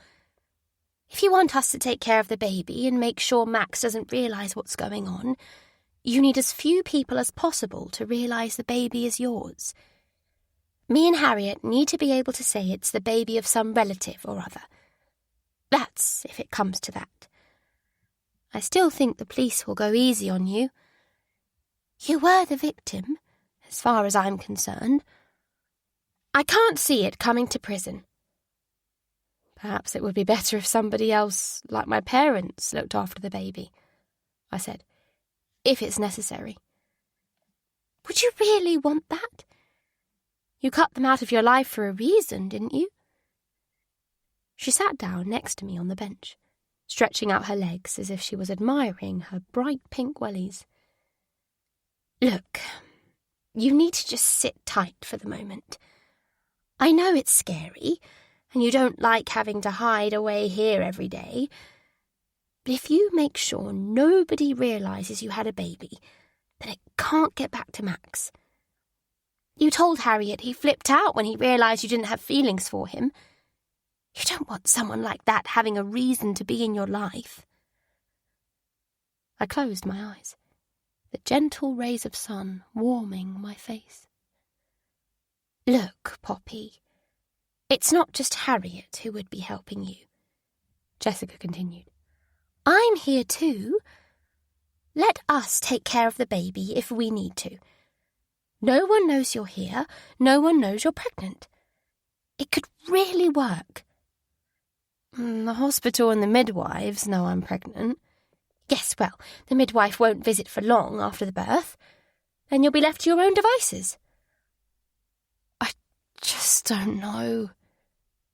Speaker 3: If you want us to take care of the baby and make sure Max doesn't realise what's going on, you need as few people as possible to realise the baby is yours. Me and Harriet need to be able to say it's the baby of some relative or other. That's if it comes to that. I still think the police will go easy on you. You were the victim, as far as I'm concerned. I can't see it coming to prison.
Speaker 4: Perhaps it would be better if somebody else, like my parents, looked after the baby, I said, if it's necessary.
Speaker 3: Would you really want that? You cut them out of your life for a reason, didn't you?
Speaker 4: She sat down next to me on the bench, stretching out her legs as if she was admiring her bright pink wellies.
Speaker 3: Look, you need to just sit tight for the moment. I know it's scary, and you don't like having to hide away here every day. But if you make sure nobody realises you had a baby, then it can't get back to Max. You told Harriet he flipped out when he realised you didn't have feelings for him. You don't want someone like that having a reason to be in your life.
Speaker 4: I closed my eyes, the gentle rays of sun warming my face.
Speaker 3: Look, Poppy, it's not just Harriet who would be helping you,
Speaker 4: Jessica continued.
Speaker 3: I'm here too. Let us take care of the baby if we need to. No one knows you're here. No one knows you're pregnant. It could really work.
Speaker 4: The hospital and the midwives know I'm pregnant.
Speaker 3: Yes, well, the midwife won't visit for long after the birth. Then you'll be left to your own devices.
Speaker 4: I just don't know,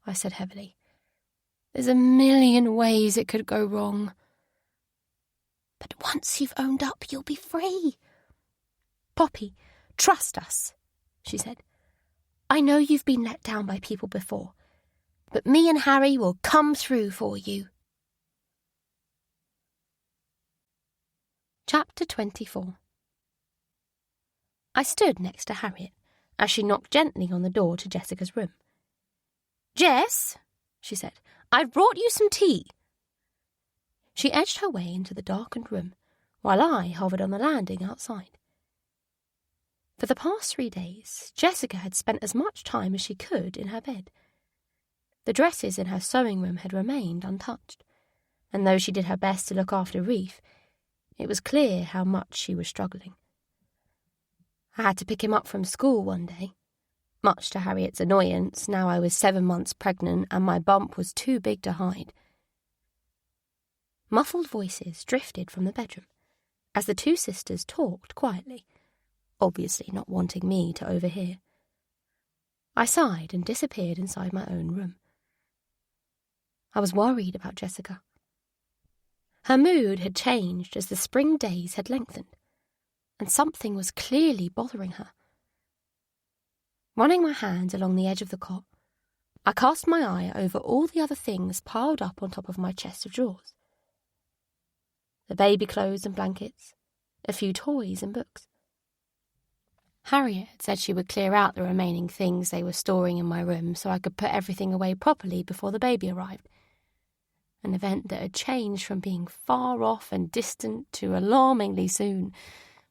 Speaker 4: I said heavily. There's a million ways it could go wrong.
Speaker 3: But once you've owned up, you'll be free. Poppy, trust us, she said. I know you've been let down by people before, but me and Harry will come through for you.
Speaker 4: Chapter 24. I stood next to Harriet as she knocked gently on the door to Jessica's room.
Speaker 3: Jess, she said, I've brought you some tea.
Speaker 4: She edged her way into the darkened room, while I hovered on the landing outside. For the past 3 days, Jessica had spent as much time as she could in her bed. The dresses in her sewing room had remained untouched, and though she did her best to look after Reef, it was clear how much she was struggling. I had to pick him up from school one day. Much to Harriet's annoyance, now I was 7 months pregnant and my bump was too big to hide. Muffled voices drifted from the bedroom as the two sisters talked quietly, obviously not wanting me to overhear. I sighed and disappeared inside my own room. I was worried about Jessica. Her mood had changed as the spring days had lengthened, and something was clearly bothering her. Running my hands along the edge of the cot, I cast my eye over all the other things piled up on top of my chest of drawers. The baby clothes and blankets, a few toys and books. Harriet had said she would clear out the remaining things they were storing in my room so I could put everything away properly before the baby arrived. An event that had changed from being far off and distant to alarmingly soon,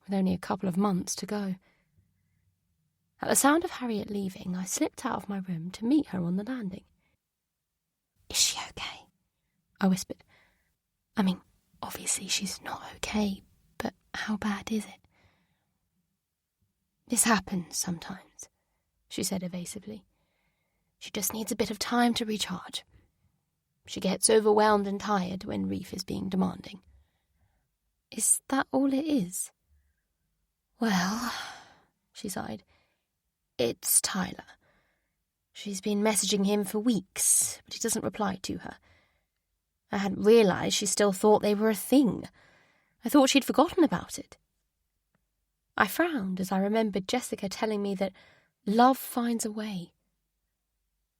Speaker 4: with only a couple of months to go. At the sound of Harriet leaving, I slipped out of my room to meet her on the landing.
Speaker 3: Is she okay?
Speaker 4: I whispered. I mean, obviously she's not okay, but how bad is it? This happens sometimes, she said evasively. She just needs a bit of time to recharge. She gets overwhelmed and tired when Reef is being demanding. Is that all it is? Well, she sighed. It's Tyler. She's been messaging him for weeks, but he doesn't reply to her. I hadn't realised she still thought they were a thing. I thought she'd forgotten about it. I frowned as I remembered Jessica telling me that love finds a way.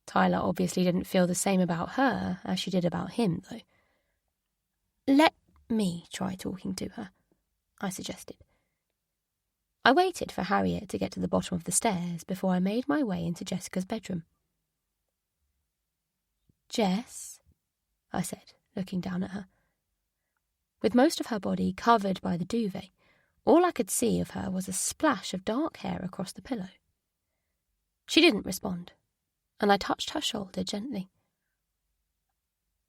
Speaker 4: Tyler obviously didn't feel the same about her as she did about him, though. Let me try talking to her, I suggested. I waited for Harriet to get to the bottom of the stairs before I made my way into Jessica's bedroom. "Jess," I said, looking down at her. With most of her body covered by the duvet, all I could see of her was a splash of dark hair across the pillow. She didn't respond, and I touched her shoulder gently.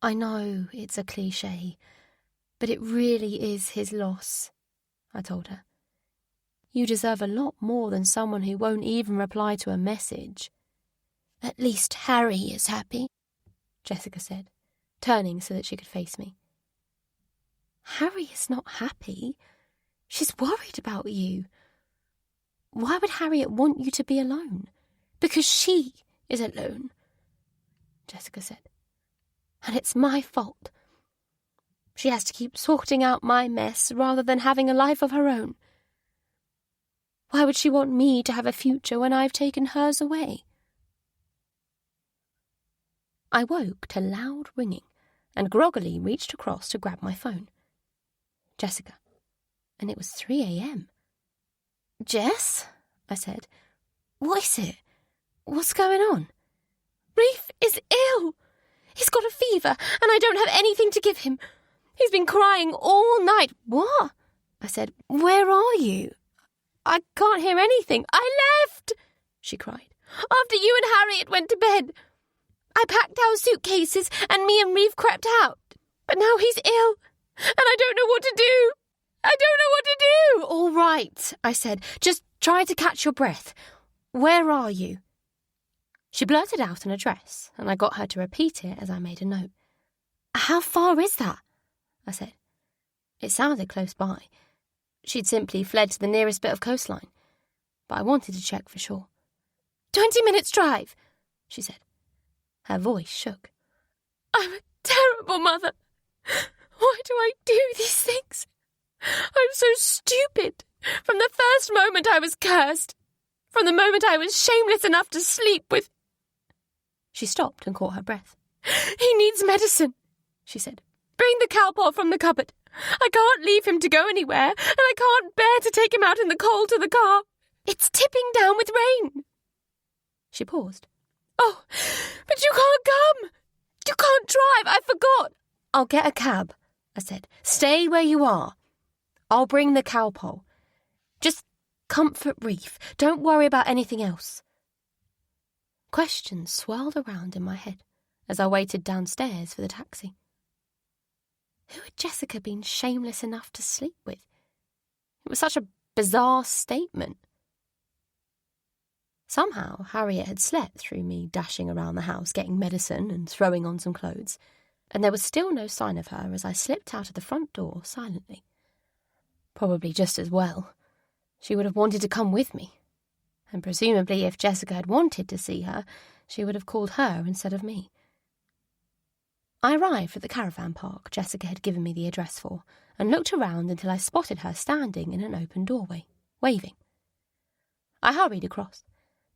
Speaker 4: "I know it's a cliché, but it really is his loss," I told her. "You deserve a lot more than someone who won't even reply to a message."
Speaker 3: "At least Harry is happy,"
Speaker 4: Jessica said, turning so that she could face me.
Speaker 3: "Harry is not happy. She's worried about you. Why would Harriet want you to be alone? Because she is alone," Jessica said. "And it's my fault. She has to keep sorting out my mess rather than having a life of her own. Why would she want me to have a future when I've taken hers away?"
Speaker 4: I woke to loud ringing and groggily reached across to grab my phone. Jessica. And it was 3 a.m.
Speaker 3: "Jess," I said, "what is it? What's going on?" "Reef is ill. He's got a fever, and I don't have anything to give him. He's been crying all night." "What?" I said. "Where are you?" "I can't hear anything. I left," she cried, "after you and Harriet went to bed. I packed our suitcases, and me and Reef crept out. But now he's ill, and I don't know what to do. I don't know what to do."
Speaker 4: "All right," I said. "Just try to catch your breath. Where are you?" She blurted out an address, and I got her to repeat it as I made a note. "How far is that?" I said. It sounded close by. She'd simply fled to the nearest bit of coastline, but I wanted to check for sure.
Speaker 3: 20 minutes drive," she said.
Speaker 4: Her voice shook.
Speaker 3: "I'm a terrible mother. Why do I do these things? I'm so stupid. From the first moment I was cursed. From the moment I was shameless enough to sleep with—"
Speaker 4: She stopped and caught her breath.
Speaker 3: "He needs medicine," she said. "Bring the cowpot from the cupboard. I can't leave him to go anywhere, and I can't bear to take him out in the cold to the car. It's tipping down with rain."
Speaker 4: She paused.
Speaker 3: "Oh, but you can't come. You can't drive. I forgot."
Speaker 4: "I'll get a cab," I said. "Stay where you are. I'll bring the cowpole. Just comfort Reef. Don't worry about anything else." Questions swirled around in my head as I waited downstairs for the taxi. Who had Jessica been shameless enough to sleep with? It was such a bizarre statement. Somehow Harriet had slept through me dashing around the house getting medicine and throwing on some clothes, and there was still no sign of her as I slipped out of the front door silently. Probably just as well. She would have wanted to come with me, and presumably if Jessica had wanted to see her, she would have called her instead of me. I arrived at the caravan park Jessica had given me the address for, and looked around until I spotted her standing in an open doorway, waving. I hurried across,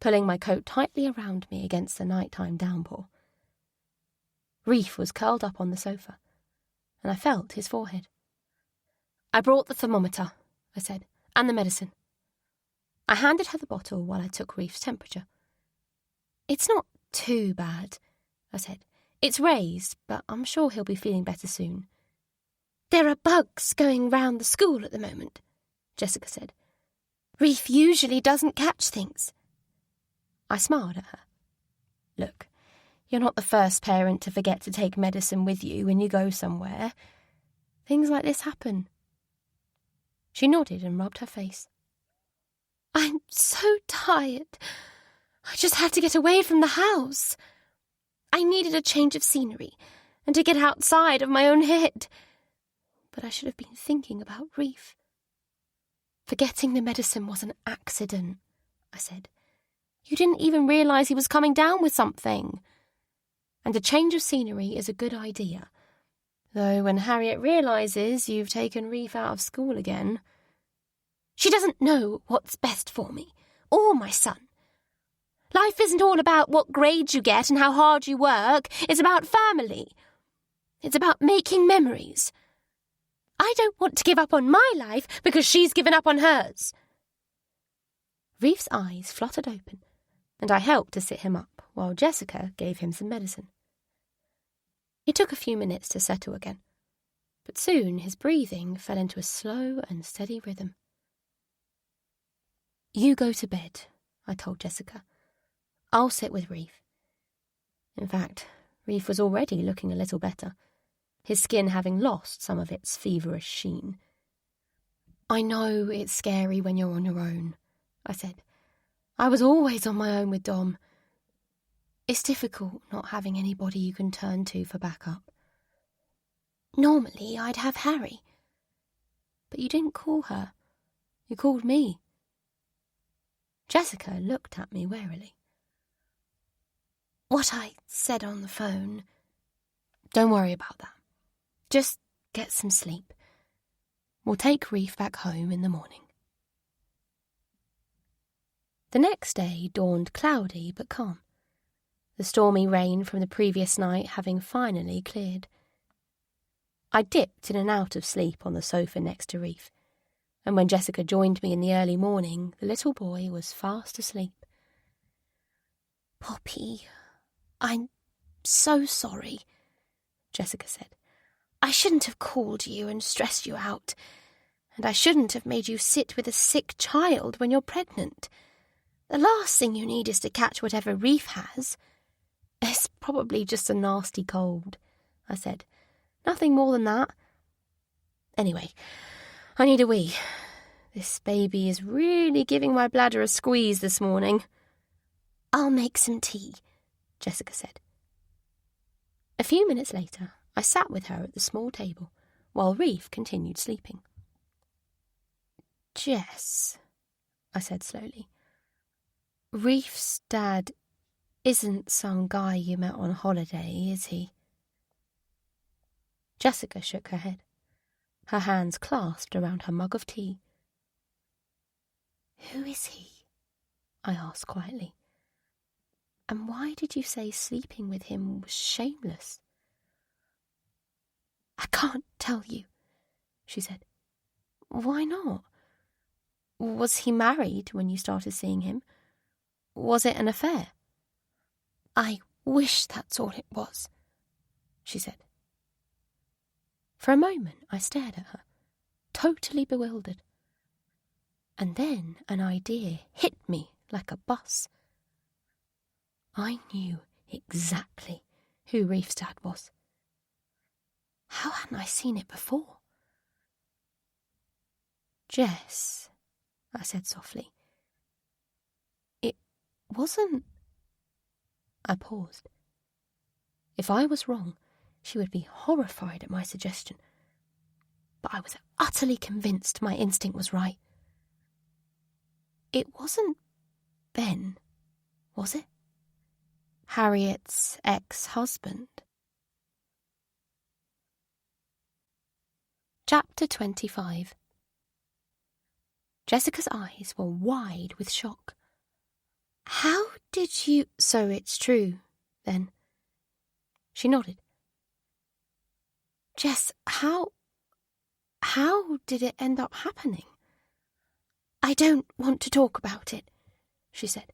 Speaker 4: pulling my coat tightly around me against the nighttime downpour. Reef was curled up on the sofa, and I felt his forehead. "I brought the thermometer," I said, "and the medicine." I handed her the bottle while I took Reef's temperature. "It's not too bad," I said. "It's raised, but I'm sure he'll be feeling better soon."
Speaker 3: "There are bugs going round the school at the moment," Jessica said. "Reef usually doesn't catch things."
Speaker 4: I smiled at her. "Look, you're not the first parent to forget to take medicine with you when you go somewhere. Things like this happen." She nodded and rubbed her face.
Speaker 3: "I'm so tired. I just had to get away from the house. I needed a change of scenery and to get outside of my own head. But I should have been thinking about Reef."
Speaker 4: "Forgetting the medicine was an accident," I said. "You didn't even realise he was coming down with something. And a change of scenery is a good idea. Though when Harriet realises you've taken Reef out of school again—"
Speaker 3: "She doesn't know what's best for me, or my son. Life isn't all about what grades you get and how hard you work. It's about family. It's about making memories. I don't want to give up on my life because she's given up on hers.
Speaker 4: Reef's eyes fluttered open, and I helped to sit him up while Jessica gave him some medicine. It took a few minutes to settle again, but soon his breathing fell into a slow and steady rhythm. "You go to bed," I told Jessica. "I'll sit with Reef." In fact, Reef was already looking a little better, his skin having lost some of its feverish sheen. "I know it's scary when you're on your own," I said. "I was always on my own with Dom. It's difficult not having anybody you can turn to for backup. Normally I'd have Harry. But you didn't call her. You called me." Jessica looked at me warily. "What I said on the phone..." "Don't worry about that. Just get some sleep. We'll take Reef back home in the morning." The next day dawned cloudy but calm, the stormy rain from the previous night having finally cleared. I dipped in and out of sleep on the sofa next to Reef, and when Jessica joined me in the early morning, the little boy was fast asleep. "Poppy, I'm so sorry," Jessica said. "I shouldn't have called you and stressed you out, and I shouldn't have made you sit with a sick child when you're pregnant. The last thing you need is to catch whatever Reef has." "It's probably just a nasty cold," I said. "Nothing more than that. Anyway, I need a wee. This baby is really giving my bladder a squeeze this morning." "I'll make some tea," Jessica said. A few minutes later, I sat with her at the small table, while Reef continued sleeping. "Jess," I said slowly, "Reef's dad isn't some guy you met on holiday, is he?" Jessica shook her head, her hands clasped around her mug of tea. "Who is he?" I asked quietly. "And why did you say sleeping with him was shameless?" "I can't tell you," she said. "Why not? Was he married when you started seeing him? Was it an affair?" "I wish that's all it was," she said. For a moment I stared at her, totally bewildered. And then an idea hit me like a bus. I knew exactly who Reef's dad was. How hadn't I seen it before? "Jess," I said softly. "It wasn't..." I paused. If I was wrong, she would be horrified at my suggestion. But I was utterly convinced my instinct was right. "It wasn't Ben, was it? Harriet's ex-husband?" Chapter 25. Jessica's eyes were wide with shock. "How did you..." "So it's true, then?" She nodded. "Jess, how did it end up happening?" "I don't want to talk about it," she said.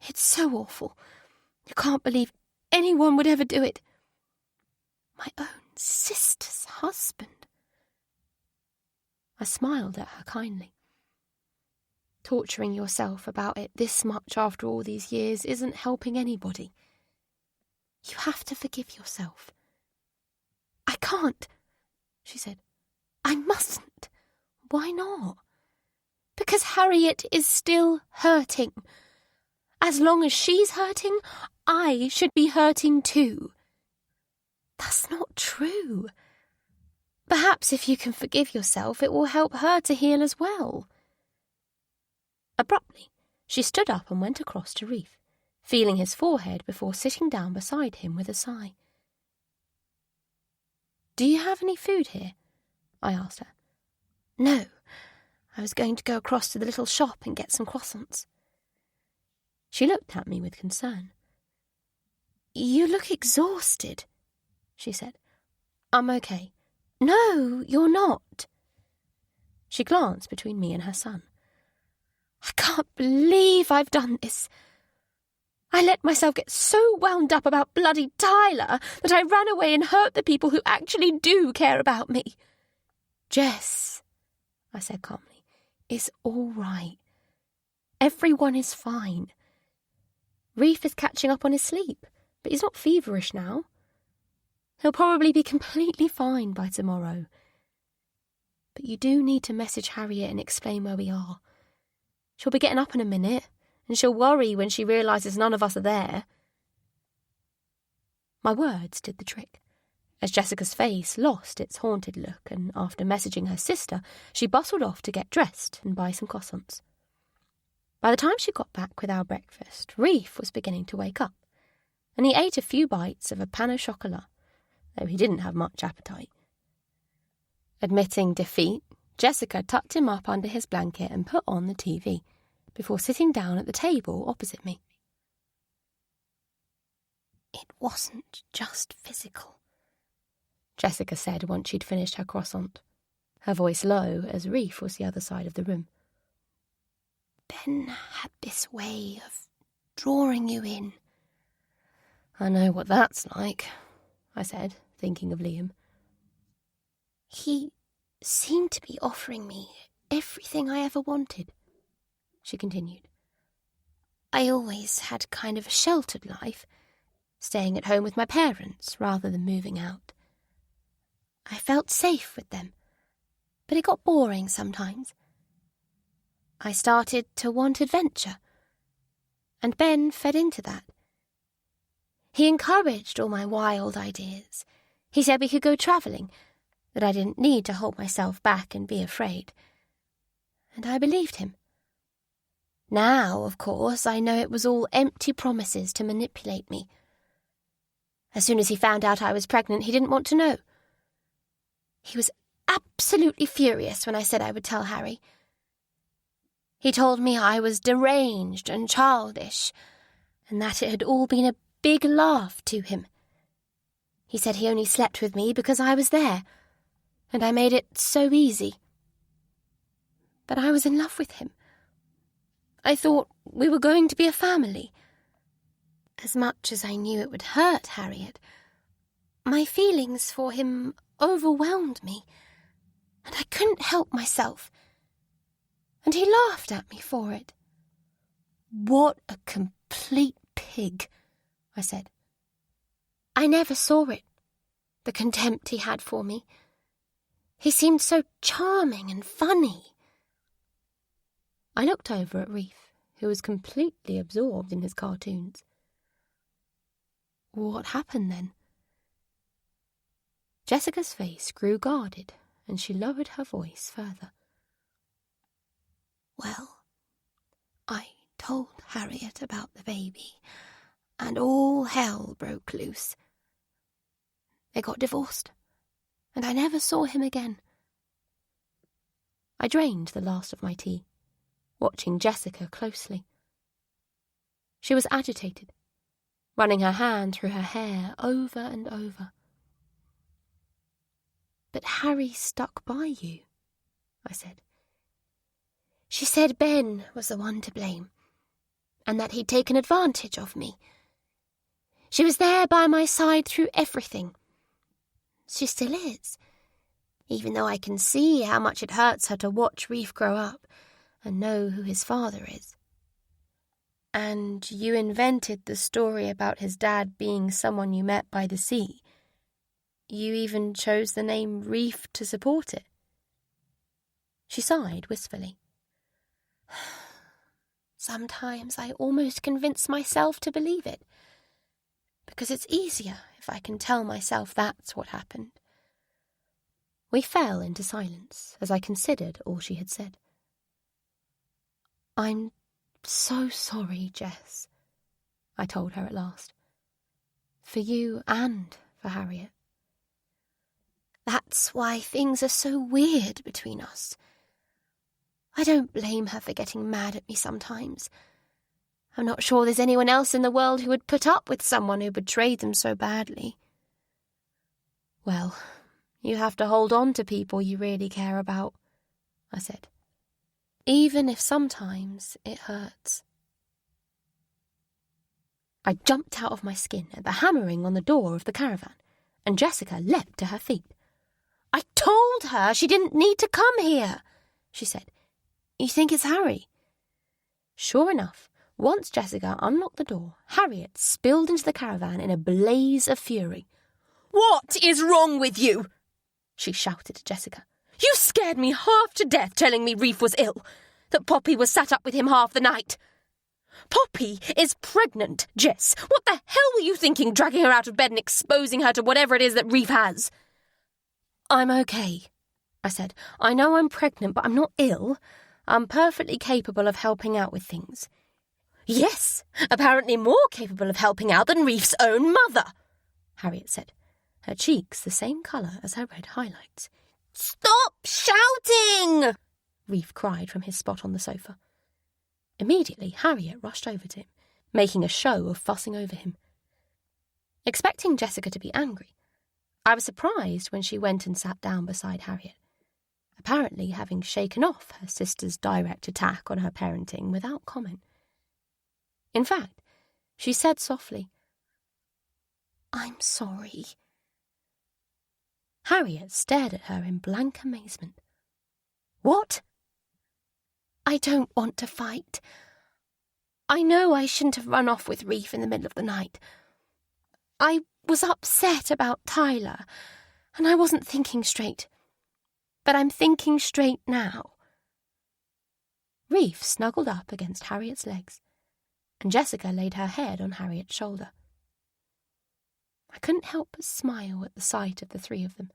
Speaker 4: "It's so awful. You can't believe anyone would ever do it. My own sister's husband." I smiled at her kindly. "Torturing yourself about it this much after all these years isn't helping anybody. You have to forgive yourself." "I can't," she said. "I mustn't." "Why not?" "Because Harriet is still hurting. As long as she's hurting, I should be hurting too." "That's not true. Perhaps if you can forgive yourself, it will help her to heal as well." Abruptly, she stood up and went across to Reef, feeling his forehead before sitting down beside him with a sigh. "Do you have any food here?" I asked her. "No. I was going to go across to the little shop and get some croissants." She looked at me with concern. "You look exhausted," she said. "I'm okay." "No, you're not." She glanced between me and her son.
Speaker 2: I can't believe I've done this. I let myself get so wound up about bloody Tyler that I ran away and hurt the people who actually do care about me.
Speaker 4: Jess, I said calmly, it's all right. Everyone is fine. Reef is catching up on his sleep, but he's not feverish now. He'll probably be completely fine by tomorrow. But you do need to message Harriet and explain where we are. She'll be getting up in a minute, and she'll worry when she realises none of us are there. My words did the trick, as Jessica's face lost its haunted look, and after messaging her sister, she bustled off to get dressed and buy some croissants. By the time she got back with our breakfast, Reef was beginning to wake up, and he ate a few bites of a pain au chocolat, though he didn't have much appetite. Admitting defeat, Jessica tucked him up under his blanket and put on the TV, before sitting down at the table opposite me.
Speaker 3: It wasn't just physical,
Speaker 4: Jessica said once she'd finished her croissant, her voice low as Reef was the other side of the room.
Speaker 3: Ben had this way of drawing you in.
Speaker 4: I know what that's like, I said, thinking of Liam.
Speaker 3: He seemed to be offering me everything I ever wanted, she continued. I always had kind of a sheltered life, staying at home with my parents rather than moving out. I felt safe with them, but it got boring sometimes. I started to want adventure, and Ben fed into that. He encouraged all my wild ideas. He said we could go travelling, that I didn't need to hold myself back and be afraid. And I believed him. Now, of course, I know it was all empty promises to manipulate me. As soon as he found out I was pregnant, he didn't want to know. He was absolutely furious when I said I would tell Harry. He told me I was deranged and childish, and that it had all been a big laugh to him. He said he only slept with me because I was there, and I made it so easy. But I was in love with him. I thought we were going to be a family. As much as I knew it would hurt Harriet, my feelings for him overwhelmed me, and I couldn't help myself. And he laughed at me for it.
Speaker 4: What a complete pig, I said.
Speaker 3: I never saw it, the contempt he had for me. He seemed so charming and funny.
Speaker 4: I looked over at Reef, who was completely absorbed in his cartoons. What happened then? Jessica's face grew guarded, and she lowered her voice further.
Speaker 3: Well, I told Harriet about the baby, and all hell broke loose. They got divorced, and I never saw him again.
Speaker 4: I drained the last of my tea, watching Jessica closely. She was agitated, running her hand through her hair over and over.
Speaker 3: But Harry stuck by you, I said. She said Ben was the one to blame, and that he'd taken advantage of me. She was there by my side through everything. She still is, even though I can see how much it hurts her to watch Reef grow up and know who his father is.
Speaker 4: And you invented the story about his dad being someone you met by the sea. You even chose the name Reef to support it. She sighed wistfully.
Speaker 3: Sometimes I almost convince myself to believe it, because it's easier if I can tell myself that's what happened.
Speaker 4: We fell into silence as I considered all she had said. I'm so sorry, Jess, I told her at last. For you and for Harriet.
Speaker 3: That's why things are so weird between us. I don't blame her for getting mad at me sometimes. I'm not sure there's anyone else in the world who would put up with someone who betrayed them so badly.
Speaker 4: Well, you have to hold on to people you really care about, I said.
Speaker 1: even if sometimes it hurts.
Speaker 4: I jumped out of my skin at the hammering on the door of the caravan, and Jessica leapt to her feet.
Speaker 2: "I told her she didn't need to come here," she said. "You think it's Harry?"
Speaker 4: Sure enough, once Jessica unlocked the door, Harriet spilled into the caravan in a blaze of fury.
Speaker 2: "What is wrong with you?" she shouted at Jessica. "You scared me half to death telling me Reef was ill, that Poppy was sat up with him half the night. Poppy is pregnant, Jess. What the hell were you thinking, dragging her out of bed and exposing her to whatever it is that Reef has?"
Speaker 4: "I'm okay," I said. "I know I'm pregnant, but I'm not ill. I'm perfectly capable of helping out with things."
Speaker 2: "Yes, apparently more capable of helping out than Reef's own mother," Harriet said,
Speaker 4: her cheeks the same colour as her red highlights.
Speaker 2: "Stop shouting!"
Speaker 4: Reef cried from his spot on the sofa. Immediately, Harriet rushed over to him, making a show of fussing over him. Expecting Jessica to be angry, I was surprised when she went and sat down beside Harriet, apparently having shaken off her sister's direct attack on her parenting without comment. In fact, she said softly, "I'm sorry." Harriet stared at her in blank amazement. "What?" "I don't want to fight. I know I shouldn't have run off with Reef in the middle of the night. I was upset about Tyler, and I wasn't thinking straight. But I'm thinking straight now." Reef snuggled up against Harriet's legs, and Jessica laid her head on Harriet's shoulder. I couldn't help but smile at the sight of the three of them.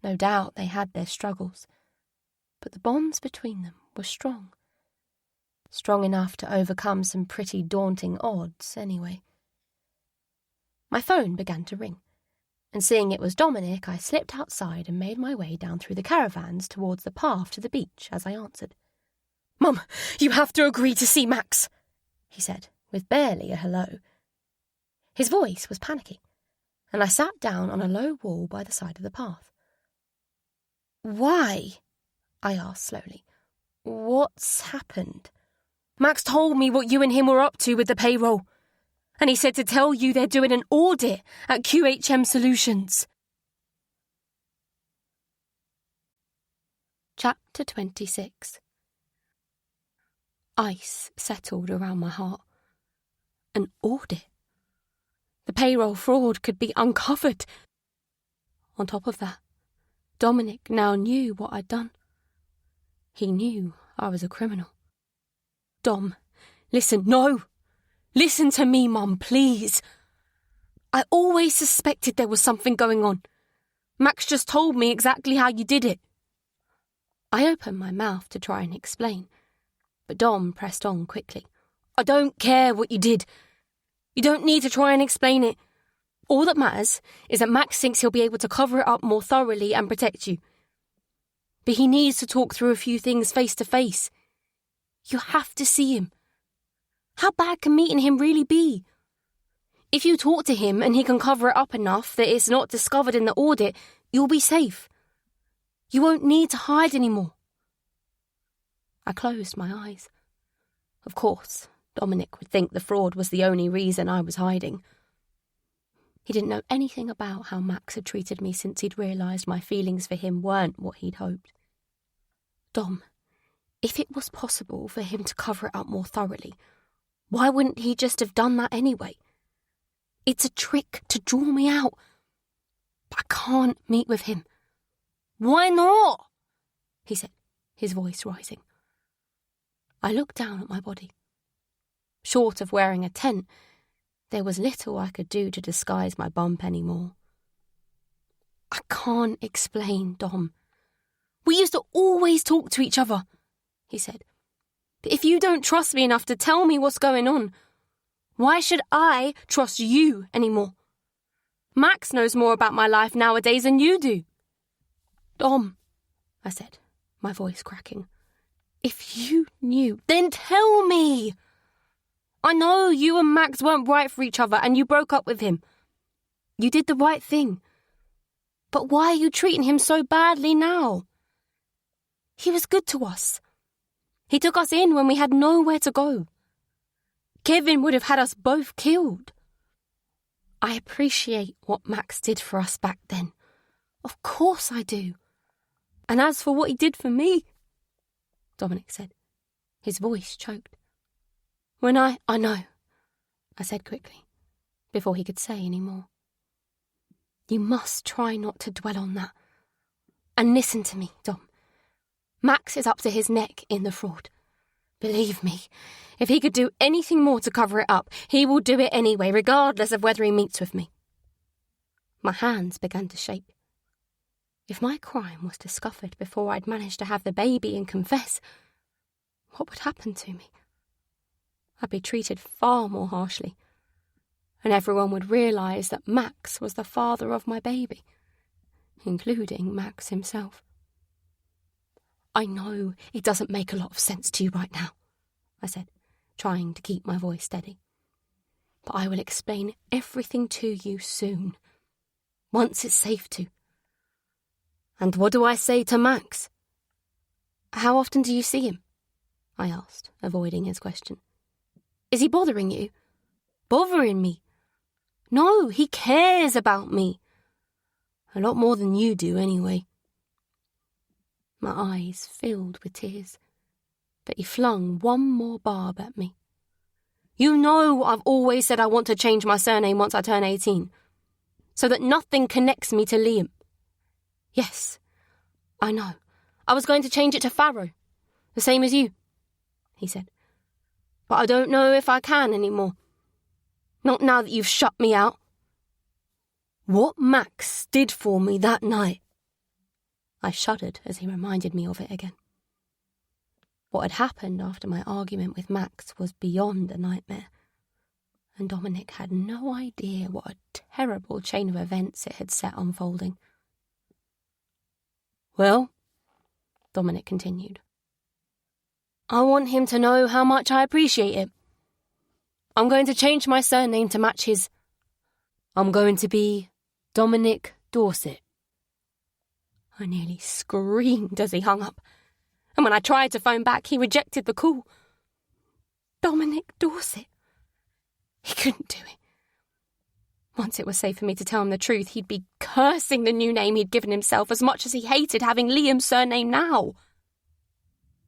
Speaker 4: No doubt they had their struggles, but the bonds between them were strong. Strong enough to overcome some pretty daunting odds, anyway. My phone began to ring, and seeing it was Dominic, I slipped outside and made my way down through the caravans towards the path to the beach as I answered.
Speaker 2: "Mum, you have to agree to see Max,"
Speaker 4: he said, with barely a hello. His voice was panicky, and I sat down on a low wall by the side of the path.
Speaker 2: "Why?"
Speaker 4: I asked slowly. "What's happened?"
Speaker 2: "Max told me what you and him were up to with the payroll, and he said to tell you they're doing an audit at QHM Solutions."
Speaker 1: Chapter 26. Ice settled around my heart. An audit. The payroll fraud could be uncovered. On top of that, Dominic now knew what I'd done. He knew I was a criminal. Dom, listen, no! Listen to me, Mum, please. I always suspected there was something going on. Max just told me exactly how you did it. I opened my mouth to try and explain, but Dom pressed on quickly. I don't care what you did. You don't need to try and explain it. All that matters is that Max thinks he'll be able to cover it up more thoroughly and protect you. But he needs to talk through a few things face to face. You have to see him. How bad can meeting him really be? If you talk to him and he can cover it up enough that it's not discovered in the audit, you'll be safe. You won't need to hide anymore. I closed my eyes. Of course, Dominic would think the fraud was the only reason I was hiding. He didn't know anything about how Max had treated me since he'd realised my feelings for him weren't what he'd hoped. Dom, if it was possible for him to cover it up more thoroughly, why wouldn't he just have done that anyway? It's a trick to draw me out. I can't meet with him.
Speaker 2: "Why not?"
Speaker 1: he said, his voice rising. I looked down at my body. Short of wearing a tent, there was little I could do to disguise my bump anymore. I can't explain, Dom. We used to always talk to each other, he said. But if you don't trust me enough to tell me what's going on, why should I trust you anymore? Max knows more about my life nowadays than you do. Dom, I said, my voice cracking, if you knew, then tell me. I know you and Max weren't right for each other and you broke up with him. You did the right thing. But why are you treating him so badly now? He was good to us.
Speaker 2: He took us in when we had nowhere to go. Kevin would have had us both killed.
Speaker 1: I appreciate what Max did for us back then. Of course I do.
Speaker 2: And as for what he did for me,
Speaker 1: Dominic said. His voice choked.
Speaker 2: I
Speaker 1: know, I said quickly, before he could say any more. You must try not to dwell on that. And listen to me, Dom. Max is up to his neck in the fraud. Believe me, if he could do anything more to cover it up, he will do it anyway, regardless of whether he meets with me. My hands began to shake. If my crime was discovered before I'd managed to have the baby and confess, what would happen to me? I'd be treated far more harshly, and everyone would realise that Max was the father of my baby, including Max himself. I know it doesn't make a lot of sense to you right now, I said, trying to keep my voice steady. But I will explain everything to you soon, once it's safe to.
Speaker 2: And what do I say to Max?
Speaker 1: How often do you see him? I asked, avoiding his question. Is he bothering you?
Speaker 2: Bothering me? No, he cares about me. A lot more than you do, anyway.
Speaker 1: My eyes filled with tears, but he flung one more barb at me.
Speaker 2: You know I've always said I want to change my surname once I turn 18, so that nothing connects me to Liam.
Speaker 1: Yes, I know.
Speaker 2: I was going to change it to Farrow, the same as you, he said. But I don't know if I can anymore. Not now that you've shut me out. What Max did for me that night.
Speaker 1: I shuddered as he reminded me of it again. What had happened after my argument with Max was beyond a nightmare, and Dominic had no idea what a terrible chain of events it had set unfolding.
Speaker 2: Well, Dominic continued, I want him to know how much I appreciate it. I'm going to change my surname to match his. I'm going to be Dominic Dorset.
Speaker 1: I nearly screamed as he hung up, and when I tried to phone back, he rejected the call. Dominic Dorset. He couldn't do it. Once it was safe for me to tell him the truth, he'd be cursing the new name he'd given himself as much as he hated having Liam's surname now.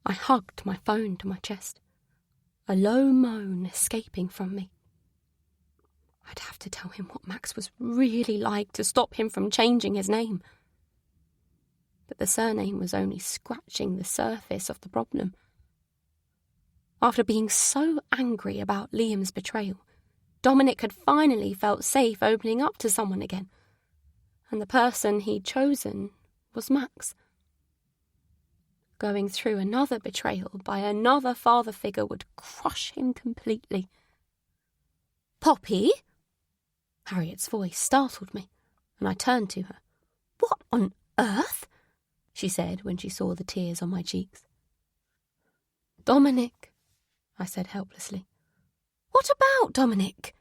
Speaker 1: I hugged my phone to my chest, a low moan escaping from me. I'd have to tell him what Max was really like to stop him from changing his name. But the surname was only scratching the surface of the problem. After being so angry about Liam's betrayal, Dominic had finally felt safe opening up to someone again, and the person he'd chosen was Max. Going through another betrayal by another father figure would crush him completely.
Speaker 2: Poppy?
Speaker 1: Harriet's voice startled me, and I turned to her.
Speaker 2: What on earth?
Speaker 1: She said when she saw the tears on my cheeks.
Speaker 2: Dominic,
Speaker 1: I said helplessly.
Speaker 2: What about Dominic?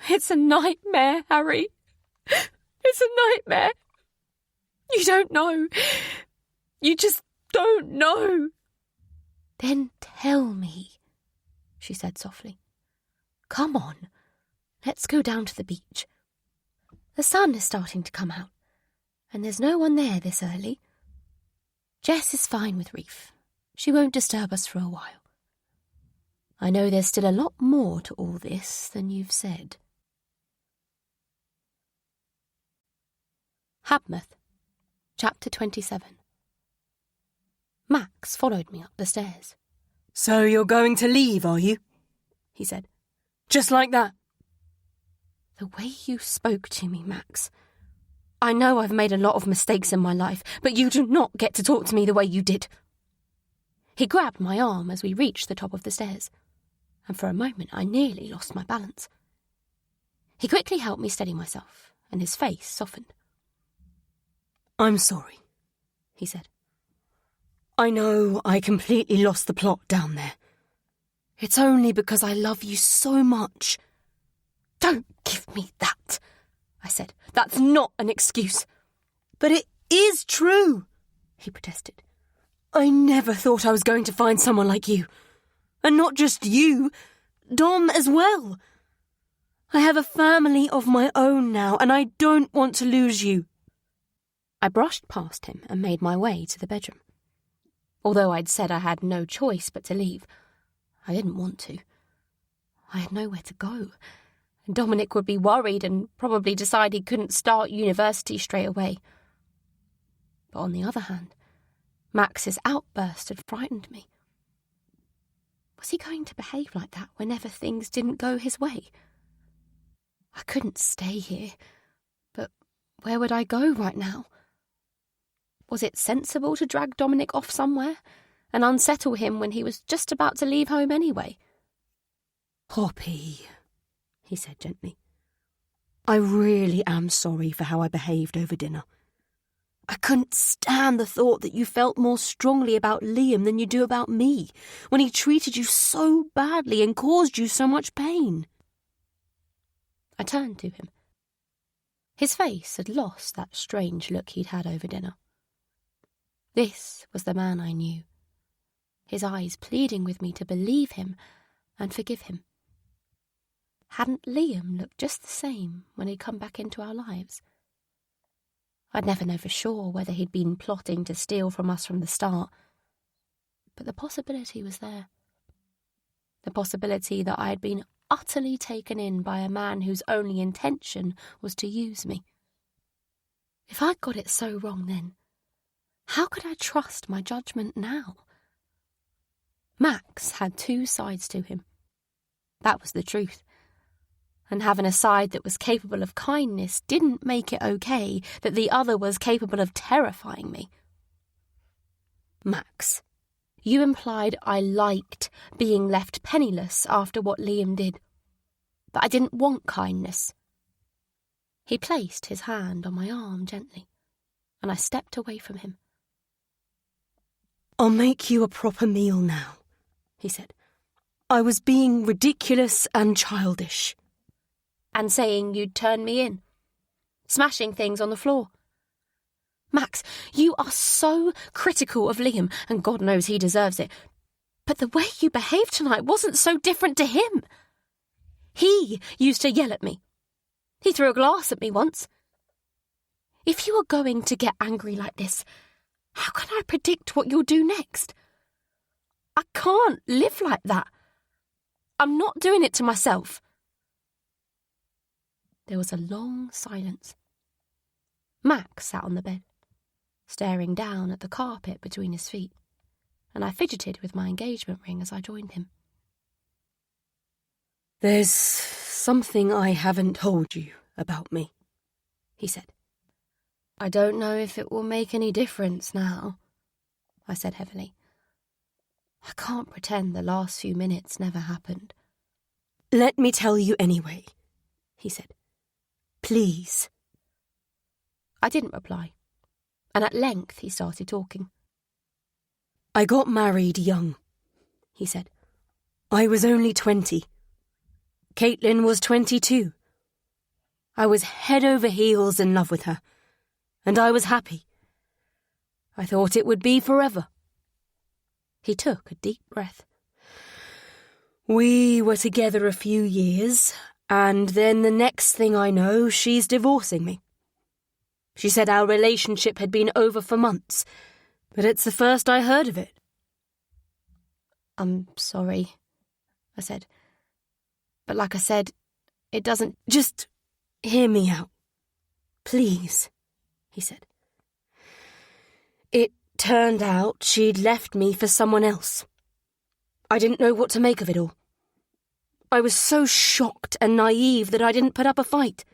Speaker 1: It's a nightmare, Harry. It's a nightmare. You don't know. You just don't know.
Speaker 2: Then tell me, she said softly. Come on, let's go down to the beach. The sun is starting to come out, and there's no one there this early. Jess is fine with Reef. She won't disturb us for a while. I know there's still a lot more to all this than you've said.
Speaker 1: Habmouth, Chapter 27. Max followed me up the stairs.
Speaker 5: So you're going to leave, are you?
Speaker 1: He said.
Speaker 5: Just like that?
Speaker 1: The way you spoke to me, Max. I know I've made a lot of mistakes in my life, but you do not get to talk to me the way you did. He grabbed my arm as we reached the top of the stairs, and for a moment I nearly lost my balance. He quickly helped me steady myself, and his face softened.
Speaker 5: I'm sorry,
Speaker 1: he said.
Speaker 5: I know I completely lost the plot down there. It's only because I love you so much.
Speaker 1: Don't give me that, I said. That's not an excuse.
Speaker 5: But it is true,
Speaker 1: he protested.
Speaker 5: I never thought I was going to find someone like you. And not just you, Dom as well. I have a family of my own now, and I don't want to lose you.
Speaker 1: I brushed past him and made my way to the bedroom. Although I'd said I had no choice but to leave, I didn't want to. I had nowhere to go. Dominic would be worried and probably decide he couldn't start university straight away. But on the other hand, Max's outburst had frightened me. Was he going to behave like that whenever things didn't go his way? I couldn't stay here, but where would I go right now? Was it sensible to drag Dominic off somewhere and unsettle him when he was just about to leave home anyway?
Speaker 5: Poppy, he said gently, I really am sorry for how I behaved over dinner. I couldn't stand the thought that you felt more strongly about Liam than you do about me, when he treated you so badly and caused you so much pain.
Speaker 1: I turned to him. His face had lost that strange look he'd had over dinner. This was the man I knew, his eyes pleading with me to believe him and forgive him. Hadn't Liam looked just the same when he'd come back into our lives? I'd never know for sure whether he'd been plotting to steal from us from the start, but the possibility was there. The possibility that I had been utterly taken in by a man whose only intention was to use me. If I'd got it so wrong then, how could I trust my judgment now? Max had two sides to him. That was the truth. And having a side that was capable of kindness didn't make it okay that the other was capable of terrifying me. Max, you implied I liked being left penniless after what Liam did, that I didn't want kindness. He placed his hand on my arm gently, and I stepped away from him.
Speaker 5: I'll make you a proper meal now, he said. I was being ridiculous and childish.
Speaker 1: And saying you'd turn me in, smashing things on the floor. Max, you are so critical of Liam, and God knows he deserves it, but the way you behaved tonight wasn't so different to him. He used to yell at me. He threw a glass at me once. If you are going to get angry like this, how can I predict what you'll do next? I can't live like that. I'm not doing it to myself. There was a long silence. Max sat on the bed, staring down at the carpet between his feet, and I fidgeted with my engagement ring as I joined him.
Speaker 5: There's something I haven't told you about me, he said.
Speaker 1: I don't know if it will make any difference now, I said heavily. I can't pretend the last few minutes never happened.
Speaker 5: Let me tell you anyway, he said. Please.
Speaker 1: I didn't reply, and at length he started talking.
Speaker 5: I got married young, he said. I was only 20. Caitlin was 22. I was head over heels in love with her, and I was happy. I thought it would be forever. He took a deep breath. We were together a few years, and then the next thing I know, she's divorcing me. She said our relationship had been over for months, but it's the first I heard of it.
Speaker 1: I'm sorry, I said. But like I said, it doesn't...
Speaker 5: Just hear me out, please, he said. It turned out she'd left me for someone else. I didn't know what to make of it all. I was so shocked and naive that I didn't put up a fight.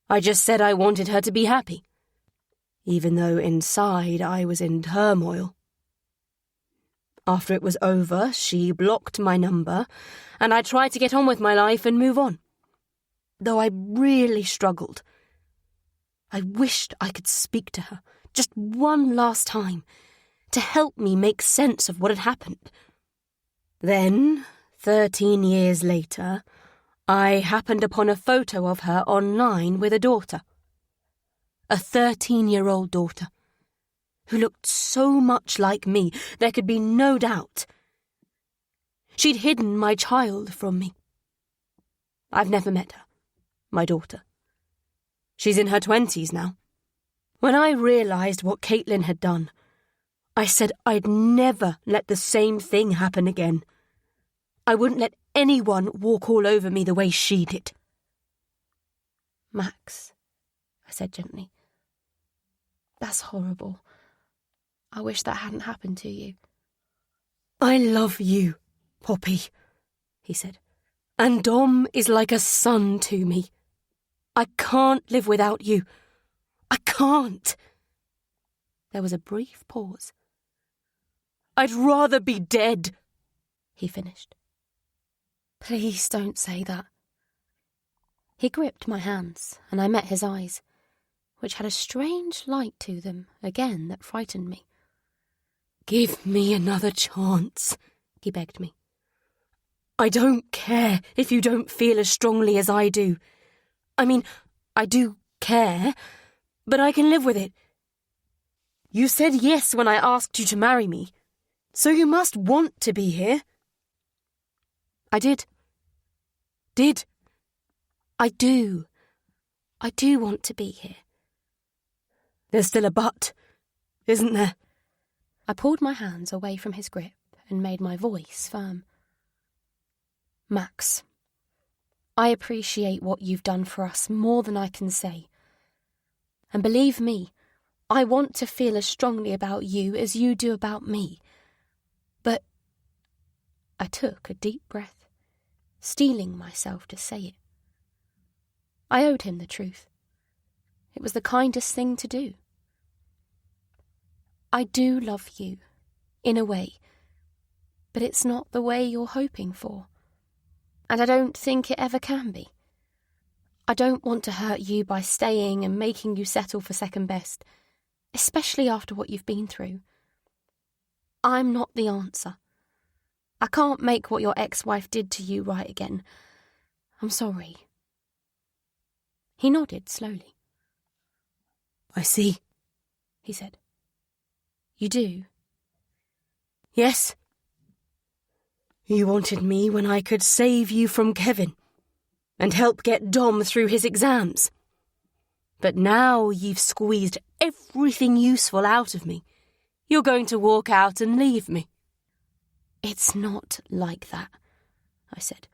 Speaker 5: I just said I wanted her to be happy, even though inside I was in turmoil. After it was over, she blocked my number, and I tried to get on with my life and move on, though I really struggled. I wished I could speak to her, just one last time, to help me make sense of what had happened. Then, 13 years later, I happened upon a photo of her online with a daughter. A 13-year-old daughter. who looked so much like me, there could be no doubt. She'd hidden my child from me. I've never met her, my daughter. She's in her 20s now. When I realised what Caitlin had done, I said I'd never let the same thing happen again. I wouldn't let anyone walk all over me the way she did.
Speaker 1: Max, I said gently. That's horrible. I wish that hadn't happened to you.
Speaker 5: I love you, Poppy, he said. And Dom is like a son to me. I can't live without you. I can't. There was a brief pause. I'd rather be dead, he finished.
Speaker 1: Please don't say that. He gripped my hands, and I met his eyes, which had a strange light to them, again, that frightened me.
Speaker 5: Give me another chance, he begged me. I don't care if you don't feel as strongly as I do. I mean, I do care, but I can live with it. You said yes when I asked you to marry me, so you must want to be here. I did. I do. I do want to be here. There's still a but, isn't there?
Speaker 1: I pulled my hands away from his grip and made my voice firm. Max, I appreciate what you've done for us more than I can say. And believe me, I want to feel as strongly about you as you do about me. But I took a deep breath, steeling myself to say it. I owed him the truth. It was the kindest thing to do. I do love you, in a way, but it's not the way you're hoping for. And I don't think it ever can be. I don't want to hurt you by staying and making you settle for second best, especially after what you've been through. I'm not the answer. I can't make what your ex-wife did to you right again. I'm sorry. He nodded slowly.
Speaker 5: I see,
Speaker 1: he said. You do?
Speaker 5: Yes. You wanted me when I could save you from Kevin and help get Dom through his exams. But now you've squeezed everything useful out of me. You're going to walk out and leave me.
Speaker 1: It's not like that, I said,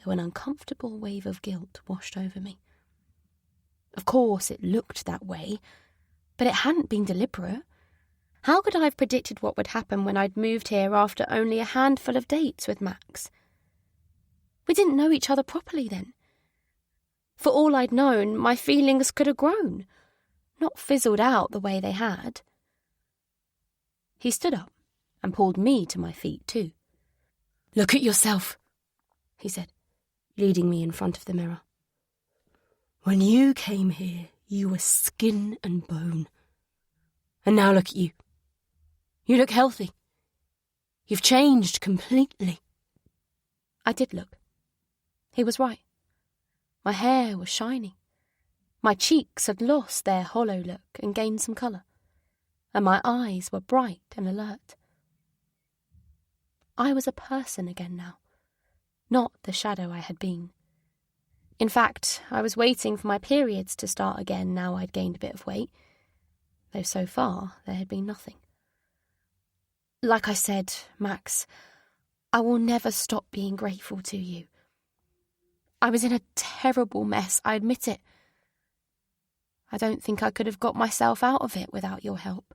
Speaker 1: though an uncomfortable wave of guilt washed over me. Of course it looked that way, but it hadn't been deliberate. How could I have predicted what would happen when I'd moved here after only a handful of dates with Max? We didn't know each other properly then. For all I'd known, my feelings could have grown, not fizzled out the way they had. He stood up and pulled me to my feet too.
Speaker 5: Look at yourself,
Speaker 1: he said, leading me in front of the mirror.
Speaker 5: When you came here, you were skin and bone. And now look at you. You look healthy. You've changed completely.
Speaker 1: I did look. He was right. My hair was shiny. My cheeks had lost their hollow look and gained some colour. And my eyes were bright and alert. I was a person again now, not the shadow I had been. In fact, I was waiting for my periods to start again now I'd gained a bit of weight, though so far there had been nothing. Like I said, Max, I will never stop being grateful to you. I was in a terrible mess, I admit it. I don't think I could have got myself out of it without your help.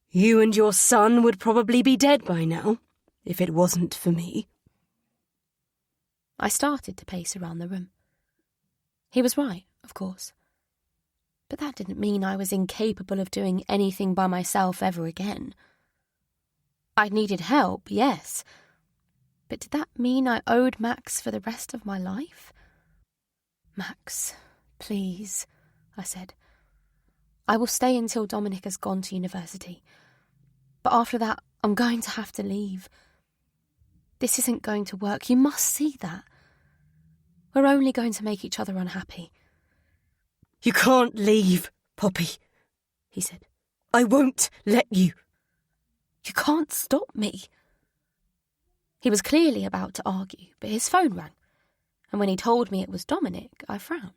Speaker 5: You and your son would probably be dead by now, if it wasn't for me.
Speaker 1: I started to pace around the room. He was right, of course. But that didn't mean I was incapable of doing anything by myself ever again. I needed help, yes. But did that mean I owed Max for the rest of my life? Max, please, I said. I will stay until Dominic has gone to university. But after that, I'm going to have to leave. This isn't going to work. You must see that. We're only going to make each other unhappy.
Speaker 5: You can't leave, Poppy, he said. I won't let you.
Speaker 2: You can't stop me. He was clearly about to argue, but his phone rang, and when he told me it was Dominic, I frowned.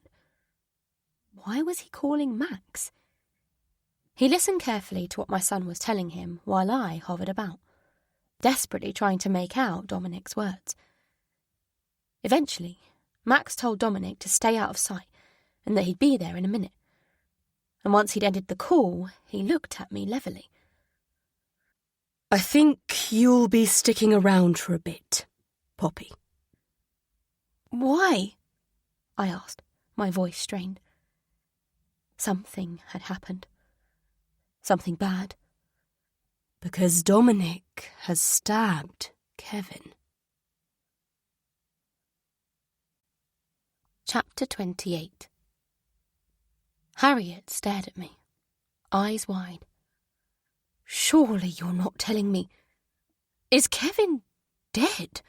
Speaker 2: Why was he calling Max? He listened carefully to what my son was telling him while I hovered about, desperately trying to make out Dominic's words. Eventually, Max told Dominic to stay out of sight and that he'd be there in a minute. And once he'd ended the call, he looked at me levelly.
Speaker 5: I think you'll be sticking around for a bit, Poppy.
Speaker 2: Why? I asked, my voice strained. Something had happened. Something bad.
Speaker 5: Because Dominic has stabbed Kevin.
Speaker 1: Chapter 28. Harriet stared at me, eyes wide.
Speaker 2: Surely you're not telling me. Is Kevin dead?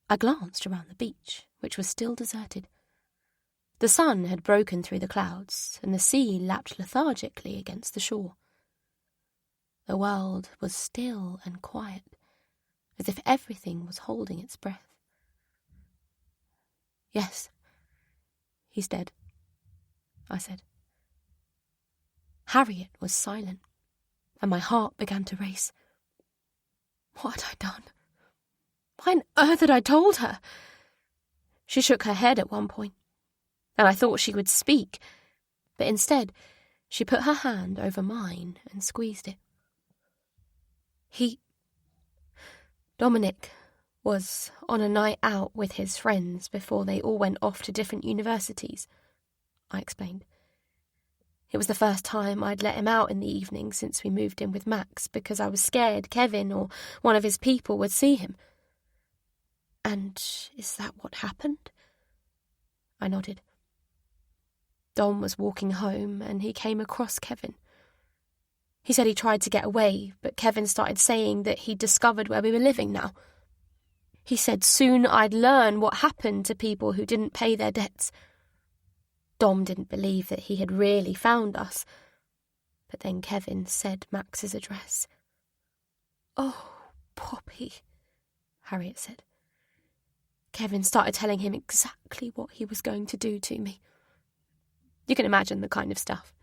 Speaker 1: I glanced around the beach, which was still deserted. The sun had broken through the clouds, and the sea lapped lethargically against the shore. The world was still and quiet, as if everything was holding its breath. Yes, he's dead, I said. Harriet was silent, and my heart began to race. What had I done? Why on earth had I told her? She shook her head at one point, and I thought she would speak, but instead she put her hand over mine and squeezed it. Dominic was on a night out with his friends before they all went off to different universities, I explained. It was the first time I'd let him out in the evening since we moved in with Max because I was scared Kevin or one of his people would see him. And is that what happened? I nodded. Dom was walking home and he came across Kevin. He said he tried to get away, but Kevin started saying that he'd discovered where we were living now. He said soon I'd learn what happened to people who didn't pay their debts. Dom didn't believe that he had really found us, but then Kevin said Max's address. Oh, Poppy, Harriet said. Kevin started telling him exactly what he was going to do to me. You can imagine the kind of stuff.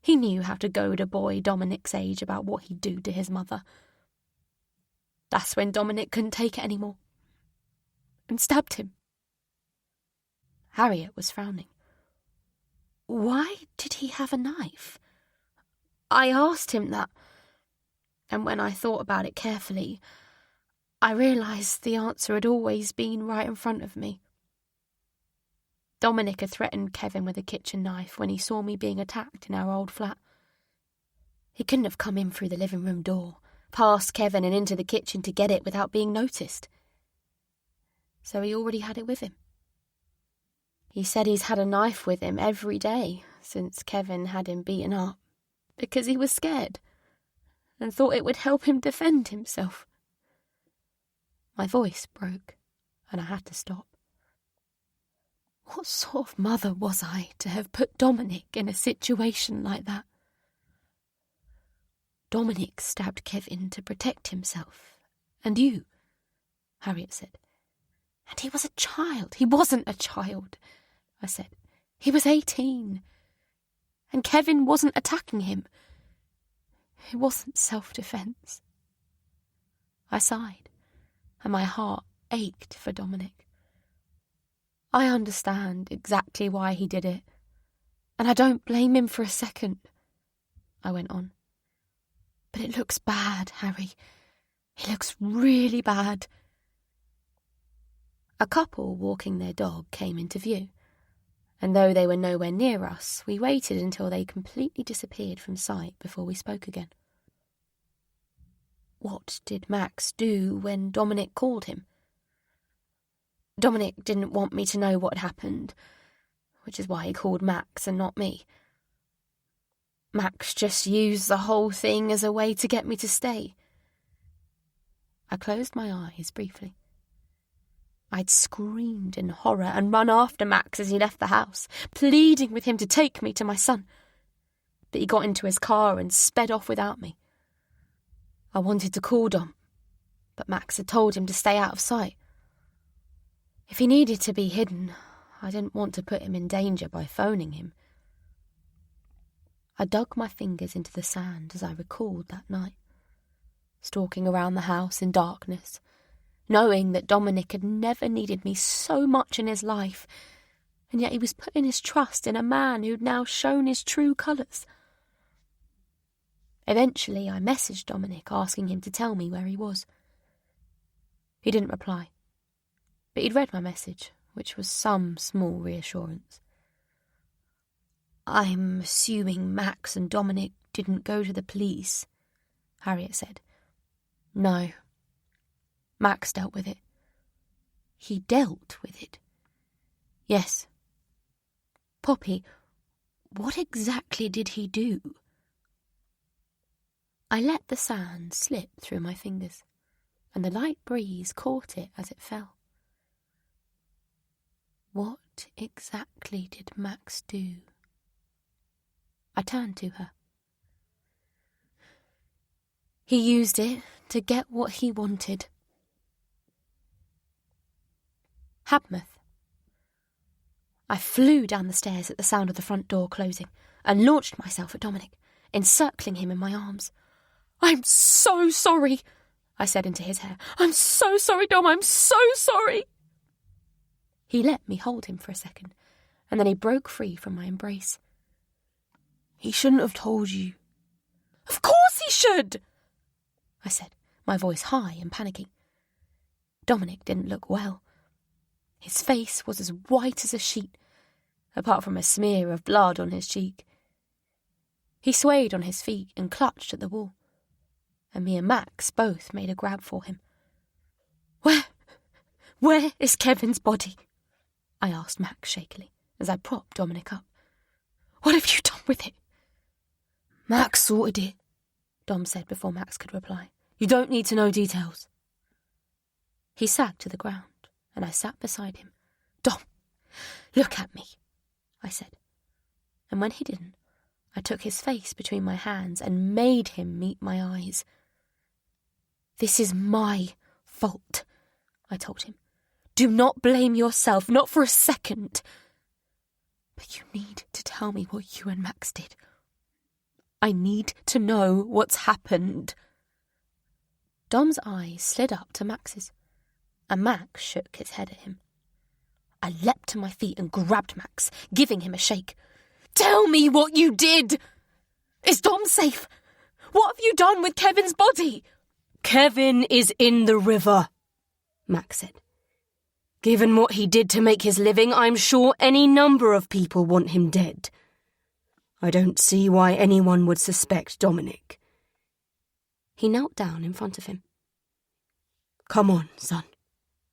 Speaker 1: He knew how to goad a boy Dominic's age about what he'd do to his mother. That's when Dominic couldn't take it anymore and stabbed him. Harriet was frowning. Why did he have a knife? I asked him that, and when I thought about it carefully, I realised the answer had always been right in front of me. Dominic had threatened Kevin with a kitchen knife when he saw me being attacked in our old flat. He couldn't have come in through the living room door, past Kevin and into the kitchen to get it without being noticed. So he already had it with him. He said he's had a knife with him every day since Kevin had him beaten up, because he was scared and thought it would help him defend himself. My voice broke and I had to stop. What sort of mother was I to have put Dominic in a situation like that? Dominic stabbed Kevin to protect himself. And you, Harriet said. And he was a child. He wasn't a child, I said. He was 18. And Kevin wasn't attacking him. It wasn't self-defence. I sighed, and my heart ached for Dominic. I understand exactly why he did it, and I don't blame him for a second, I went on. But it looks bad, Harry. It looks really bad. A couple walking their dog came into view, and though they were nowhere near us, we waited until they completely disappeared from sight before we spoke again. What did Max do when Dominic called him? Dominic didn't want me to know what happened, which is why he called Max and not me. Max just used the whole thing as a way to get me to stay. I closed my eyes briefly. I'd screamed in horror and run after Max as he left the house, pleading with him to take me to my son.
Speaker 2: that he got into his car and sped off without me. I wanted to call Dom, but Max had told him to stay out of sight. If he needed to be hidden, I didn't want to put him in danger by phoning him. I dug my fingers into the sand as I recalled that night, stalking around the house in darkness, knowing that Dominic had never needed me so much in his life, and yet he was putting his trust in a man who'd now shown his true colours. Eventually, I messaged Dominic asking him to tell me where he was. He didn't reply, but he'd read my message, which was some small reassurance. "I'm assuming Max and Dominic didn't go to the police," Harriet said. "No. Max dealt with it." "He dealt with it?" "Yes." "Poppy, what exactly did he do?" I let the sand slip through my fingers, and the light breeze caught it as it fell. What exactly did Max do? I turned to her. "He used it to get what he wanted." Habmouth. I flew down the stairs at the sound of the front door closing and launched myself at Dominic, encircling him in my arms. "I'm so sorry," I said into his hair. "I'm so sorry, Dom, I'm so sorry." He let me hold him for a second, and then he broke free from my embrace. "He shouldn't have told you." "Of course he should," I said, my voice high and panicky. Dominic didn't look well. His face was as white as a sheet, apart from a smear of blood on his cheek. He swayed on his feet and clutched at the wall, and me and Max both made a grab for him. Where is Kevin's body?" I asked Max shakily, as I propped Dominic up. "What have you done with it?" "Max sorted it," Dom said before Max could reply. "You don't need to know details." He sagged to the ground, and I sat beside him. "Dom, look at me," I said. And when he didn't, I took his face between my hands and made him meet my eyes. "This is my fault," I told him. "Do not blame yourself, not for a second. But you need to tell me what you and Max did. I need to know what's happened." Dom's eyes slid up to Max's, and Max shook his head at him. I leapt to my feet and grabbed Max, giving him a shake. "Tell me what you did! Is Dom safe? What have you done with Kevin's body?"
Speaker 5: "Kevin is in the river," Max said. "Given what he did to make his living, I'm sure any number of people want him dead. I don't see why anyone would suspect Dominic." He knelt down in front of him. "Come on, son,"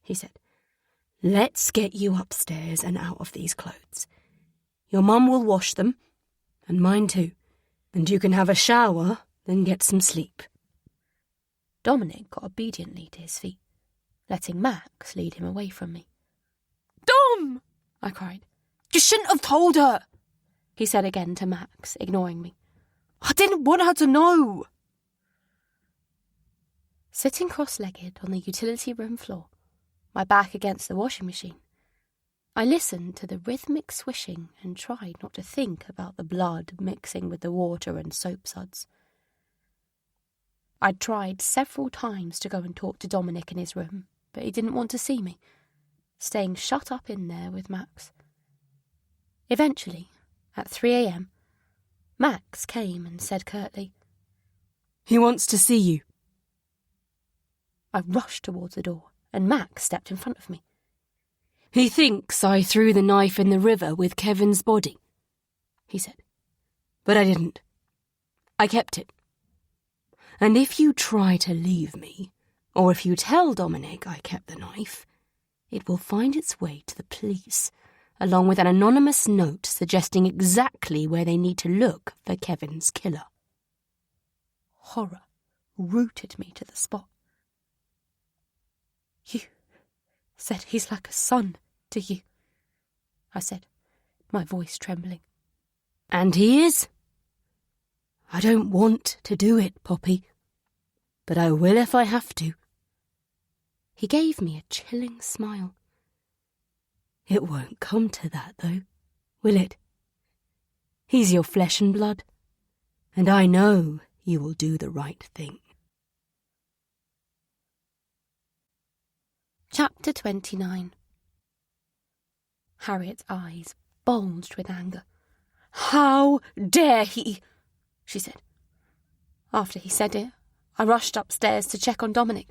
Speaker 5: he said. "Let's get you upstairs and out of these clothes. Your mum will wash them, and mine too, and you can have a shower, then get some sleep."
Speaker 2: Dominic got obediently to his feet, letting Max lead him away from me. "Dom!" I cried. "You shouldn't have told her," he said again to Max, ignoring me. "I didn't want her to know." Sitting cross-legged on the utility room floor, my back against the washing machine, I listened to the rhythmic swishing and tried not to think about the blood mixing with the water and soap suds. I'd tried several times to go and talk to Dominic in his room, but he didn't want to see me, staying shut up in there with Max. Eventually, at 3 a.m, Max came and said curtly,
Speaker 5: "He wants to see you."
Speaker 2: I rushed towards the door, and Max stepped in front of me.
Speaker 5: "He thinks I threw the knife in the river with Kevin's body," he said. "But I didn't. I kept it. And if you try to leave me, or if you tell Dominic I kept the knife, it will find its way to the police, along with an anonymous note suggesting exactly where they need to look for Kevin's killer."
Speaker 2: Horror rooted me to the spot. "You said he's like a son to you," I said, my voice trembling.
Speaker 5: "And he is. I don't want to do it, Poppy, but I will if I have to. He gave me a chilling smile. It won't come to that, though, will it? He's your flesh and blood, and I know you will do the right thing.
Speaker 1: Chapter 29. Harriet's eyes bulged with anger.
Speaker 2: "How dare he?" she said.
Speaker 1: After he said it, I rushed upstairs to check on Dominic.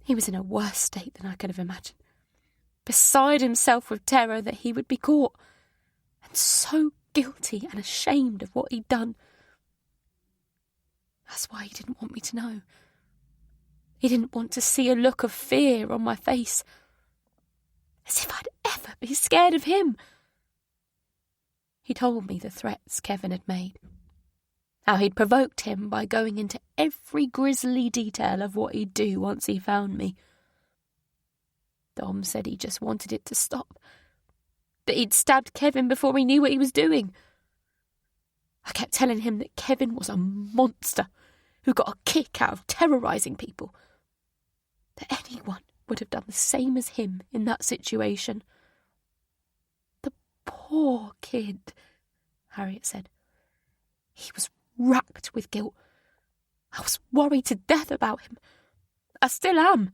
Speaker 1: He was in a worse state than I could have imagined, beside himself with terror that he would be caught, and so guilty and ashamed of what he'd done. That's why he didn't want me to know. He didn't want to see a look of fear on my face, as if I'd ever be scared of him. He told me the threats Kevin had made, how he'd provoked him by going into every grisly detail of what he'd do once he found me. Dom said he just wanted it to stop, that he'd stabbed Kevin before he knew what he was doing. I kept telling him that Kevin was a monster who got a kick out of terrorising people, that anyone would have done the same as him in that situation. The poor kid, Harriet said. He was racked with guilt. I was worried to death about him. I still am.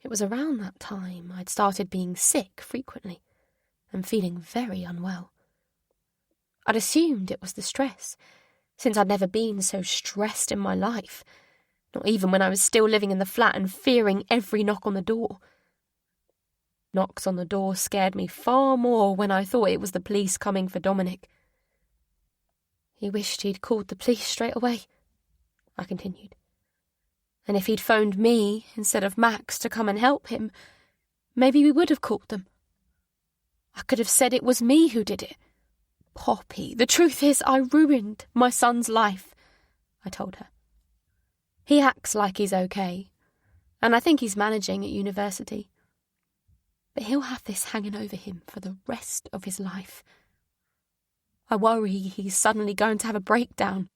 Speaker 1: It was around that time I'd started being sick frequently and feeling very unwell. I'd assumed it was the stress, since I'd never been so stressed in my life, not even when I was still living in the flat and fearing every knock on the door. Knocks on the door scared me far more when I thought it was the police coming for Dominic. He wished he'd called the police straight away, I continued. And if he'd phoned me instead of Max to come and help him, maybe we would have caught them. I could have said it was me who did it. Poppy, the truth is I ruined my son's life, I told her. He acts like he's okay, and I think he's managing at university. But he'll have this hanging over him for the rest of his life. I worry he's suddenly going to have a breakdown.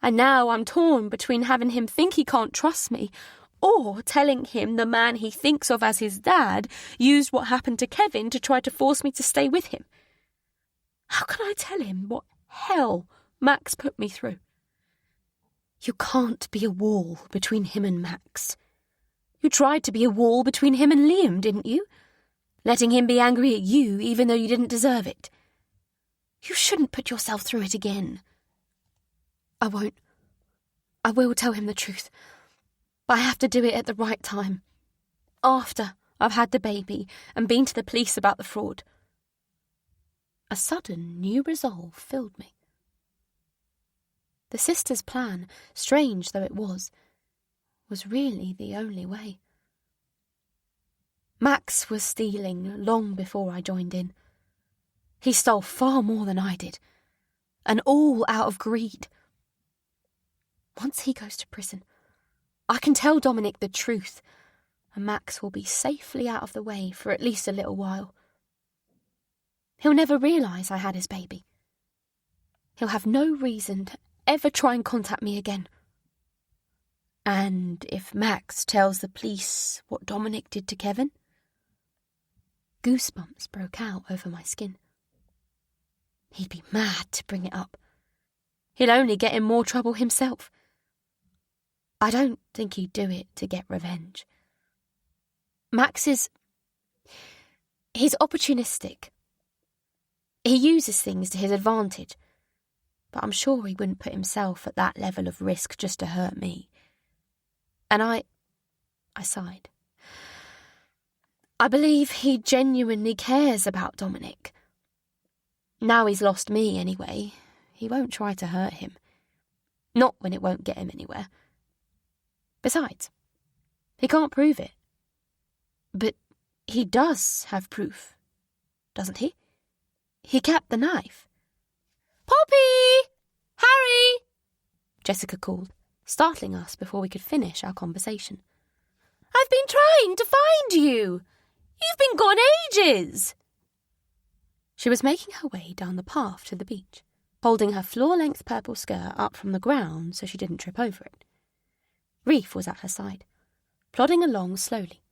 Speaker 1: And now I'm torn between having him think he can't trust me or telling him the man he thinks of as his dad used what happened to Kevin to try to force me to stay with him. How can I tell him what hell Max put me through? You can't be a wall between him and Max. You tried to be a wall between him and Liam, didn't you? Letting him be angry at you even though you didn't deserve it. You shouldn't put yourself through it again. I won't. I will tell him the truth. But I have to do it at the right time. After I've had the baby and been to the police about the fraud. A sudden new resolve filled me. The sisters' plan, strange though it was really the only way. Max was stealing long before I joined in. He stole far more than I did, and all out of greed. Once he goes to prison, I can tell Dominic the truth, and Max will be safely out of the way for at least a little while. He'll never realise I had his baby. He'll have no reason to ever try and contact me again. And if Max tells the police what Dominic did to Kevin? Goosebumps broke out over my skin. He'd be mad to bring it up. He'll only get in more trouble himself. I don't think he'd do it to get revenge. Max he's opportunistic. He uses things to his advantage, but I'm sure he wouldn't put himself at that level of risk just to hurt me. And I sighed. I believe he genuinely cares about Dominic. Now he's lost me anyway, he won't try to hurt him. Not when it won't get him anywhere. Besides, he can't prove it. But he does have proof, doesn't he? He kept the knife. "Poppy! Harry!" Jessica called, startling us before we could finish our conversation. "I've been trying to find you. You've been gone ages." She was making her way down the path to the beach. holding her floor-length purple skirt up from the ground so she didn't trip over it. Reef was at her side, plodding along slowly,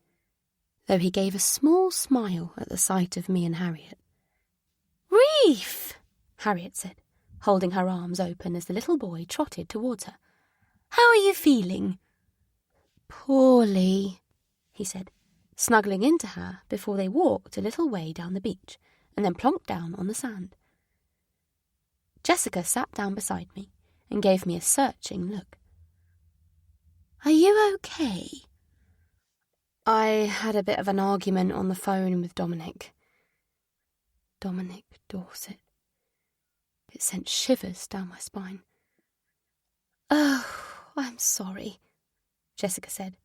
Speaker 1: though he gave a small smile at the sight of me and Harriet.
Speaker 2: "Reef!"
Speaker 1: Harriet said, holding her arms open as the little boy trotted towards her.
Speaker 2: "How are you feeling?"
Speaker 1: "Poorly," he said, snuggling into her before they walked a little way down the beach and then plonked down on the sand. Jessica sat down beside me and gave me a searching look.
Speaker 2: "Are you okay?"
Speaker 1: "I had a bit of an argument on the phone with Dominic Dorset." It sent shivers down my spine.
Speaker 2: "Oh, I'm sorry," Jessica said.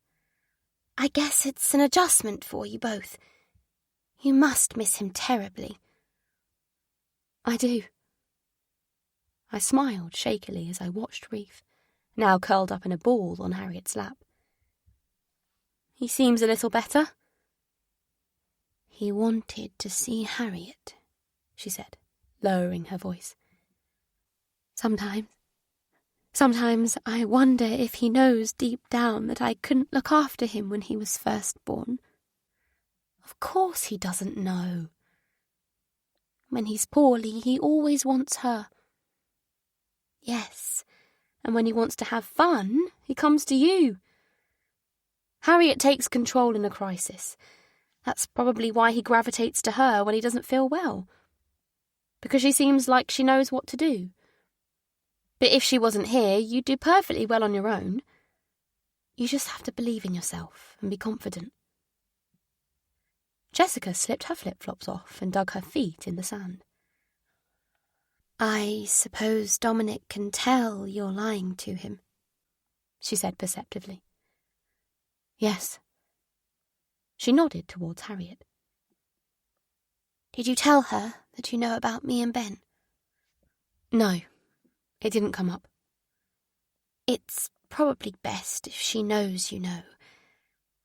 Speaker 2: "I guess it's an adjustment for you both. You must miss him terribly."
Speaker 1: "I do." I smiled shakily as I watched Reef, now curled up in a ball on Harriet's lap. "He seems a little better."
Speaker 2: "He wanted to see Harriet," she said,
Speaker 1: lowering her voice.
Speaker 2: Sometimes I wonder if he knows deep down that I couldn't look after him when he was first born."
Speaker 1: "Of course he doesn't know."
Speaker 2: "When he's poorly, he always wants her."
Speaker 1: "Yes, and when he wants to have fun, he comes to you. Harriet takes control in a crisis. That's probably why he gravitates to her when he doesn't feel well. Because she seems like she knows what to do. But if she wasn't here, you'd do perfectly well on your own. You just have to believe in yourself and be confident." Jessica slipped her flip-flops off and dug her feet in the sand.
Speaker 2: "I suppose Dominic can tell you're lying to him,"
Speaker 1: she said perceptively. "Yes." She nodded towards Harriet.
Speaker 2: "Did you tell her that you know about me and Ben?"
Speaker 1: "No, it didn't come up."
Speaker 2: "It's probably best if she knows you know.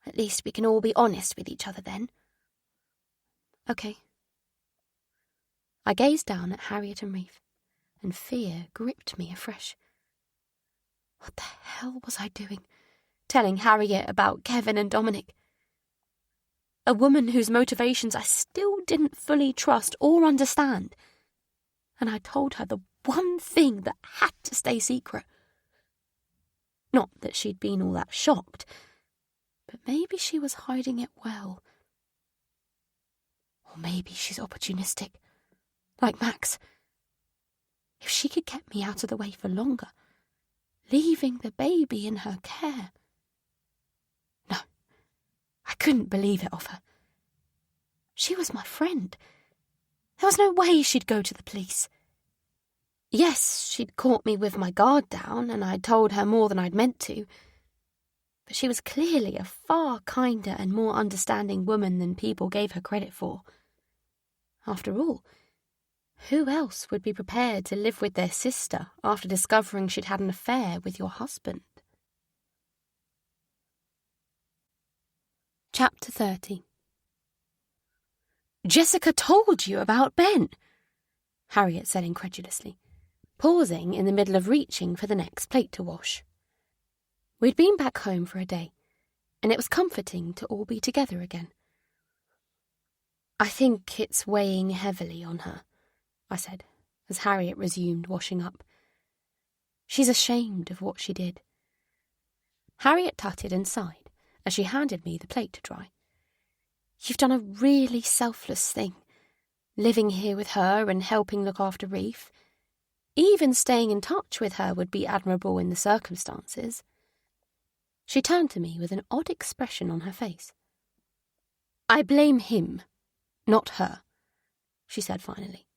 Speaker 2: At least we can all be honest with each other then."
Speaker 1: "Okay." I gazed down at Harriet and Reef, and fear gripped me afresh. What the hell was I doing, telling Harriet about Kevin and Dominic? A woman whose motivations I still didn't fully trust or understand. And I told her the one thing that had to stay secret. Not that she'd been all that shocked, but maybe she was hiding it well. Or maybe she's opportunistic, like Max. If she could get me out of the way for longer, leaving the baby in her care. No, I couldn't believe it of her. She was my friend. There was no way she'd go to the police. Yes, she'd caught me with my guard down, and I'd told her more than I'd meant to. But she was clearly a far kinder and more understanding woman than people gave her credit for. After all, who else would be prepared to live with their sister after discovering she'd had an affair with your husband? Chapter 30. "Jessica told you about Ben," Harriet said incredulously, pausing in the middle of reaching for the next plate to wash. We'd been back home for a day, and it was comforting to all be together again. "I think it's weighing heavily on her," I said, as Harriet resumed washing up. "She's ashamed of what she did." Harriet tutted and sighed as she handed me the plate to dry. "You've done a really selfless thing, living here with her and helping look after Reef. Even staying in touch with her would be admirable in the circumstances." She turned to me with an odd expression on her face. "I blame him, not her," she said finally.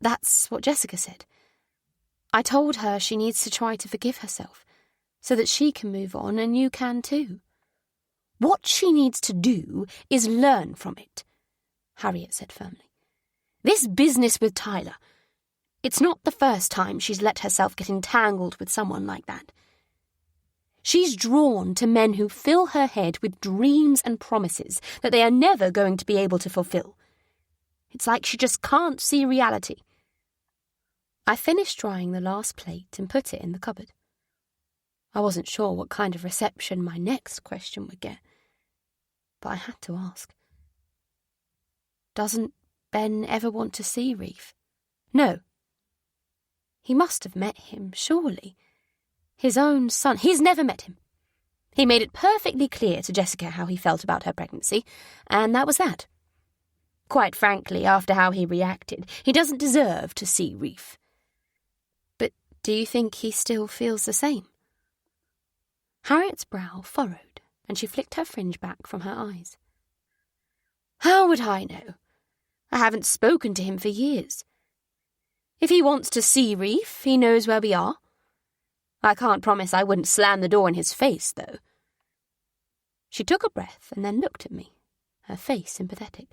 Speaker 1: "That's what Jessica said. I told her she needs to try to forgive herself, so that she can move on and you can too. What she needs to do is learn from it," Harriet said firmly. "This business with Tyler, it's not the first time she's let herself get entangled with someone like that. She's drawn to men who fill her head with dreams and promises that they are never going to be able to fulfill. It's like she just can't see reality. I finished drying the last plate and put it in the cupboard. I wasn't sure what kind of reception my next question would get, but I had to ask. Doesn't Ben ever want to see Reef? No. He must have met him, surely. His own son. He's never met him. He made it perfectly clear to Jessica how he felt about her pregnancy, and that was that. Quite frankly, after how he reacted, he doesn't deserve to see Reef. But do you think he still feels the same? Harriet's brow furrowed, and she flicked her fringe back from her eyes. How would I know? I haven't spoken to him for years. If he wants to see Reef, he knows where we are. I can't promise I wouldn't slam the door in his face, though. She took a breath and then looked at me, her face sympathetic.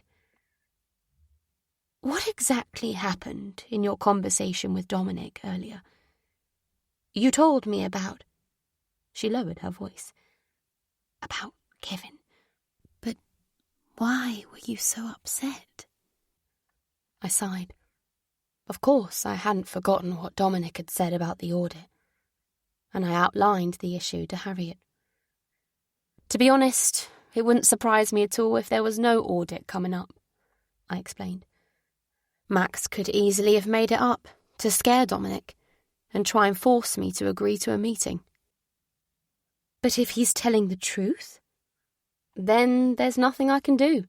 Speaker 1: What exactly happened in your conversation with Dominic earlier? You told me about... She lowered her voice. About Kevin. But why were you so upset? I sighed. Of course, I hadn't forgotten what Dominic had said about the audit, and I outlined the issue to Harriet. To be honest, it wouldn't surprise me at all if there was no audit coming up, I explained. Max could easily have made it up to scare Dominic and try and force me to agree to a meeting. But if he's telling the truth, then there's nothing I can do.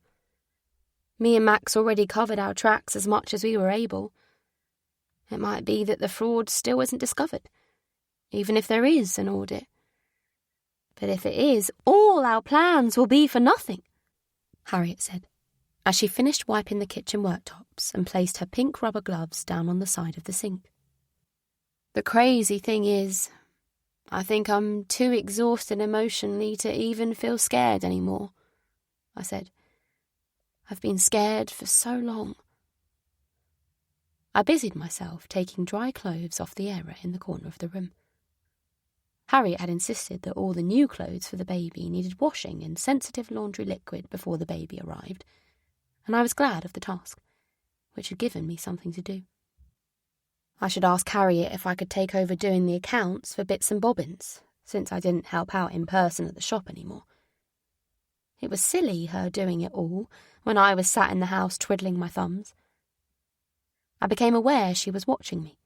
Speaker 1: Me and Max already covered our tracks as much as we were able. It might be that the fraud still isn't discovered, even if there is an audit. But if it is, all our plans will be for nothing, Harriet said, as she finished wiping the kitchen worktops and placed her pink rubber gloves down on the side of the sink. The crazy thing is, I think I'm too exhausted emotionally to even feel scared anymore, I said. I've been scared for so long. I busied myself taking dry clothes off the error in the corner of the room. Harriet had insisted that all the new clothes for the baby needed washing in sensitive laundry liquid before the baby arrived, and I was glad of the task, which had given me something to do. I should ask Harriet if I could take over doing the accounts for bits and bobbins, since I didn't help out in person at the shop anymore. It was silly, her doing it all, when I was sat in the house twiddling my thumbs. I became aware she was watching me,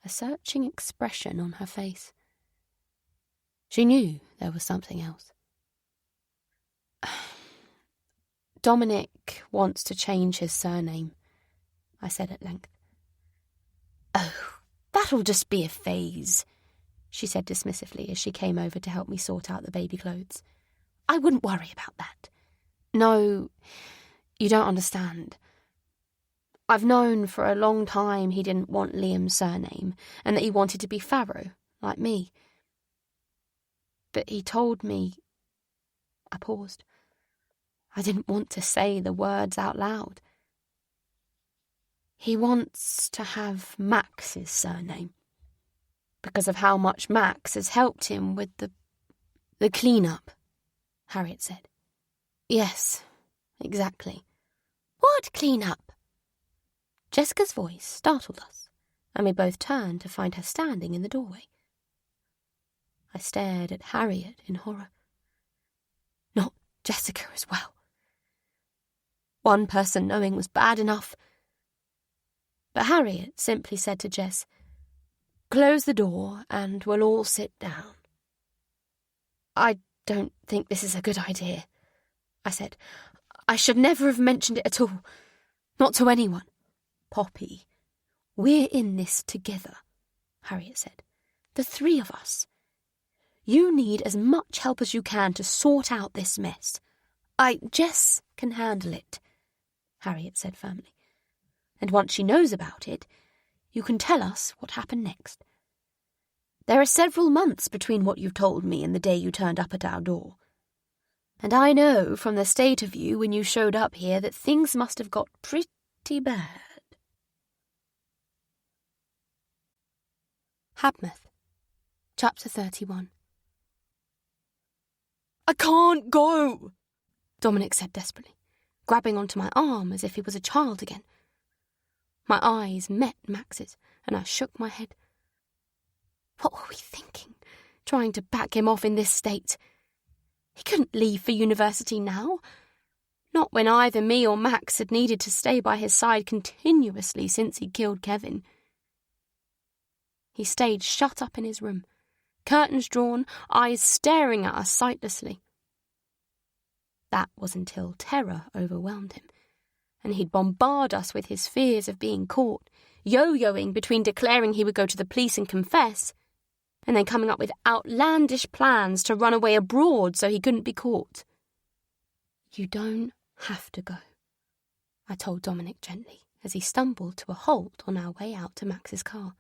Speaker 1: a searching expression on her face. She knew there was something else. Dominic wants to change his surname, I said at length. Oh, that'll just be a phase, she said dismissively as she came over to help me sort out the baby clothes. I wouldn't worry about that. No, you don't understand. I've known for a long time he didn't want Liam's surname and that he wanted to be Farrow, like me. But he told me... I paused. I didn't want to say the words out loud. He wants to have Max's surname, because of how much Max has helped him with the clean-up, Harriet said. Yes, exactly. What clean-up? Jessica's voice startled us, and we both turned to find her standing in the doorway. I stared at Harriet in horror. Not Jessica as well. One person knowing was bad enough. But Harriet simply said to Jess, "Close the door and we'll all sit down." I don't think this is a good idea, I said. I should never have mentioned it at all. Not to anyone. Poppy, we're in this together, Harriet said. The three of us. You need as much help as you can to sort out this mess. Jess can handle it, Harriet said firmly. And once she knows about it, you can tell us what happened next. There are several months between what you've told me and the day you turned up at our door. And I know from the state of you when you showed up here that things must have got pretty bad. Habmouth, Chapter 31. I can't go, Dominic said desperately, grabbing onto my arm as if he was a child again. My eyes met Max's, and I shook my head. What were we thinking, trying to back him off in this state? He couldn't leave for university now. Not when either me or Max had needed to stay by his side continuously since he killed Kevin. He stayed shut up in his room, curtains drawn, eyes staring at us sightlessly. That was until terror overwhelmed him, and he'd bombard us with his fears of being caught, yo-yoing between declaring he would go to the police and confess, and then coming up with outlandish plans to run away abroad so he couldn't be caught. You don't have to go, I told Dominic gently as he stumbled to a halt on our way out to Max's car.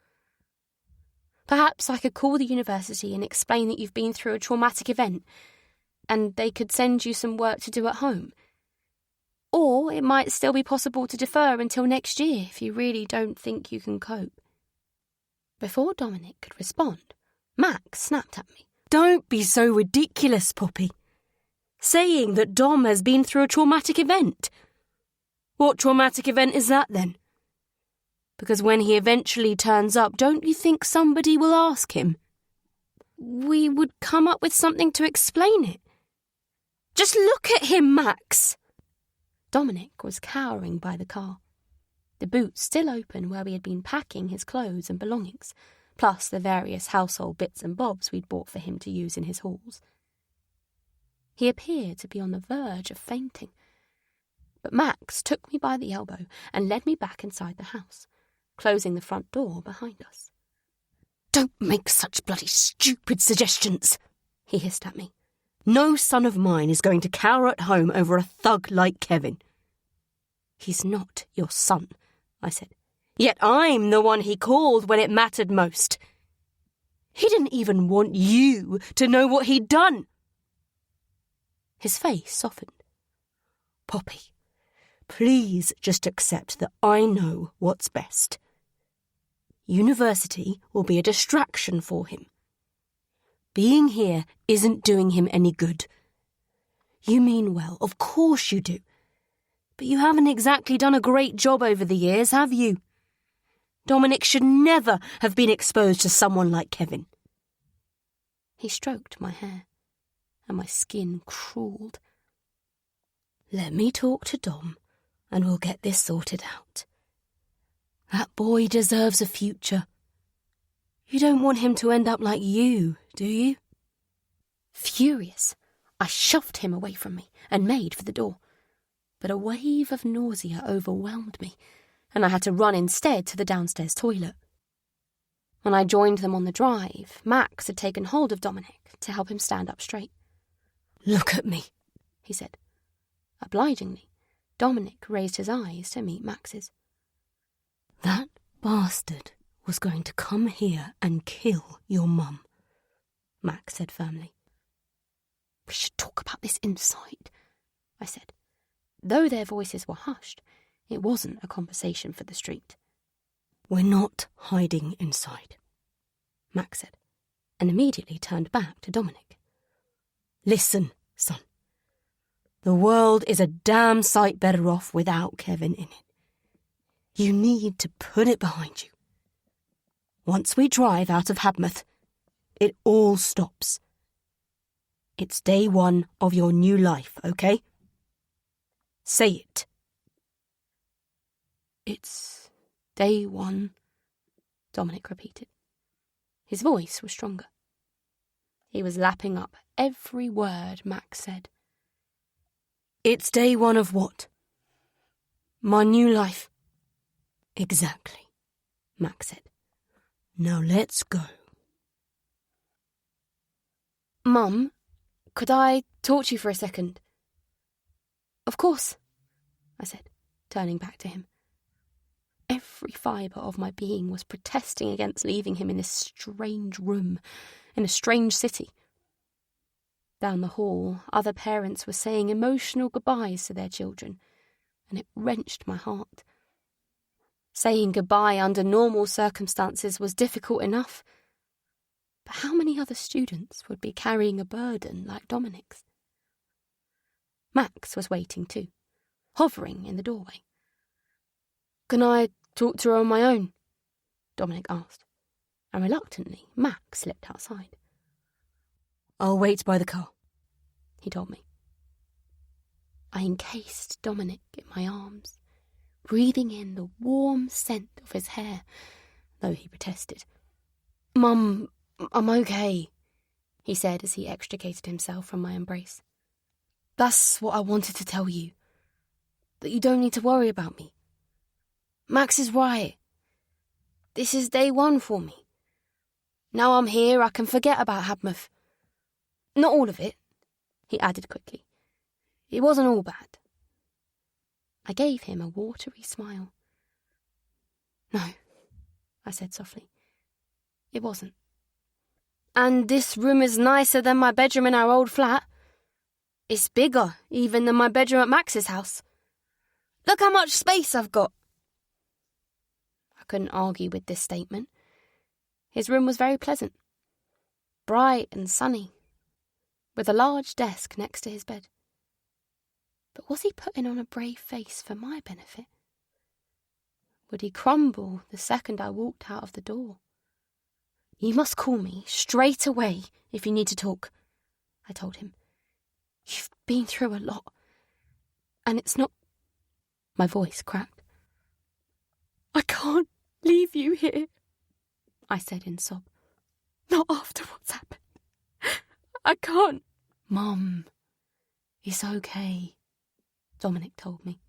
Speaker 1: Perhaps I could call the university and explain that you've been through a traumatic event, and they could send you some work to do at home. Or it might still be possible to defer until next year if you really don't think you can cope. Before Dominic could respond, Max snapped at me.
Speaker 5: Don't be so ridiculous, Poppy. Saying that Dom has been through a traumatic event. What traumatic event is that then? Because when he eventually turns up, don't you think somebody will ask him?
Speaker 1: We would come up with something to explain it. Just look at him, Max! Dominic was cowering by the car, the boot still open where we had been packing his clothes and belongings, plus the various household bits and bobs we'd bought for him to use in his halls. He appeared to be on the verge of fainting, but Max took me by the elbow and led me back inside the house, closing the front door behind us.
Speaker 5: Don't make such bloody stupid suggestions, he hissed at me. No son of mine is going to cower at home over a thug like Kevin. He's not your son, I said. Yet I'm the one he called when it mattered most. He didn't even want you to know what he'd done. His face softened. Poppy, please just accept that I know what's best. University will be a distraction for him. Being here isn't doing him any good. You mean well, of course you do. But you haven't exactly done a great job over the years, have you? Dominic should never have been exposed to someone like Kevin.
Speaker 1: He stroked my hair, and my skin crawled.
Speaker 5: Let me talk to Dom, and we'll get this sorted out. That boy deserves a future. You don't want him to end up like you, do you?
Speaker 1: Furious, I shoved him away from me and made for the door. But a wave of nausea overwhelmed me, and I had to run instead to the downstairs toilet. When I joined them on the drive, Max had taken hold of Dominic to help him stand up straight.
Speaker 5: Look at me,
Speaker 1: he said. Obligingly, Dominic raised his eyes to meet Max's.
Speaker 5: That bastard was going to come here and kill your mum, Max said firmly.
Speaker 1: We should talk about this inside, I said. Though their voices were hushed, it wasn't a conversation for the street.
Speaker 5: We're not hiding inside, Max said, and immediately turned back to Dominic. Listen, son. The world is a damn sight better off without Kevin in it. You need to put it behind you. Once we drive out of Habmouth, it all stops. It's day one of your new life, okay? Say it.
Speaker 1: It's day one, Dominic repeated. His voice was stronger. He was lapping up every word Max said.
Speaker 5: It's day one of what? My new life. Exactly, Max said. Now let's go.
Speaker 1: Mum, could I talk to you for a second? Of course, I said, turning back to him. Every fibre of my being was protesting against leaving him in this strange room, in a strange city. Down the hall, other parents were saying emotional goodbyes to their children, and it wrenched my heart. Saying goodbye under normal circumstances was difficult enough, but how many other students would be carrying a burden like Dominic's? Max was waiting too, hovering in the doorway. Can I talk to her on my own? Dominic asked, and reluctantly Max slipped outside.
Speaker 5: I'll wait by the car,
Speaker 1: he told me. I encased Dominic in my arms, breathing in the warm scent of his hair, though he protested. Mum, I'm okay, he said as he extricated himself from my embrace. That's what I wanted to tell you, that you don't need to worry about me. Max is right. This is day one for me. Now I'm here, I can forget about Hadmouth. Not all of it, he added quickly. It wasn't all bad. I gave him a watery smile. No, I said softly. It wasn't. And this room is nicer than my bedroom in our old flat. It's bigger even than my bedroom at Max's house. Look how much space I've got. I couldn't argue with this statement. His room was very pleasant, bright and sunny, with a large desk next to his bed. But was he putting on a brave face for my benefit? Would he crumble the second I walked out of the door? You must call me straight away if you need to talk, I told him. You've been through a lot, and it's not... My voice cracked. I can't leave you here, I said in sob. Not after what's happened. I can't. Mum, it's okay, Dominic told me,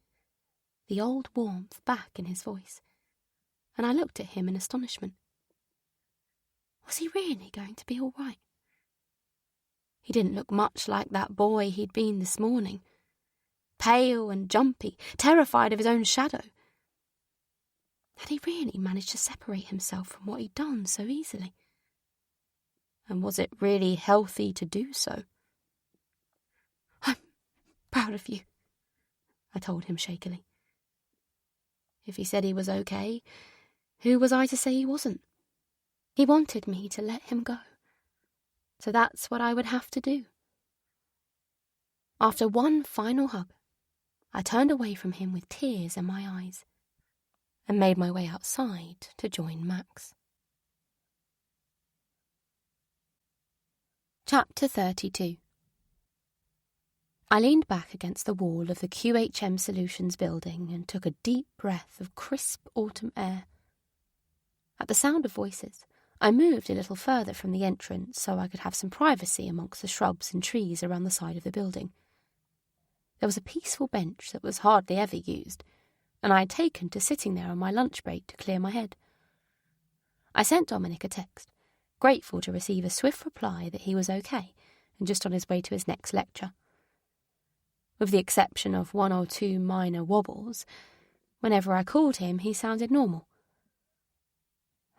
Speaker 1: the old warmth back in his voice, and I looked at him in astonishment. Was he really going to be all right? He didn't look much like that boy he'd been this morning, pale and jumpy, terrified of his own shadow. Had he really managed to separate himself from what he'd done so easily? And was it really healthy to do so? I'm proud of you, I told him shakily. If he said he was okay, who was I to say he wasn't? He wanted me to let him go. So that's what I would have to do. After one final hug, I turned away from him with tears in my eyes and made my way outside to join Max. Chapter 32. I leaned back against the wall of the QHM Solutions building and took a deep breath of crisp autumn air. At the sound of voices, I moved a little further from the entrance so I could have some privacy amongst the shrubs and trees around the side of the building. There was a peaceful bench that was hardly ever used, and I had taken to sitting there on my lunch break to clear my head. I sent Dominic a text, grateful to receive a swift reply that he was okay and just on his way to his next lecture. With the exception of one or two minor wobbles, whenever I called him he sounded normal.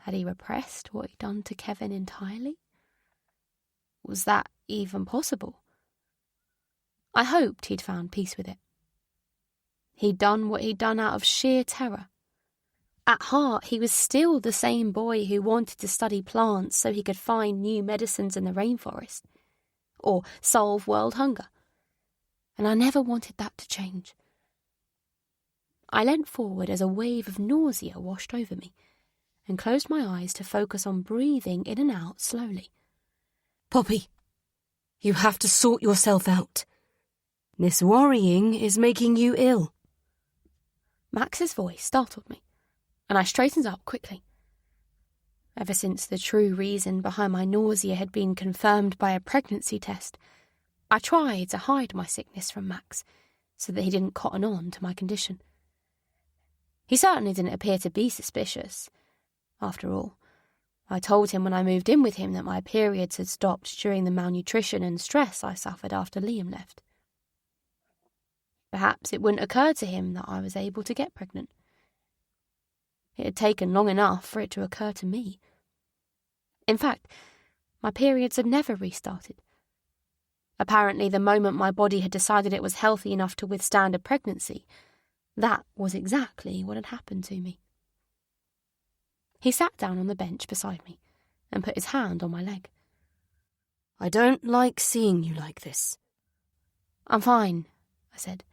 Speaker 1: Had he repressed what he'd done to Kevin entirely? Was that even possible? I hoped he'd found peace with it. He'd done what he'd done out of sheer terror. At heart, he was still the same boy who wanted to study plants so he could find new medicines in the rainforest, or solve world hunger. And I never wanted that to change. I leant forward as a wave of nausea washed over me, and closed my eyes to focus on breathing in and out slowly.
Speaker 5: Poppy, you have to sort yourself out. This worrying is making you ill.
Speaker 1: Max's voice startled me, and I straightened up quickly. Ever since the true reason behind my nausea had been confirmed by a pregnancy test, I tried to hide my sickness from Max so that he didn't cotton on to my condition. He certainly didn't appear to be suspicious. After all, I told him when I moved in with him that my periods had stopped during the malnutrition and stress I suffered after Liam left. Perhaps it wouldn't occur to him that I was able to get pregnant. It had taken long enough for it to occur to me. In fact, my periods had never restarted. Apparently, the moment my body had decided it was healthy enough to withstand a pregnancy, that was exactly what had happened to me. He sat down on the bench beside me and put his hand on my leg.
Speaker 5: I don't like seeing you like this.
Speaker 1: I'm fine, I said.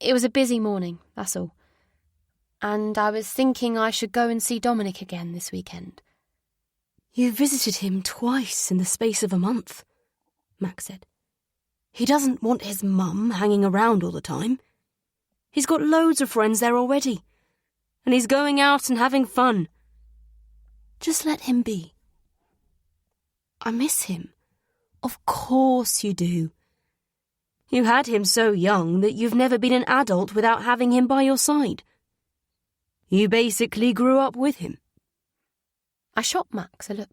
Speaker 1: It was a busy morning, that's all. and I was thinking I should go and see Dominic again this weekend.
Speaker 5: You visited him twice in the space of a month, Max said. He doesn't want his mum hanging around all the time. He's got loads of friends there already, and he's going out and having fun. Just let him be. I miss him. Of course you do. You had him so young that you've never been an adult without having him by your side. You basically grew up with him.
Speaker 1: I shot Max a look.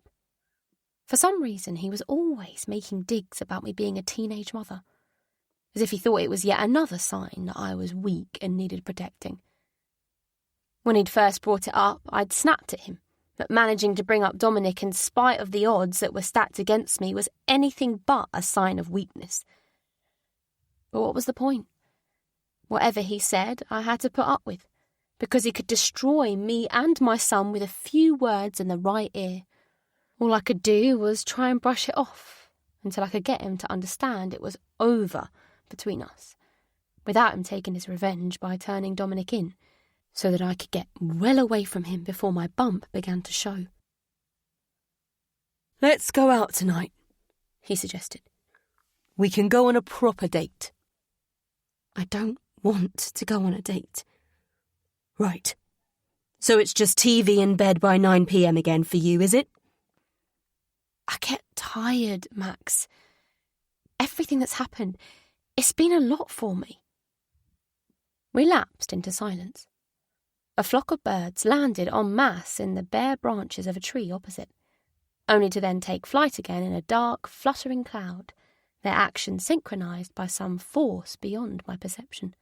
Speaker 1: For some reason, he was always making digs about me being a teenage mother, as if he thought it was yet another sign that I was weak and needed protecting. When he'd first brought it up, I'd snapped at him, but managing to bring up Dominic in spite of the odds that were stacked against me was anything but a sign of weakness. But what was the point? Whatever he said, I had to put up with, because he could destroy me and my son with a few words in the right ear. All I could do was try and brush it off until I could get him to understand it was over between us, without him taking his revenge by turning Dominic in, so that I could get well away from him before my bump began to show.
Speaker 5: Let's go out tonight, he suggested. We can go on a proper date. I don't want to go on a date. Right. So it's just TV and bed by 9 p.m. again for you, is it?
Speaker 1: I get tired, Max. Everything that's happened, it's been a lot for me. We lapsed into silence. A flock of birds landed en masse in the bare branches of a tree opposite, only to then take flight again in a dark, fluttering cloud, their action synchronized by some force beyond my perception.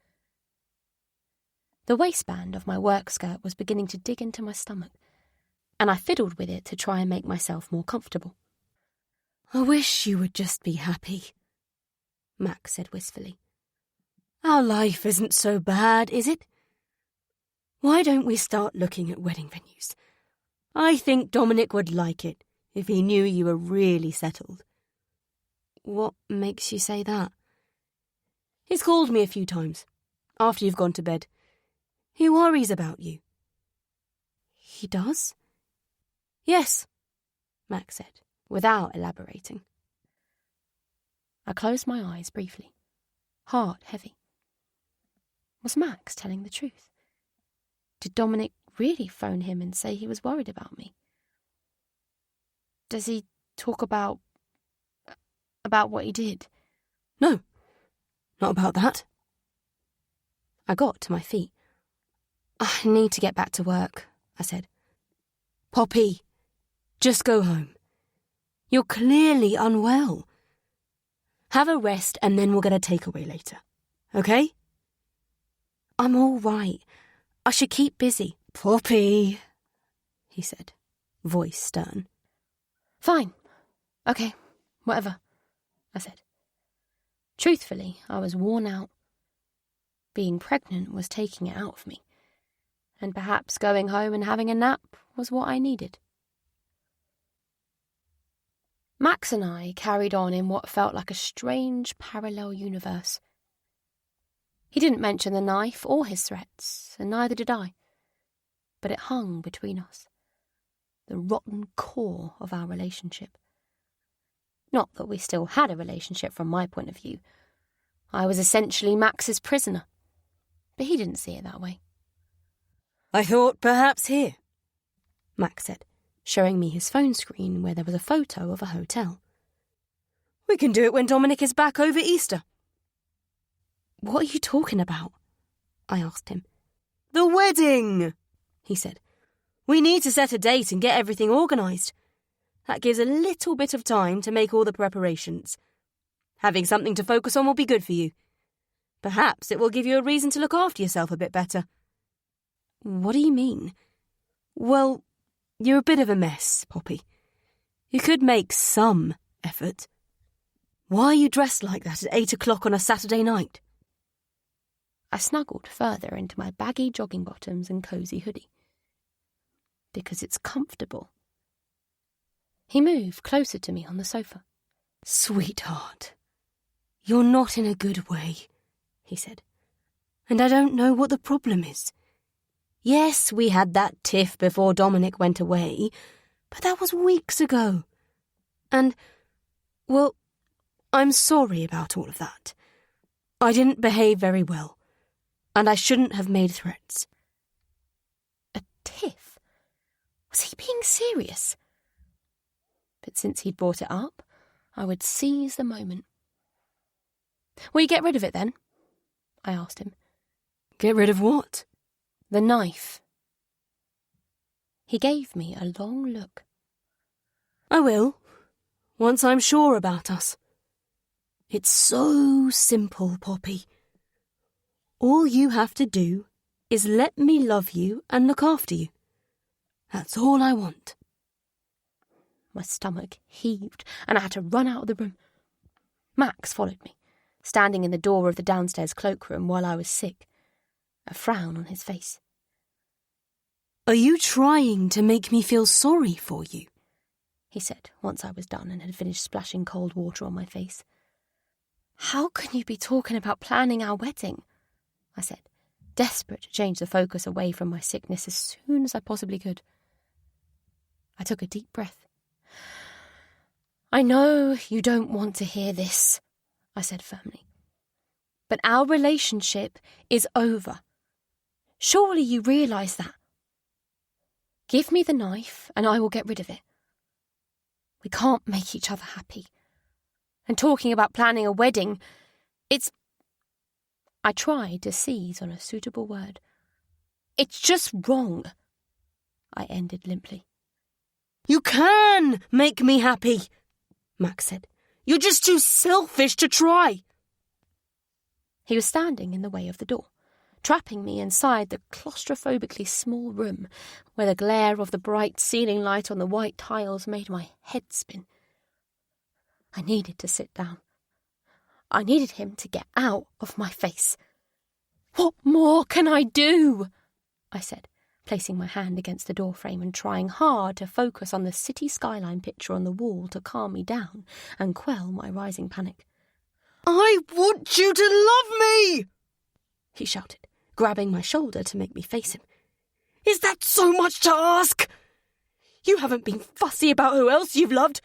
Speaker 1: The waistband of my work skirt was beginning to dig into my stomach, and I fiddled with it to try and make myself more comfortable.
Speaker 5: I wish you would just be happy, Max said wistfully. Our life isn't so bad, is it? Why don't we start looking at wedding venues? I think Dominic would like it if he knew you were really settled.
Speaker 1: What makes you say that?
Speaker 5: He's called me a few times, after you've gone to bed. He worries about you.
Speaker 1: He does?
Speaker 5: Yes, Max said, without elaborating.
Speaker 1: I closed my eyes briefly, heart heavy. Was Max telling the truth? Did Dominic really phone him and say he was worried about me? Does he talk about what he did?
Speaker 5: No, not about that. I got to my feet. I need to get back to work, I said. Poppy, just go home. You're clearly unwell. Have a rest and then we'll get a takeaway later, okay? I'm all right. I should keep busy. Poppy, he said, voice stern.
Speaker 1: Fine. Okay, whatever, I said. Truthfully, I was worn out. Being pregnant was taking it out of me, and perhaps going home and having a nap was what I needed. Max and I carried on in what felt like a strange parallel universe. He didn't mention the knife or his threats, and neither did I. But it hung between us, the rotten core of our relationship. Not that we still had a relationship from my point of view. I was essentially Max's prisoner, but he didn't see it that way.
Speaker 5: I thought perhaps here, Max said, showing me his phone screen where there was a photo of a hotel. We can do it when Dominic is back over Easter.
Speaker 1: What are you talking about? I asked him.
Speaker 5: The wedding, he said. We need to set a date and get everything organised. That gives a little bit of time to make all the preparations. Having something to focus on will be good for you. Perhaps it will give you a reason to look after yourself a bit better.
Speaker 1: What do you mean?
Speaker 5: Well, you're a bit of a mess, Poppy. You could make some effort. Why are you dressed like that at 8 o'clock on a Saturday night?
Speaker 1: I snuggled further into my baggy jogging bottoms and cosy hoodie. Because it's comfortable. He moved closer to me on the sofa.
Speaker 5: Sweetheart, you're not in a good way, he said. And I don't know what the problem is. Yes, we had that tiff before Dominic went away, but that was weeks ago. And, well, I'm sorry about all of that. I didn't behave very well, and I shouldn't have made threats.
Speaker 4: A tiff? Was he being serious? But since he'd brought it up, I would seize the moment. Will you get rid of it then? I asked him.
Speaker 5: Get rid of what?
Speaker 4: The knife. He gave me a long look.
Speaker 5: I will, once I'm sure about us. It's so simple, Poppy. All you have to do is let me love you and look after you. That's all I want.
Speaker 4: My stomach heaved and I had to run out of the room. Max followed me, standing in the door of the downstairs cloakroom while I was sick, a frown on his face.
Speaker 5: Are you trying to make me feel sorry for you?
Speaker 4: He said, once I was done and had finished splashing cold water on my face. How can you be talking about planning our wedding? I said, desperate to change the focus away from my sickness as soon as I possibly could. I took a deep breath. I know you don't want to hear this, I said firmly, but our relationship is over. Surely you realise that. Give me the knife and I will get rid of it. We can't make each other happy. And talking about planning a wedding, it's... I tried to seize on a suitable word. It's just wrong, I ended limply.
Speaker 5: You can make me happy, Max said. You're just too selfish to try.
Speaker 4: He was standing in the way of the door, trapping me inside the claustrophobically small room where the glare of the bright ceiling light on the white tiles made my head spin. I needed to sit down. I needed him to get out of my face. What more can I do? I said, placing my hand against the doorframe and trying hard to focus on the city skyline picture on the wall to calm me down and quell my rising panic.
Speaker 5: I want you to love me, he shouted, grabbing my shoulder to make me face him. Is that so much to ask? You haven't been fussy about who else you've loved,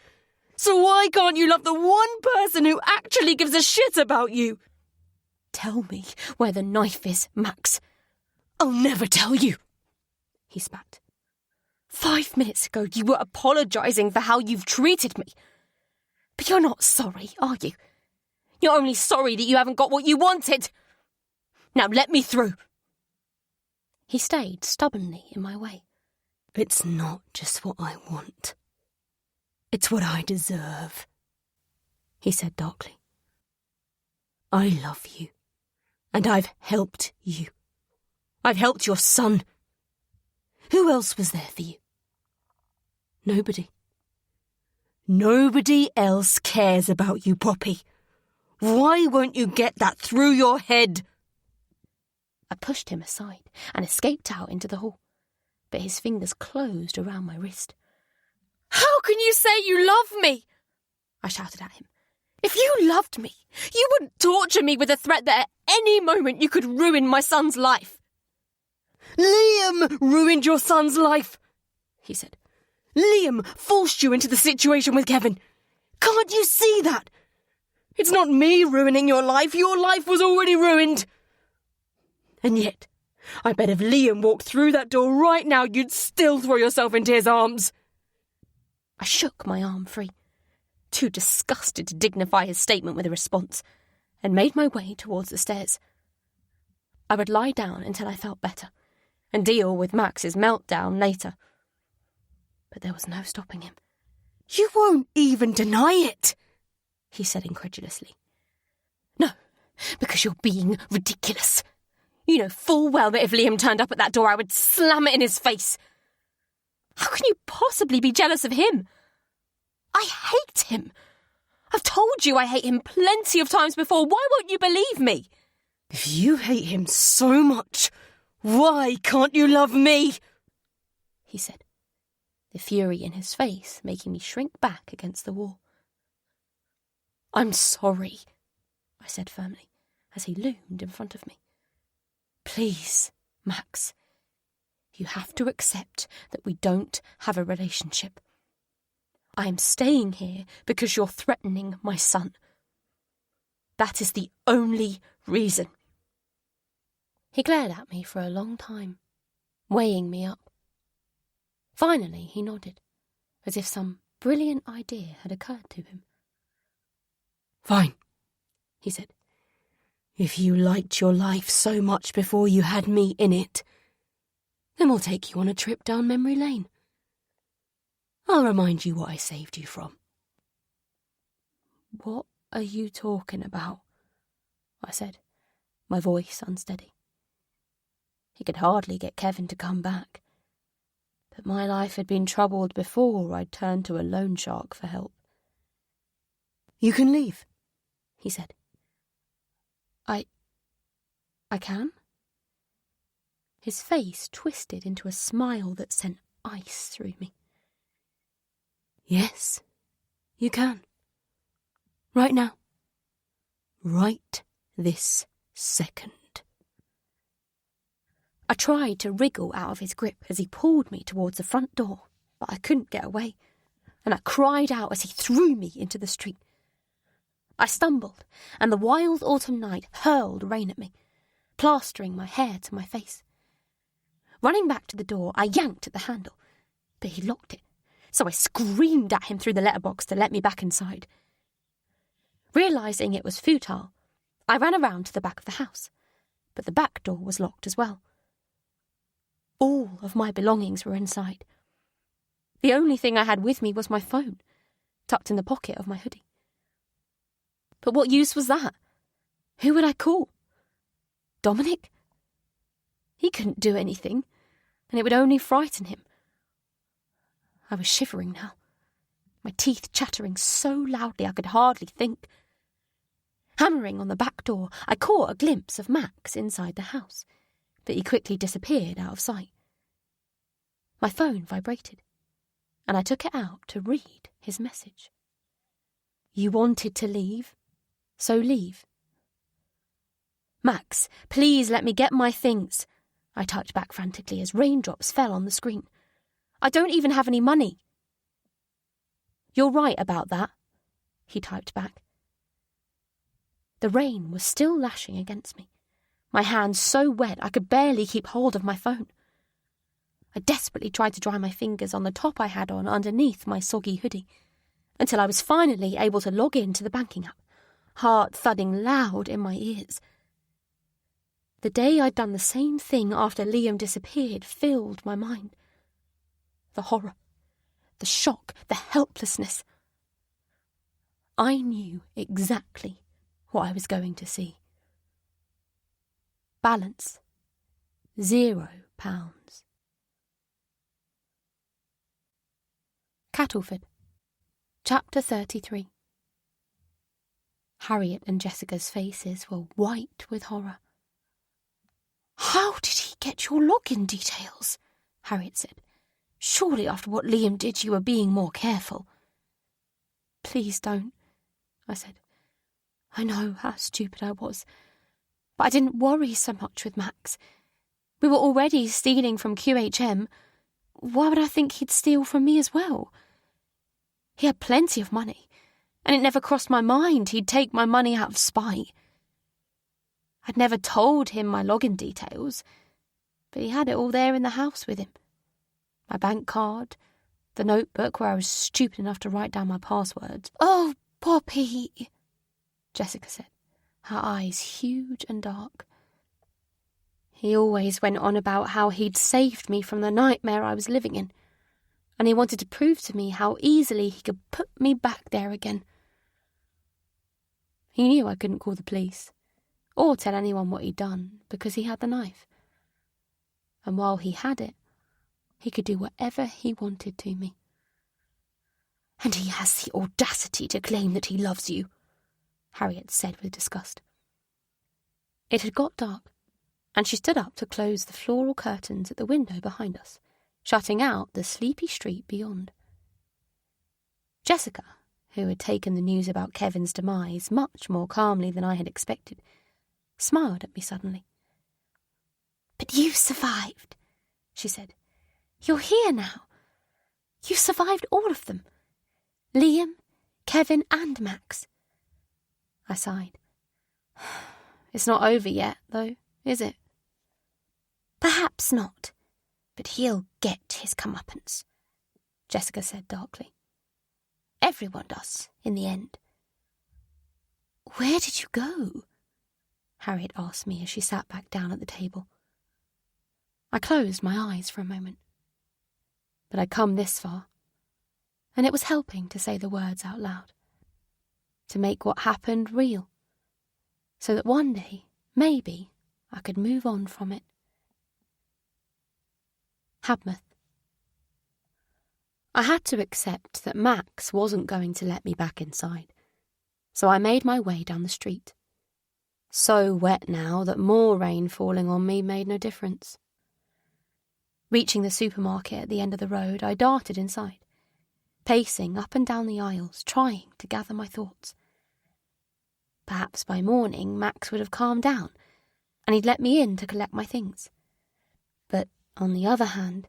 Speaker 5: so why can't you love the one person who actually gives a shit about you?
Speaker 4: Tell me where the knife is, Max.
Speaker 5: I'll never tell you, he spat.
Speaker 4: 5 minutes ago you were apologising for how you've treated me. But you're not sorry, are you? You're only sorry that you haven't got what you wanted. Now let me through. He stayed stubbornly in my way.
Speaker 5: It's not just what I want. It's what I deserve, he said darkly. I love you, and I've helped you. I've helped your son. Who else was there for you? Nobody. Nobody else cares about you, Poppy. Why won't you get that through your head?
Speaker 4: I pushed him aside and escaped out into the hall, but his fingers closed around my wrist. How can you say you love me? I shouted at him. If you loved me, you wouldn't torture me with the threat that at any moment you could ruin my son's life.
Speaker 5: Liam ruined your son's life, he said. Liam forced you into the situation with Kevin. Can't you see that? It's not me ruining your life. Your life was already ruined. And yet, I bet if Liam walked through that door right now, you'd still throw yourself into his arms.
Speaker 4: I shook my arm free, too disgusted to dignify his statement with a response, and made my way towards the stairs. I would lie down until I felt better, and deal with Max's meltdown later. But there was no stopping him.
Speaker 5: You won't even deny it, he said incredulously.
Speaker 4: No, because you're being ridiculous. You know full well that if Liam turned up at that door, I would slam it in his face. How can you possibly be jealous of him? I hate him. I've told you I hate him plenty of times before. Why won't you believe me?
Speaker 5: If you hate him so much, why can't you love me?
Speaker 4: He said, the fury in his face making me shrink back against the wall. I'm sorry, I said firmly, as he loomed in front of me. Please, Max,
Speaker 2: You have to accept that we don't have a relationship. I am staying here because you're threatening my son. That is the only reason."
Speaker 1: He glared at me for a long time, weighing me up. Finally, he nodded, as if some brilliant idea had occurred to him.
Speaker 5: "Fine,"
Speaker 1: he said.
Speaker 5: "If you liked your life so much before you had me in it, then we'll take you on a trip down memory lane. I'll remind you what I saved you from."
Speaker 1: "What are you talking about?" I said, my voice unsteady. He could hardly get Kevin to come back. But my life had been troubled before I'd turned to a loan shark for help.
Speaker 5: "You can leave,"
Speaker 1: he said. I can?" His face twisted into a smile that sent ice through me.
Speaker 5: "Yes, you can. Right now. Right this second."
Speaker 1: I tried to wriggle out of his grip as he pulled me towards the front door, but I couldn't get away, and I cried out as he threw me into the street. I stumbled, and the wild autumn night hurled rain at me, plastering my hair to my face. Running back to the door, I yanked at the handle, but he locked it, so I screamed at him through the letterbox to let me back inside. Realising it was futile, I ran around to the back of the house, but the back door was locked as well. All of my belongings were inside. The only thing I had with me was my phone, tucked in the pocket of my hoodie. But what use was that? Who would I call? Dominic? He couldn't do anything, and it would only frighten him. I was shivering now, my teeth chattering so loudly I could hardly think. Hammering on the back door, I caught a glimpse of Max inside the house, but he quickly disappeared out of sight. My phone vibrated, and I took it out to read his message. "You wanted to leave, so leave." "Max, please let me get my things," I typed back frantically as raindrops fell on the screen. "I don't even have any money." "You're right about that," he typed back. The rain was still lashing against me, my hands so wet I could barely keep hold of my phone. I desperately tried to dry my fingers on the top I had on underneath my soggy hoodie, until I was finally able to log in to the banking app, heart thudding loud in my ears. The day I'd done the same thing after Liam disappeared filled my mind. The horror, the shock, the helplessness. I knew exactly what I was going to see. Balance, £0. Cattleford, Chapter 33. Harriet and Jessica's faces were white with horror.
Speaker 3: "How did he get your login details?" Harriet said. "Surely after what Liam did you were being more careful."
Speaker 1: "Please don't," I said. "I know how stupid I was, but I didn't worry so much with Max. We were already stealing from QHM. Why would I think he'd steal from me as well? He had plenty of money, and it never crossed my mind he'd take my money out of spite. I'd never told him my login details, but he had it all there in the house with him. My bank card, the notebook where I was stupid enough to write down my passwords."
Speaker 3: "Oh, Poppy,"
Speaker 1: Jessica said, her eyes huge and dark. "He always went on about how he'd saved me from the nightmare I was living in, and he wanted to prove to me how easily he could put me back there again. He knew I couldn't call the police or tell anyone what he'd done because he had the knife. And while he had it, he could do whatever he wanted to me."
Speaker 3: "And he has the audacity to claim that he loves you,"
Speaker 1: Harriet said with disgust. It had got dark, and she stood up to close the floral curtains at the window behind us, shutting out the sleepy street beyond. Jessica, who had taken the news about Kevin's demise much more calmly than I had expected, smiled at me suddenly.
Speaker 3: "But you survived," she said. "You're here now. You've survived all of them. Liam, Kevin and Max."
Speaker 4: I sighed. It's not over yet, though, is it?
Speaker 3: "Perhaps not, but he'll get his comeuppance," Jessica said darkly. "Everyone does, in the end." "Where did you go?" Harriet asked me as she sat back down at the table.
Speaker 4: I closed my eyes for a moment. But I'd come this far, and it was helping to say the words out loud, to make what happened real, so that one day, maybe, I could move on from it. Hadmouth. I had to accept that Max wasn't going to let me back inside, so I made my way down the street. So wet now that more rain falling on me made no difference. Reaching the supermarket at the end of the road, I darted inside, pacing up and down the aisles, trying to gather my thoughts. Perhaps by morning Max would have calmed down, and he'd let me in to collect my things. But, on the other hand,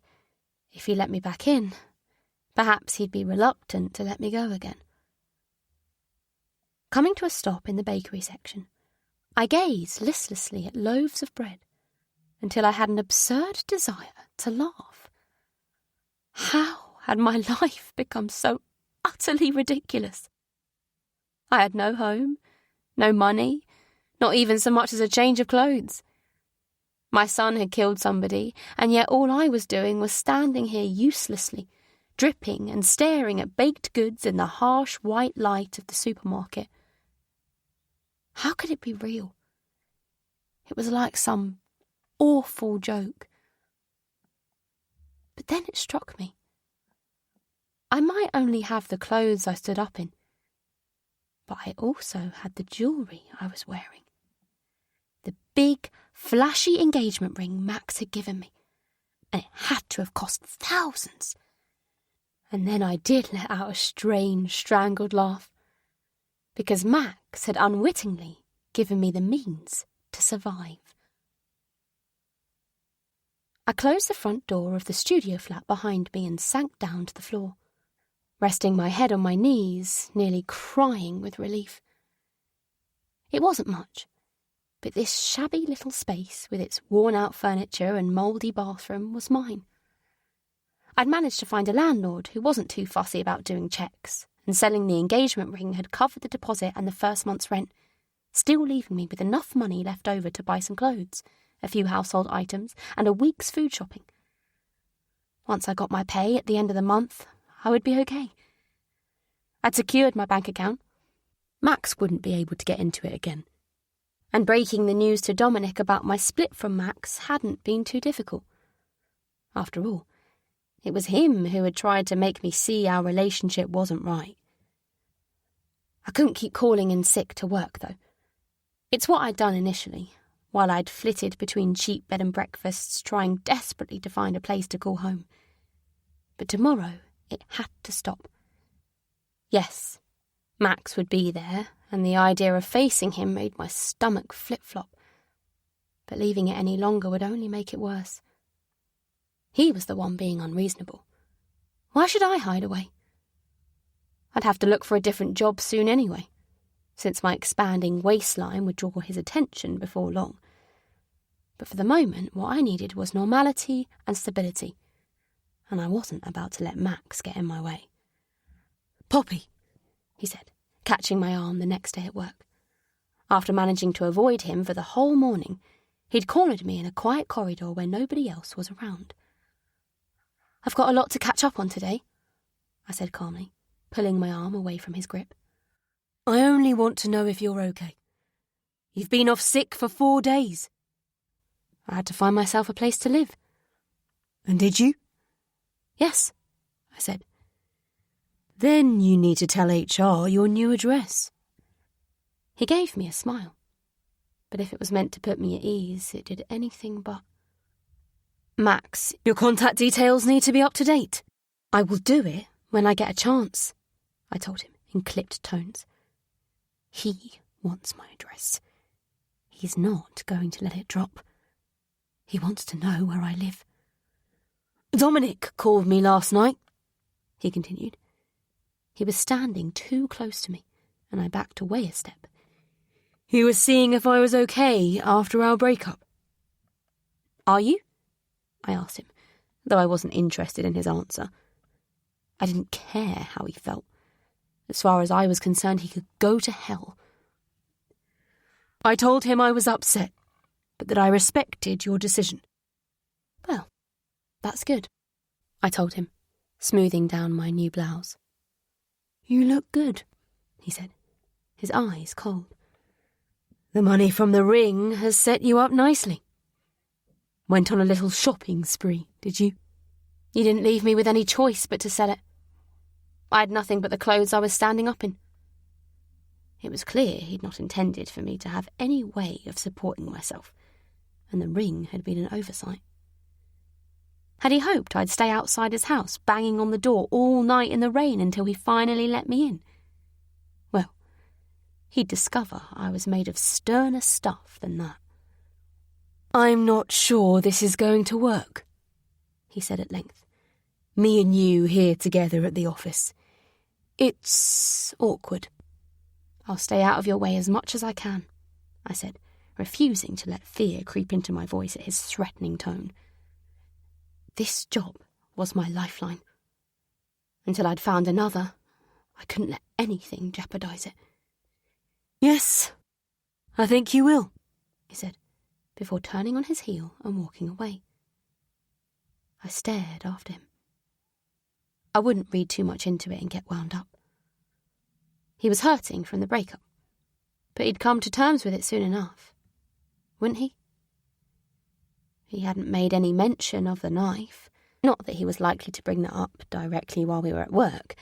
Speaker 4: if he let me back in, perhaps he'd be reluctant to let me go again. Coming to a stop in the bakery section, I gazed listlessly at loaves of bread until I had an absurd desire to laugh. How had my life become so utterly ridiculous? I had no home, no money, not even so much as a change of clothes. My son had killed somebody, and yet all I was doing was standing here uselessly, dripping and staring at baked goods in the harsh white light of the supermarket. How could it be real? It was like some awful joke. But then it struck me. I might only have the clothes I stood up in, but I also had the jewellery I was wearing. The big, flashy engagement ring Max had given me, and it had to have cost thousands. And then I did let out a strange, strangled laugh, because Max had unwittingly given me the means to survive. I closed the front door of the studio flat behind me and sank down to the floor, resting my head on my knees, nearly crying with relief. It wasn't much, but this shabby little space with its worn-out furniture and mouldy bathroom was mine. I'd managed to find a landlord who wasn't too fussy about doing checks, and selling the engagement ring had covered the deposit and the first month's rent, still leaving me with enough money left over to buy some clothes, a few household items, and a week's food shopping. Once I got my pay at the end of the month, I would be okay. I'd secured my bank account. Max wouldn't be able to get into it again. And breaking the news to Dominic about my split from Max hadn't been too difficult. After all, it was him who had tried to make me see our relationship wasn't right. I couldn't keep calling in sick to work, though. It's what I'd done initially, while I'd flitted between cheap bed and breakfasts, trying desperately to find a place to call home. But tomorrow it had to stop. Yes, Max would be there, and the idea of facing him made my stomach flip-flop. But leaving it any longer would only make it worse. He was the one being unreasonable. Why should I hide away? I'd have to look for a different job soon anyway, since my expanding waistline would draw his attention before long. But for the moment, what I needed was normality and stability, and I wasn't about to let Max get in my way. "Poppy," he said, catching my arm the next day at work. After managing to avoid him for the whole morning, he'd cornered me in a quiet corridor where nobody else was around. "I've got a lot to catch up on today," I said calmly, pulling my arm away from his grip. "I only want to know if you're okay. You've been off sick for 4 days. I had to find myself a place to live." "And did you?" "Yes," I said. "Then you need to tell HR your new address." He gave me a smile, but if it was meant to put me at ease, it did anything but. "Max, your contact details need to be up to date." "I will do it when I get a chance," I told him in clipped tones. He wants my address. He's not going to let it drop. He wants to know where I live.
Speaker 5: Dominic called me last night, he continued. He was standing too close to me, and I backed away a step. He was seeing if I was okay after our breakup.
Speaker 4: Are you? I asked him, though I wasn't interested in his answer. I didn't care how he felt. As far as I was concerned, he could go to hell.
Speaker 5: I told him I was upset, but that I respected your decision.
Speaker 4: Well, that's good, I told him, smoothing down my new blouse.
Speaker 5: You look good, he said, his eyes cold. The money from the ring has set you up nicely. Went on a little shopping spree, did you?
Speaker 4: You didn't leave me with any choice but to sell it. I had nothing but the clothes I was standing up in. It was clear he'd not intended for me to have any way of supporting myself, and the ring had been an oversight. Had he hoped I'd stay outside his house, banging on the door all night in the rain until he finally let me in? Well, he'd discover I was made of sterner stuff than that.
Speaker 5: I'm not sure this is going to work, he said at length. Me and you here together at the office. It's awkward.
Speaker 4: I'll stay out of your way as much as I can, I said, refusing to let fear creep into my voice at his threatening tone. This job was my lifeline. Until I'd found another, I couldn't let anything jeopardize it.
Speaker 5: Yes, I think you will,
Speaker 4: he said, before turning on his heel and walking away. I stared after him. I wouldn't read too much into it and get wound up. He was hurting from the breakup, but he'd come to terms with it soon enough, wouldn't he? He hadn't made any mention of the knife. Not that he was likely to bring that up directly while we were at work.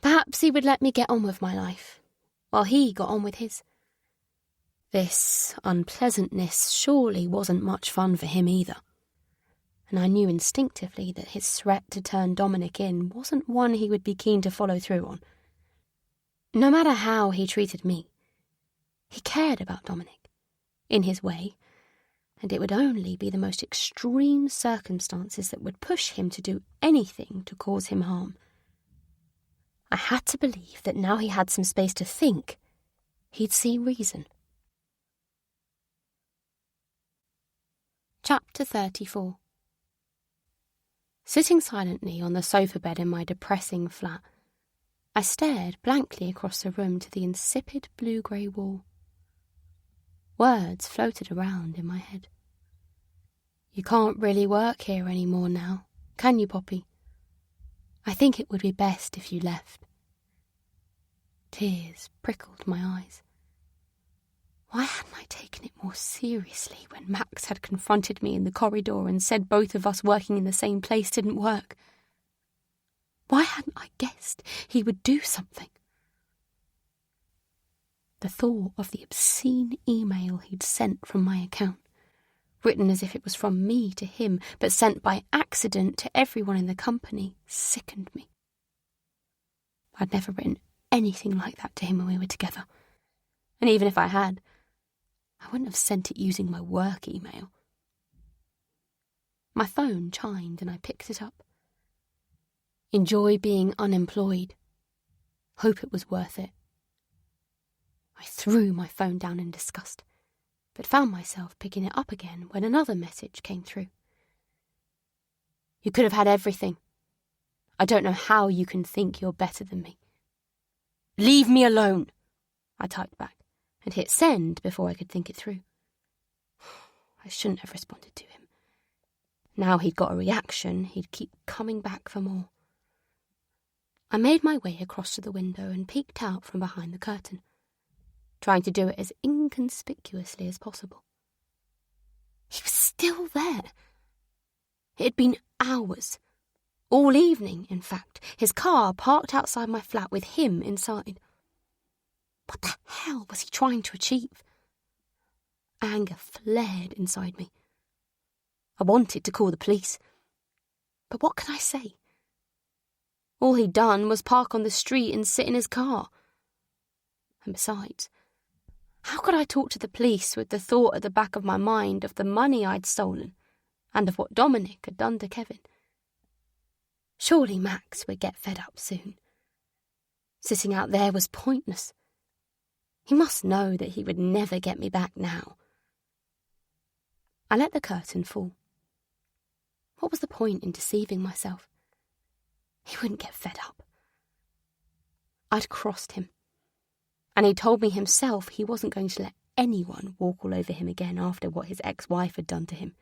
Speaker 4: Perhaps he would let me get on with my life, while he got on with his. This unpleasantness surely wasn't much fun for him either, and I knew instinctively that his threat to turn Dominic in wasn't one he would be keen to follow through on. No matter how he treated me, he cared about Dominic, in his way, and it would only be the most extreme circumstances that would push him to do anything to cause him harm. I had to believe that now he had some space to think, he'd see reason. Chapter 34. Sitting silently on the sofa bed in my depressing flat, I stared blankly across the room to the insipid blue-grey wall. Words floated around in my head. You can't really work here anymore now, can you, Poppy? I think it would be best if you left. Tears prickled my eyes. Why hadn't I taken it more seriously when Max had confronted me in the corridor and said both of us working in the same place didn't work? Why hadn't I guessed he would do something? The thought of the obscene email he'd sent from my account, written as if it was from me to him, but sent by accident to everyone in the company, sickened me. I'd never written anything like that to him when we were together, and even if I had, I wouldn't have sent it using my work email. My phone chimed and I picked it up. Enjoy being unemployed. Hope it was worth it. I threw my phone down in disgust, but found myself picking it up again when another message came through. You could have had everything. I don't know how you can think you're better than me. Leave me alone, I typed back, and hit send before I could think it through. I shouldn't have responded to him. Now he'd got a reaction, he'd keep coming back for more. I made my way across to the window and peeked out from behind the curtain, trying to do it as inconspicuously as possible. He was still there. It had been hours. All evening, in fact, his car parked outside my flat with him inside. What the hell was he trying to achieve? Anger flared inside me. I wanted to call the police. But what could I say? All he'd done was park on the street and sit in his car. And besides, how could I talk to the police with the thought at the back of my mind of the money I'd stolen and of what Dominic had done to Kevin?
Speaker 1: Surely Max would get fed up soon. Sitting out there was pointless. He must know that he would never get me back now. I let the curtain fall. What was the point in deceiving myself? He wouldn't get fed up. I'd crossed him, and he told me himself he wasn't going to let anyone walk all over him again after what his ex-wife had done to him.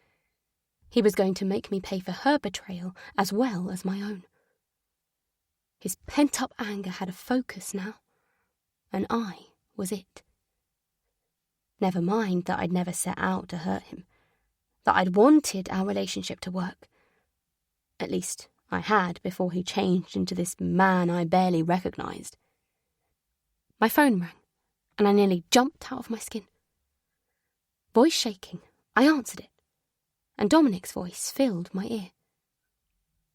Speaker 1: He was going to make me pay for her betrayal as well as my own. His pent-up anger had a focus now, and I was it. Never mind that I'd never set out to hurt him, that I'd wanted our relationship to work. At least I had before he changed into this man I barely recognised. My phone rang, and I nearly jumped out of my skin. Voice shaking, I answered it, and Dominic's voice filled my ear.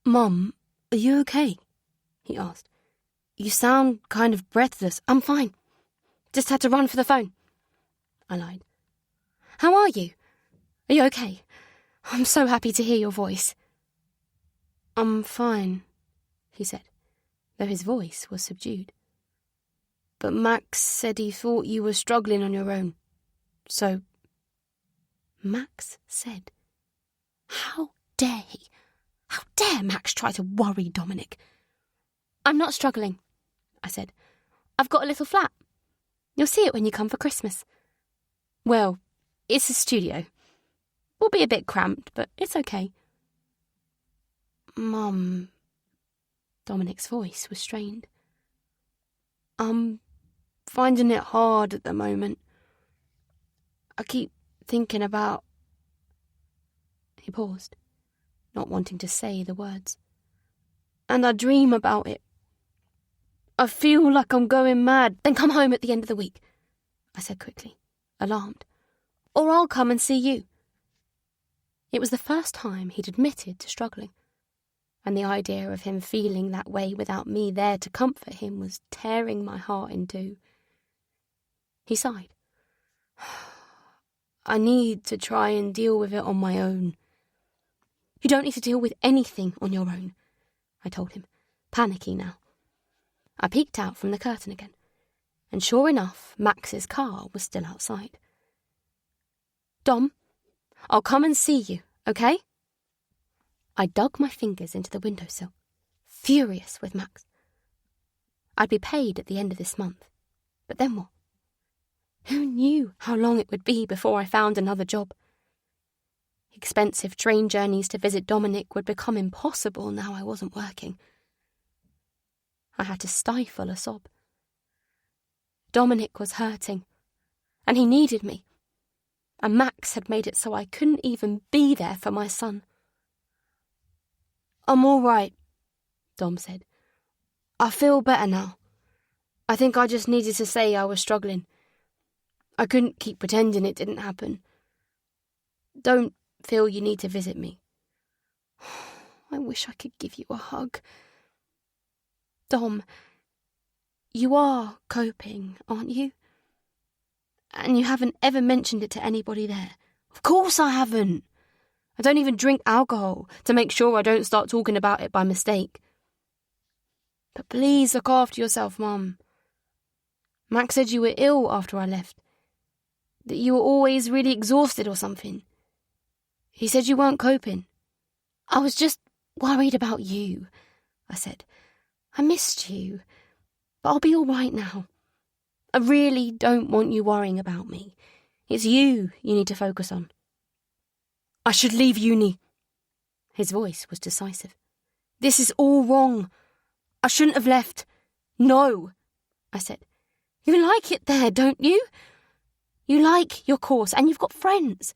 Speaker 1: "Mum, are you okay?" he asked. "You sound kind of breathless." "I'm fine. Just had to run for the phone," I lied. "How are you? Are you okay? I'm so happy to hear your voice." "I'm fine," he said, though his voice was subdued. "But Max said he thought you were struggling on your own. So..." Max said. How dare he? How dare Max try to worry Dominic? "I'm not struggling," I said. "I've got a little flat. You'll see it when you come for Christmas. Well, it's a studio. We'll be a bit cramped, but it's okay." "Mum..." Dominic's voice was strained. "I'm finding it hard at the moment. I keep thinking about..." He paused, not wanting to say the words. "And I dream about it. I feel like I'm going mad." "Then come home at the end of the week," I said quickly, alarmed. "Or I'll come and see you." It was the first time he'd admitted to struggling, and the idea of him feeling that way without me there to comfort him was tearing my heart in two. He sighed. "I need to try and deal with it on my own." "You don't need to deal with anything on your own," I told him, panicky now. I peeked out from the curtain again, and sure enough, Max's car was still outside. "Dom, I'll come and see you, okay?" I dug my fingers into the windowsill, furious with Max. I'd be paid at the end of this month, but then what? Who knew how long it would be before I found another job? Expensive train journeys to visit Dominic would become impossible now I wasn't working. I had to stifle a sob. Dominic was hurting, and he needed me, and Max had made it so I couldn't even be there for my son. "I'm all right," Dom said. "I feel better now. I think I just needed to say I was struggling. I couldn't keep pretending it didn't happen. Don't feel you need to visit me. I wish I could give you a hug. Dom, you are coping, aren't you? And you haven't ever mentioned it to anybody there." "Of course I haven't. I don't even drink alcohol to make sure I don't start talking about it by mistake. But please look after yourself, Mum. Max said you were ill after I left, that you were always really exhausted or something. He said you weren't coping." "I was just worried about you," I said. "I missed you, but I'll be all right now. I really don't want you worrying about me. It's you need to focus on." "I should leave uni." His voice was decisive. "This is all wrong. I shouldn't have left." "No," I said. "You like it there, don't you? You like your course and you've got friends."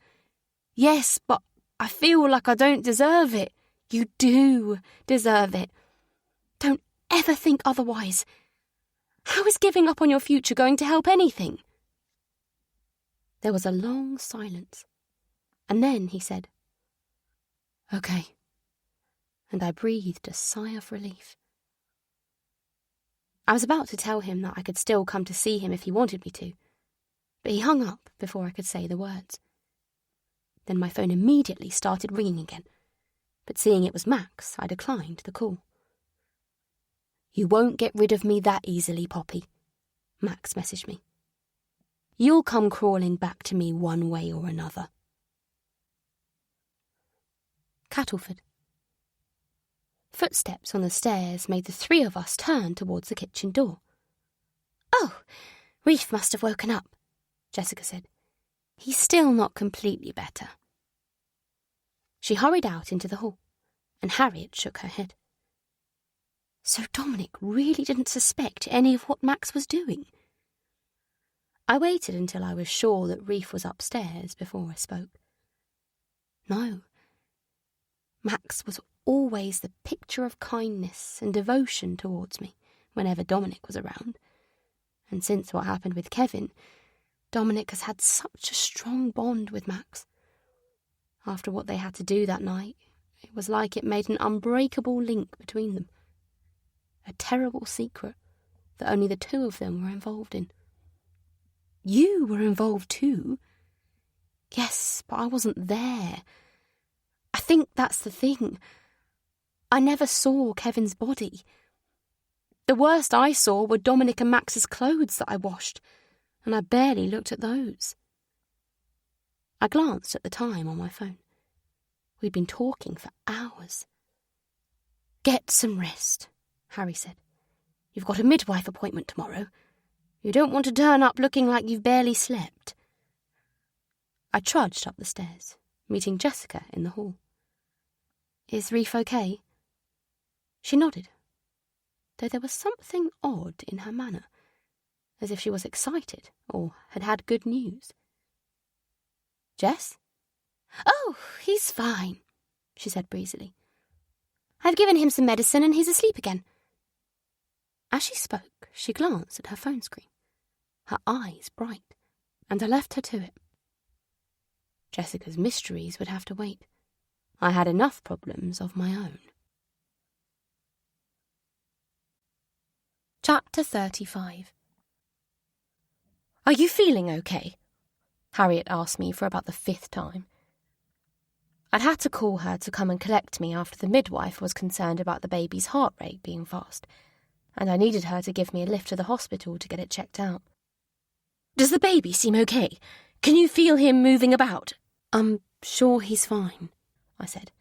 Speaker 1: "Yes, but I feel like I don't deserve it." "You do deserve it. Don't ever think otherwise. How is giving up on your future going to help anything?" There was a long silence, and then he said, "Okay," and I breathed a sigh of relief. I was about to tell him that I could still come to see him if he wanted me to, but he hung up before I could say the words. Then my phone immediately started ringing again, but seeing it was Max, I declined the call. You won't get rid of me that easily, Poppy, Max messaged me. You'll come crawling back to me one way or another. Cattleford. Footsteps on the stairs made the three of us turn towards the kitchen door.
Speaker 3: Oh, Reef must have woken up,
Speaker 1: Jessica said. He's still not completely better. She hurried out into the hall, and Harriet shook her head. So Dominic really didn't suspect any of what Max was doing. I waited until I was sure that Reef was upstairs before I spoke. No. Max was always the picture of kindness and devotion towards me whenever Dominic was around. And since what happened with Kevin, Dominic has had such a strong bond with Max. After what they had to do that night, it was like it made an unbreakable link between them. A terrible secret that only the two of them were involved in. You were involved too. Yes, but I wasn't there. I think that's the thing. I never saw Kevin's body. The worst I saw were Dominic and Max's clothes that I washed, and I barely looked at those. I glanced at the time on my phone. We'd been talking for hours. Get some rest, Harry said. You've got a midwife appointment tomorrow. You don't want to turn up looking like you've barely slept. I trudged up the stairs, meeting Jessica in the hall. Is Reef okay? She nodded, though there was something odd in her manner, as if she was excited or had had good news. Jess?
Speaker 3: Oh, he's fine, she said breezily. I've given him some medicine and he's asleep again.
Speaker 1: As she spoke, she glanced at her phone screen, her eyes bright, and I left her to it. Jessica's mysteries would have to wait. I had enough problems of my own. Chapter 35. Are you feeling okay? Harriet asked me for about the 5th time. I'd had to call her to come and collect me after the midwife was concerned about the baby's heart rate being fast, and I needed her to give me a lift to the hospital to get it checked out. Does the baby seem okay? Can you feel him moving about? I'm sure he's fine, I said,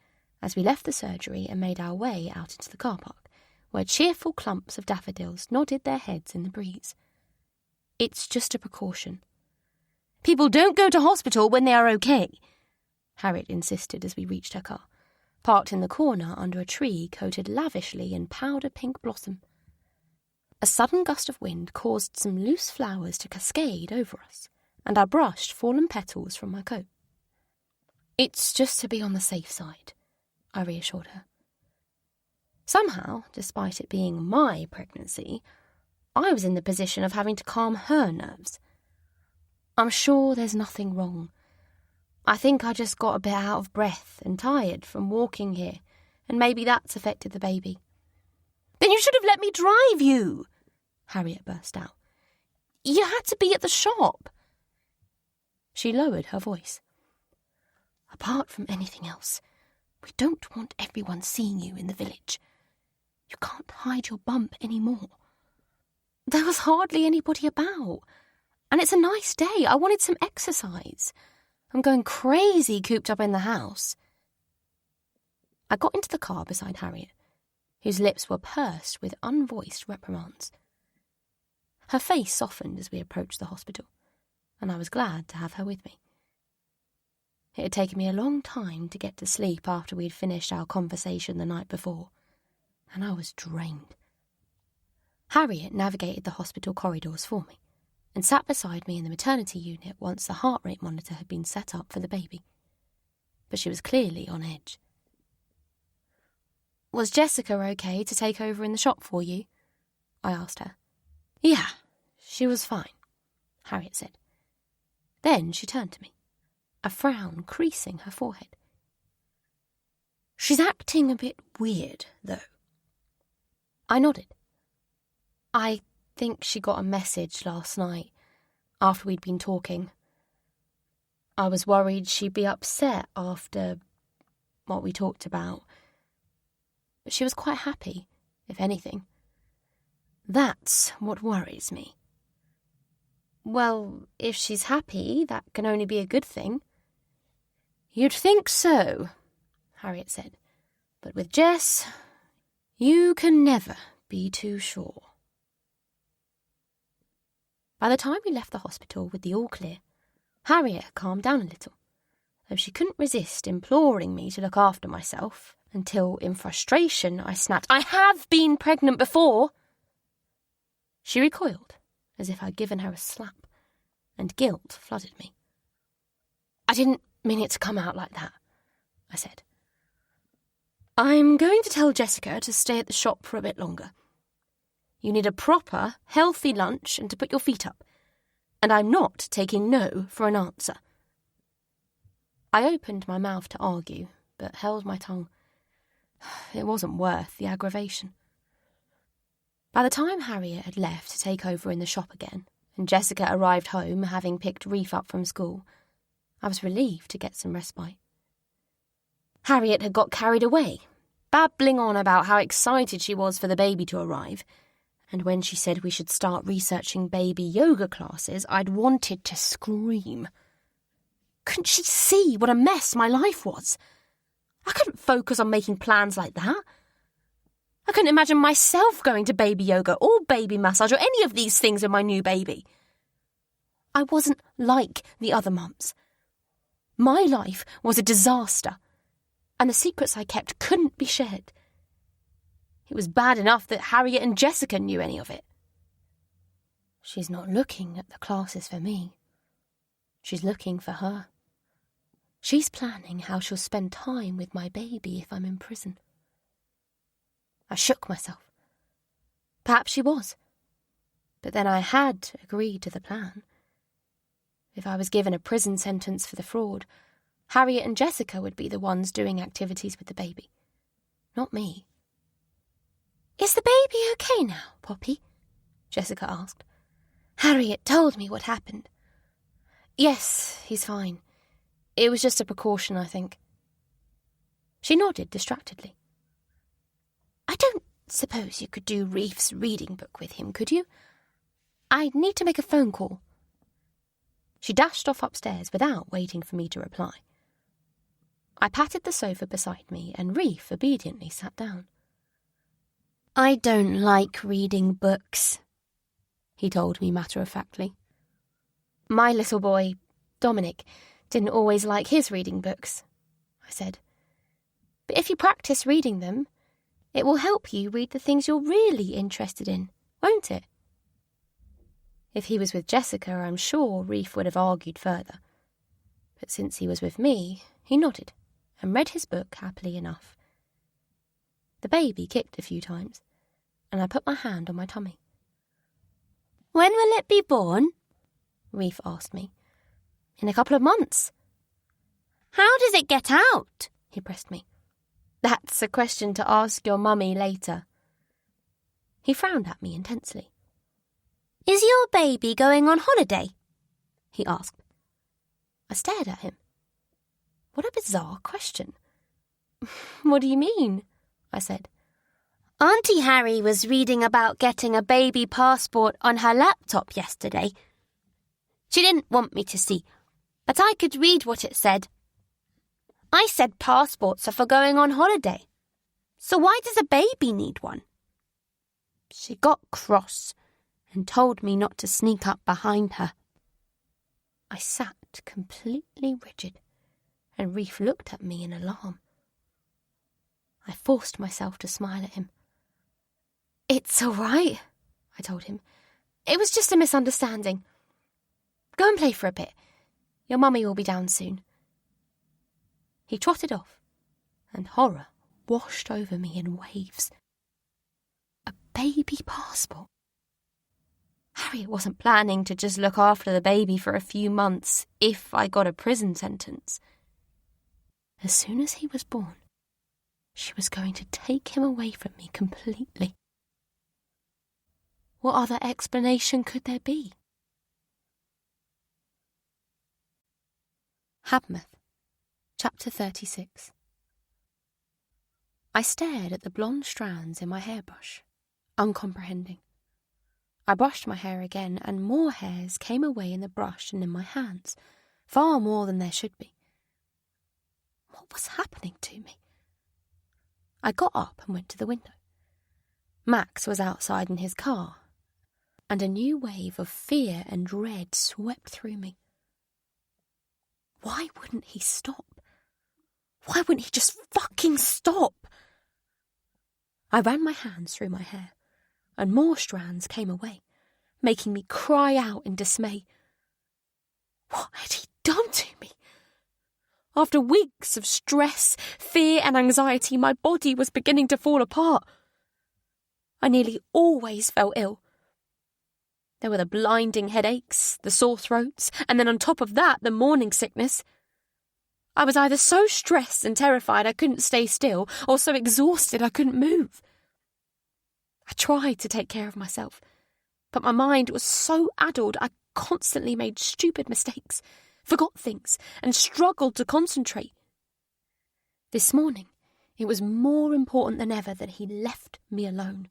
Speaker 1: as we left the surgery and made our way out into the car park, where cheerful clumps of daffodils nodded their heads in the breeze. It's just a precaution. People don't go to hospital when they are okay, Harriet insisted as we reached her car, parked in the corner under a tree coated lavishly in powder-pink blossom. A sudden gust of wind caused some loose flowers to cascade over us, and I brushed fallen petals from my coat. It's just to be on the safe side, I reassured her. Somehow, despite it being my pregnancy, I was in the position of having to calm her nerves. I'm sure there's nothing wrong. I think I just got a bit out of breath and tired from walking here, and maybe that's affected the baby. Then you should have let me drive you, Harriet burst out. You had to be at the shop. She lowered her voice. Apart from anything else, we don't want everyone seeing you in the village. You can't hide your bump anymore. There was hardly anybody about, and it's a nice day. I wanted some exercise. I'm going crazy cooped up in the house. I got into the car beside Harriet, whose lips were pursed with unvoiced reprimands. Her face softened as we approached the hospital, and I was glad to have her with me. It had taken me a long time to get to sleep after we'd finished our conversation the night before, and I was drained. Harriet navigated the hospital corridors for me and sat beside me in the maternity unit once the heart rate monitor had been set up for the baby. But she was clearly on edge. Was Jessica okay to take over in the shop for you? I asked her. Yeah, she was fine, Harriet said. Then she turned to me, a frown creasing her forehead. She's acting a bit weird, though. I nodded. I think she got a message last night, after we'd been talking. I was worried she'd be upset after what we talked about. But she was quite happy, if anything.
Speaker 2: That's what worries me. Well, if she's happy, that can only be a good thing. You'd think so, Harriet said. But with Jess, you can never be too sure. By the time we left the hospital with the all clear, Harriet had calmed down a little, though she couldn't resist imploring me to look after myself until, in frustration, I snapped, "I have been pregnant before!" She recoiled, as if I'd given her a slap, and guilt flooded me. "I didn't mean it to come out like that," I said. "I'm going to tell Jessica to stay at the shop for a bit longer. You need a proper, healthy lunch and to put your feet up, and I'm not taking no for an answer." I opened my mouth to argue, but held my tongue. It wasn't worth the aggravation. By the time Harriet had left to take over in the shop again, and Jessica arrived home having picked Reef up from school, I was relieved to get some respite. Harriet had got carried away, babbling on about how excited she was for the baby to arrive, and when she said we should start researching baby yoga classes, I'd wanted to scream. Couldn't she see what a mess my life was? I couldn't focus on making plans like that. I couldn't imagine myself going to baby yoga or baby massage or any of these things with my new baby. I wasn't like the other mums. My life was a disaster, and the secrets I kept couldn't be shared. It was bad enough that Harriet and Jessica knew any of it. She's not looking at the classes for me. She's looking for her. She's planning how she'll spend time with my baby if I'm in prison. I shook myself. Perhaps she was. But then I had agreed to the plan. If I was given a prison sentence for the fraud, Harriet and Jessica would be the ones doing activities with the baby, not me. "Is the baby okay now, Poppy?" Jessica asked. "Harriet told me what happened." "Yes, he's fine. It was just a precaution, I think." She nodded distractedly. "I don't suppose you could do Reef's reading book with him, could you? I need to make a phone call." She dashed off upstairs without waiting for me to reply. I patted the sofa beside me, and Reef obediently sat down. "I don't like reading books," he told me matter-of-factly. "My little boy, Dominic, didn't always like his reading books," I said. "But if you practice reading them, it will help you read the things you're really interested in, won't it?" If he was with Jessica, I'm sure Reef would have argued further. But since he was with me, he nodded and read his book happily enough. The baby kicked a few times, and I put my hand on my tummy. "When will it be born?" Reef asked me. "In a couple of months." "How does it get out?" he pressed me. "That's a question to ask your mummy later." He frowned at me intensely. "Is your baby going on holiday?" he asked. I stared at him. What a bizarre question. "What do you mean?" I said. "Auntie Harry was reading about getting a baby passport on her laptop yesterday. She didn't want me to see, but I could read what it said. I said passports are for going on holiday. So why does a baby need one?" She got cross and told me not to sneak up behind her. I sat completely rigid, and Reef looked at me in alarm. I forced myself to smile at him. "It's all right," I told him. "It was just a misunderstanding. Go and play for a bit. Your mummy will be down soon." He trotted off, and horror washed over me in waves. A baby passport. Harriet wasn't planning to just look after the baby for a few months if I got a prison sentence. As soon as he was born, she was going to take him away from me completely. What other explanation could there be? Habmouth, Chapter 36. I stared at the blonde strands in my hairbrush, uncomprehending.
Speaker 1: I brushed my hair again, and more hairs came away in the brush and in my hands, far more than there should be. What was happening to me? I got up and went to the window. Max was outside in his car, and a new wave of fear and dread swept through me. Why wouldn't he stop? Why wouldn't he just fucking stop? I ran my hands through my hair, and more strands came away, making me cry out in dismay. What had he done to me? After weeks of stress, fear and anxiety, my body was beginning to fall apart. I nearly always fell ill. There were the blinding headaches, the sore throats, and then on top of that, the morning sickness. I was either so stressed and terrified I couldn't stay still, or so exhausted I couldn't move. I tried to take care of myself, but my mind was so addled I constantly made stupid mistakes, forgot things, and struggled to concentrate. This morning, it was more important than ever that he left me alone.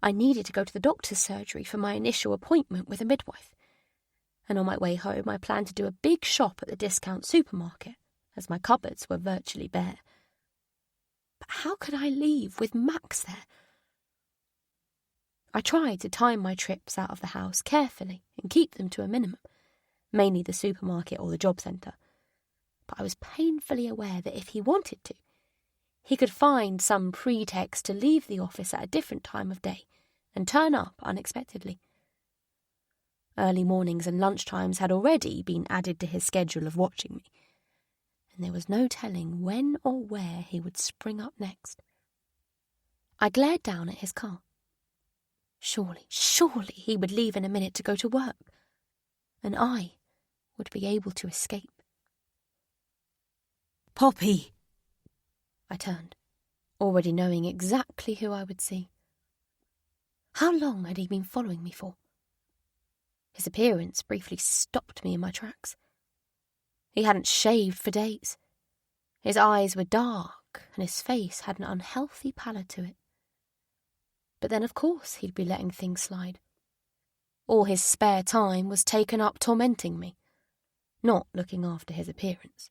Speaker 1: I needed to go to the doctor's surgery for my initial appointment with a midwife, and on my way home I planned to do a big shop at the discount supermarket, as my cupboards were virtually bare. But how could I leave with Max there? I tried to time my trips out of the house carefully and keep them to a minimum, mainly the supermarket or the job centre, but I was painfully aware that if he wanted to, he could find some pretext to leave the office at a different time of day and turn up unexpectedly. Early mornings and lunchtimes had already been added to his schedule of watching me, and there was no telling when or where he would spring up next. I glared down at his car. Surely he would leave in a minute to go to work, and I would be able to escape.
Speaker 5: Poppy!
Speaker 1: I turned, already knowing exactly who I would see. How long had he been following me for? His appearance briefly stopped me in my tracks. He hadn't shaved for days. His eyes were dark, and his face had an unhealthy pallor to it. But then, of course, he'd be letting things slide. All his spare time was taken up tormenting me, not looking after his appearance.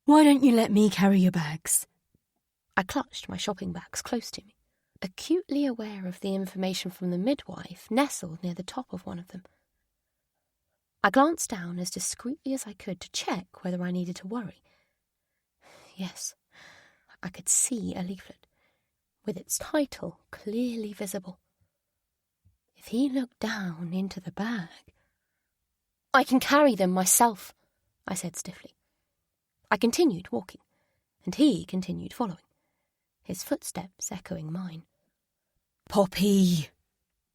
Speaker 5: Why don't you let me carry your bags?
Speaker 1: I clutched my shopping bags close to me, acutely aware of the information from the midwife nestled near the top of one of them. I glanced down as discreetly as I could to check whether I needed to worry. Yes, I could see a leaflet, with its title clearly visible. If he looked down into the bag... I can carry them myself, I said stiffly. I continued walking, and he continued following, his footsteps echoing mine.
Speaker 5: Poppy!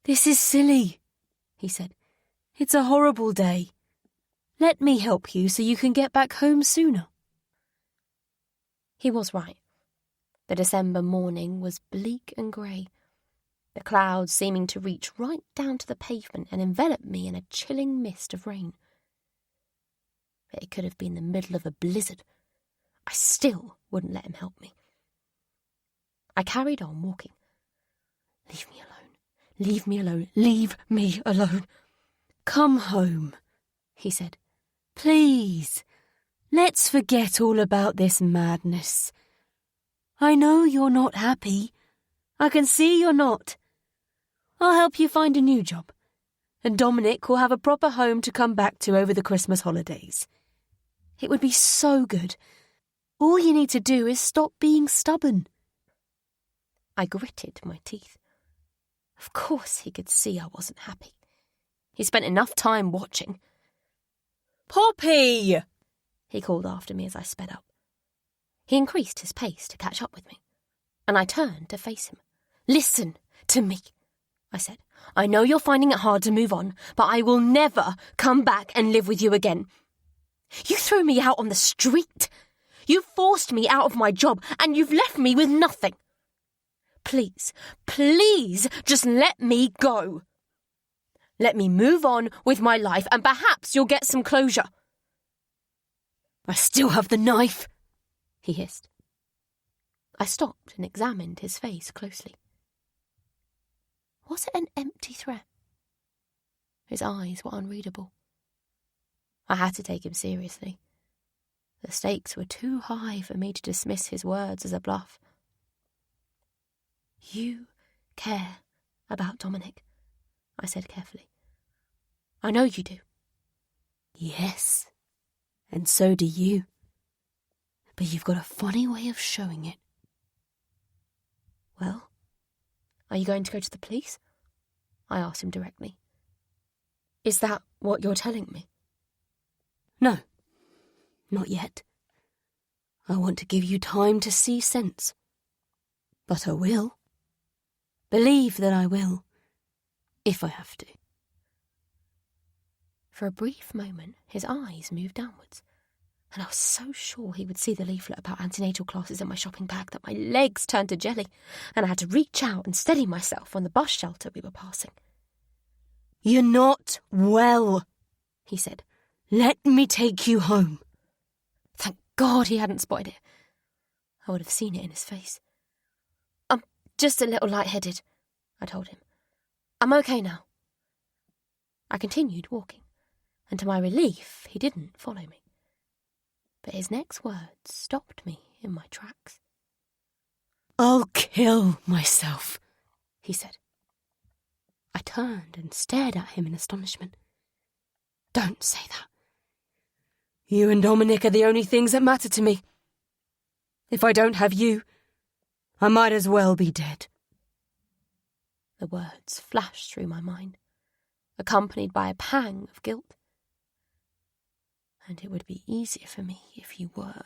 Speaker 5: This is silly, he said. It's a horrible day. Let me help you so you can get back home sooner.
Speaker 1: He was right. The December morning was bleak and grey, the clouds seeming to reach right down to the pavement and envelop me in a chilling mist of rain. But it could have been the middle of a blizzard. I still wouldn't let him help me. I carried on walking. Leave me alone. Leave me alone. Leave me alone.
Speaker 5: Come home, he said. Please, let's forget all about this madness. I know you're not happy. I can see you're not. I'll help you find a new job, and Dominic will have a proper home to come back to over the Christmas holidays. It would be so good. All you need to do is stop being stubborn.
Speaker 1: I gritted my teeth. Of course he could see I wasn't happy. He spent enough time watching.
Speaker 5: Poppy!
Speaker 1: He called after me as I sped up. He increased his pace to catch up with me, and I turned to face him. Listen to me, I said. I know you're finding it hard to move on, but I will never come back and live with you again. You threw me out on the street. You forced me out of my job, and you've left me with nothing. Please, please, just let me go. Let me move on with my life, and perhaps you'll get some closure.
Speaker 5: I still have the knife, he hissed.
Speaker 1: I stopped and examined his face closely. Was it an empty threat? His eyes were unreadable. I had to take him seriously. The stakes were too high for me to dismiss his words as a bluff. You care about Dominic, I said carefully. I know you do.
Speaker 5: Yes, and so do you. But you've got a funny way of showing it.
Speaker 1: Well, are you going to go to the police? I asked him directly. Is that what you're telling me?
Speaker 5: No, not yet. I want to give you time to see sense. But I will. Believe that I will, if I have to.
Speaker 1: For a brief moment, his eyes moved downwards, and I was so sure he would see the leaflet about antenatal classes in my shopping bag that my legs turned to jelly, and I had to reach out and steady myself on the bus shelter we were passing.
Speaker 5: You're not well, he said. Let me take you home.
Speaker 1: Thank God he hadn't spotted it. I would have seen it in his face. I'm just a little lightheaded, I told him. I'm okay now. I continued walking, and to my relief, he didn't follow me. But his next words stopped me in my tracks.
Speaker 5: I'll kill myself, he said.
Speaker 1: I turned and stared at him in astonishment. Don't say that.
Speaker 5: You and Dominic are the only things that matter to me. If I don't have you, I might as well be dead.
Speaker 1: The words flashed through my mind, accompanied by a pang of guilt. And it would be easier for me if you were.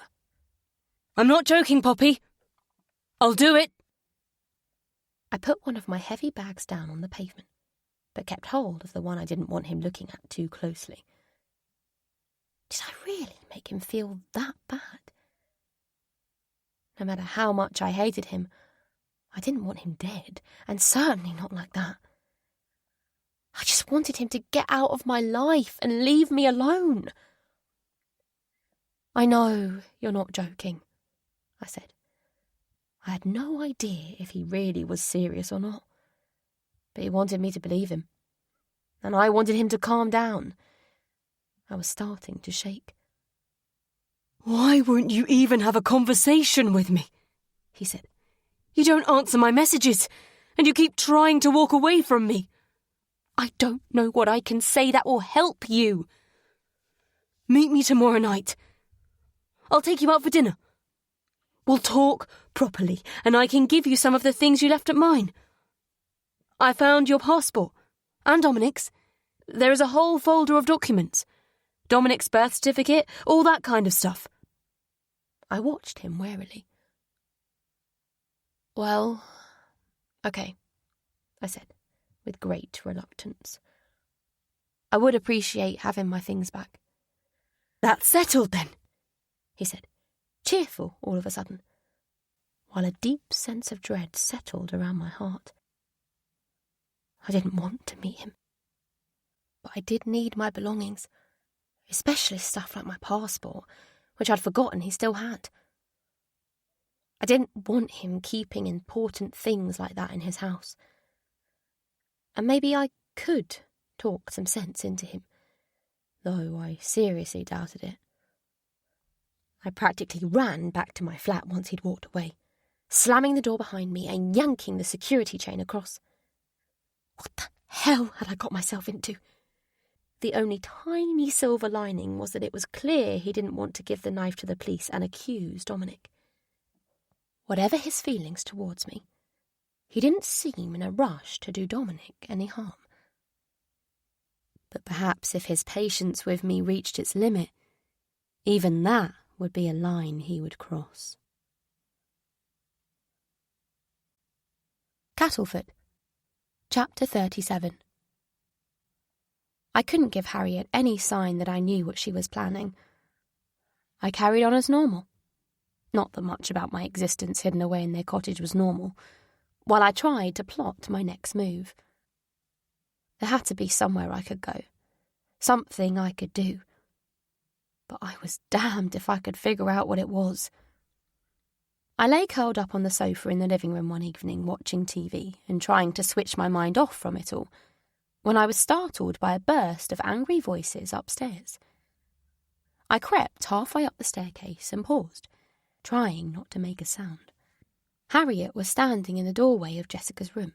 Speaker 5: I'm not joking, Poppy. I'll do it.
Speaker 1: I put one of my heavy bags down on the pavement, but kept hold of the one I didn't want him looking at too closely. Did I really make him feel that bad? No matter how much I hated him, I didn't want him dead, and certainly not like that. I just wanted him to get out of my life and leave me alone. I know you're not joking, I said. I had no idea if he really was serious or not, but he wanted me to believe him, and I wanted him to calm down. I was starting to shake.
Speaker 5: Why won't you even have a conversation with me? He said. You don't answer my messages, and you keep trying to walk away from me.
Speaker 1: I don't know what I can say that will help you.
Speaker 5: Meet me tomorrow night. I'll take you out for dinner. We'll talk properly, and I can give you some of the things you left at mine. I found your passport, and Dominic's. There is a whole folder of documents. Dominic's birth certificate, all that kind of stuff.
Speaker 1: I watched him warily. Well, okay, I said, with great reluctance. I would appreciate having my things back.
Speaker 5: That's settled then,
Speaker 1: he said, cheerful all of a sudden, while a deep sense of dread settled around my heart. I didn't want to meet him, but I did need my belongings, especially stuff like my passport, which I'd forgotten he still had. I didn't want him keeping important things like that in his house. And maybe I could talk some sense into him, though I seriously doubted it. I practically ran back to my flat once he'd walked away, slamming the door behind me and yanking the security chain across. What the hell had I got myself into? The only tiny silver lining was that it was clear he didn't want to give the knife to the police and accuse Dominic. Whatever his feelings towards me, he didn't seem in a rush to do Dominic any harm. But perhaps if his patience with me reached its limit, even that would be a line he would cross. Cattlefoot, Chapter 37. I couldn't give Harriet any sign that I knew what she was planning. I carried on as normal. Not that much about my existence hidden away in their cottage was normal, while I tried to plot my next move. There had to be somewhere I could go, something I could do. But I was damned if I could figure out what it was. I lay curled up on the sofa in the living room one evening watching TV and trying to switch my mind off from it all, when I was startled by a burst of angry voices upstairs. I crept halfway up the staircase and paused, trying not to make a sound. Harriet was standing in the doorway of Jessica's room,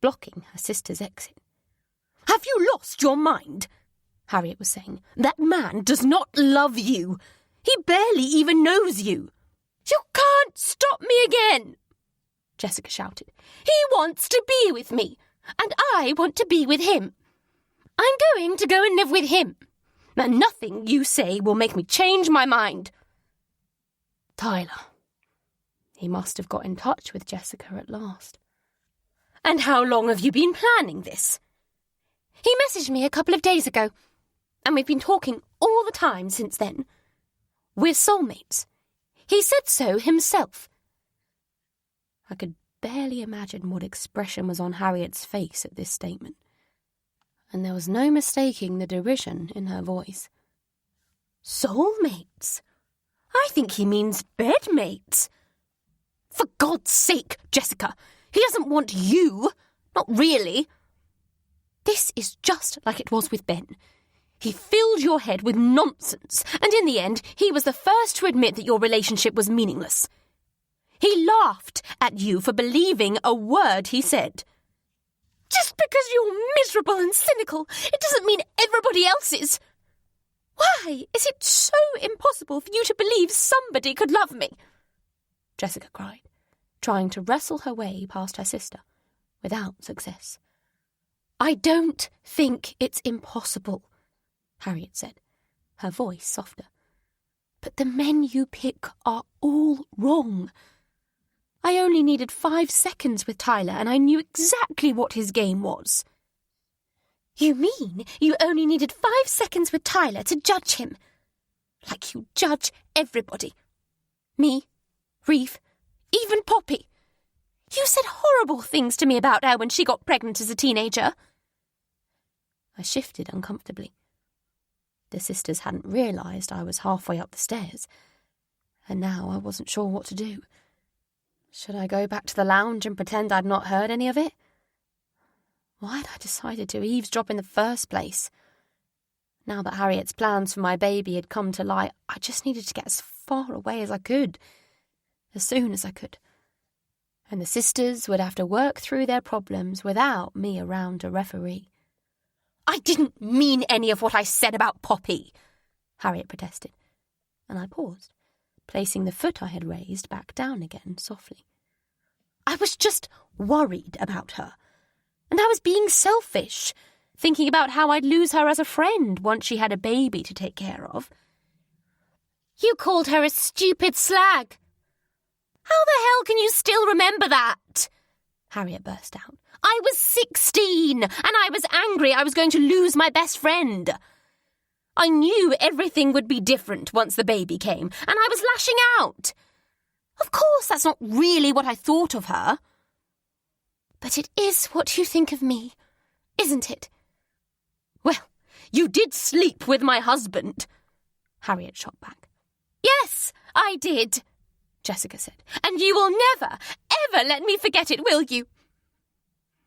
Speaker 1: blocking her sister's exit.
Speaker 2: "Have you lost your mind?" Harriet was saying. "That man does not love you. He barely even knows you." "You can't stop me again," Jessica shouted. "He wants to be with me, and I want to be with him. I'm going to go and live with him, and nothing you say will make me change my mind."
Speaker 1: Tyler. He must have got in touch with Jessica at last.
Speaker 2: "And how long have you been planning this?"
Speaker 3: He messaged me a couple of days ago, and we've been talking all the time since then. We're soulmates. He said so himself.
Speaker 1: I could barely imagine what expression was on Harriet's face at this statement, and there was no mistaking the derision in her voice.
Speaker 2: "Soulmates? I think he means bedmates. For God's sake, Jessica, he doesn't want you. Not really. This is just like it was with Ben. He filled your head with nonsense, and in the end, he was the first to admit that your relationship was meaningless. He laughed at you for believing a word he said. Just because you're miserable and cynical, it doesn't mean everybody else is. Why is it so impossible for you to believe somebody could love me?"
Speaker 1: Jessica cried, trying to wrestle her way past her sister, without success.
Speaker 3: "I don't think it's impossible,"
Speaker 1: Harriet said, her voice softer.
Speaker 3: "But the men you pick are all wrong.
Speaker 2: I only needed 5 seconds with Tyler, and I knew exactly what his game was."
Speaker 3: "You mean you only needed 5 seconds with Tyler to judge him? Like you judge everybody. Me, Reef, even Poppy. You said horrible things to me about her when she got pregnant as a teenager."
Speaker 1: I shifted uncomfortably. The sisters hadn't realised I was halfway up the stairs, and now I wasn't sure what to do. Should I go back to the lounge and pretend I'd not heard any of it? Why had I decided to eavesdrop in the first place? Now that Harriet's plans for my baby had come to light, I just needed to get as far away as I could, as soon as I could. And the sisters would have to work through their problems without me around to referee.
Speaker 2: "I didn't mean any of what I said about Poppy," Harriet protested,
Speaker 1: and I paused, placing the foot I had raised back down again softly.
Speaker 2: "I was just worried about her, and I was being selfish, thinking about how I'd lose her as a friend once she had a baby to take care of."
Speaker 3: "You called her a stupid slag."
Speaker 2: "How the hell can you still remember that?" Harriet burst out. "I was 16, and I was angry I was going to lose my best friend. I knew everything would be different once the baby came, and I was lashing out. Of course, that's not really what I thought of her."
Speaker 3: "But it is what you think of me, isn't it?"
Speaker 2: "Well, you did sleep with my husband," Harriet shot back. "Yes, I did," Jessica said. "And you will never, ever let me forget it, will you?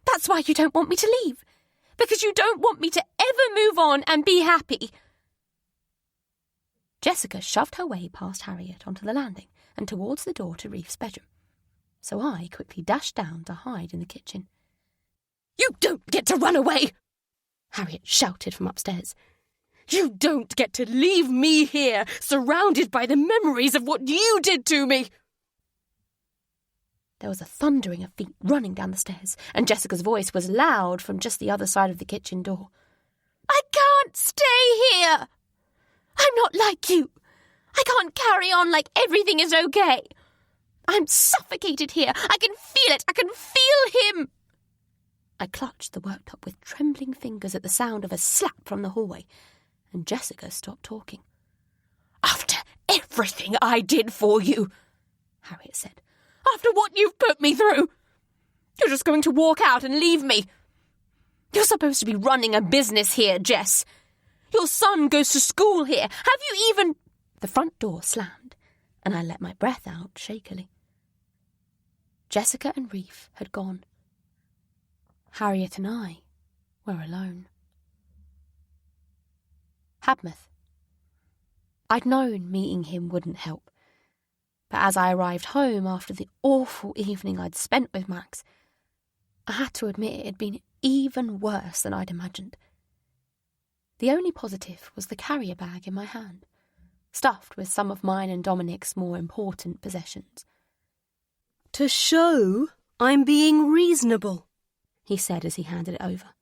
Speaker 2: That's why you don't want me to leave, because you don't want me to ever move on and be happy."
Speaker 1: Jessica shoved her way past Harriet onto the landing and towards the door to Reef's bedroom, so I quickly dashed down to hide in the kitchen.
Speaker 2: "You don't get to run away!"
Speaker 1: Harriet shouted from upstairs.
Speaker 2: "You don't get to leave me here, surrounded by the memories of what you did to me!"
Speaker 1: There was a thundering of feet running down the stairs, and Jessica's voice was loud from just the other side of the kitchen door.
Speaker 2: "I can't stay here! I'm not like you. I can't carry on like everything is okay. I'm suffocated here. I can feel it. I can feel him."
Speaker 1: I clutched the worktop with trembling fingers at the sound of a slap from the hallway, and Jessica stopped talking.
Speaker 2: "After everything I did for you," Harriet said. "After what you've put me through, you're just going to walk out and leave me. You're supposed to be running a business here, Jess. Your son goes to school here. Have you even—"
Speaker 1: The front door slammed, and I let my breath out shakily. Jessica and Reef had gone. Harriet and I were alone. Hadmouth. I'd known meeting him wouldn't help, but as I arrived home after the awful evening I'd spent with Max, I had to admit it had been even worse than I'd imagined. The only positive was the carrier bag in my hand, stuffed with some of mine and Dominic's more important possessions.
Speaker 5: "To show I'm being reasonable," he said as he handed it over.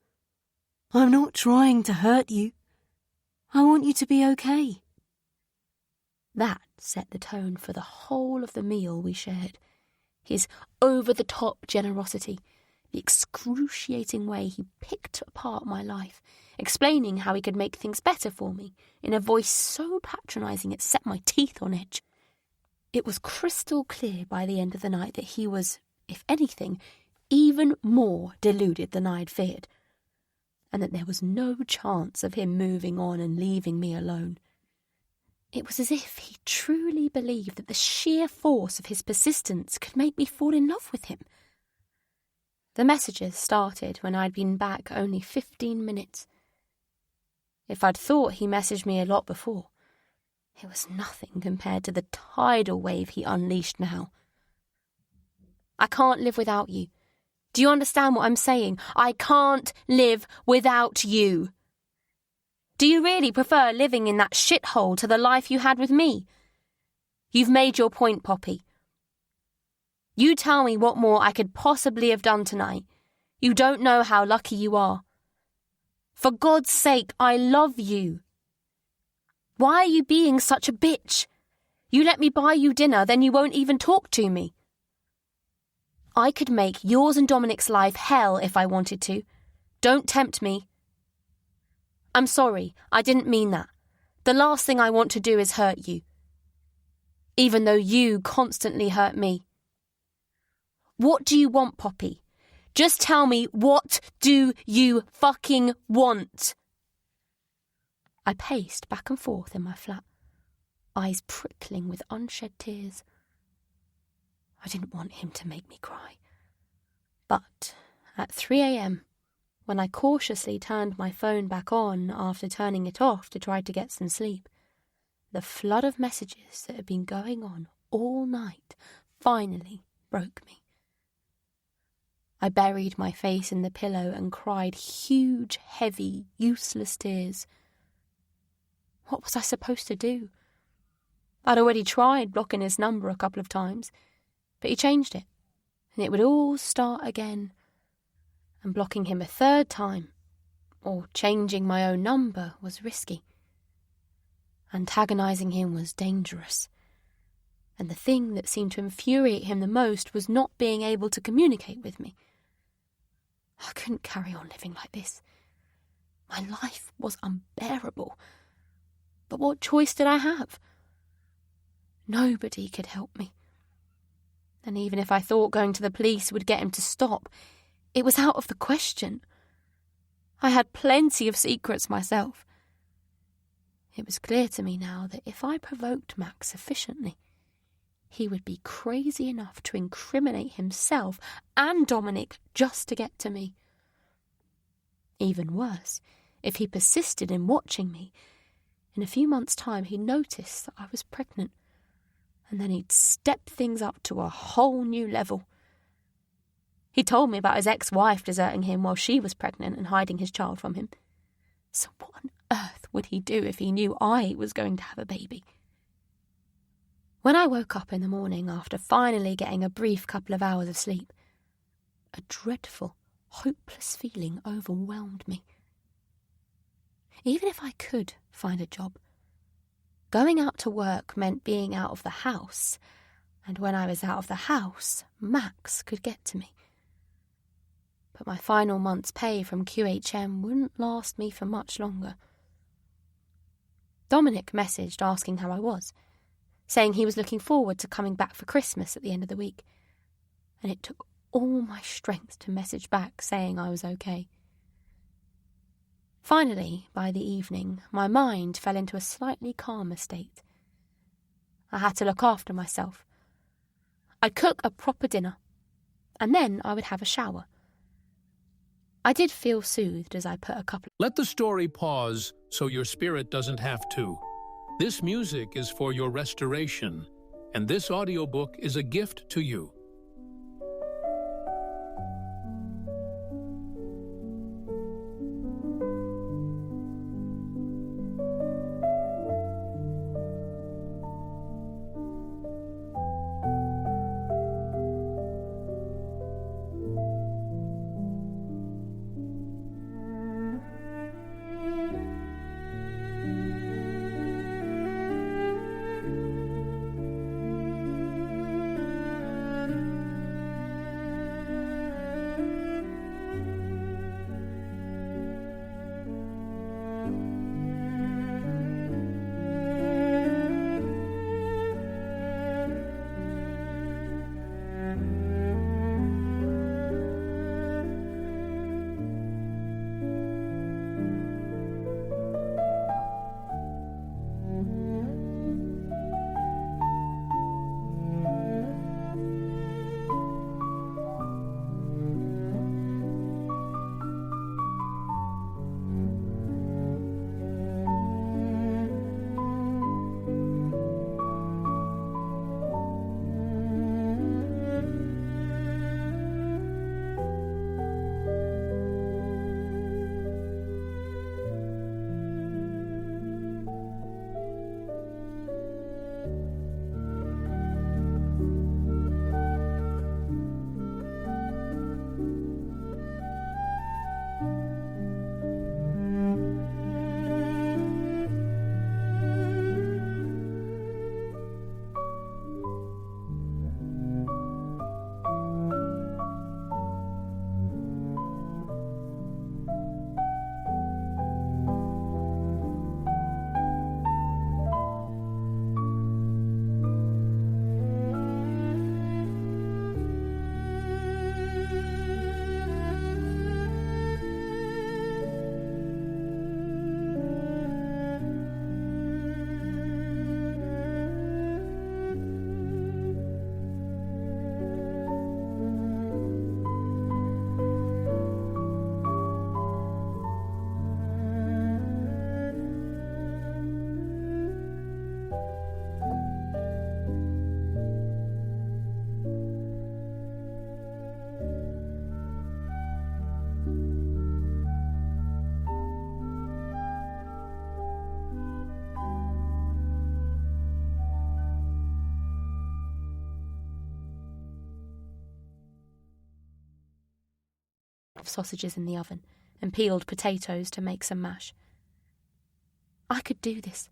Speaker 5: "I'm not trying to hurt you. I want you to be okay."
Speaker 1: That set the tone for the whole of the meal we shared. His over-the-top generosity, the excruciating way he picked apart my life, explaining how he could make things better for me, in a voice so patronising it set my teeth on edge. It was crystal clear by the end of the night that he was, if anything, even more deluded than I'd feared, and that there was no chance of him moving on and leaving me alone. It was as if he truly believed that the sheer force of his persistence could make me fall in love with him. The messages started when I'd been back only 15 minutes. If I'd thought he messaged me a lot before, it was nothing compared to the tidal wave he unleashed now. I can't live without you. Do you understand what I'm saying? I can't live without you. Do you really prefer living in that shithole to the life you had with me? You've made your point, Poppy. You tell me what more I could possibly have done tonight. You don't know how lucky you are. For God's sake, I love you. Why are you being such a bitch? You let me buy you dinner, then you won't even talk to me. I could make yours and Dominic's life hell if I wanted to. Don't tempt me. I'm sorry, I didn't mean that. The last thing I want to do is hurt you. Even though you constantly hurt me. What do you want, Poppy? Just tell me, what do you fucking want? I paced back and forth in my flat, eyes prickling with unshed tears. I didn't want him to make me cry. But at 3 a.m, when I cautiously turned my phone back on after turning it off to try to get some sleep, the flood of messages that had been going on all night finally broke me. I buried my face in the pillow and cried huge, heavy, useless tears. What was I supposed to do? I'd already tried blocking his number a couple of times, but he changed it, and it would all start again. And blocking him a third time, or changing my own number, was risky. Antagonising him was dangerous. And the thing that seemed to infuriate him the most was not being able to communicate with me. I couldn't carry on living like this. My life was unbearable. But what choice did I have? Nobody could help me. And even if I thought going to the police would get him to stop, it was out of the question. I had plenty of secrets myself. It was clear to me now that if I provoked Max sufficiently, he would be crazy enough to incriminate himself and Dominic just to get to me. Even worse, if he persisted in watching me, in a few months' time he'd notice that I was pregnant, and then he'd step things up to a whole new level. He told me about his ex-wife deserting him while she was pregnant and hiding his child from him. So what on earth would he do if he knew I was going to have a baby? When I woke up in the morning after finally getting a brief couple of hours of sleep, a dreadful, hopeless feeling overwhelmed me. Even if I could find a job, going out to work meant being out of the house, and when I was out of the house, Max could get to me. But my final month's pay from QHM wouldn't last me for much longer. Dominic messaged asking how I was, saying he was looking forward to coming back for Christmas at the end of the week, and it took all my strength to message back saying I was okay. Finally, by the evening, my mind fell into a slightly calmer state. I had to look after myself. I'd cook a proper dinner, and then I would have a shower. I did feel soothed as I put a couple.
Speaker 6: Let the story pause so your spirit doesn't have to. This music is for your restoration, and this audiobook is a gift to you.
Speaker 1: Of sausages in the oven and peeled potatoes to make some mash. I could do this.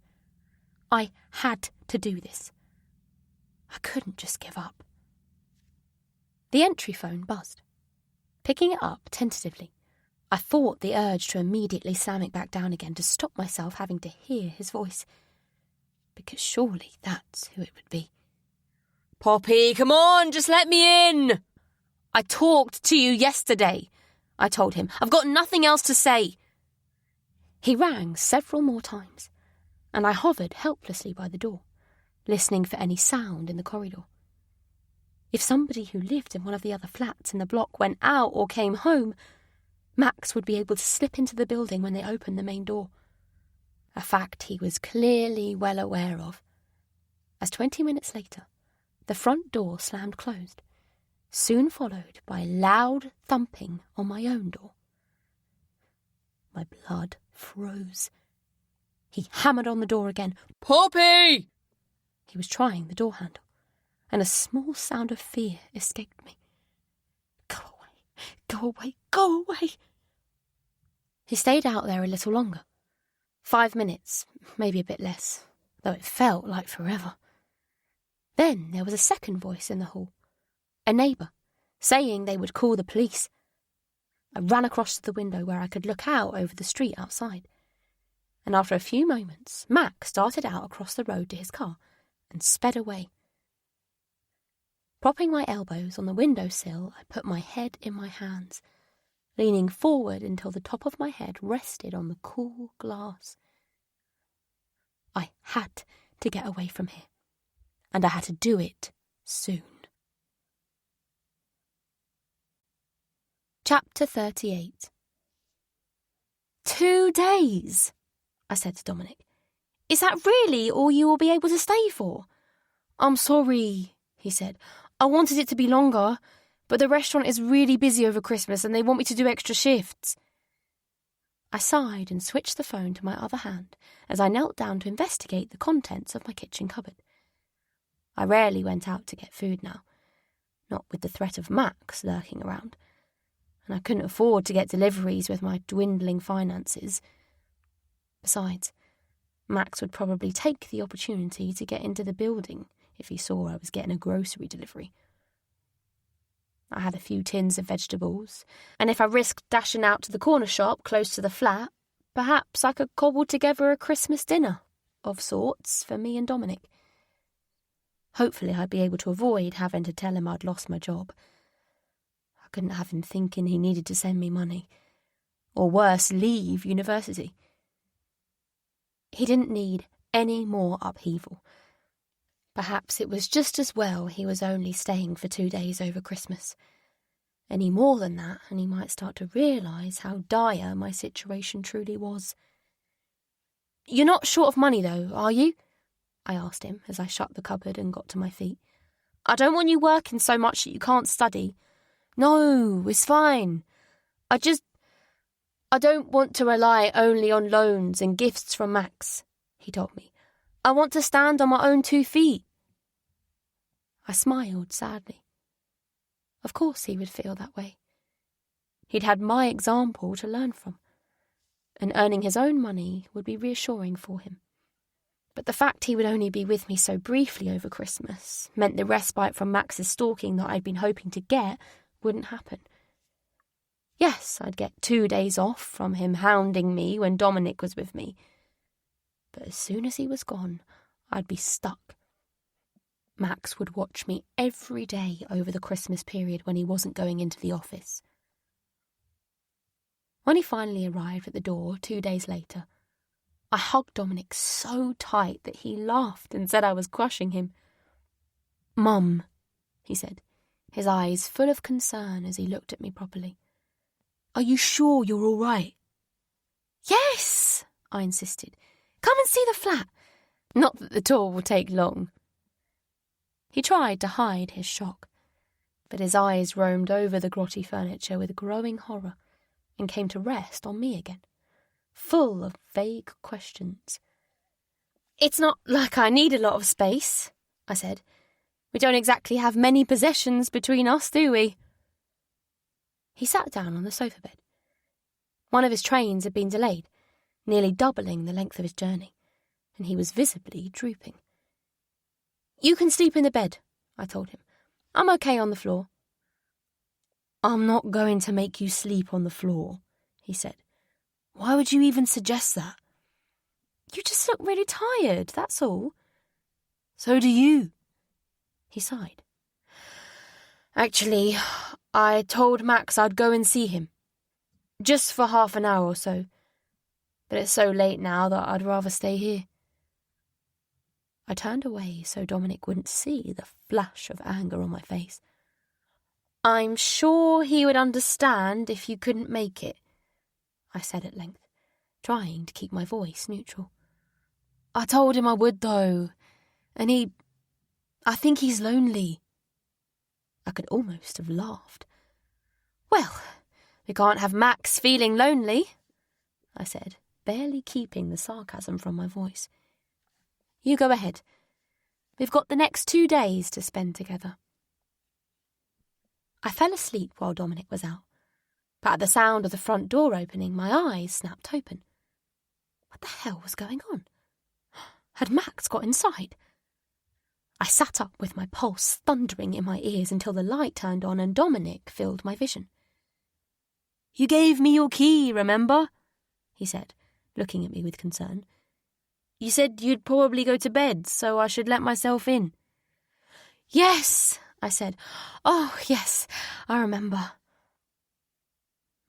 Speaker 1: I had to do this. I couldn't just give up. The entry phone buzzed. Picking it up tentatively, I fought the urge to immediately slam it back down again to stop myself having to hear his voice. Because surely that's who it would be.
Speaker 2: Poppy, come on, just let me in.
Speaker 1: I talked to you yesterday, I told him. I've got nothing else to say. He rang several more times, and I hovered helplessly by the door, listening for any sound in the corridor. If somebody who lived in one of the other flats in the block went out or came home, Max would be able to slip into the building when they opened the main door. A fact he was clearly well aware of, as 20 minutes later, the front door slammed closed, soon followed by loud thumping on my own door. My blood froze. He hammered on the door again.
Speaker 2: Poppy!
Speaker 1: He was trying the door handle, and a small sound of fear escaped me. Go away, go away, go away! He stayed out there a little longer. 5 minutes, maybe a bit less, though it felt like forever. Then there was a second voice in the hall, a neighbour, saying they would call the police. I ran across to the window where I could look out over the street outside, and after a few moments, Mac started out across the road to his car and sped away. Propping my elbows on the windowsill, I put my head in my hands, leaning forward until the top of my head rested on the cool glass. I had to get away from here, and I had to do it soon. Chapter 38.
Speaker 2: 2 days, I said to Dominic. Is that really all you will be able to stay for? I'm sorry, he said. I wanted it to be longer, but the restaurant is really busy over Christmas and they want me to do extra shifts. I sighed and switched the phone to my other hand as I knelt down to investigate the contents of my kitchen cupboard. I rarely went out to get food now, not with the threat of Max lurking around, and I couldn't afford to get deliveries with my dwindling finances. Besides, Max would probably take the opportunity to get into the building if he saw I was getting a grocery delivery. I had a few tins of vegetables, and if I risked dashing out to the corner shop close to the flat, perhaps I could cobble together a Christmas dinner of sorts for me and Dominic. Hopefully I'd be able to avoid having to tell him I'd lost my job. I couldn't have him thinking he needed to send me money, or worse, leave university. He didn't need any more upheaval. Perhaps it was just as well he was only staying for 2 days over Christmas. Any more than that, and he might start to realise how dire my situation truly was. You're not short of money, though, are you? I asked him as I shut the cupboard and got to my feet. I don't want you working so much that you can't study. No, it's fine. I don't want to rely only on loans and gifts from Max, he told me. I want to stand on my own 2 feet. I smiled sadly. Of course he would feel that way. He'd had my example to learn from, and earning his own money would be reassuring for him. But the fact he would only be with me so briefly over Christmas meant the respite from Max's stalking that I'd been hoping to get wouldn't happen. Yes, I'd get 2 days off from him hounding me when Dominic was with me. But as soon as he was gone, I'd be stuck. Max would watch me every day over the Christmas period when he wasn't going into the office. When he finally arrived at the door 2 days later, I hugged Dominic so tight that he laughed and said I was crushing him. Mum, he said, his eyes full of concern as he looked at me properly. Are you sure you're all right? Yes, I insisted. Come and see the flat. Not that the tour will take long. He tried to hide his shock, but his eyes roamed over the grotty furniture with growing horror and came to rest on me again, full of vague questions. It's not like I need a lot of space, I said. We don't exactly have many possessions between us, do we? He sat down on the sofa bed. One of his trains had been delayed, nearly doubling the length of his journey, and he was visibly drooping. You can sleep in the bed, I told him. I'm okay on the floor. I'm not going to make you sleep on the floor, he said. Why would you even suggest that? You just look really tired, that's all. So do you. He sighed. Actually, I told Max I'd go and see him. Just for half an hour or so. But it's so late now that I'd rather stay here. I turned away so Dominic wouldn't see the flash of anger on my face. I'm sure he would understand if you couldn't make it, I said at length, trying to keep my voice neutral. I told him I would, though, and I think he's lonely. I could almost have laughed. Well, we can't have Max feeling lonely, I said, barely keeping the sarcasm from my voice. You go ahead. We've got the next 2 days to spend together. I fell asleep while Dominic was out, but at the sound of the front door opening, my eyes snapped open. What the hell was going on? Had Max got inside? I sat up with my pulse thundering in my ears until the light turned on and Dominic filled my vision. You gave me your key, remember? He said, looking at me with concern. You said you'd probably go to bed, so I should let myself in. Yes, I said. Oh, yes, I remember.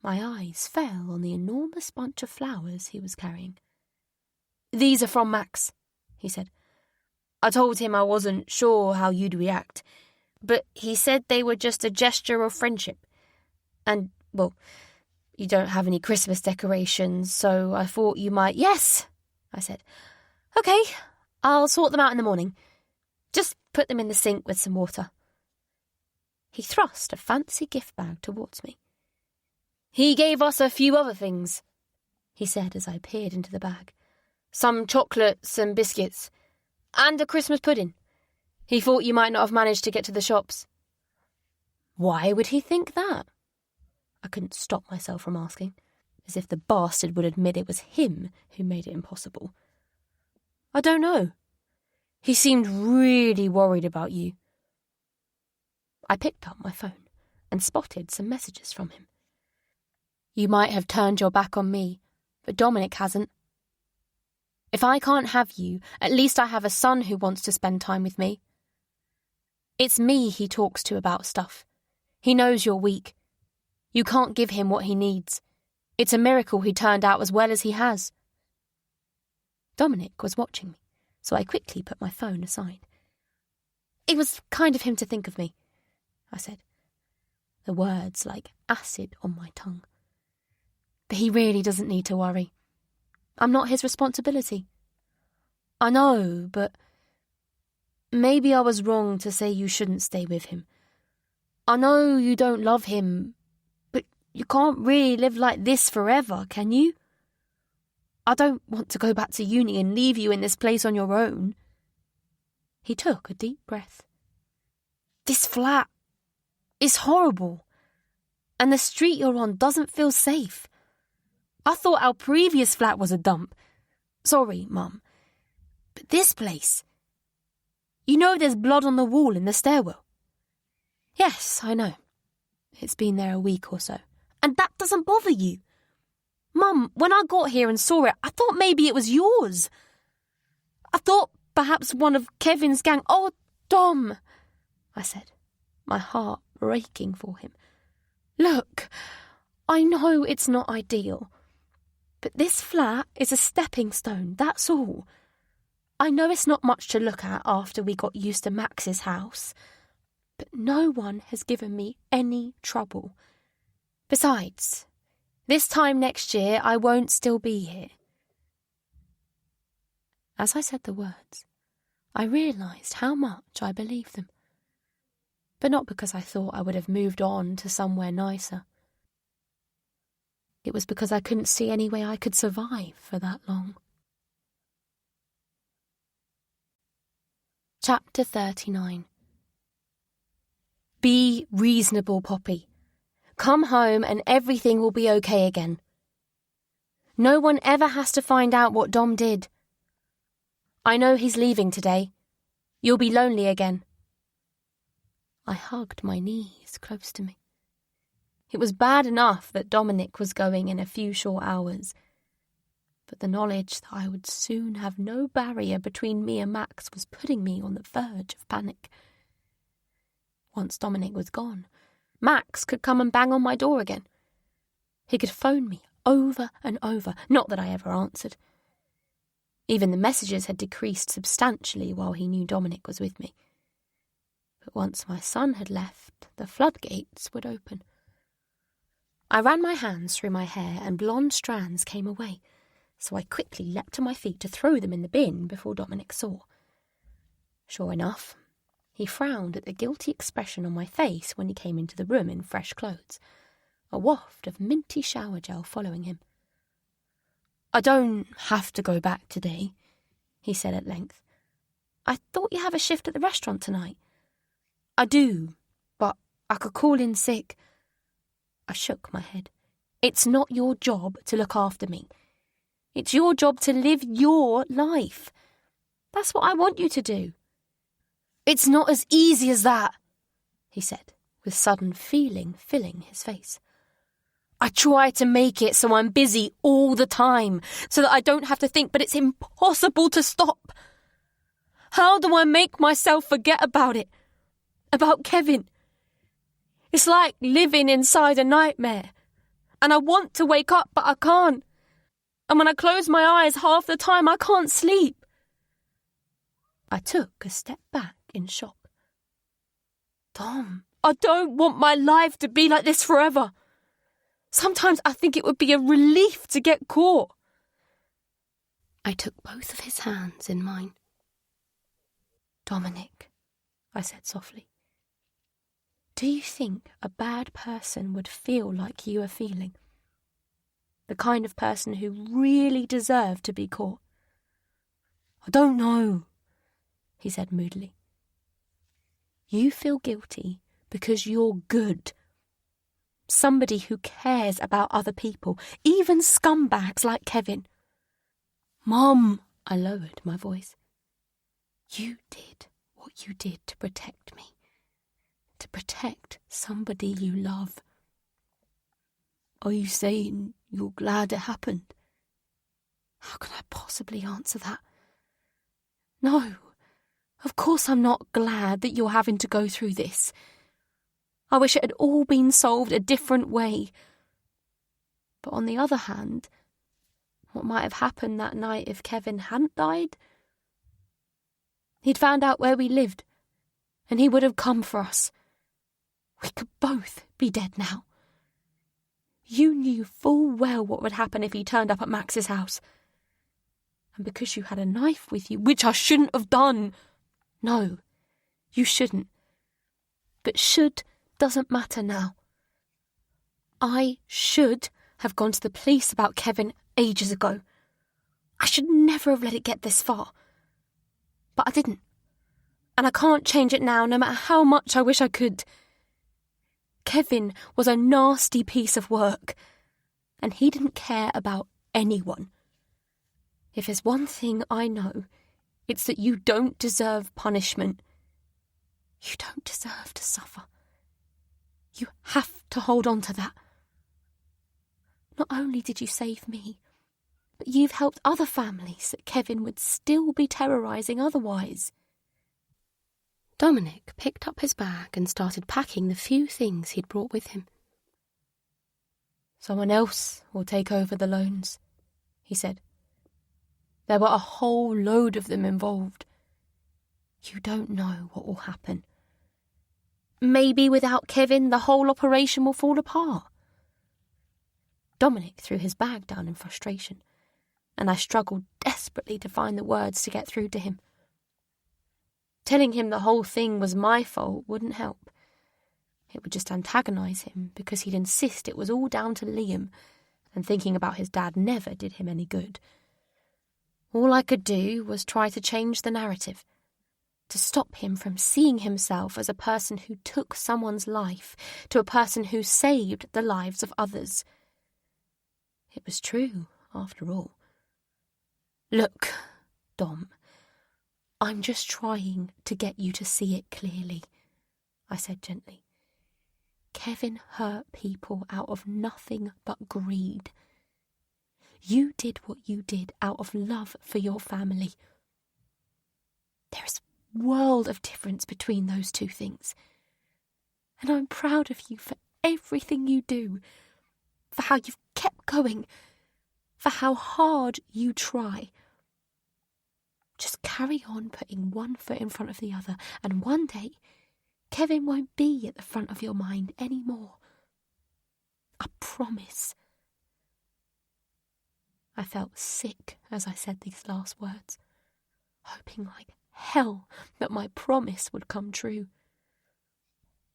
Speaker 2: My eyes fell on the enormous bunch of flowers he was carrying. These are from Max, he said. I told him I wasn't sure how you'd react, but he said they were just a gesture of friendship. And Well, you don't have any Christmas decorations, so I thought you might—" "Yes," I said. "Okay, I'll sort them out in the morning. Just put them in the sink with some water." He thrust a fancy gift bag towards me. "He gave us a few other things," he said as I peered into the bag. "Some chocolates and biscuits, and a Christmas pudding. He thought you might not have managed to get to the shops." "Why would he think that?" I couldn't stop myself from asking, as if the bastard would admit it was him who made it impossible. "I don't know. He seemed really worried about you." I picked up my phone and spotted some messages from him.
Speaker 1: "You might have turned your back on me, but Dominic hasn't. If I can't have you, at least I have a son who wants to spend time with me. It's me he talks to about stuff. He knows you're weak. You can't give him what he needs. It's a miracle he turned out as well as he has."
Speaker 2: Dominic was watching me, so I quickly put my phone aside. "It was kind of him to think of me," I said, the words like acid on my tongue.
Speaker 1: "But he really doesn't need to worry. I'm not his responsibility."
Speaker 2: "I know, but maybe I was wrong to say you shouldn't stay with him. I know you don't love him, but you can't really live like this forever, can you? I don't want to go back to uni and leave you in this place on your own." He took a deep breath. "This flat is horrible, and the street you're on doesn't feel safe. I thought our previous flat was a dump. Sorry, Mum. But this place... You know there's blood on the wall in the stairwell?"
Speaker 1: "Yes, I know. It's been there a week or so."
Speaker 2: "And that doesn't bother you? Mum, when I got here and saw it, I thought maybe it was yours. I thought perhaps one of Kevin's gang—" "Oh, Dom," I said, my heart breaking for him. "Look, I know it's not ideal, but this flat is a stepping stone, that's all. I know it's not much to look at after we got used to Max's house, but no one has given me any trouble. Besides, this time next year I won't still be here." As I said the words, I realised how much I believed them. But not because I thought I would have moved on to somewhere nicer. It was because I couldn't see any way I could survive for that long. Chapter 39. Be reasonable, Poppy. Come home and everything will be okay again. No one ever has to find out what Dom did. I know he's leaving today. You'll be lonely again. I hugged my knees close to me. It was bad enough that Dominic was going in a few short hours, but the knowledge that I would soon have no barrier between me and Max was putting me on the verge of panic. Once Dominic was gone, Max could come and bang on my door again. He could phone me over and over, not that I ever answered. Even the messages had decreased substantially while he knew Dominic was with me. But once my son had left, the floodgates would open. I ran my hands through my hair and blonde strands came away, so I quickly leapt to my feet to throw them in the bin before Dominic saw. Sure enough, he frowned at the guilty expression on my face when he came into the room in fresh clothes, a waft of minty shower gel following him. "I don't have to go back today," he said at length. "I thought you have a shift at the restaurant tonight." "I do, but I could call in sick." I shook my head. "It's not your job to look after me. It's your job to live your life. That's what I want you to do." "It's not as easy as that," he said, with sudden feeling filling his face. "I try to make it so I'm busy all the time, so that I don't have to think, but it's impossible to stop. How do I make myself forget about it? About Kevin? It's like living inside a nightmare, and I want to wake up, but I can't. And when I close my eyes half the time, I can't sleep." I took a step back in shock. "Tom, I don't want my life to be like this forever. Sometimes I think it would be a relief to get caught.
Speaker 1: I took both of his hands in mine.
Speaker 2: Dominic, I said softly, do you think a bad person would feel like you are feeling? The kind of person who really deserved to be caught? I don't know, he said moodily. You feel guilty because you're good. Somebody who cares about other people, even scumbags like Kevin.
Speaker 1: Mum, I lowered my voice. You did what you did to protect me. To protect somebody you love. Are you saying you're glad it happened? How can I possibly answer that?
Speaker 2: No, of course I'm not glad that you're having to go through this. I wish it had all been solved a different way. But on the other hand, what might have happened that night if Kevin hadn't died? He'd found out where we lived, and he would have come for us. We could both be dead now. You knew full well what would happen if he turned up at Max's house. And because you had a knife with you, which I shouldn't have done. No, you shouldn't. But should doesn't matter now. I should have gone to the police about Kevin ages ago. I should never have let it get this far. But I didn't. And I can't change it now, no matter how much I wish I could. Kevin was a nasty piece of work, and he didn't care about anyone. If there's one thing I know, it's that you don't deserve punishment. You don't deserve to suffer. You have to hold on to that. Not only did you save me, but you've helped other families that Kevin would still be terrorising otherwise.
Speaker 1: Dominic picked up his bag and started packing the few things he'd brought with him.
Speaker 2: Someone else will take over the loans, he said. There were a whole load of them involved. You don't know what will happen. Maybe without Kevin, the whole operation will fall apart. Dominic threw his bag down in frustration, and I struggled desperately to find the words to get through to him. Telling him the whole thing was my fault wouldn't help. It would just antagonise him because he'd insist it was all down to Liam, and thinking about his dad never did him any good. All I could do was try to change the narrative, to stop him from seeing himself as a person who took someone's life to a person who saved the lives of others. It was true, after all. Look, Dom, I'm just trying to get you to see it clearly, I said gently. Kevin hurt people out of nothing but greed. You did what you did out of love for your family. There is a world of difference between those two things. And I'm proud of you for everything you do, for how you've kept going, for how hard you try. Just carry on putting one foot in front of the other, and one day Kevin won't be at the front of your mind anymore. I promise. I felt sick as I said these last words, hoping like hell that my promise would come true.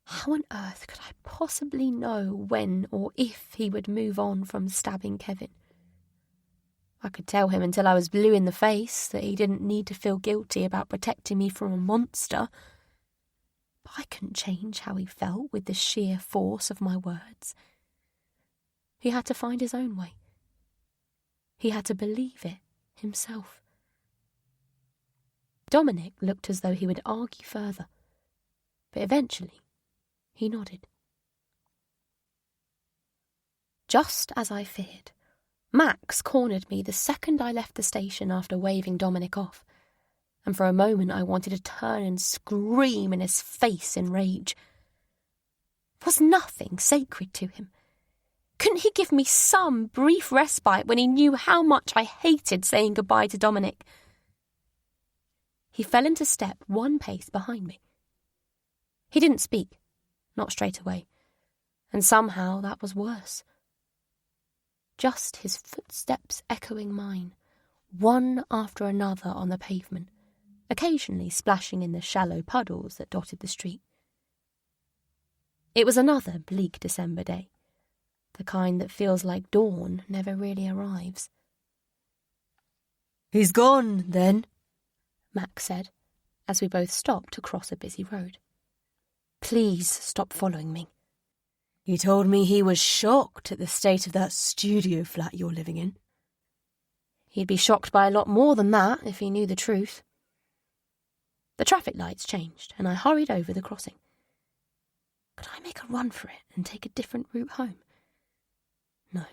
Speaker 2: How on earth could I possibly know when or if he would move on from stabbing Kevin? I could tell him until I was blue in the face that he didn't need to feel guilty about protecting me from a monster. But I couldn't change how he felt with the sheer force of my words. He had to find his own way. He had to believe it himself. Dominic looked as though he would argue further, but eventually he nodded. Just as I feared, Max cornered me the second I left the station after waving Dominic off, and for a moment I wanted to turn and scream in his face in rage. Was nothing sacred to him? Couldn't he give me some brief respite when he knew how much I hated saying goodbye to Dominic? He fell into step one pace behind me. He didn't speak, not straight away, and somehow that was worse.
Speaker 1: just his footsteps echoing mine, one after another on the pavement, occasionally splashing in the shallow puddles that dotted the street. It was another bleak December day, the kind that feels like dawn never really arrives.
Speaker 5: "He's gone, then,"
Speaker 1: Max said, as we both stopped to cross a busy road. "Please stop following me."
Speaker 5: "He told me he was shocked at the state of that studio flat you're living in."
Speaker 1: "He'd be shocked by a lot more than that if he knew the truth." The traffic lights changed, and I hurried over the crossing. Could I make a run for it and take a different route home? No,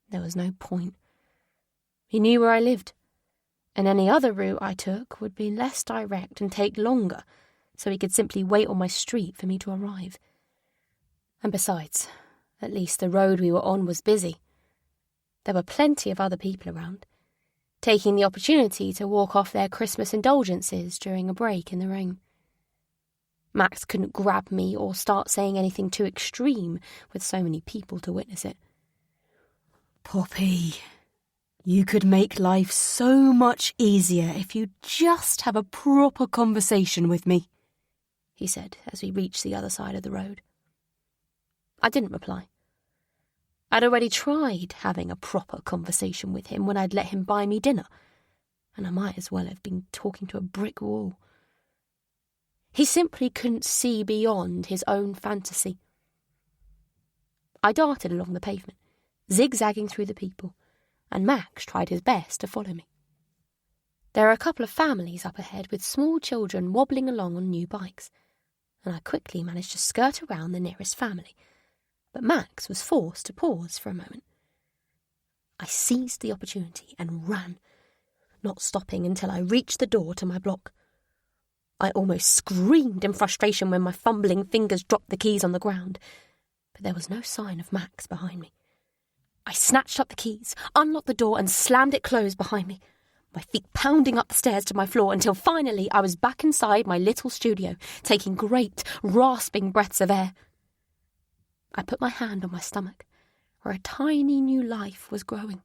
Speaker 1: there was no point. He knew where I lived, and any other route I took would be less direct and take longer, so he could simply wait on my street for me to arrive. And besides, at least the road we were on was busy. There were plenty of other people around, taking the opportunity to walk off their Christmas indulgences during a break in the rain. Max couldn't grab me or start saying anything too extreme with so many people to witness it.
Speaker 5: "Poppy, you could make life so much easier if you just have a proper conversation with me,"
Speaker 1: he said as we reached the other side of the road. I didn't reply. I'd already tried having a proper conversation with him when I'd let him buy me dinner, and I might as well have been talking to a brick wall. He simply couldn't see beyond his own fantasy. I darted along the pavement, zigzagging through the people, and Max tried his best to follow me. There were a couple of families up ahead with small children wobbling along on new bikes, and I quickly managed to skirt around the nearest family, but Max was forced to pause for a moment. I seized the opportunity and ran, not stopping until I reached the door to my block. I almost screamed in frustration when my fumbling fingers dropped the keys on the ground, but there was no sign of Max behind me. I snatched up the keys, unlocked the door and slammed it closed behind me, my feet pounding up the stairs to my floor until finally I was back inside my little studio, taking great, rasping breaths of air. I put my hand on my stomach, where a tiny new life was growing.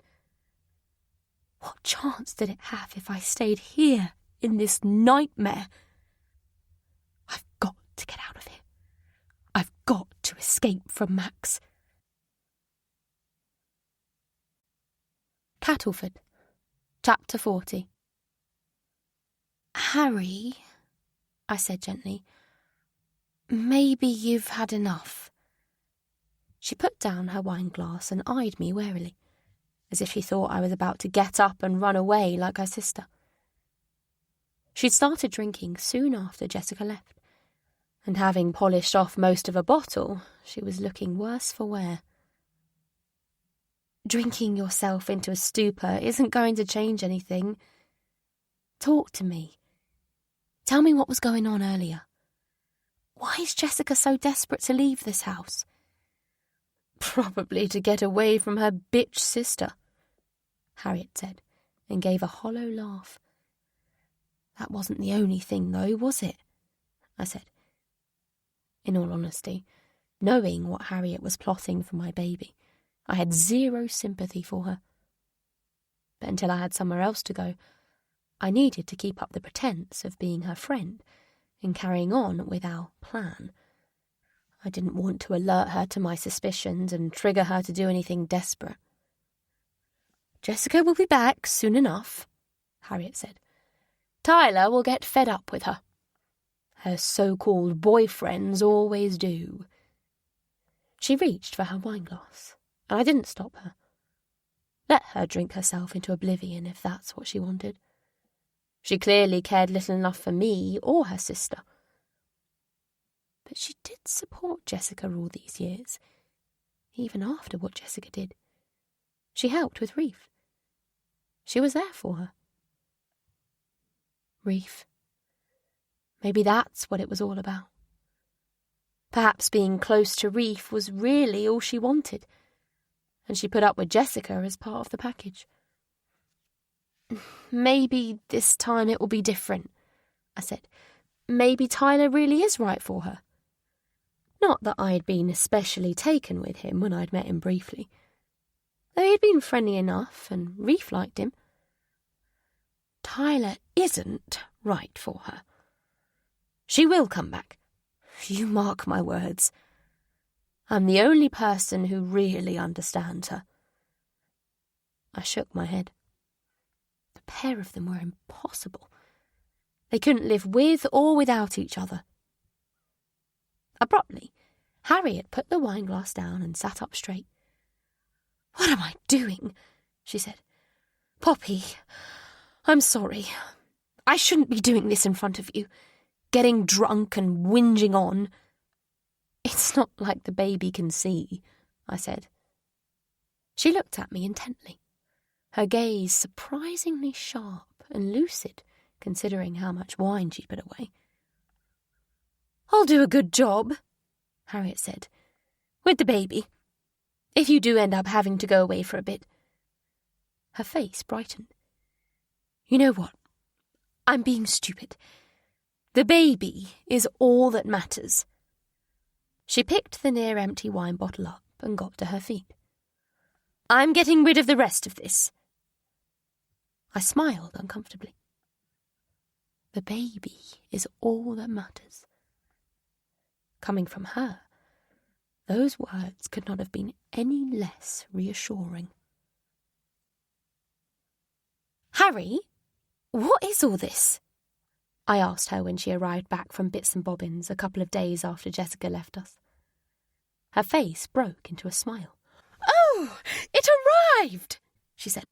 Speaker 1: What chance did it have if I stayed here in this nightmare? I've got to get out of here. I've got to escape from Max. Cattleford, Chapter 40. "Harry," I said gently, "maybe you've had enough." She put down her wine glass and eyed me warily, as if she thought I was about to get up and run away like her sister. She'd started drinking soon after Jessica left, and having polished off most of a bottle, she was looking worse for wear. "Drinking yourself into a stupor isn't going to change anything. Talk to me. Tell me what was going on earlier. Why is Jessica so desperate to leave this house?" "Probably to get away from her bitch sister," Harriet said, and gave a hollow laugh. "That wasn't the only thing, though, was it?" I said. In all honesty, knowing what Harriet was plotting for my baby, I had zero sympathy for her. But until I had somewhere else to go, I needed to keep up the pretense of being her friend and carrying on with our plan. I didn't want to alert her to my suspicions and trigger her to do anything desperate. "Jessica will be back soon enough," Harriet said. "Tyler will get fed up with her. Her so-called boyfriends always do." She reached for her wineglass, and I didn't stop her. Let her drink herself into oblivion if that's what she wanted. She clearly cared little enough for me or her sister. But she did support Jessica all these years, even after what Jessica did. She helped with Reef. She was there for her. Reef. Maybe that's what it was all about. Perhaps being close to Reef was really all she wanted, and she put up with Jessica as part of the package. "Maybe this time it will be different," I said. "Maybe Tyler really is right for her." Not that I'd been especially taken with him when I'd met him briefly.
Speaker 2: though he'd been friendly enough and Reef liked him. Tyler isn't right for her. She will come back. You mark my words. I'm the only person who really understands her. I shook my head. The pair of them were impossible. They couldn't live with or without each other. Abruptly, Harriet put the wineglass down and sat up straight. "What am I doing?" she said. "Poppy, I'm sorry. I shouldn't be doing this in front of you, getting drunk and whinging on." "It's not like the baby can see," I said. She looked at me intently, her gaze surprisingly sharp and lucid, considering how much wine she put away. "I'll do a good job," Harriet said, "with the baby, if you do end up having to go away for a bit." Her face brightened. "You know what? I'm being stupid. The baby is all that matters." She picked the near-empty wine bottle up and got to her feet. "I'm getting rid of the rest of this." I smiled uncomfortably. The baby is all that matters. Coming from her, those words could not have been any less reassuring. "Harry, what is all this?" I asked her when she arrived back from Bits and Bobbins a couple of days after Jessica left us. Her face broke into a smile. "Oh, it arrived," she said.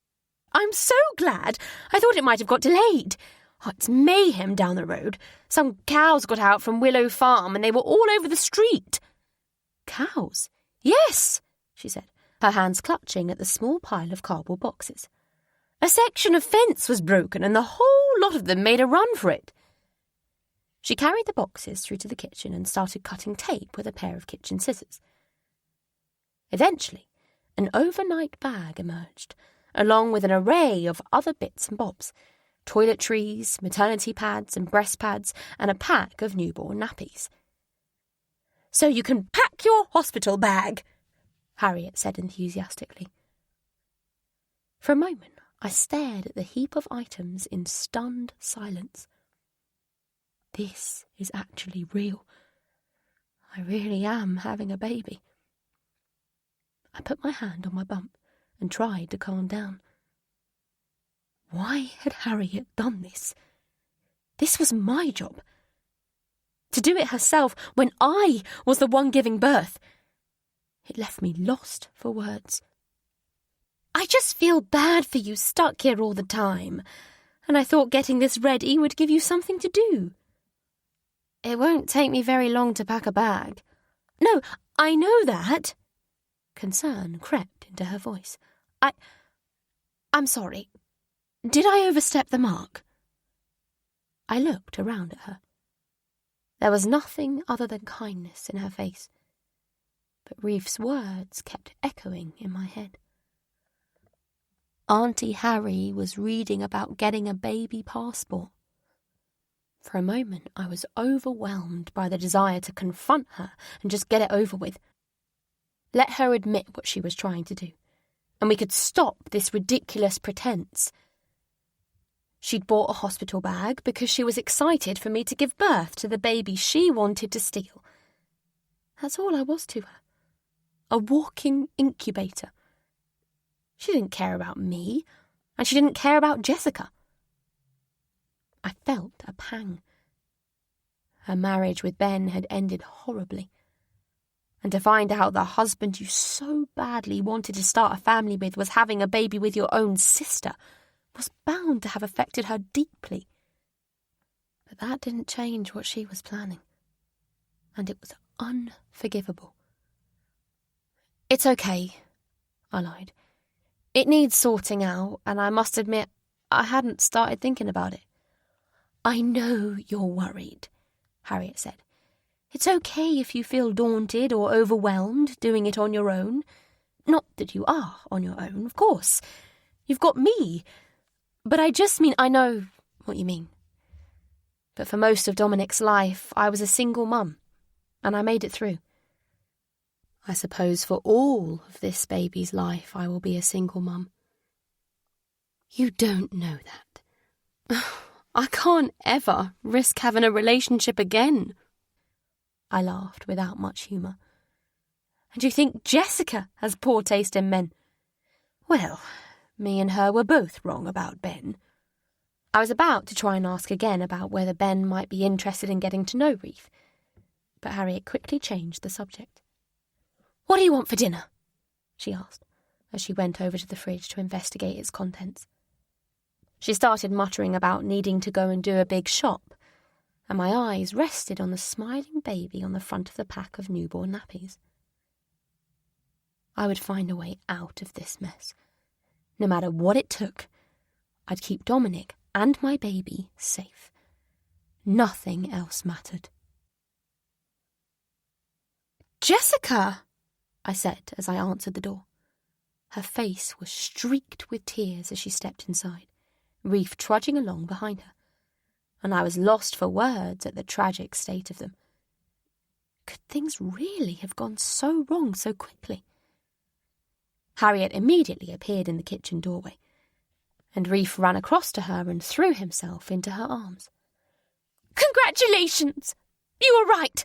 Speaker 2: "I'm so glad. I thought it might have got delayed. Oh, it's mayhem down the road. Some cows got out from Willow Farm and they were all over the street." "Cows?" "Yes," she said, her hands clutching at the small pile of cardboard boxes. "A section of fence was broken and the whole lot of them made a run for it." She carried the boxes through to the kitchen and started cutting tape with a pair of kitchen scissors. Eventually, an overnight bag emerged, along with an array of other bits and bobs, toiletries, maternity pads and breast pads, and a pack of newborn nappies. "So you can pack your hospital bag," Harriet said enthusiastically. For a moment, I stared at the heap of items in stunned silence. This is actually real. I really am having a baby. I put my hand on my bump and tried to calm down. Why had Harriet done this? This was my job. To do it herself when I was the one giving birth. It left me lost for words. "I just feel bad for you stuck here all the time, and I thought getting this ready would give you something to do." "It won't take me very long to pack a bag." "No, I know that." Concern crept into her voice. I'm sorry. Did I overstep the mark?" I looked around at her. There was nothing other than kindness in her face, but Reef's words kept echoing in my head. Auntie Harry was reading about getting a baby passport. For a moment, I was overwhelmed by the desire to confront her and just get it over with. Let her admit what she was trying to do, and we could stop this ridiculous pretense. She'd bought a hospital bag because she was excited for me to give birth to the baby she wanted to steal. That's all I was to her. A walking incubator. She didn't care about me, and she didn't care about Jessica. I felt a pang. Her marriage with Ben had ended horribly, and to find out the husband you so badly wanted to start a family with was having a baby with your own sister was bound to have affected her deeply. But that didn't change what she was planning, and it was unforgivable. "It's okay," I lied. "It needs sorting out, and I must admit I hadn't started thinking about it." "I know you're worried," Harriet said. "It's okay if you feel daunted or overwhelmed doing it on your own. Not that you are on your own, of course. You've got me. But I just mean I know what you mean. But for most of Dominic's life, I was a single mum, and I made it through.
Speaker 1: I suppose for all of this baby's life I will be a single mum. You don't know that. I can't ever risk having a relationship again.
Speaker 2: I laughed without much humour. And you think Jessica has poor taste in men? Well, me and her were both wrong about Ben. I was about to try and ask again about whether Ben might be interested in getting to know Reef, but Harriet quickly changed the subject. "What do you want for dinner?" she asked, as she went over to the fridge to investigate its contents. She started muttering about needing to go and do a big shop, and my eyes rested on the smiling baby on the front of the pack of newborn nappies. I would find a way out of this mess. No matter what it took, I'd keep Dominic and my baby safe. Nothing else mattered. "Jessica!" I said as I answered the door. Her face was streaked with tears as she stepped inside, Reef trudging along behind her, and I was lost for words at the tragic state of them. Could things really have gone so wrong so quickly? Harriet immediately appeared in the kitchen doorway, and Reef ran across to her and threw himself into her arms. "Congratulations! You were right!"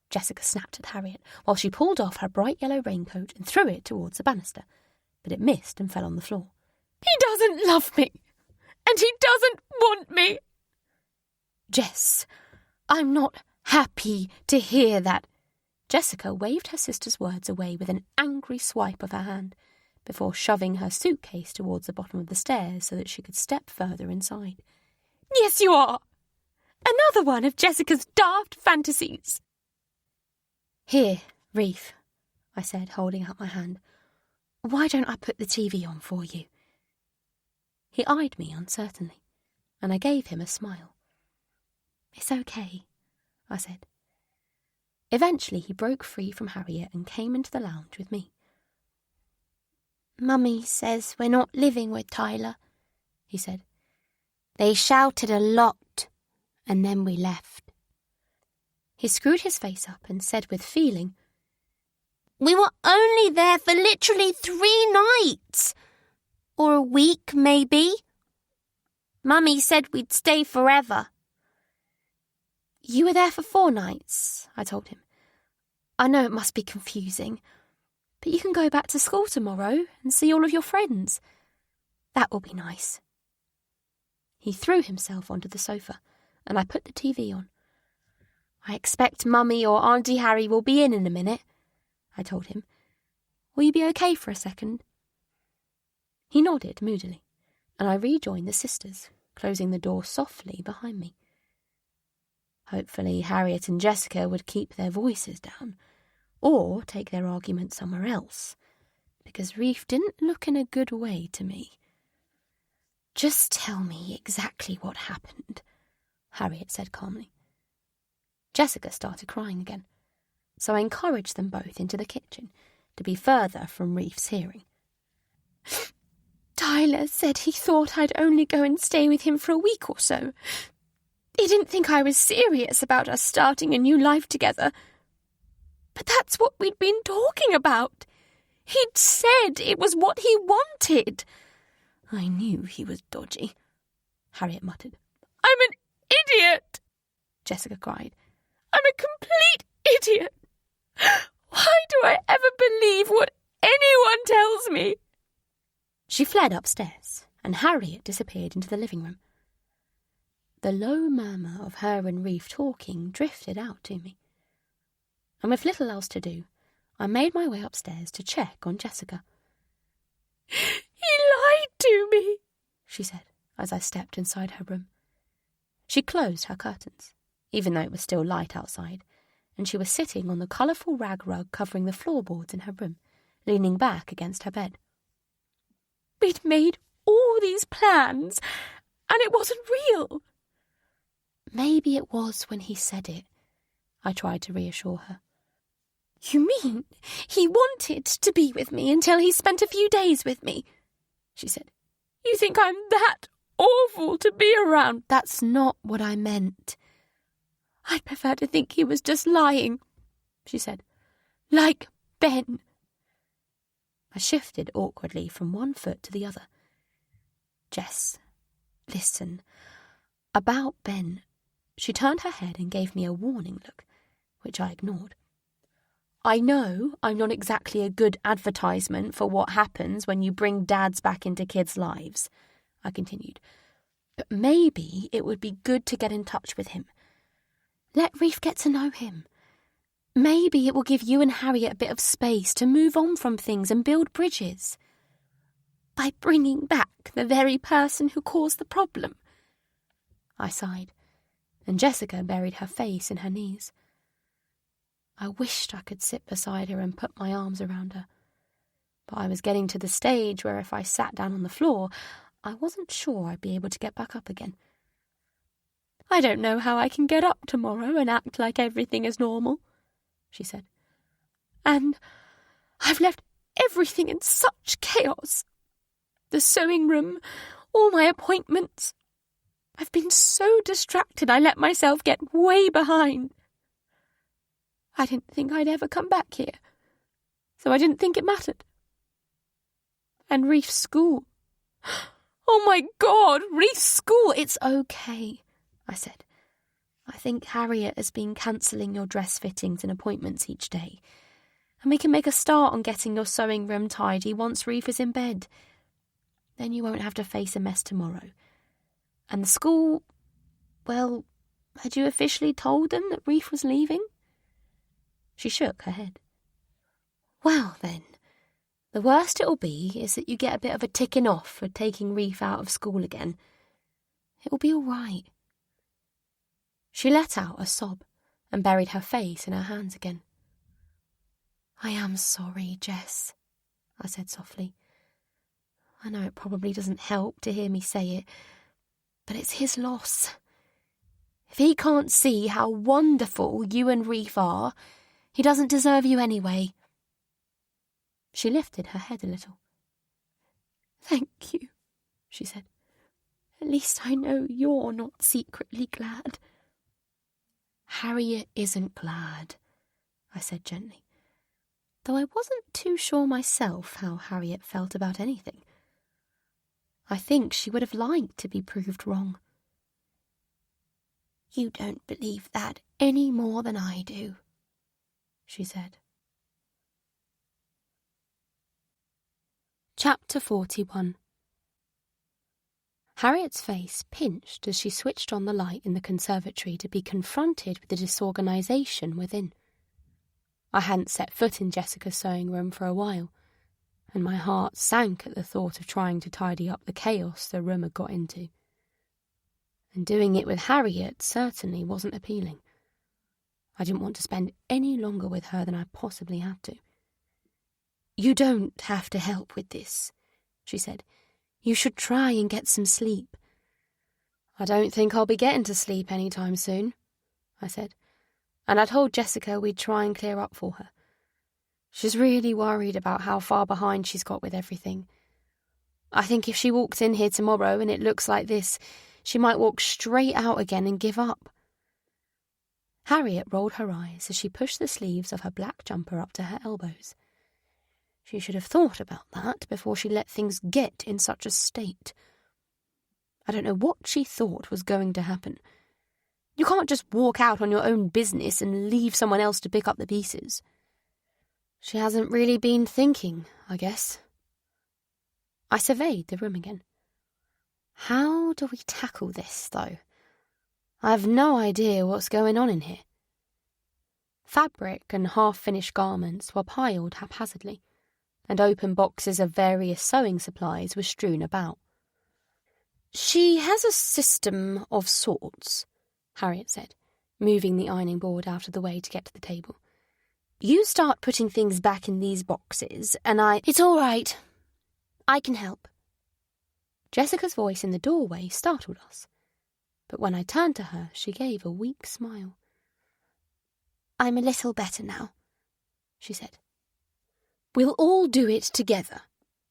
Speaker 2: Jessica snapped at Harriet while she pulled off her bright yellow raincoat and threw it towards the banister, but it missed and fell on the floor. "He doesn't love me, and he doesn't want me." "Jess, I'm not happy to hear that." Jessica waved her sister's words away with an angry swipe of her hand, before shoving her suitcase towards the bottom of the stairs so that she could step further inside. "Yes, you are. Another one of Jessica's daft fantasies." "Here, Reef," I said, holding out my hand. "Why don't I put the TV on for you?" He eyed me uncertainly, and I gave him a smile. "It's okay," I said. Eventually he broke free from Harriet and came into the lounge with me. "Mummy says we're not living with Tyler," he said. "They shouted a lot, and then we left." He screwed his face up and said with feeling, "We were only there for literally 3 nights. Or a week, maybe. Mummy said we'd stay forever." "You were there for 4 nights, I told him. "I know it must be confusing, but you can go back to school tomorrow and see all of your friends. That will be nice." He threw himself onto the sofa, and I put the TV on. "I expect Mummy or Auntie Harry will be in a minute," I told him. "Will you be okay for a second?" He nodded moodily, and I rejoined the sisters, closing the door softly behind me. Hopefully Harriet and Jessica would keep their voices down, or take their argument somewhere else, because Reef didn't look in a good way to me. "Just tell me exactly what happened," Harriet said calmly. Jessica started crying again, so I encouraged them both into the kitchen to be further from Reef's hearing. "Tyler said he thought I'd only go and stay with him for a week or so. He didn't think I was serious about us starting a new life together. But that's what we'd been talking about. He'd said it was what he wanted." "I knew he was dodgy," Harriet muttered. "I'm an idiot," Jessica cried. "I'm a complete idiot. Why do I ever believe what anyone tells me?" She fled upstairs, and Harriet disappeared into the living room. The low murmur of her and Reef talking drifted out to me, and with little else to do, I made my way upstairs to check on Jessica. "He lied to me," she said as I stepped inside her room. She closed her curtains, even though it was still light outside, and she was sitting on the colourful rag rug covering the floorboards in her room, leaning back against her bed. "We'd made all these plans, and it wasn't real." "Maybe it was when he said it," I tried to reassure her. "You mean he wanted to be with me until he spent a few days with me?" she said. "You think I'm that awful to be around?" "That's not what I meant." "I'd prefer to think he was just lying," she said. "Like Ben.
Speaker 4: I shifted awkwardly from one foot to the other. Jess, listen. About Ben. She turned her head and gave me a warning look, which I ignored. I know I'm not exactly a good advertisement for what happens when you bring dads back into kids' lives, I continued. But maybe it would be good to get in touch with him. Let Reef get to know him. Maybe it will give you and Harriet a bit of space to move on from things and build bridges. By bringing back the very person who caused the problem. I sighed, and Jessica buried her face in her knees. I wished I could sit beside her and put my arms around her, but I was getting to the stage where if I sat down on the floor, I wasn't sure I'd be able to get back up again. I don't know how I can get up tomorrow and act like everything is normal, she said. And I've left everything in such chaos. The sewing room, all my appointments. I've been so distracted I let myself get way behind. I didn't think I'd ever come back here, so I didn't think it mattered. And Reef's school. Oh my God, Reef's school! It's okay, I said. I think Harriet has been cancelling your dress fittings and appointments each day, and we can make a start on getting your sewing room tidy once Reef is in bed. Then you won't have to face a mess tomorrow. And the school, well, had you officially told them that Reef was leaving? She shook her head. Well, then, the worst it'll be is that you get a bit of a ticking off for taking Reef out of school again. It will be all right. She let out a sob and buried her face in her hands again. I am sorry, Jess, I said softly. I know it probably doesn't help to hear me say it, but it's his loss. If he can't see how wonderful you and Reef are, he doesn't deserve you anyway. She lifted her head a little. Thank you, she said. At least I know you're not secretly glad. Harriet isn't glad, I said gently, though I wasn't too sure myself how Harriet felt about anything. I think she would have liked to be proved wrong. You don't believe that any more than I do, she said.
Speaker 1: Chapter 41. Harriet's face pinched as she switched on the light in the conservatory to be confronted with the disorganisation within. I hadn't set foot in Jessica's sewing room for a while, and my heart sank at the thought of trying to tidy up the chaos the room had got into. And doing it with Harriet certainly wasn't appealing. I didn't want to spend any longer with her than I possibly had to. You don't have to help with this, she said. You should try and get some sleep. I don't think I'll be getting to sleep any time soon, I said, and I told Jessica we'd try and clear up for her. She's really worried about how far behind she's got with everything. I think if she walks in here tomorrow and it looks like this, she might walk straight out again and give up. Harriet rolled her eyes as she pushed the sleeves of her black jumper up to her elbows. She should have thought about that before she let things get in such a state. I don't know what she thought was going to happen. You can't just walk out on your own business and leave someone else to pick up the pieces. She hasn't really been thinking, I guess. I surveyed the room again. How do we tackle this, though? I've no idea what's going on in here. Fabric and half-finished garments were piled haphazardly, and open boxes of various sewing supplies were strewn about. She has a system of sorts, Harriet said, moving the ironing board out of the way to get to the table. You start putting things back in these boxes, and It's all right. I can help. Jessica's voice in the doorway startled us, but when I turned to her, she gave a weak smile. I'm a little better now, she said. We'll all do it together,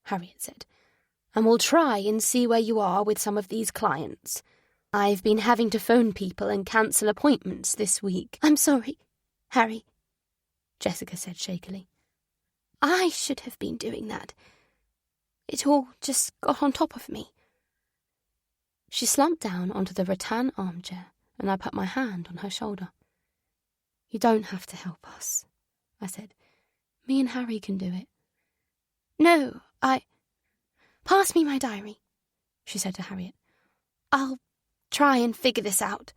Speaker 1: Harriet said, and we'll try and see where you are with some of these clients. I've been having to phone people and cancel appointments this week. I'm sorry, Harry, Jessica said shakily. I should have been doing that. It all just got on top of me.
Speaker 4: She slumped down onto the rattan armchair, and I put my hand on her shoulder. You don't have to help us, I said. Me and Harry can do it.
Speaker 1: No, Pass me my diary, she said to Harriet. I'll try and figure this out.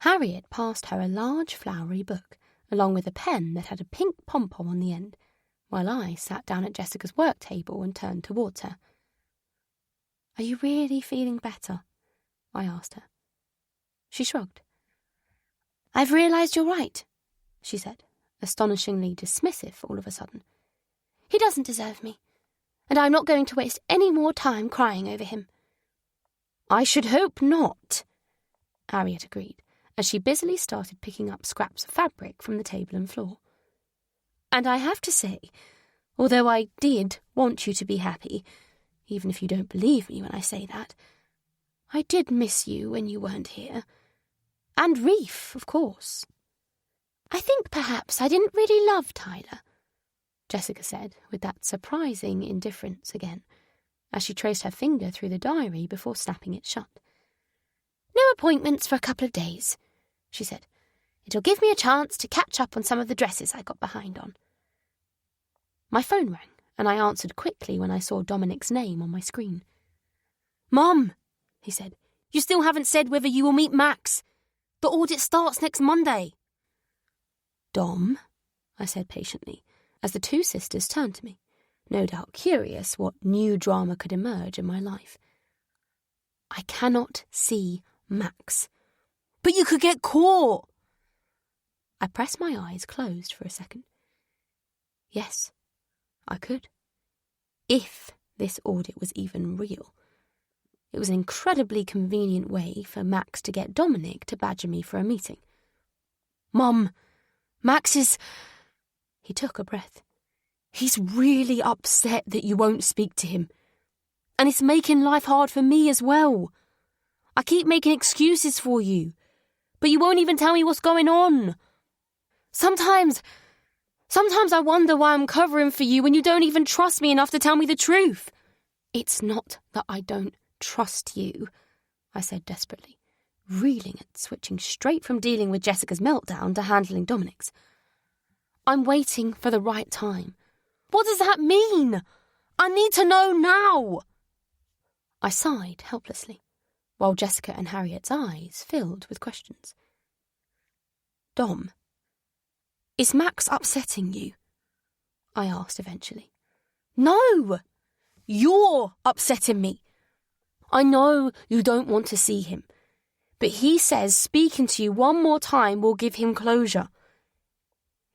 Speaker 4: Harriet passed her a large flowery book, along with a pen that had a pink pom-pom on the end, while I sat down at Jessica's work table and turned towards her. Are you really feeling better? I asked her. She shrugged.
Speaker 1: I've realised you're right,
Speaker 4: she said, astonishingly dismissive all of a sudden.
Speaker 1: He doesn't deserve me, and I'm not going to waste any more time crying over him.
Speaker 2: I should hope not,
Speaker 4: Harriet agreed, as she busily started picking up scraps of fabric from the table and floor.
Speaker 2: And I have to say, although I did want you to be happy, even if you don't believe me when I say that, I did miss you when you weren't here. And Reef, of course.
Speaker 1: I think perhaps I didn't really love Tyler,
Speaker 4: Jessica said, with that surprising indifference again, as she traced her finger through the diary before snapping it shut.
Speaker 1: No appointments for a couple of days, she said. It'll give me a chance to catch up on some of the dresses I got behind on.
Speaker 4: My phone rang, and I answered quickly when I saw Dominic's name on my screen.
Speaker 2: Mum, he said, you still haven't said whether you will meet Max. The audit starts next Monday.
Speaker 4: Dom, I said patiently, as the two sisters turned to me, no doubt curious what new drama could emerge in my life. I cannot see Max.
Speaker 2: But you could get caught.
Speaker 4: I pressed my eyes closed for a second. Yes, I could. If this audit was even real. It was an incredibly convenient way for Max to get Dominic to badger me for a meeting.
Speaker 2: Mum, Max is...
Speaker 4: He took a breath.
Speaker 2: He's really upset that you won't speak to him. And it's making life hard for me as well. I keep making excuses for you, but you won't even tell me what's going on. Sometimes I wonder why I'm covering for you when you don't even trust me enough to tell me the truth.
Speaker 4: It's not that I don't trust you, I said desperately, reeling at switching straight from dealing with Jessica's meltdown to handling Dominic's. I'm waiting for the right time.
Speaker 2: What does that mean? I need to know now.
Speaker 4: I sighed helplessly, while Jessica and Harriet's eyes filled with questions. Dom, is Max upsetting you? I asked eventually.
Speaker 2: No, you're upsetting me. I know you don't want to see him, but he says speaking to you one more time will give him closure.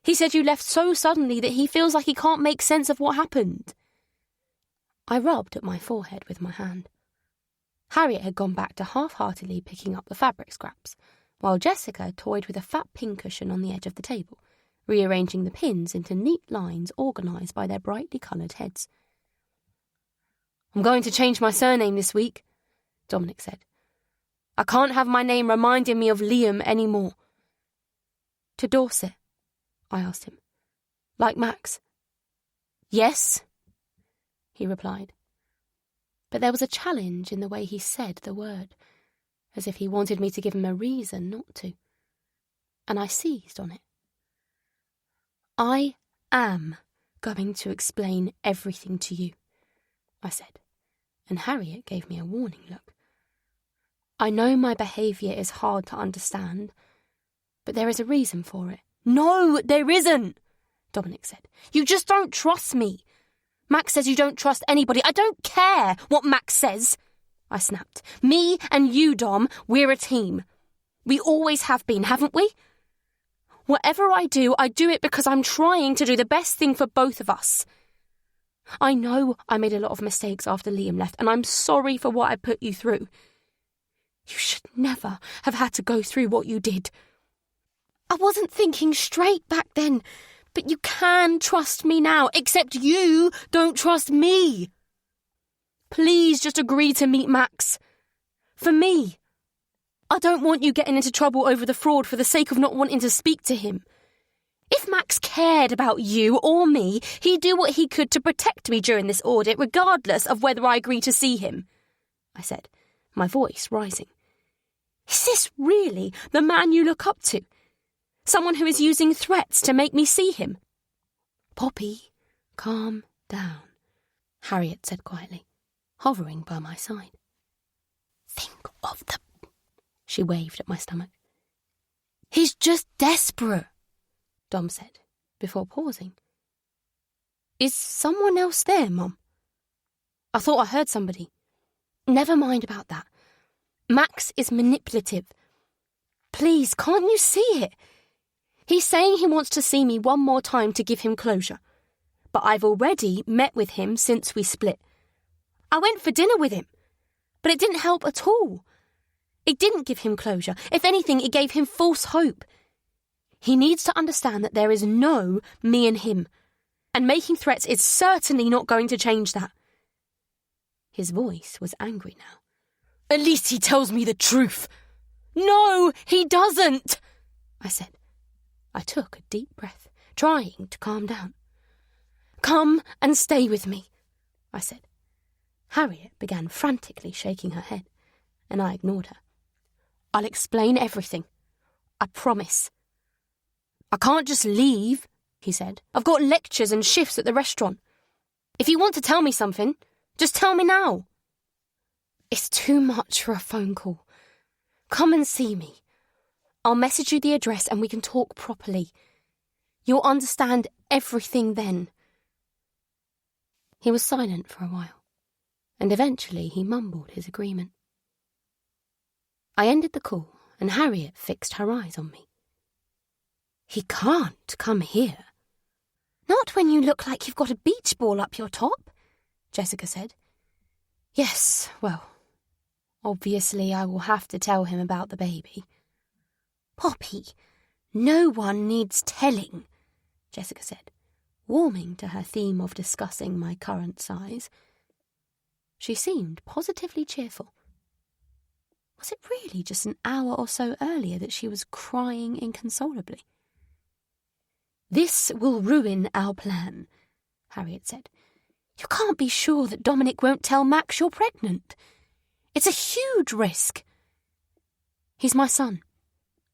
Speaker 2: He said you left so suddenly that he feels like he can't make sense of what happened.
Speaker 4: I rubbed at my forehead with my hand. Harriet had gone back to half-heartedly picking up the fabric scraps, while Jessica toyed with a fat pincushion on the edge of the table, rearranging the pins into neat lines organised by their brightly coloured heads.
Speaker 2: I'm going to change my surname this week, Dominic said. I can't have my name reminding me of Liam anymore.
Speaker 4: To Dorset? I asked him. Like Max?
Speaker 2: Yes,
Speaker 4: he replied. But there was a challenge in the way he said the word, as if he wanted me to give him a reason not to. And I seized on it. I am going to explain everything to you, I said, and Harriet gave me a warning look. I know my behaviour is hard to understand, but there is a reason for it.
Speaker 2: No, there isn't, Dominic said. You just don't trust me. Max says you don't trust anybody. I don't care what Max says, I snapped. Me and you, Dom, we're a team. We always have been, haven't we? Whatever I do it because I'm trying to do the best thing for both of us. I know I made a lot of mistakes after Liam left, and I'm sorry for what I put you through. You should never have had to go through what you did. I wasn't thinking straight back then, but you can trust me now, except you don't trust me. Please just agree to meet Max. For me. I don't want you getting into trouble over the fraud for the sake of not wanting to speak to him. If Max cared about you or me, he'd do what he could to protect me during this audit, regardless of whether I agree to see him, I said, my voice rising. Is this really the man you look up to? Someone who is using threats to make me see him?
Speaker 1: Poppy, calm down, Harriet said quietly, hovering by my side.
Speaker 3: Think of the...
Speaker 1: She waved at my stomach.
Speaker 3: He's just desperate,
Speaker 1: Dom said, before pausing. Is someone else there, Mum? I thought I heard somebody. Never mind about that. Max is manipulative. Please, can't you see it? He's saying he wants to see me one more time to give him closure. But I've already met with him since we split. I went for dinner with him, but it didn't help at all. It didn't give him closure. If anything, it gave him false hope. He needs to understand that there is no me and him, and making threats is certainly not going to change that. His voice was angry now. At least he tells me the truth. No, he doesn't, I said. I took a deep breath, trying to calm down. Come and stay with me, I said. Harriet began frantically shaking her head, and I ignored her. I'll explain everything. I promise. I can't just leave, he said. I've got lectures and shifts at the restaurant. If you want to tell me something, just tell me now. It's too much for a phone call. Come and see me. I'll message you the address and we can talk properly. You'll understand everything then. He was silent for a while, and eventually he mumbled his agreement. I ended the call, and Harriet fixed her eyes on me. He can't come here. Not when you look like you've got a beach ball up your top, Jessica said. Yes, well, obviously I will have to tell him about the baby. Poppy, no one needs telling, Jessica said, warming to her theme of discussing my current size. She seemed positively cheerful. Was it really just an hour or so earlier that she was crying inconsolably? This will ruin our plan, Harriet said. You can't be sure that Dominic won't tell Max you're pregnant. It's a huge risk. He's my son.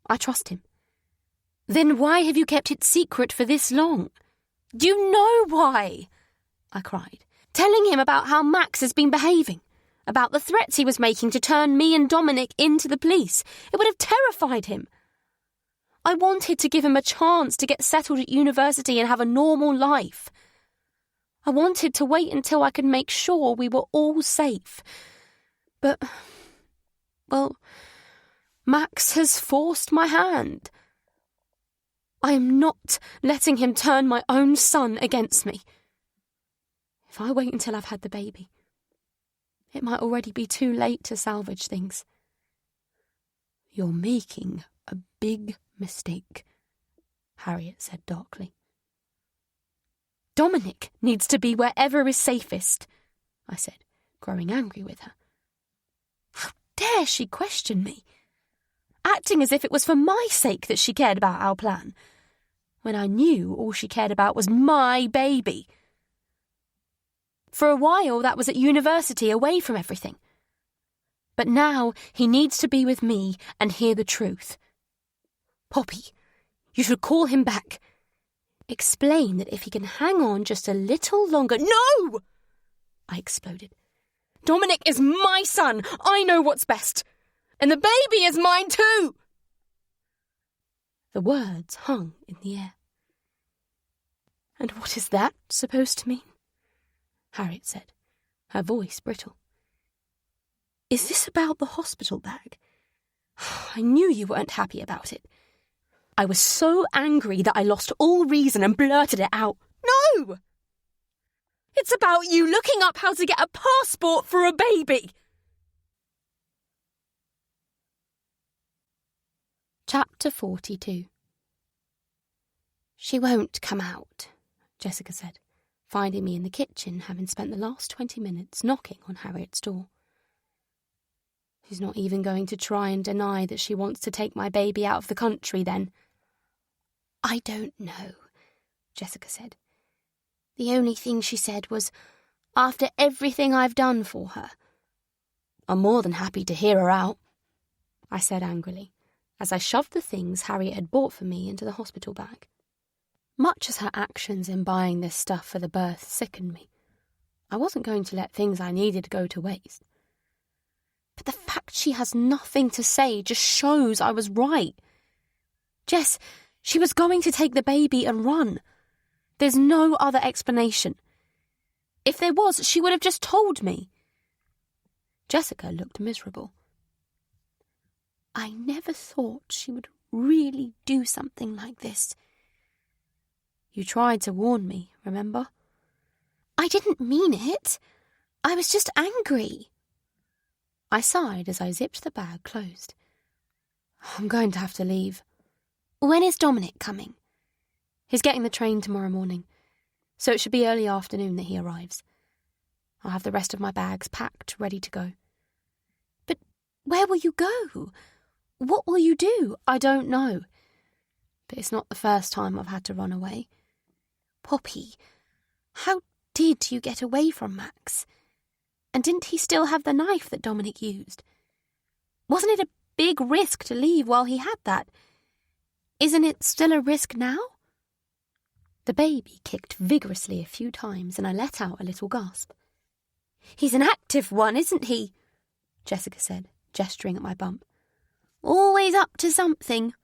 Speaker 1: I trust him. Then why have you kept it secret for this long? You know why, I cried, telling him about how Max has been behaving, about the threats he was making to turn me and Dominic into the police. It would have terrified him. I wanted to give him a chance to get settled at university and have a normal life. I wanted to wait until I could make sure we were all safe. But, well, Max has forced my hand. I am not letting him turn my own son against me. If I wait until I've had the baby, it might already be too late to salvage things. You're making a big mistake, Harriet said darkly. Dominic needs to be wherever is safest, I said, growing angry with her. How dare she question me? Acting as if it was for my sake that she cared about our plan, when I knew all she cared about was my baby. For a while that was at university, away from everything. But now he needs to be with me and hear the truth. Poppy, you should call him back. Explain that if he can hang on just a little longer... No! I exploded. Dominic is my son. I know what's best. And the baby is mine too. The words hung in the air. And what is that supposed to mean? Harriet said, her voice brittle. Is this about the hospital bag? I knew you weren't happy about it. I was so angry that I lost all reason and blurted it out. No! It's about you looking up how to get a passport for a baby. Chapter 42. She won't come out, Jessica said, finding me in the kitchen, having spent the last 20 minutes knocking on Harriet's door. She's not even going to try and deny that she wants to take my baby out of the country, then.
Speaker 3: I don't know, Jessica said. The only thing she said was, after everything I've done for her.
Speaker 4: I'm more than happy to hear her out, I said angrily, as I shoved the things Harriet had bought for me into the hospital bag. Much as her actions in buying this stuff for the birth sickened me, I wasn't going to let things I needed go to waste. But the fact she has nothing to say just shows I was right. Jess, she was going to take the baby and run. There's no other explanation. If there was, she would have just told me. Jessica looked miserable.
Speaker 3: I never thought she would really do something like this.
Speaker 4: You tried to warn me, remember?
Speaker 3: I didn't mean it. I was just angry.
Speaker 4: I sighed as I zipped the bag closed. I'm going to have to leave.
Speaker 3: When is Dominic coming?
Speaker 4: He's getting the train tomorrow morning, so it should be early afternoon that he arrives. I'll have the rest of my bags packed, ready to go.
Speaker 3: But where will you go? What will you do?
Speaker 4: I don't know. But it's not the first time I've had to run away.
Speaker 3: Poppy, how did you get away from Max? And didn't he still have the knife that Dominic used? Wasn't it a big risk to leave while he had that? Isn't it still a risk now?
Speaker 4: The baby kicked vigorously a few times and I let out a little gasp.
Speaker 3: He's an active one, isn't he? Jessica said, gesturing at my bump. Always up to something.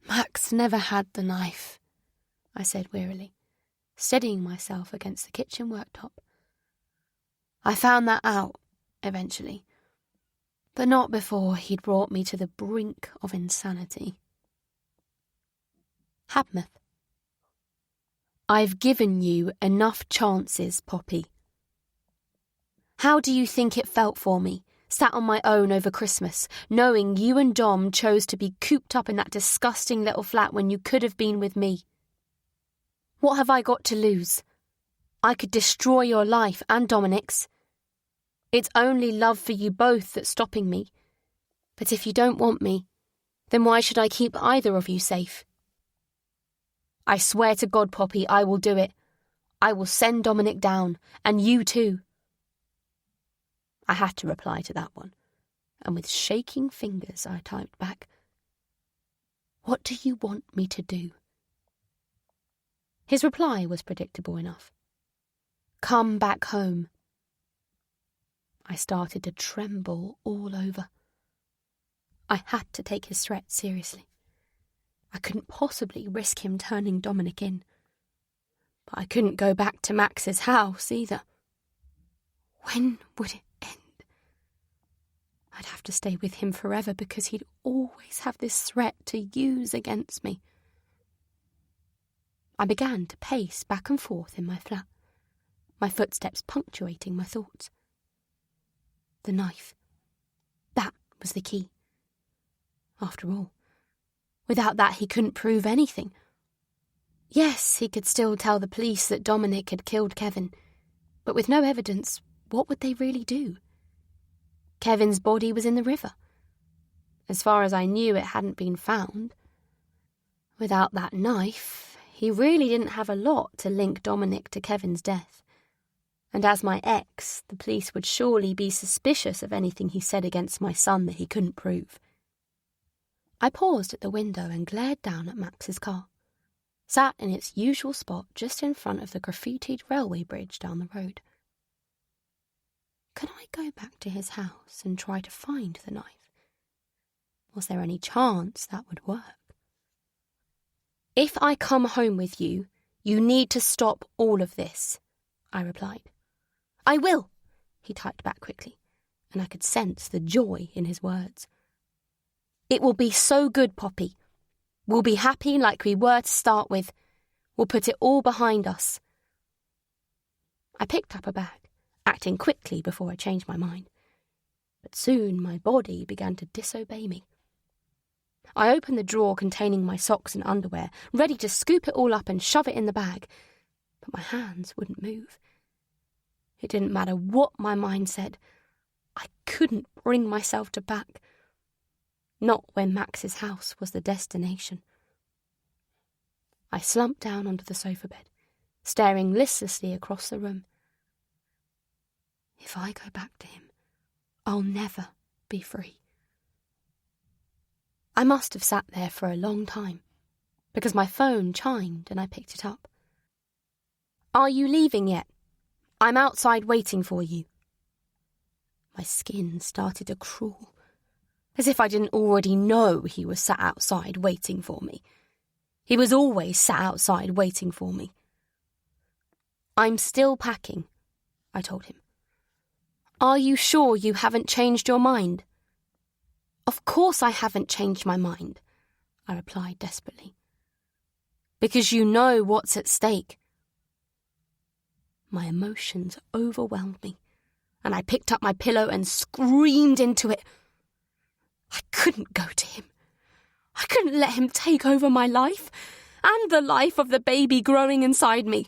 Speaker 4: Max never had the knife, I said wearily, steadying myself against the kitchen worktop. I found that out, eventually, but not before he'd brought me to the brink of insanity. Habmouth. I've given you enough chances, Poppy. How do you think it felt for me, sat on my own over Christmas, knowing you and Dom chose to be cooped up in that disgusting little flat when you could have been with me? What have I got to lose? I could destroy your life and Dominic's. It's only love for you both that's stopping me. But if you don't want me, then why should I keep either of you safe? I swear to God, Poppy, I will do it. I will send Dominic down, and you too. I had to reply to that one, and with shaking fingers I typed back, What do you want me to do? His reply was predictable enough. Come back home. I started to tremble all over. I had to take his threat seriously. I couldn't possibly risk him turning Dominic in. But I couldn't go back to Max's house either. When would it end? I'd have to stay with him forever because he'd always have this threat to use against me. I began to pace back and forth in my flat, my footsteps punctuating my thoughts. The knife. That was the key. After all, without that he couldn't prove anything. Yes, he could still tell the police that Dominic had killed Kevin, but with no evidence, what would they really do? Kevin's body was in the river. As far as I knew, it hadn't been found. Without that knife, he really didn't have a lot to link Dominic to Kevin's death. And as my ex, the police would surely be suspicious of anything he said against my son that he couldn't prove. I paused at the window and glared down at Max's car, sat in its usual spot just in front of the graffitied railway bridge down the road. Could I go back to his house and try to find the knife? Was there any chance that would work? If I come home with you, you need to stop all of this, I replied. I will, he typed back quickly, and I could sense the joy in his words. It will be so good, Poppy. We'll be happy like we were to start with. We'll put it all behind us. I picked up a bag, acting quickly before I changed my mind. But soon my body began to disobey me. I opened the drawer containing my socks and underwear, ready to scoop it all up and shove it in the bag, but my hands wouldn't move. It didn't matter what my mind said. I couldn't bring myself to back. Not when Max's house was the destination.
Speaker 1: I slumped down onto the sofa bed, staring listlessly across the room. If I go back to him, I'll never be free. I must have sat there for a long time, because my phone chimed and I picked it up. "Are you leaving yet? I'm outside waiting for you." My skin started to crawl, as if I didn't already know he was sat outside waiting for me. He was always sat outside waiting for me. "I'm still packing," I told him. "Are you sure you haven't changed your mind?" "Of course I haven't changed my mind," I replied desperately. "Because you know what's at stake." My emotions overwhelmed me, and I picked up my pillow and screamed into it. I couldn't go to him. I couldn't let him take over my life and the life of the baby growing inside me.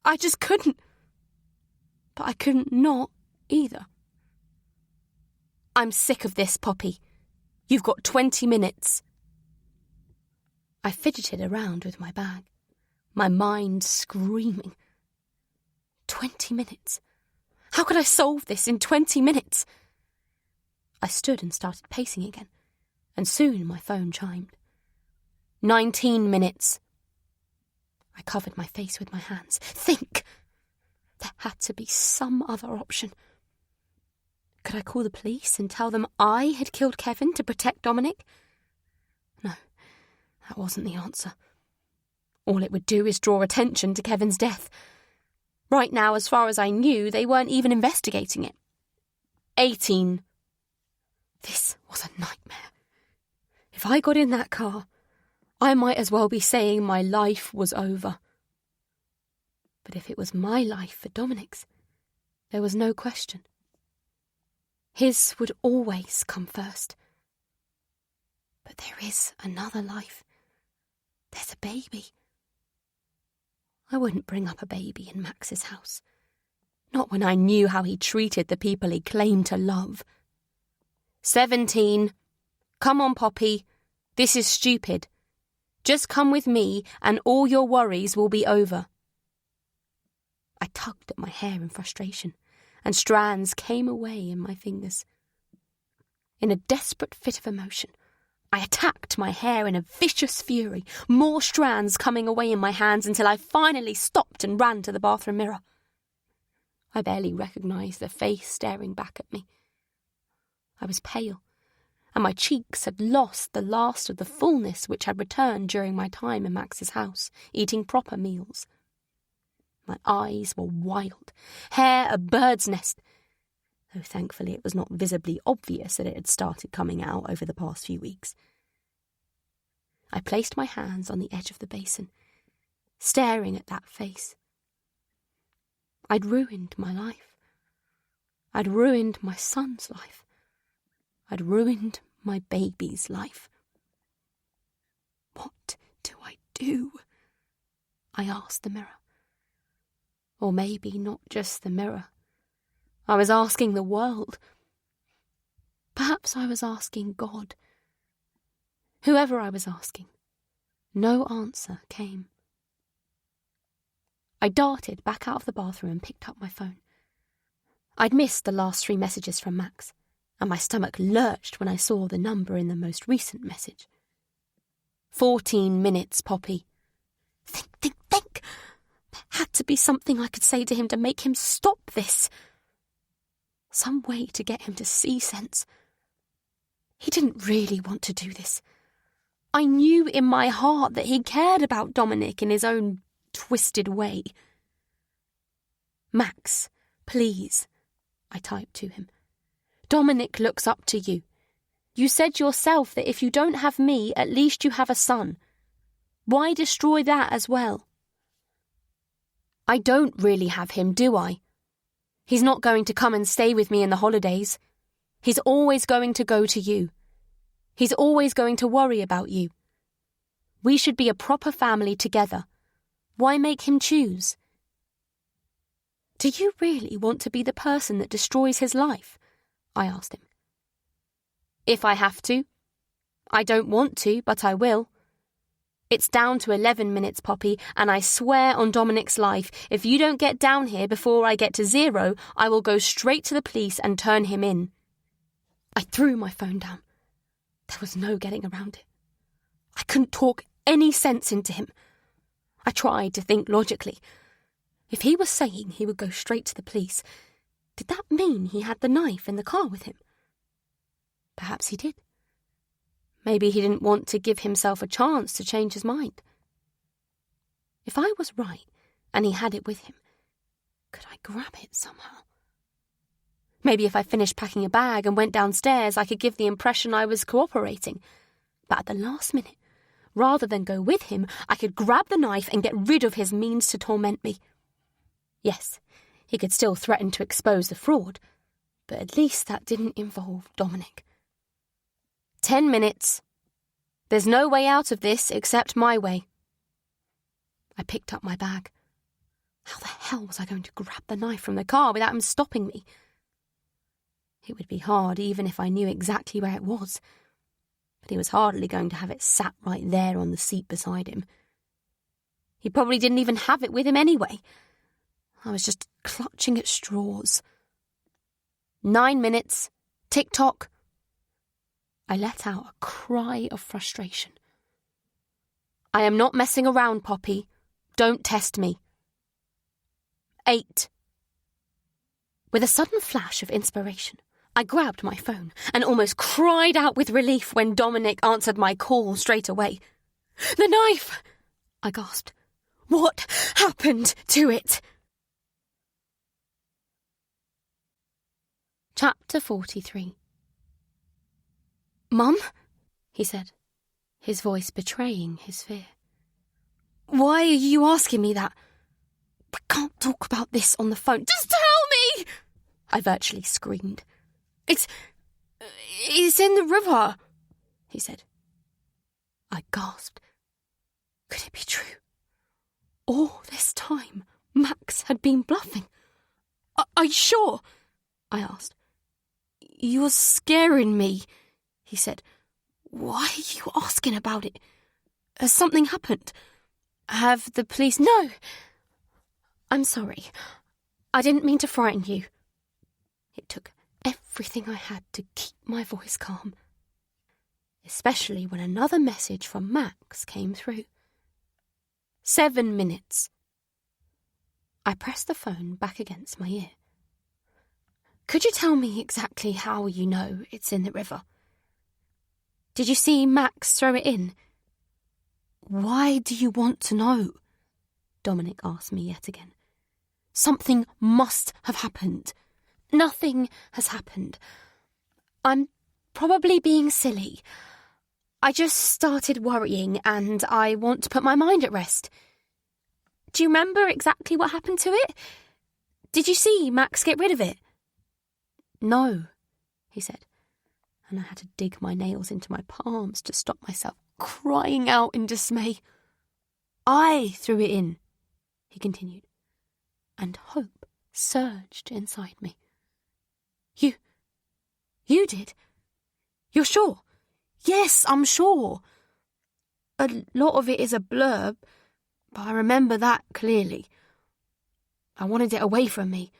Speaker 1: I just couldn't. But I couldn't not either. "I'm sick of this, Poppy. You've got 20 minutes. I fidgeted around with my bag, my mind screaming. 20 minutes? How could I solve this in 20 minutes? I stood and started pacing again, and soon my phone chimed. 19 minutes. I covered my face with my hands. Think! There had to be some other option. Could I call the police and tell them I had killed Kevin to protect Dominic? No, that wasn't the answer. All it would do is draw attention to Kevin's death. Right now, as far as I knew, they weren't even investigating it. 18. This was a nightmare. If I got in that car, I might as well be saying my life was over. But if it was my life for Dominic's, there was no question. His would always come first. But there is another life. There's a baby. I wouldn't bring up a baby in Max's house. Not when I knew how he treated the people he claimed to love. 17. Come on, Poppy. This is stupid. Just come with me and all your worries will be over. I tugged at my hair in frustration, and strands came away in my fingers. In a desperate fit of emotion, I attacked my hair in a vicious fury, more strands coming away in my hands until I finally stopped and ran to the bathroom mirror. I barely recognised the face staring back at me. I was pale, and my cheeks had lost the last of the fullness which had returned during my time in Max's house, eating proper meals. My eyes were wild, hair a bird's nest, though thankfully it was not visibly obvious that it had started coming out over the past few weeks. I placed my hands on the edge of the basin, staring at that face. I'd ruined my life. I'd ruined my son's life. I'd ruined my baby's life. What do I do? I asked the mirror. Or maybe not just the mirror. I was asking the world. Perhaps I was asking God. Whoever I was asking, no answer came. I darted back out of the bathroom and picked up my phone. I'd missed the last 3 messages from Max, and my stomach lurched when I saw the number in the most recent message. 14 minutes, Poppy. Think. There had to be something I could say to him to make him stop this. Some way to get him to see sense. He didn't really want to do this. I knew in my heart that he cared about Dominic in his own twisted way. Max, please, I typed to him. Dominic looks up to you. You said yourself that if you don't have me, at least you have a son. Why destroy that as well? I don't really have him, do I? He's not going to come and stay with me in the holidays. He's always going to go to you. He's always going to worry about you. We should be a proper family together. Why make him choose? Do you really want to be the person that destroys his life? I asked him. If I have to. I don't want to, but I will.
Speaker 2: It's down to 11 minutes, Poppy, and I swear on Dominic's life, if you don't get down here before I get to 0, I will go straight to the police and turn him in.
Speaker 1: I threw my phone down. There was no getting around it. I couldn't talk any sense into him. I tried to think logically. If he was saying he would go straight to the police, did that mean he had the knife in the car with him? Perhaps he did. Maybe he didn't want to give himself a chance to change his mind. If I was right and he had it with him, could I grab it somehow? Maybe if I finished packing a bag and went downstairs, I could give the impression I was cooperating. But at the last minute, rather than go with him, I could grab the knife and get rid of his means to torment me. Yes, he could still threaten to expose the fraud, but at least that didn't involve Dominic.
Speaker 2: 10 minutes. There's no way out of this except my way.
Speaker 1: I picked up my bag. How the hell was I going to grab the knife from the car without him stopping me? It would be hard even if I knew exactly where it was, but he was hardly going to have it sat right there on the seat beside him. He probably didn't even have it with him anyway. I was just clutching at straws.
Speaker 2: 9 minutes. Tick-tock.
Speaker 1: I let out a cry of frustration.
Speaker 2: I am not messing around, Poppy. Don't test me. 8.
Speaker 1: With a sudden flash of inspiration, I grabbed my phone and almost cried out with relief when Dominic answered my call straight away. "The knife!" I gasped. "What happened to it?" Chapter 43. "Mum," he said, his voice betraying his fear. "Why are you asking me that? We can't talk about this on the phone." "Just tell me!" I virtually screamed. It's in the river," he said. I gasped. Could it be true? All this time, Max had been bluffing. Are you sure?" I asked. "You're scaring me," he said. "Why are you asking about it? Has something happened? Have the police—" "No, I'm sorry. I didn't mean to frighten you." It took everything I had to keep my voice calm, especially when another message from Max came through.
Speaker 2: 7 minutes.
Speaker 1: I pressed the phone back against my ear. "Could you tell me exactly how you know it's in the river? Did you see Max throw it in?" "Why do you want to know?" Dominic asked me yet again. "Something must have happened." "Nothing has happened. I'm probably being silly. I just started worrying and I want to put my mind at rest. Do you remember exactly what happened to it? Did you see Max get rid of it?" "No," he said, and I had to dig my nails into my palms to stop myself crying out in dismay. "I threw it in," he continued, and hope surged inside me. You did? You're sure?" "Yes, I'm sure. A lot of it is a blur, but I remember that clearly. I wanted it away from me.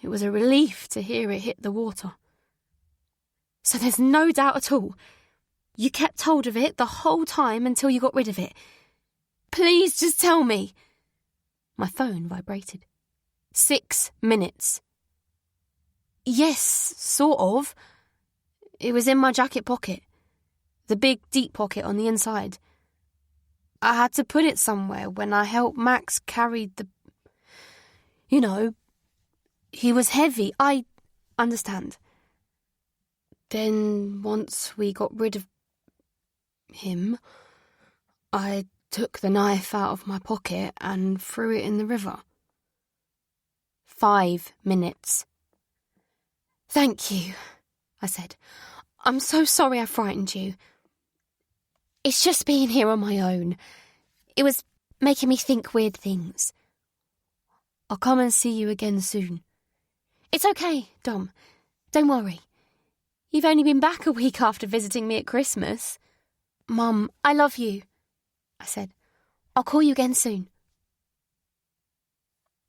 Speaker 1: It was a relief to hear it hit the water." "So there's no doubt at all. You kept hold of it the whole time until you got rid of it. Please just tell me." My phone vibrated.
Speaker 2: 6 minutes.
Speaker 1: "Yes, sort of. It was in my jacket pocket. The big, deep pocket on the inside. I had to put it somewhere when I helped Max carry the... You know, he was heavy. I understand. Then once we got rid of him, I took the knife out of my pocket and threw it in the river."
Speaker 2: 5 minutes.
Speaker 1: "Thank you," I said. "I'm so sorry I frightened you. It's just being here on my own. It was making me think weird things. I'll come and see you again soon." "It's okay, Dom. Don't worry. You've only been back a week after visiting me at Christmas. Mum, I love you." I said. "I'll call you again soon."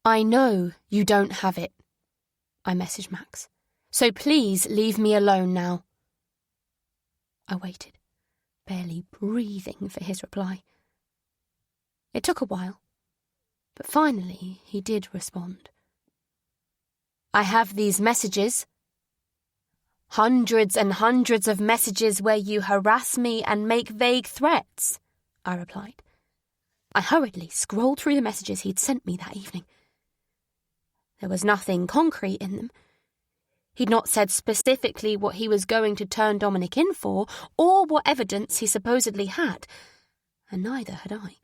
Speaker 1: "I know you don't have it," I messaged Max. "So please leave me alone now." I waited, barely breathing for his reply. It took a while, but finally he did respond. "I have these messages. Hundreds and hundreds of messages where you harass me and make vague threats," I replied. I hurriedly scrolled through the messages he'd sent me that evening. There was nothing concrete in them. He'd not said specifically what he was going to turn Dominic in for, or what evidence he supposedly had, and neither had I.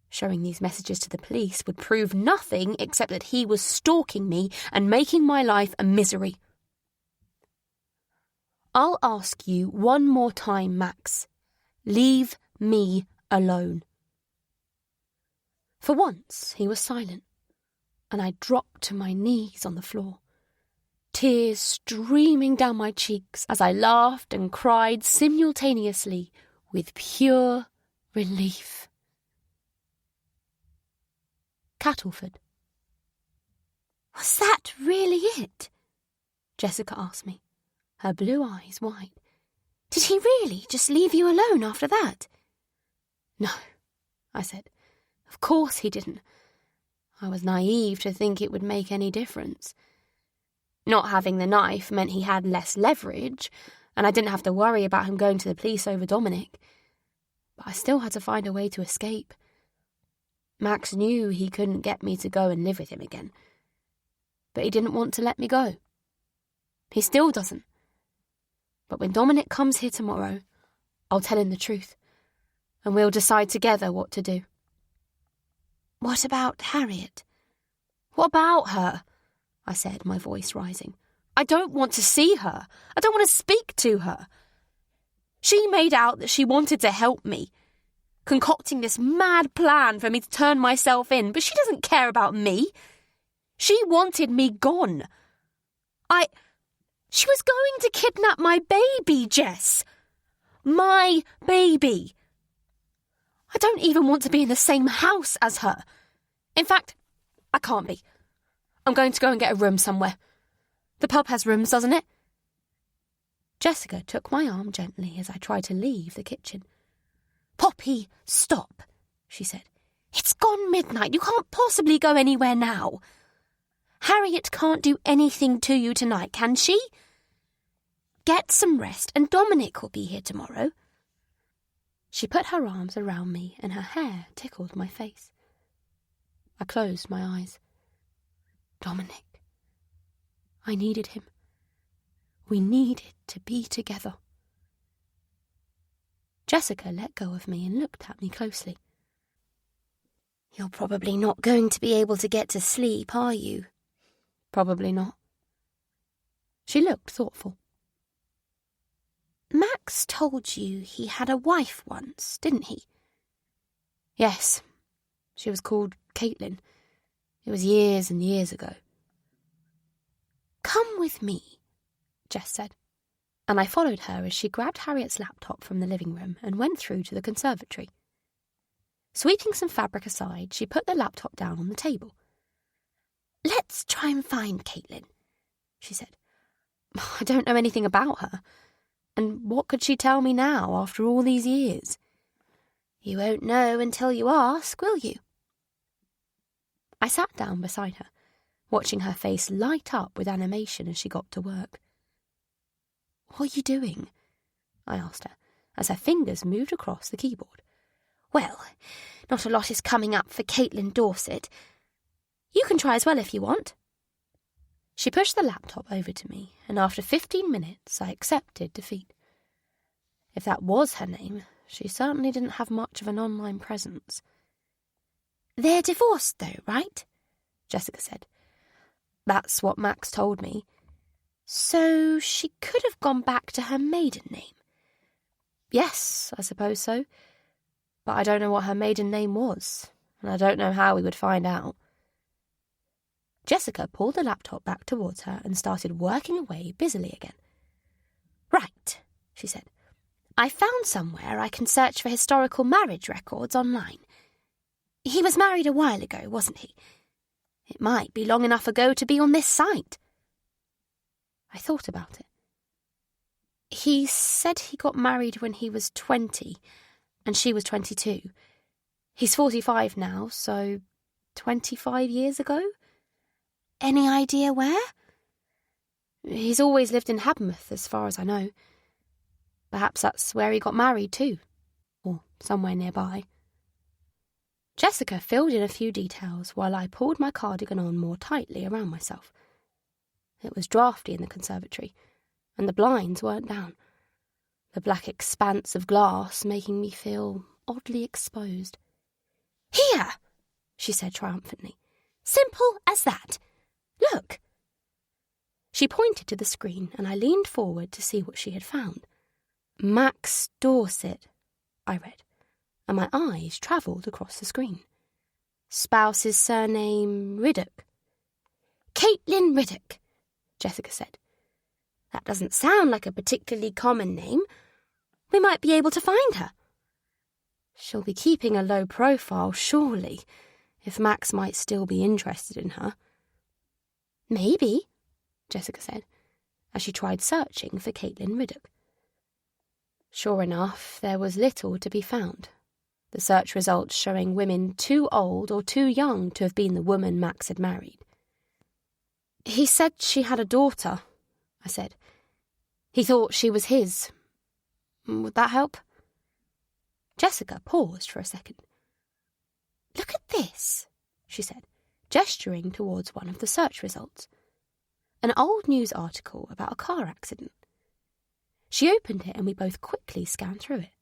Speaker 1: Showing these messages to the police would prove nothing except that he was stalking me and making my life a misery. "I'll ask you one more time, Max. Leave me alone." For once, he was silent, and I dropped to my knees on the floor, tears streaming down my cheeks as I laughed and cried simultaneously with pure relief. Cattleford.
Speaker 3: "Was that really it?"
Speaker 1: Jessica asked me, her blue eyes wide.
Speaker 3: "Did he really just leave you alone after that?"
Speaker 1: "No," I said. "Of course he didn't. I was naive to think it would make any difference. Not having the knife meant he had less leverage, and I didn't have to worry about him going to the police over Dominic. But I still had to find a way to escape. Max knew he couldn't get me to go and live with him again, but he didn't want to let me go. He still doesn't. But when Dominic comes here tomorrow, I'll tell him the truth, and we'll decide together what to do."
Speaker 3: "What about Harriet?"
Speaker 1: "What about her?" I said, my voice rising. "I don't want to see her. I don't want to speak to her. She made out that she wanted to help me, concocting this mad plan for me to turn myself in, but she doesn't care about me. She wanted me gone. She was going to kidnap my baby, Jess. My baby. I don't even want to be in the same house as her. In fact, I can't be. I'm going to go and get a room somewhere. The pub has rooms, doesn't it?" Jessica took my arm gently as I tried to leave the kitchen.
Speaker 3: "Poppy, stop," she said. "It's gone midnight. You can't possibly go anywhere now. Harriet can't do anything to you tonight, can she? Get some rest, and Dominic will be here tomorrow."
Speaker 1: She put her arms around me and her hair tickled my face. I closed my eyes. Dominic. I needed him. We needed to be together. Jessica let go of me and looked at me closely.
Speaker 3: "You're probably not going to be able to get to sleep, are you?"
Speaker 1: "Probably not." She looked thoughtful.
Speaker 3: "Max told you he had a wife once, didn't he?"
Speaker 1: "Yes. She was called Caitlin. It was years and years ago."
Speaker 3: "Come with me,"
Speaker 1: Jess said, and I followed her as she grabbed Harriet's laptop from the living room and went through to the conservatory. Sweeping some fabric aside, she put the laptop down on the table.
Speaker 3: "Let's try and find Caitlin," she said.
Speaker 1: "I don't know anything about her. And what could she tell me now, after all these years?"
Speaker 3: "You won't know until you ask, will you?"
Speaker 1: I sat down beside her, watching her face light up with animation as she got to work. "What are you doing?" I asked her, as her fingers moved across the keyboard.
Speaker 3: "Well, not a lot is coming up for Caitlin Dorset. You can try as well if you want."
Speaker 1: She pushed the laptop over to me, and after 15 minutes I accepted defeat. If that was her name, she certainly didn't have much of an online presence.
Speaker 3: "They're divorced, though, right?"
Speaker 1: Jessica said. "That's what Max told me."
Speaker 3: "So she could have gone back to her maiden name?"
Speaker 1: "Yes, I suppose so. But I don't know what her maiden name was, and I don't know how we would find out." Jessica pulled the laptop back towards her and started working away busily again.
Speaker 3: "Right," she said. I found somewhere I can search for historical marriage records online. He was married a while ago, wasn't he? It might be long enough ago to be on this site.
Speaker 1: I thought about it. He said he got married when he was 20, and she was 22. He's 45 now, so 25 years ago?
Speaker 3: Any idea where?
Speaker 1: He's always lived in Harriet, as far as I know. Perhaps that's where he got married too, or somewhere nearby. Jessica filled in a few details while I pulled my cardigan on more tightly around myself. It was draughty in the conservatory, and the blinds weren't down, the black expanse of glass making me feel oddly exposed.
Speaker 3: "Here," she said triumphantly. "Simple as that. Look."
Speaker 1: She pointed to the screen, and I leaned forward to see what she had found. Max Dorset, I read, and my eyes travelled across the screen. Spouse's surname Riddoch.
Speaker 3: "Caitlin Riddoch,"
Speaker 1: Jessica said.
Speaker 3: "That doesn't sound like a particularly common name. We might be able to find her."
Speaker 1: She'll be keeping a low profile, surely, if Max might still be interested in her.
Speaker 3: "Maybe,"
Speaker 1: Jessica said, as she tried searching for Caitlin Riddoch. Sure enough, there was little to be found, the search results showing women too old or too young to have been the woman Max had married. "He said she had a daughter," I said. "He thought she was his. Would that help?" Jessica paused for a second.
Speaker 3: "Look at this,"
Speaker 1: she said, gesturing towards one of the search results. An old news article about a car accident. She opened it and we both quickly scanned through it.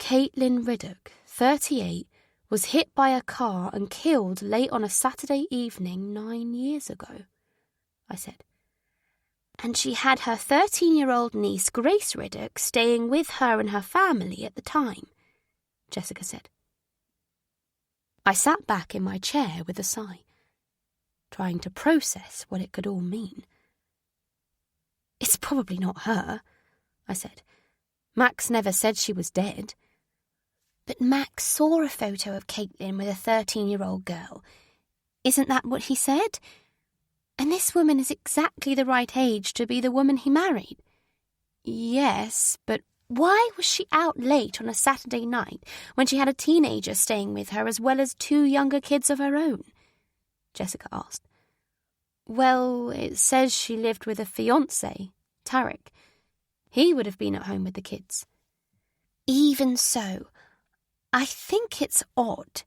Speaker 1: Caitlin Riddoch, 38, was hit by a car and killed late on a Saturday evening 9 years ago, I said.
Speaker 3: "And she had her 13-year-old niece Grace Riddoch staying with her and her family at the time," Jessica said.
Speaker 1: I sat back in my chair with a sigh, trying to process what it could all mean. "It's probably not her," I said. "Max never said she was dead."
Speaker 3: "But Max saw a photo of Caitlin with a 13-year-old girl. Isn't that what he said? And this woman is exactly the right age to be the woman he married."
Speaker 1: "Yes, but
Speaker 3: why was she out late on a Saturday night when she had a teenager staying with her as well as 2 younger kids of her own?"
Speaker 1: Jessica asked. "Well, it says she lived with a fiancé, Tarek. He would have been at home with the kids."
Speaker 3: "Even so, I think it's odd."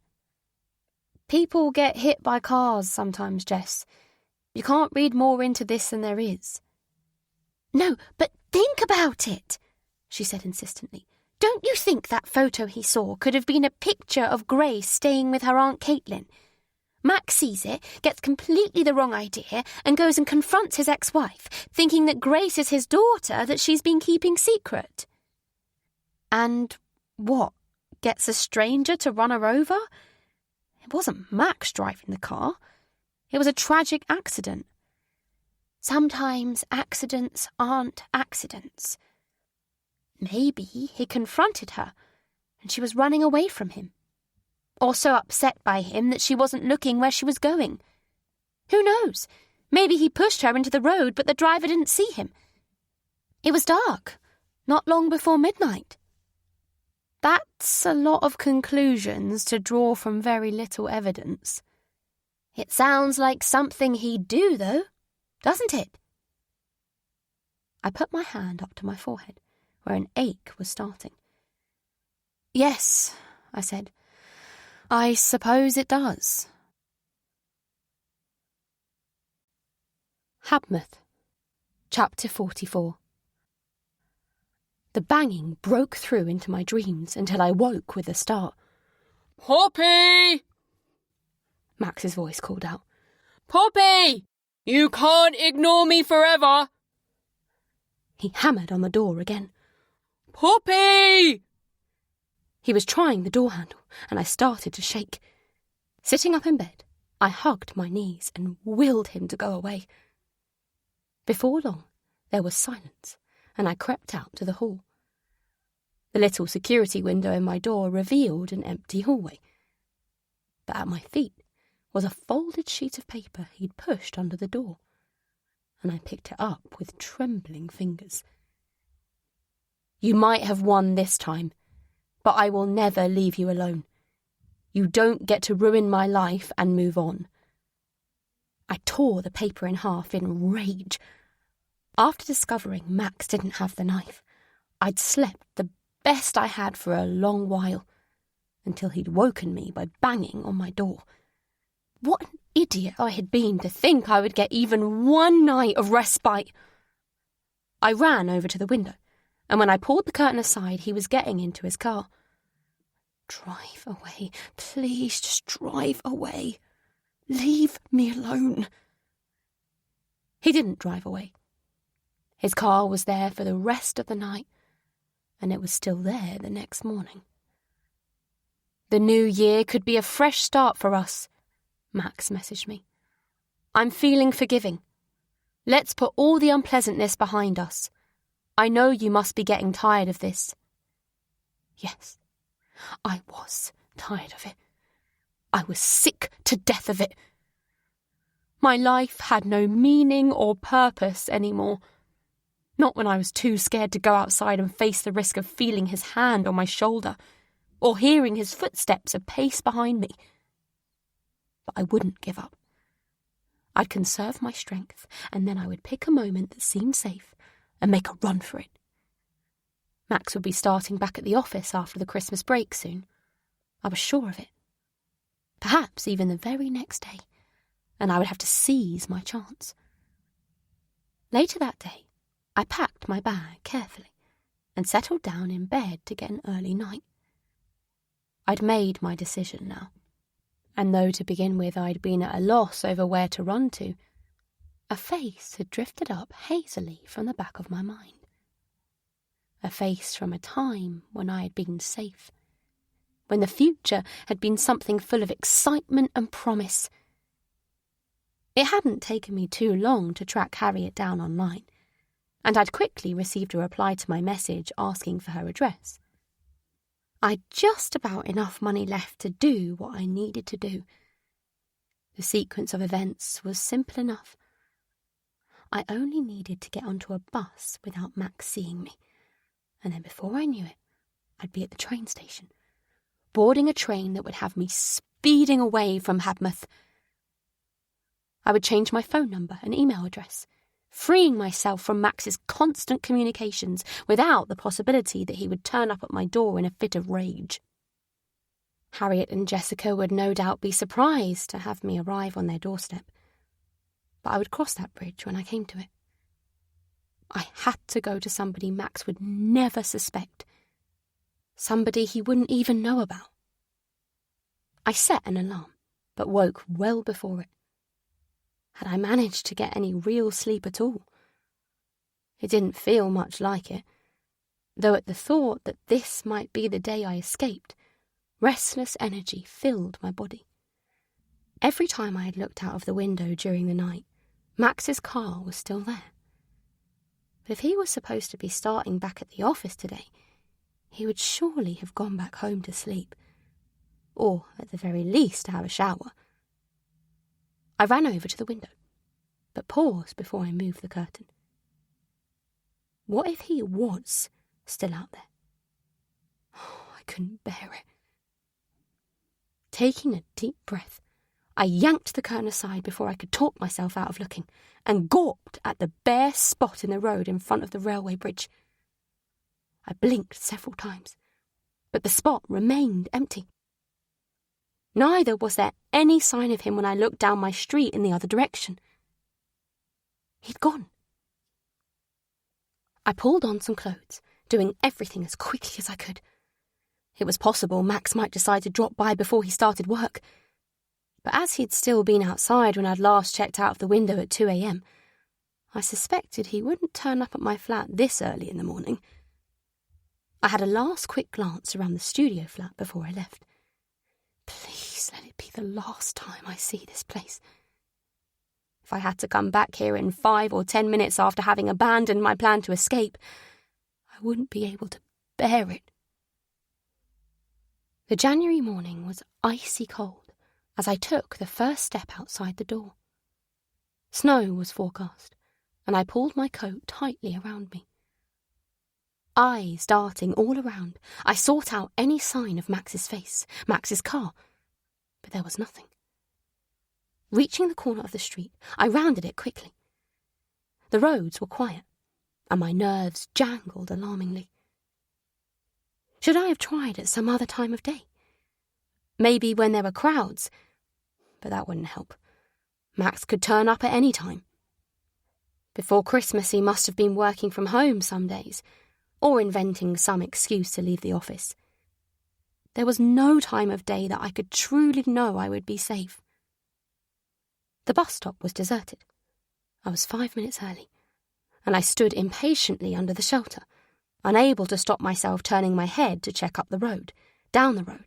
Speaker 1: "People get hit by cars sometimes, Jess. You can't read more into this than there is."
Speaker 3: "No, but think about it," she said insistently. "Don't you think that photo he saw could have been a picture of Grace staying with her Aunt Caitlin? Max sees it, gets completely the wrong idea, and goes and confronts his ex-wife, thinking that Grace is his daughter that she's been keeping secret."
Speaker 1: "And what? Gets a stranger to run her over? It wasn't Max driving the car. It was a tragic accident."
Speaker 3: "Sometimes accidents aren't accidents."
Speaker 1: "Maybe he confronted her, and she was running away from him. Or so upset by him that she wasn't looking where she was going. Who knows? Maybe he pushed her into the road, but the driver didn't see him. It was dark, not long before midnight." "That's a lot of conclusions to draw from very little evidence."
Speaker 3: "It sounds like something he'd do, though, doesn't it?"
Speaker 1: I put my hand up to my forehead, where an ache was starting. "Yes," I said. "I suppose it does." Harriet, Chapter 44. The banging broke through into my dreams until I woke with a start.
Speaker 7: "Poppy!"
Speaker 1: Max's voice called out.
Speaker 7: "Poppy! You can't ignore me forever!"
Speaker 1: He hammered on the door again.
Speaker 7: "Poppy!"
Speaker 1: He was trying the door handle, and I started to shake. Sitting up in bed, I hugged my knees and willed him to go away. Before long, there was silence, and I crept out to the hall. The little security window in my door revealed an empty hallway. But at my feet was a folded sheet of paper he'd pushed under the door, and I picked it up with trembling fingers. "You might have won this time, but I will never leave you alone. You don't get to ruin my life and move on." I tore the paper in half in rage. After discovering Max didn't have the knife, I'd slept the best I had for a long while, until he'd woken me by banging on my door. What an idiot I had been to think I would get even one night of respite. I ran over to the window, and when I pulled the curtain aside, he was getting into his car. "Drive away, please, just drive away. Leave me alone." He didn't drive away. His car was there for the rest of the night, and it was still there the next morning. "The new year could be a fresh start for us," Max messaged me. "I'm feeling forgiving. Let's put all the unpleasantness behind us. I know you must be getting tired of this." Yes, I was tired of it. I was sick to death of it. My life had no meaning or purpose anymore. Not when I was too scared to go outside and face the risk of feeling his hand on my shoulder, or hearing his footsteps a pace behind me. But I wouldn't give up. I'd conserve my strength, and then I would pick a moment that seemed safe and make a run for it. Max would be starting back at the office after the Christmas break soon. I was sure of it. Perhaps even the very next day, and I would have to seize my chance. Later that day, I packed my bag carefully and settled down in bed to get an early night. I'd made my decision now, and though to begin with I'd been at a loss over where to run to, a face had drifted up hazily from the back of my mind. A face from a time when I had been safe, when the future had been something full of excitement and promise. It hadn't taken me too long to track Harriet down online, and I'd quickly received a reply to my message asking for her address. I'd just about enough money left to do what I needed to do. The sequence of events was simple enough. I only needed to get onto a bus without Max seeing me, and then before I knew it, I'd be at the train station, boarding a train that would have me speeding away from Habmouth. I would change my phone number and email address, freeing myself from Max's constant communications without the possibility that he would turn up at my door in a fit of rage. Harriet and Jessica would no doubt be surprised to have me arrive on their doorstep, but I would cross that bridge when I came to it. I had to go to somebody Max would never suspect, somebody he wouldn't even know about. I set an alarm, but woke well before it. Had I managed to get any real sleep at all? It didn't feel much like it, though at the thought that this might be the day I escaped, restless energy filled my body. Every time I had looked out of the window during the night, Max's car was still there. But if he was supposed to be starting back at the office today, he would surely have gone back home to sleep, or at the very least to have a shower. I ran over to the window, but paused before I moved the curtain. What if he was still out there? Oh, I couldn't bear it. Taking a deep breath, I yanked the curtain aside before I could talk myself out of looking, and gawped at the bare spot in the road in front of the railway bridge. I blinked several times, but the spot remained empty. Neither was there any sign of him when I looked down my street in the other direction. He'd gone. I pulled on some clothes, doing everything as quickly as I could. It was possible Max might decide to drop by before he started work, but as he'd still been outside when I'd last checked out of the window at 2 a.m, I suspected he wouldn't turn up at my flat this early in the morning. I had a last quick glance around the studio flat before I left. Please let it be the last time I see this place. If I had to come back here in 5 or 10 minutes after having abandoned my plan to escape, I wouldn't be able to bear it. The January morning was icy cold as I took the first step outside the door. Snow was forecast, and I pulled my coat tightly around me. Eyes darting all around, I sought out any sign of Max's face, Max's car, but there was nothing. Reaching the corner of the street, I rounded it quickly. The roads were quiet, and my nerves jangled alarmingly. Should I have tried at some other time of day? Maybe when there were crowds, but that wouldn't help. Max could turn up at any time. Before Christmas, he must have been working from home some days, or inventing some excuse to leave the office. There was no time of day that I could truly know I would be safe. The bus stop was deserted. I was 5 minutes early, and I stood impatiently under the shelter, unable to stop myself turning my head to check up the road, down the road.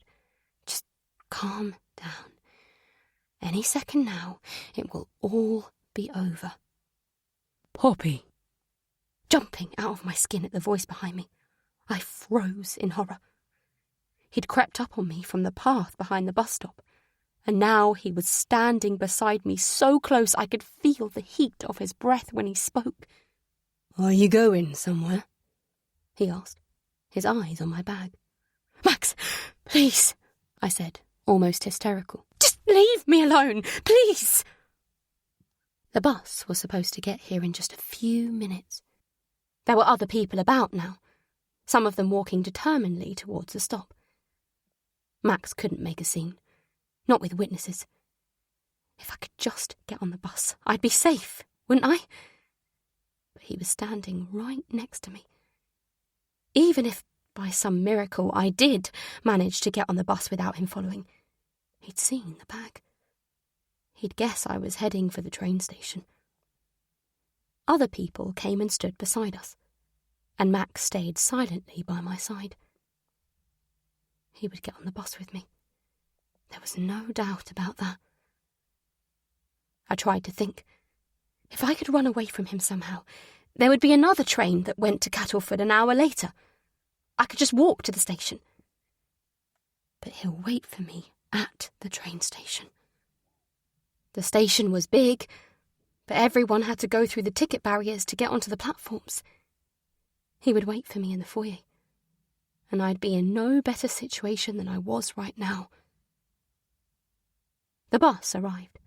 Speaker 1: Just calm down. Any second now, it will all be over.
Speaker 5: Poppy.
Speaker 1: Jumping out of my skin at the voice behind me, I froze in horror. He'd crept up on me from the path behind the bus stop, and now he was standing beside me so close I could feel the heat of his breath when he spoke.
Speaker 5: Are you going somewhere?
Speaker 1: He asked, his eyes on my bag. Max, please, I said, almost hysterical. Just leave me alone, please. The bus was supposed to get here in just a few minutes. There were other people about now, some of them walking determinedly towards the stop. Max couldn't make a scene, not with witnesses. If I could just get on the bus, I'd be safe, wouldn't I? But he was standing right next to me. Even if, by some miracle, I did manage to get on the bus without him following, he'd seen the bag. He'd guess I was heading for the train station. Other people came and stood beside us, and Max stayed silently by my side. He would get on the bus with me. There was no doubt about that. I tried to think. If I could run away from him somehow, there would be another train that went to Cattleford an hour later. I could just walk to the station. But he'll wait for me at the train station. The station was big, but everyone had to go through the ticket barriers to get onto the platforms. He would wait for me in the foyer, and I'd be in no better situation than I was right now. The bus arrived,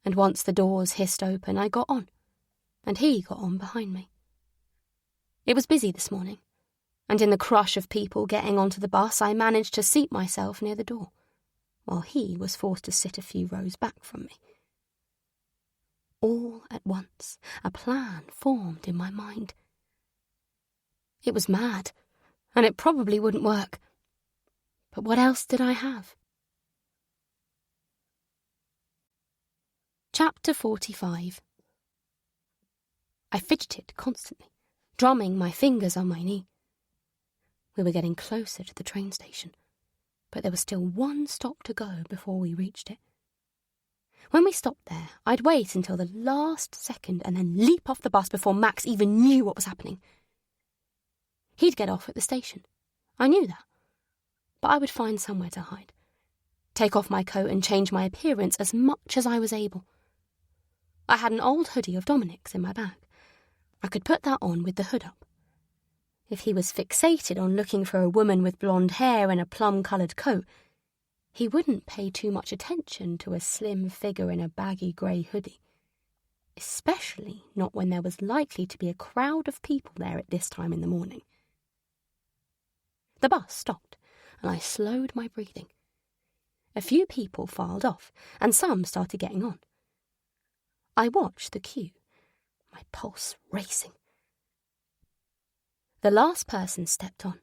Speaker 1: and once the doors hissed open, I got on, and he got on behind me. It was busy this morning, and in the crush of people getting onto the bus, I managed to seat myself near the door, while he was forced to sit a few rows back from me. All at once, a plan formed in my mind. It was mad, and it probably wouldn't work. But what else did I have? Chapter 45. I fidgeted constantly, drumming my fingers on my knee. We were getting closer to the train station, but there was still one stop to go before we reached it. When we stopped there, I'd wait until the last second and then leap off the bus before Max even knew what was happening. He'd get off at the station. I knew that. But I would find somewhere to hide, take off my coat and change my appearance as much as I was able. I had an old hoodie of Dominic's in my bag. I could put that on with the hood up. If he was fixated on looking for a woman with blonde hair and a plum-coloured coat, he wouldn't pay too much attention to a slim figure in a baggy grey hoodie, especially not when there was likely to be a crowd of people there at this time in the morning. The bus stopped, and I slowed my breathing. A few people filed off, and some started getting on. I watched the queue, my pulse racing. The last person stepped on,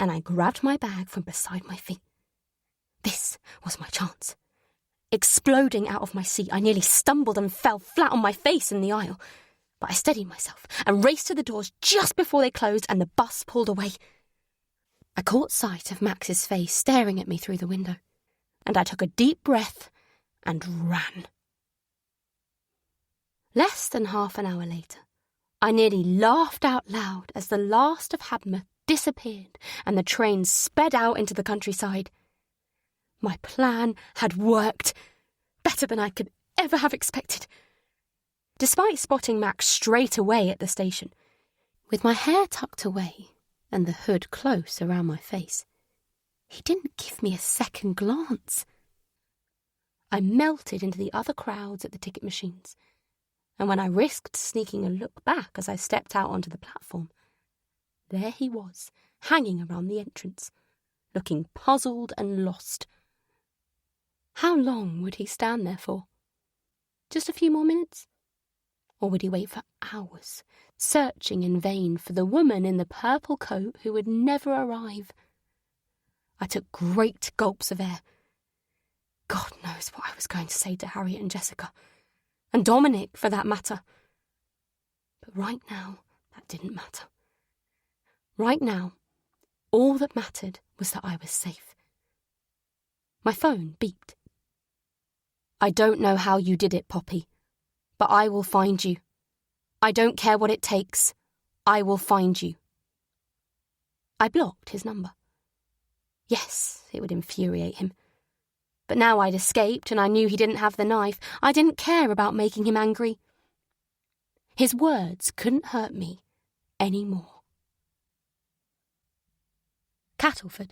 Speaker 1: and I grabbed my bag from beside my feet. This was my chance. Exploding out of my seat, I nearly stumbled and fell flat on my face in the aisle. But I steadied myself and raced to the doors just before they closed and the bus pulled away. I caught sight of Max's face staring at me through the window, and I took a deep breath and ran. Less than half an hour later, I nearly laughed out loud as the last of Hadmer disappeared and the train sped out into the countryside. My plan had worked. Better than I could ever have expected. Despite spotting Max straight away at the station, with my hair tucked away and the hood close around my face, he didn't give me a second glance. I melted into the other crowds at the ticket machines, and when I risked sneaking a look back as I stepped out onto the platform, there he was, hanging around the entrance, looking puzzled and lost. How long would he stand there for? Just a few more minutes? Or would he wait for hours, searching in vain for the woman in the purple coat who would never arrive? I took great gulps of air. God knows what I was going to say to Harriet and Jessica, and Dominic for that matter. But right now, that didn't matter. Right now, all that mattered was that I was safe. My phone beeped. I don't know how you did it, Poppy, but I will find you. I don't care what it takes. I will find you. I blocked his number. Yes, it would infuriate him. But now I'd escaped and I knew he didn't have the knife. I didn't care about making him angry. His words couldn't hurt me anymore. Cattleford.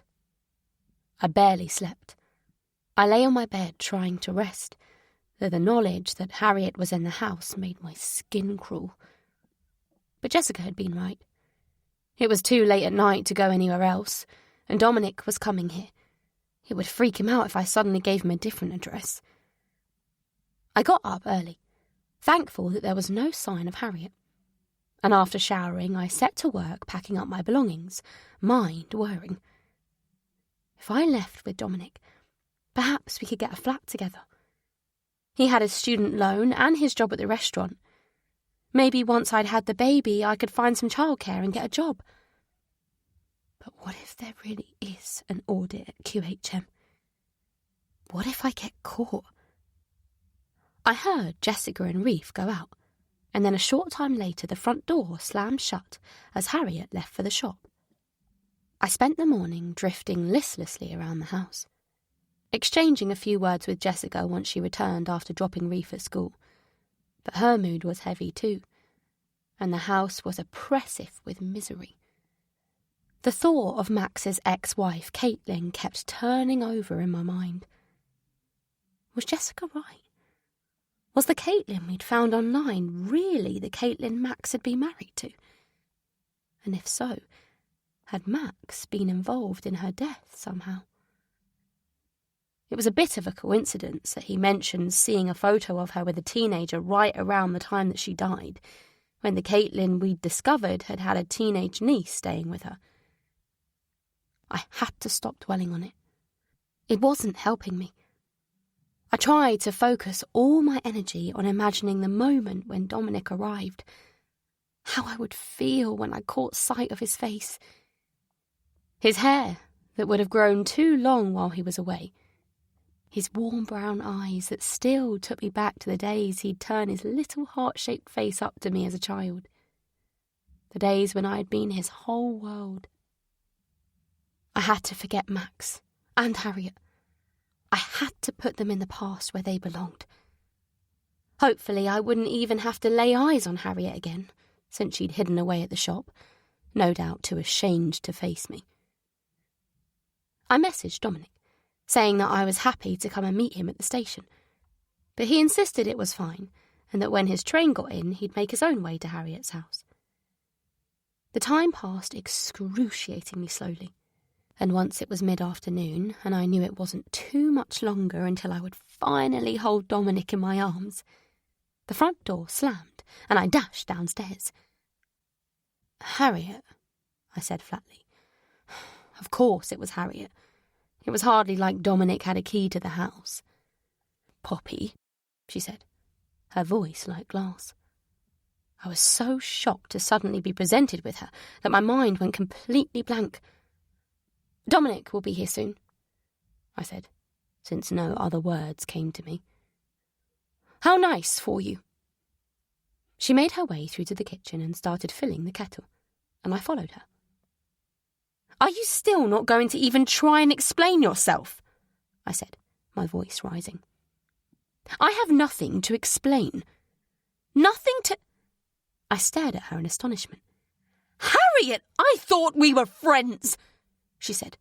Speaker 1: I barely slept. I lay on my bed trying to rest, though the knowledge that Harriet was in the house made my skin crawl. But Jessica had been right. It was too late at night to go anywhere else, and Dominic was coming here. It would freak him out if I suddenly gave him a different address. I got up early, thankful that there was no sign of Harriet, and after showering I set to work packing up my belongings, mind whirring. If I left with Dominic, perhaps we could get a flat together. He had his student loan and his job at the restaurant. Maybe once I'd had the baby, I could find some childcare and get a job. But what if there really is an audit at QHM? What if I get caught? I heard Jessica and Reef go out, and then a short time later the front door slammed shut as Harriet left for the shop. I spent the morning drifting listlessly around the house, exchanging a few words with Jessica once she returned after dropping Reef at school. But her mood was heavy too, and the house was oppressive with misery. The thought of Max's ex-wife, Caitlin, kept turning over in my mind. Was Jessica right? Was the Caitlin we'd found online really the Caitlin Max had been married to? And if so, had Max been involved in her death somehow? It was a bit of a coincidence that he mentioned seeing a photo of her with a teenager right around the time that she died, when the Caitlin we'd discovered had had a teenage niece staying with her. I had to stop dwelling on it. It wasn't helping me. I tried to focus all my energy on imagining the moment when Dominic arrived, how I would feel when I caught sight of his face. His hair, that would have grown too long while he was away, his warm brown eyes that still took me back to the days he'd turn his little heart-shaped face up to me as a child, the days when I had been his whole world. I had to forget Max and Harriet. I had to put them in the past where they belonged. Hopefully I wouldn't even have to lay eyes on Harriet again, since she'd hidden away at the shop, no doubt too ashamed to face me. I messaged Dominic, saying that I was happy to come and meet him at the station, but he insisted it was fine, and that when his train got in, he'd make his own way to Harriet's house. The time passed excruciatingly slowly, and once it was mid-afternoon, and I knew it wasn't too much longer until I would finally hold Dominic in my arms, the front door slammed, and I dashed downstairs. "Harriet," I said flatly. Of course it was Harriet. It was hardly like Dominic had a key to the house. "Poppy," she said, her voice like glass. I was so shocked to suddenly be presented with her that my mind went completely blank. "Dominic will be here soon," I said, since no other words came to me. "How nice for you." She made her way through to the kitchen and started filling the kettle, and I followed her. "Are you still not going to even try and explain yourself?"
Speaker 4: I said, my voice rising. I have nothing to explain. Nothing to... I stared at her in astonishment.
Speaker 2: Harriet, I thought we were friends, she said.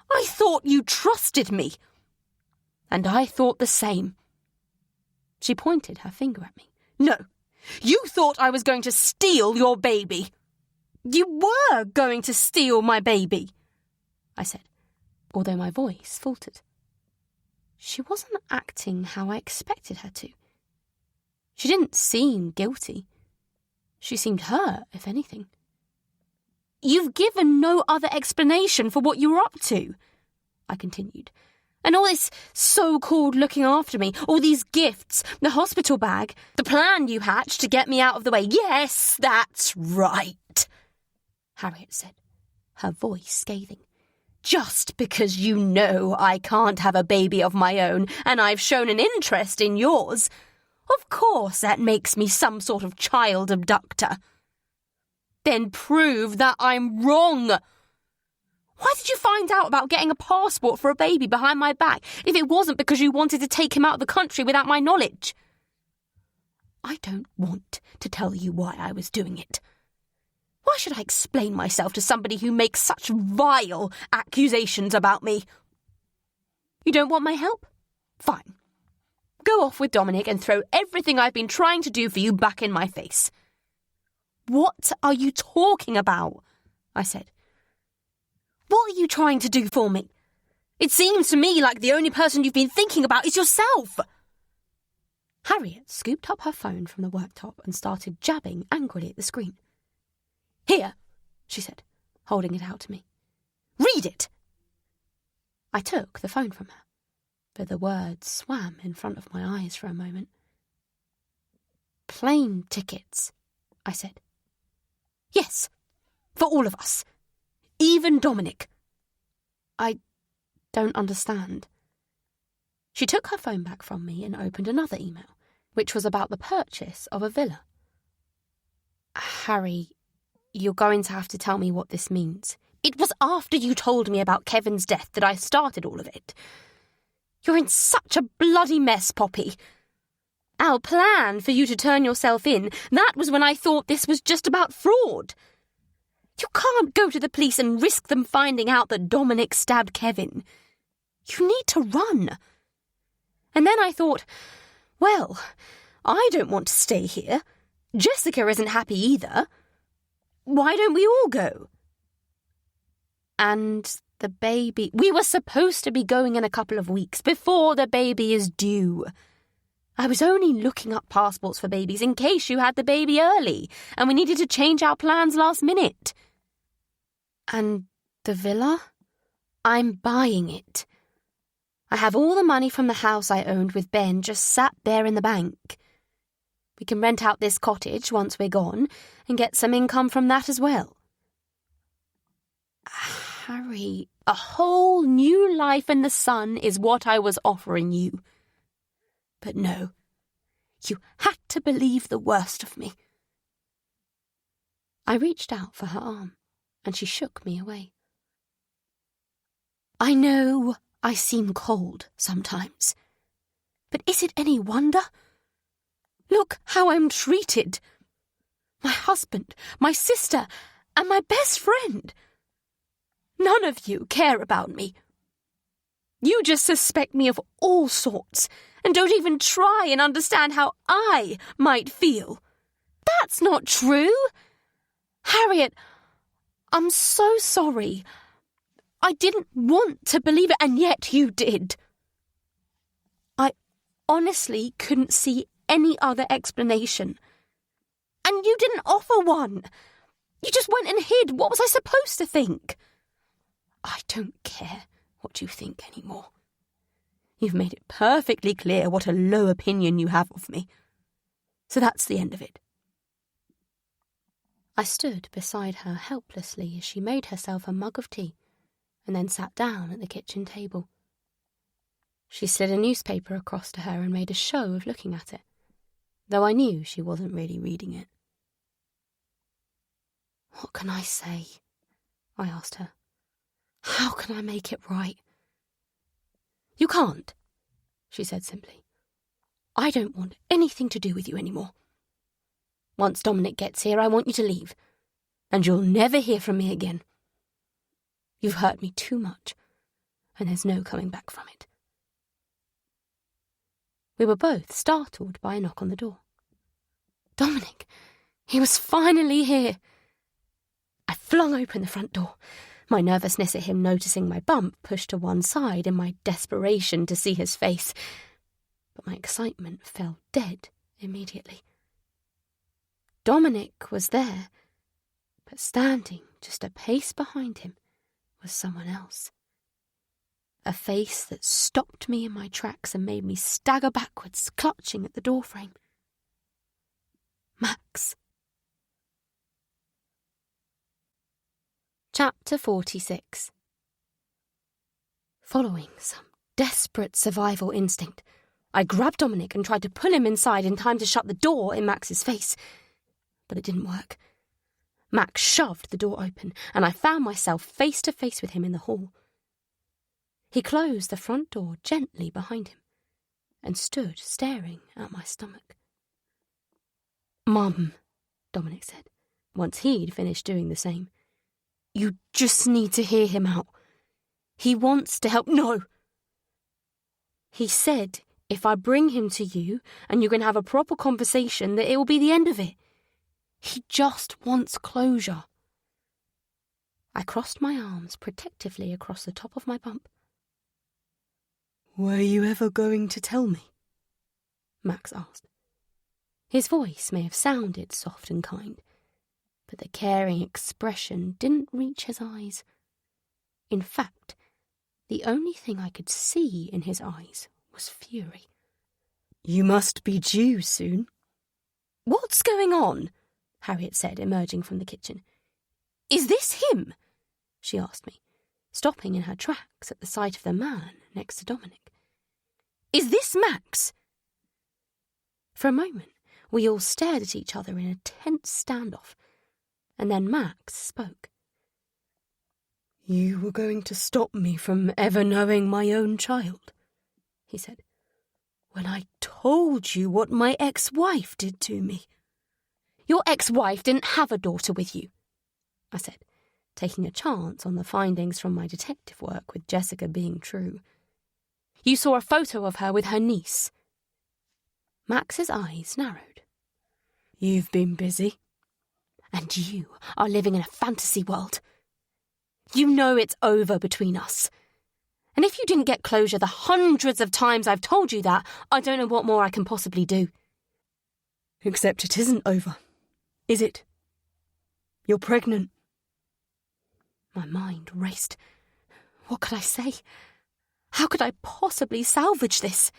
Speaker 2: I thought you trusted me.
Speaker 4: And I thought the same. She pointed her finger at me.
Speaker 2: No, you thought I was going to steal your baby. You were going to steal my baby,
Speaker 4: I said, although my voice faltered. She wasn't acting how I expected her to. She didn't seem guilty. She seemed hurt, if anything.
Speaker 2: You've given no other explanation for what you were up to, I continued. And all this so-called looking after me, all these gifts, the hospital bag, the plan you hatched to get me out of the way. Yes, that's right, Harriet said, her voice scathing. Just because you know I can't have a baby of my own and I've shown an interest in yours, of course that makes me some sort of child abductor. Then prove that I'm wrong. Why did you find out about getting a passport for a baby behind my back if it wasn't because you wanted to take him out of the country without my knowledge? I don't want to tell you why I was doing it. Why should I explain myself to somebody who makes such vile accusations about me? You don't want my help? Fine. Go off with Dominic and throw everything I've been trying to do for you back in my face. What are you talking about? I said. What are you trying to do for me? It seems to me like the only person you've been thinking about is yourself. Harriet scooped up her phone from the worktop and started jabbing angrily at the screen. Here, she said, holding it out to me. Read it. I took the phone from her, but the words swam in front of my eyes for a moment. Plane tickets, I said. Yes, for all of us. Even Dominic. I don't understand. She took her phone back from me and opened another email, which was about the purchase of a villa. Harry, you're going to have to tell me what this means. It was after you told me about Kevin's death that I started all of it. You're in such a bloody mess, Poppy. Our plan for you to turn yourself in, that was when I thought this was just about fraud. You can't go to the police and risk them finding out that Dominic stabbed Kevin. You need to run. And then I thought, well, I don't want to stay here. Jessica isn't happy either. Why don't we all go? And the baby... We were supposed to be going in a couple of weeks, before the baby is due. I was only looking up passports for babies in case you had the baby early, and we needed to change our plans last minute. And the villa? I'm buying it. I have all the money from the house I owned with Ben just sat there in the bank. We can rent out this cottage once we're gone and get some income from that as well. Harry, a whole new life in the sun is what I was offering you. But no, you had to believe the worst of me. I reached out for her arm, and she shook me away. I know I seem cold sometimes, but is it any wonder? Look how I'm treated. My husband, my sister, and my best friend. None of you care about me. You just suspect me of all sorts and don't even try and understand how I might feel. That's not true. Harriet, I'm so sorry. I didn't want to believe it, and yet you did. I honestly couldn't see any other explanation. And you didn't offer one. You just went and hid. What was I supposed to think? I don't care what you think anymore. You've made it perfectly clear what a low opinion you have of me. So that's the end of it. I stood beside her helplessly as she made herself a mug of tea and then sat down at the kitchen table. She slid a newspaper across to her and made a show of looking at it, though I knew she wasn't really reading it. What can I say? I asked her. How can I make it right?
Speaker 1: You can't, she said simply. I don't want anything to do with you anymore. Once Dominic gets here, I want you to leave, and you'll never hear from me again. You've hurt me too much, and there's no coming back from it. We were both startled by a knock on the door. Dominic! He was finally here! I flung open the front door. My nervousness at him noticing my bump pushed to one side in my desperation to see his face, but my excitement fell dead immediately. Dominic was there, but standing just a pace behind him was someone else. A face that stopped me in my tracks and made me stagger backwards, clutching at the doorframe. Max. Chapter 46. Following some desperate survival instinct, I grabbed Dominic and tried to pull him inside in time to shut the door in Max's face. But it didn't work. Max shoved the door open, and I found myself face to face with him in the hall. He closed the front door gently behind him and stood staring at my stomach. Mum, Dominic said, once he'd finished doing the same. You just need to hear him out. He wants to help. No! He said if I bring him to you and you can have a proper conversation that it will be the end of it. He just wants closure. I crossed my arms protectively across the top of my bump.
Speaker 5: Were you ever going to tell me?
Speaker 1: Max asked. His voice may have sounded soft and kind, but the caring expression didn't reach his eyes. In fact, the only thing I could see in his eyes was fury.
Speaker 5: You must be due soon.
Speaker 1: What's going on? Harriet said, emerging from the kitchen. Is this him? She asked me, stopping in her tracks at the sight of the man next to Dominic. Is this Max? For a moment, we all stared at each other in a tense standoff, and then Max spoke.
Speaker 5: You were going to stop me from ever knowing my own child, he said, when I told you what my ex-wife did to me.
Speaker 1: Your ex-wife didn't have a daughter with you, I said, taking a chance on the findings from my detective work with Jessica being true. You saw a photo of her with her niece. Max's eyes narrowed.
Speaker 5: You've been busy.
Speaker 1: And you are living in a fantasy world. You know it's over between us. And if you didn't get closure the hundreds of times I've told you that, I don't know what more I can possibly do.
Speaker 5: Except it isn't over, is it? You're pregnant.
Speaker 1: My mind raced. What could I say? How could I possibly salvage this?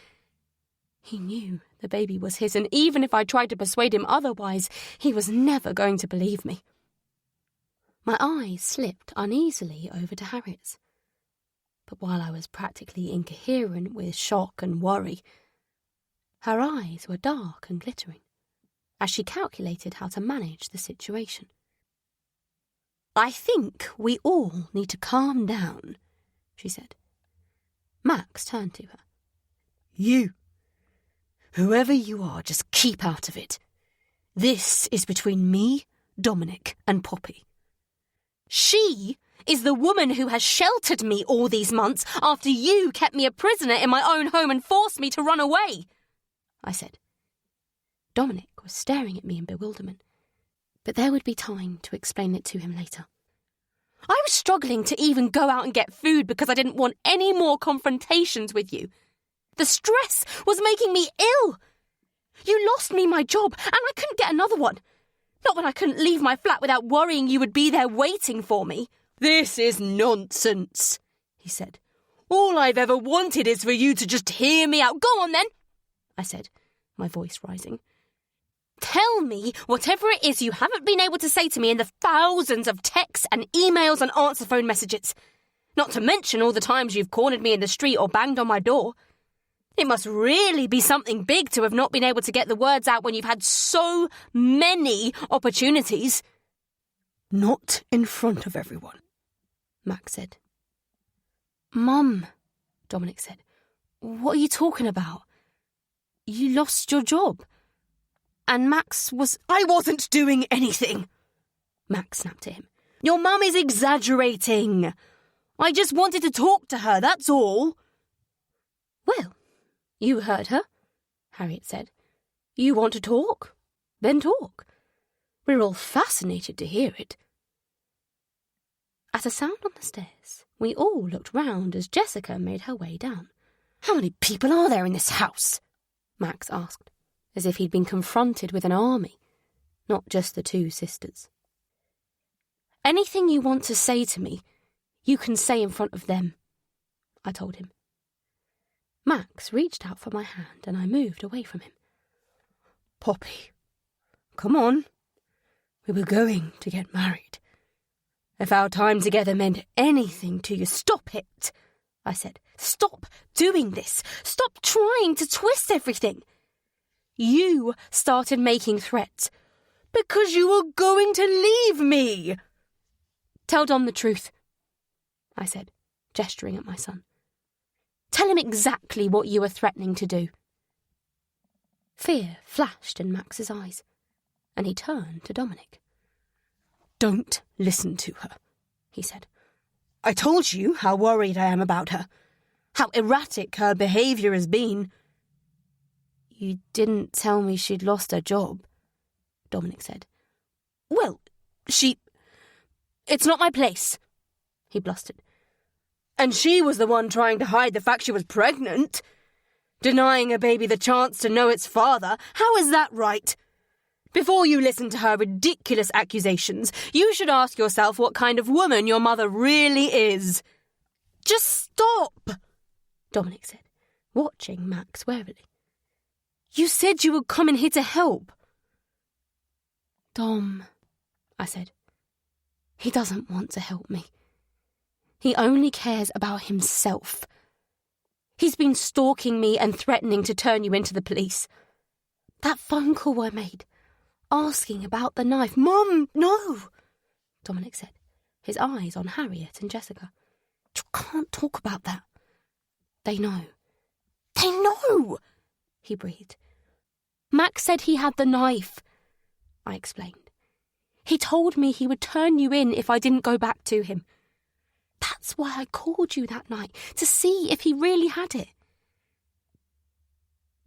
Speaker 1: He knew the baby was his, and even if I tried to persuade him otherwise, he was never going to believe me. My eyes slipped uneasily over to Harriet's. But while I was practically incoherent with shock and worry, her eyes were dark and glittering, as she calculated how to manage the situation. I think we all need to calm down, she said. Max turned to her.
Speaker 5: You. Whoever you are, just keep out of it. This is between me, Dominic, and Poppy.
Speaker 1: She is the woman who has sheltered me all these months after you kept me a prisoner in my own home and forced me to run away, I said. Dominic was staring at me in bewilderment, but there would be time to explain it to him later. I was struggling to even go out and get food because I didn't want any more confrontations with you. The stress was making me ill. You lost me my job, and I couldn't get another one. Not when I couldn't leave my flat without worrying you would be there waiting for me.
Speaker 7: This is nonsense, he said. All I've ever wanted is for you to just hear me out.
Speaker 1: Go on then, I said, my voice rising. Tell me whatever it is you haven't been able to say to me in the thousands of texts and emails and answer phone messages. Not to mention all the times you've cornered me in the street or banged on my door. It must really be something big to have not been able to get the words out when you've had so many opportunities.
Speaker 5: Not in front of everyone,
Speaker 1: Max said. Mum, Dominic said, What are you talking about? You lost your job. And Max was...
Speaker 7: I wasn't doing anything, Max snapped at him. Your mum is exaggerating. I just wanted to talk to her, that's all.
Speaker 1: Well, you heard her, Harriet said. You want to talk? Then talk. We're all fascinated to hear it. At a sound on the stairs, we all looked round as Jessica made her way down.
Speaker 7: How many people are there in this house?
Speaker 1: Max asked, as if he'd been confronted with an army, not just the two sisters. Anything you want to say to me, you can say in front of them, I told him. Max reached out for my hand and I moved away from him.
Speaker 5: Poppy, come on. We were going to get married. If our time together meant anything to you, stop it, I said. Stop doing this. Stop trying to twist everything. You started making threats because you were going to leave me. Tell Dom the truth, I said, gesturing at my son. Tell him exactly what you were threatening to do. Fear flashed in Max's eyes, and he turned to Dominic. Don't listen to her, he said. I told you how worried I am about her, how erratic her behaviour has been. You didn't tell me she'd lost her job, Dominic said. Well, it's not my place, he blustered. And she was the one trying to hide the fact she was pregnant. Denying a baby the chance to know its father. How is that right? Before you listen to her ridiculous accusations, you should ask yourself what kind of woman your mother really is. Just stop, Dominic said, watching Max warily. You said you were coming here to help. Dom, I said. He doesn't want to help me. He only cares about himself. He's been stalking me and threatening to turn you into the police. That phone call I made, asking about the knife. Mum, no, Dominic said, his eyes on Harriet and Jessica. You can't talk about that. They know. They know, he breathed. Max said he had the knife, I explained. He told me he would turn you in if I didn't go back to him. That's why I called you that night, to see if he really had it.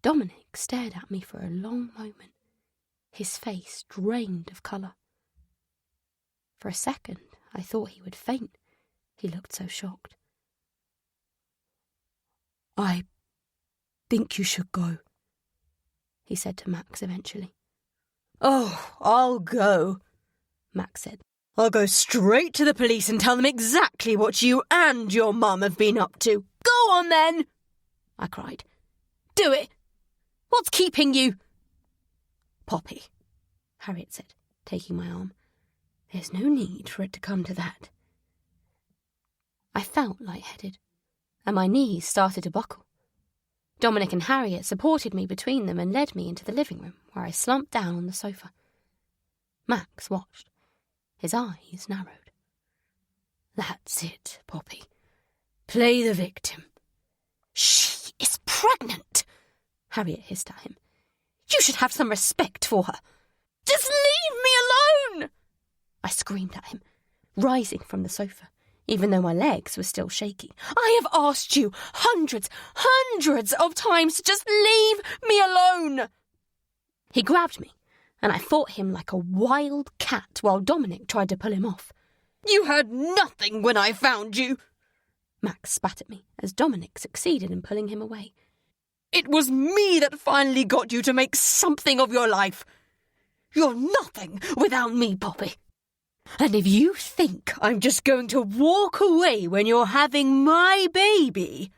Speaker 5: Dominic stared at me for a long moment, his face drained of colour. For a second, I thought he would faint. He looked so shocked. I think you should go, he said to Max eventually. Oh, I'll go, Max said. I'll go straight to the police and tell them exactly what you and your mum have been up to. Go on then, I cried. Do it. What's keeping you? Poppy, Harriet said, taking my arm. There's no need for it to come to that. I felt lightheaded, and my knees started to buckle. Dominic and Harriet supported me between them and led me into the living room, where I slumped down on the sofa. Max watched. His eyes narrowed. That's it, Poppy. Play the victim. She is pregnant, Harriet hissed at him. You should have some respect for her. Just leave me alone, I screamed at him, rising from the sofa, even though my legs were still shaky. I have asked you hundreds of times to just leave me alone. He grabbed me, and I fought him like a wild cat while Dominic tried to pull him off. You had nothing when I found you, Max spat at me as Dominic succeeded in pulling him away. It was me that finally got you to make something of your life. You're nothing without me, Poppy. And if you think I'm just going to walk away when you're having my baby...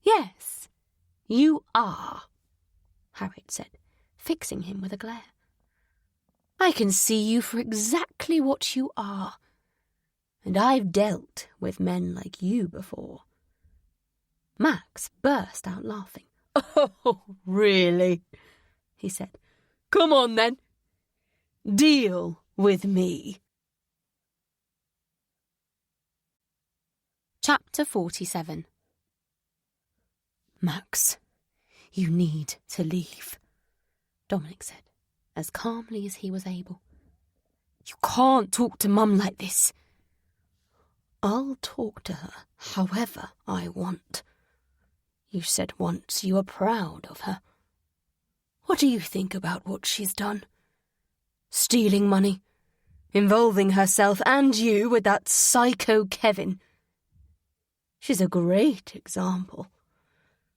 Speaker 5: Yes, you are, Harriet said, fixing him with a glare. I can see you for exactly what you are, and I've dealt with men like you before. Max burst out laughing. Oh, really? He said. Come on, then. Deal with me.
Speaker 1: Chapter 47.
Speaker 5: Max, you need to leave, Dominic said, as calmly as he was able. You can't talk to Mum like this. I'll talk to her however I want. You said once you were proud of her. What do you think about what she's done? Stealing money, involving herself and you with that psycho Kevin. She's a great example.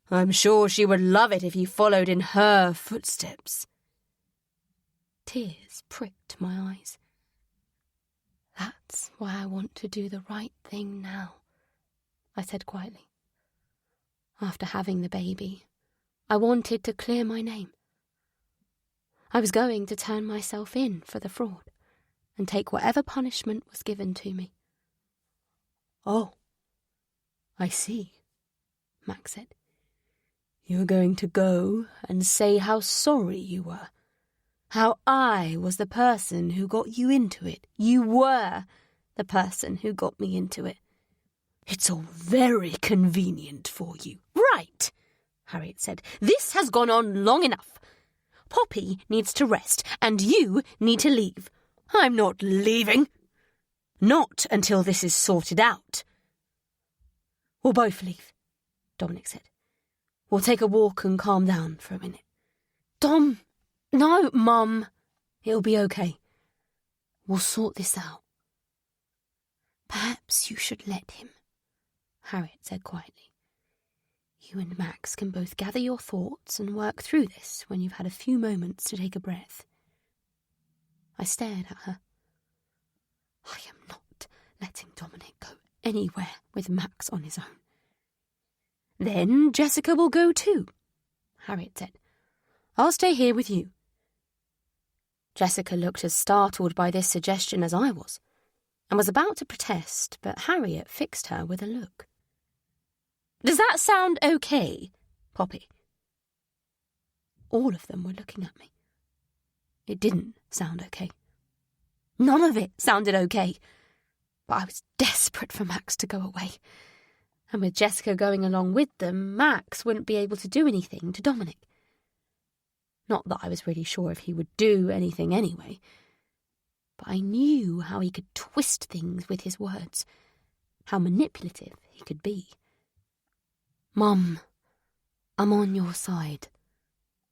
Speaker 5: I'm sure she would love it if you followed in her footsteps. Tears pricked my eyes. That's why I want to do the right thing now, I said quietly. After having the baby, I wanted to clear my name. I was going to turn myself in for the fraud and take whatever punishment was given to me. Oh, I see, Max said. You're going to go and say how sorry you were. How I was the person who got you into it. You were the person who got me into it. It's all very convenient for you. Right, Harriet said. This has gone on long enough. Poppy needs to rest, and you need to leave. I'm not leaving. Not until this is sorted out. We'll both leave, Dominic said. We'll take a walk and calm down for a minute. Dom, no, Mum. It'll be okay. We'll sort this out. Perhaps you should let him, Harriet said quietly. You and Max can both gather your thoughts and work through this when you've had a few moments to take a breath. I stared at her. I am not letting Dominic go anywhere with Max on his own. Then Jessica will go too, Harriet said. I'll stay here with you. Jessica looked as startled by this suggestion as I was, and was about to protest, but Harriet fixed her with a look. Does that sound okay, Poppy? All of them were looking at me. It didn't sound okay. None of it sounded okay. But I was desperate for Max to go away. And with Jessica going along with them, Max wouldn't be able to do anything to Dominic. Not that I was really sure if he would do anything anyway. But I knew how he could twist things with his words, how manipulative he could be. Mum, I'm on your side,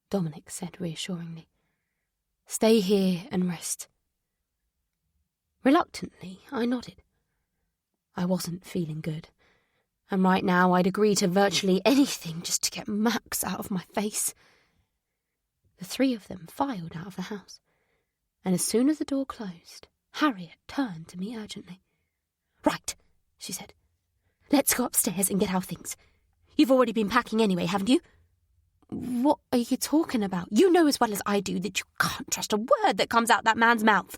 Speaker 5: Dominic said reassuringly. Stay here and rest. Reluctantly, I nodded. I wasn't feeling good, and right now I'd agree to virtually anything just to get Max out of my face. The three of them filed out of the house, and as soon as the door closed, Harriet turned to me urgently. Right, she said. Let's go upstairs and get our things. You've already been packing anyway, haven't you? What are you talking about? You know as well as I do that you can't trust a word that comes out that man's mouth.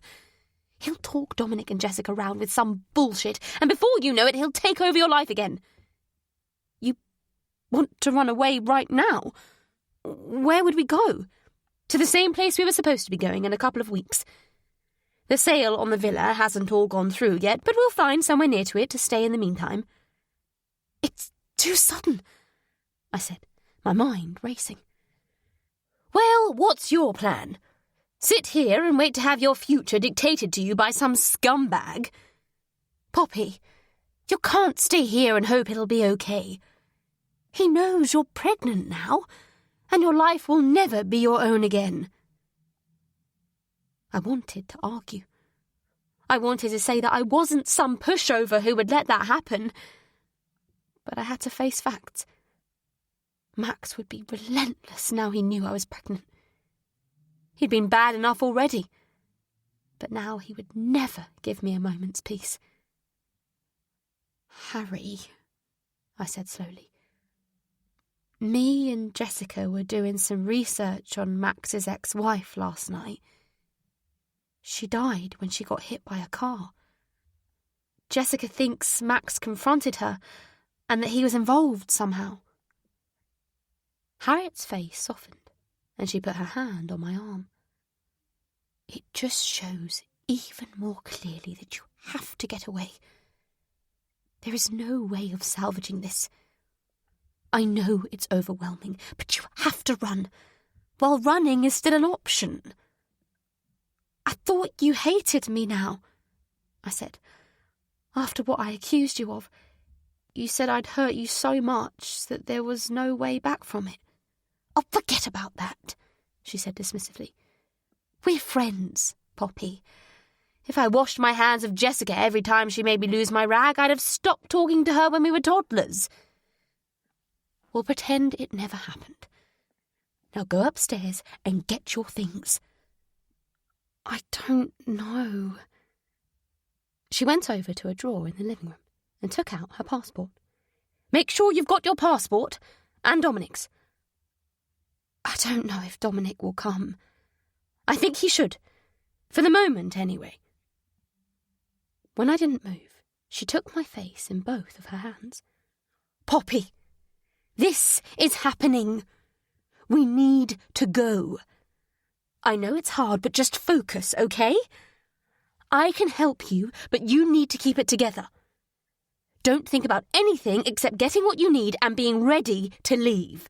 Speaker 5: He'll talk Dominic and Jessica round with some bullshit, and before you know it, he'll take over your life again. You want to run away right now? Where would we go? To the same place we were supposed to be going in a couple of weeks. The sale on the villa hasn't all gone through yet, but we'll find somewhere near to it to stay in the meantime. It's too sudden, I said, my mind racing. Well, what's your plan? Sit here and wait to have your future dictated to you by some scumbag? Poppy, you can't stay here and hope it'll be okay. He knows you're pregnant now, and your life will never be your own again. I wanted to argue. I wanted to say that I wasn't some pushover who would let that happen. But I had to face facts. Max would be relentless now he knew I was pregnant. He'd been bad enough already, but now he would never give me a moment's peace. Harry, I said slowly, me and Jessica were doing some research on Max's ex-wife last night. She died when she got hit by a car. Jessica thinks Max confronted her and that he was involved somehow. Harriet's face softened, and she put her hand on my arm. It just shows even more clearly that you have to get away. There is no way of salvaging this.
Speaker 3: I know it's overwhelming, but you have to run, while running is still an option. I thought you hated me now, I said. After what I accused you of, you said I'd hurt you so much that there was no way back from it. Oh, forget about that, she said dismissively. We're friends, Poppy. If I washed my hands of Jessica every time she made me lose my rag, I'd have stopped talking to her when we were toddlers. We'll pretend it never happened. Now go upstairs and get your things.
Speaker 1: I don't know. She went over to a drawer in the living room and took out her passport.
Speaker 3: Make sure you've got your passport and Dominic's.
Speaker 1: I don't know if Dominic will come.
Speaker 3: I think he should. For the moment, anyway.
Speaker 1: When I didn't move, she took my face in both of her hands.
Speaker 3: Poppy, this is happening. We need to go. I know it's hard, but just focus, okay? I can help you, but you need to keep it together. Don't think about anything except getting what you need and being ready to leave.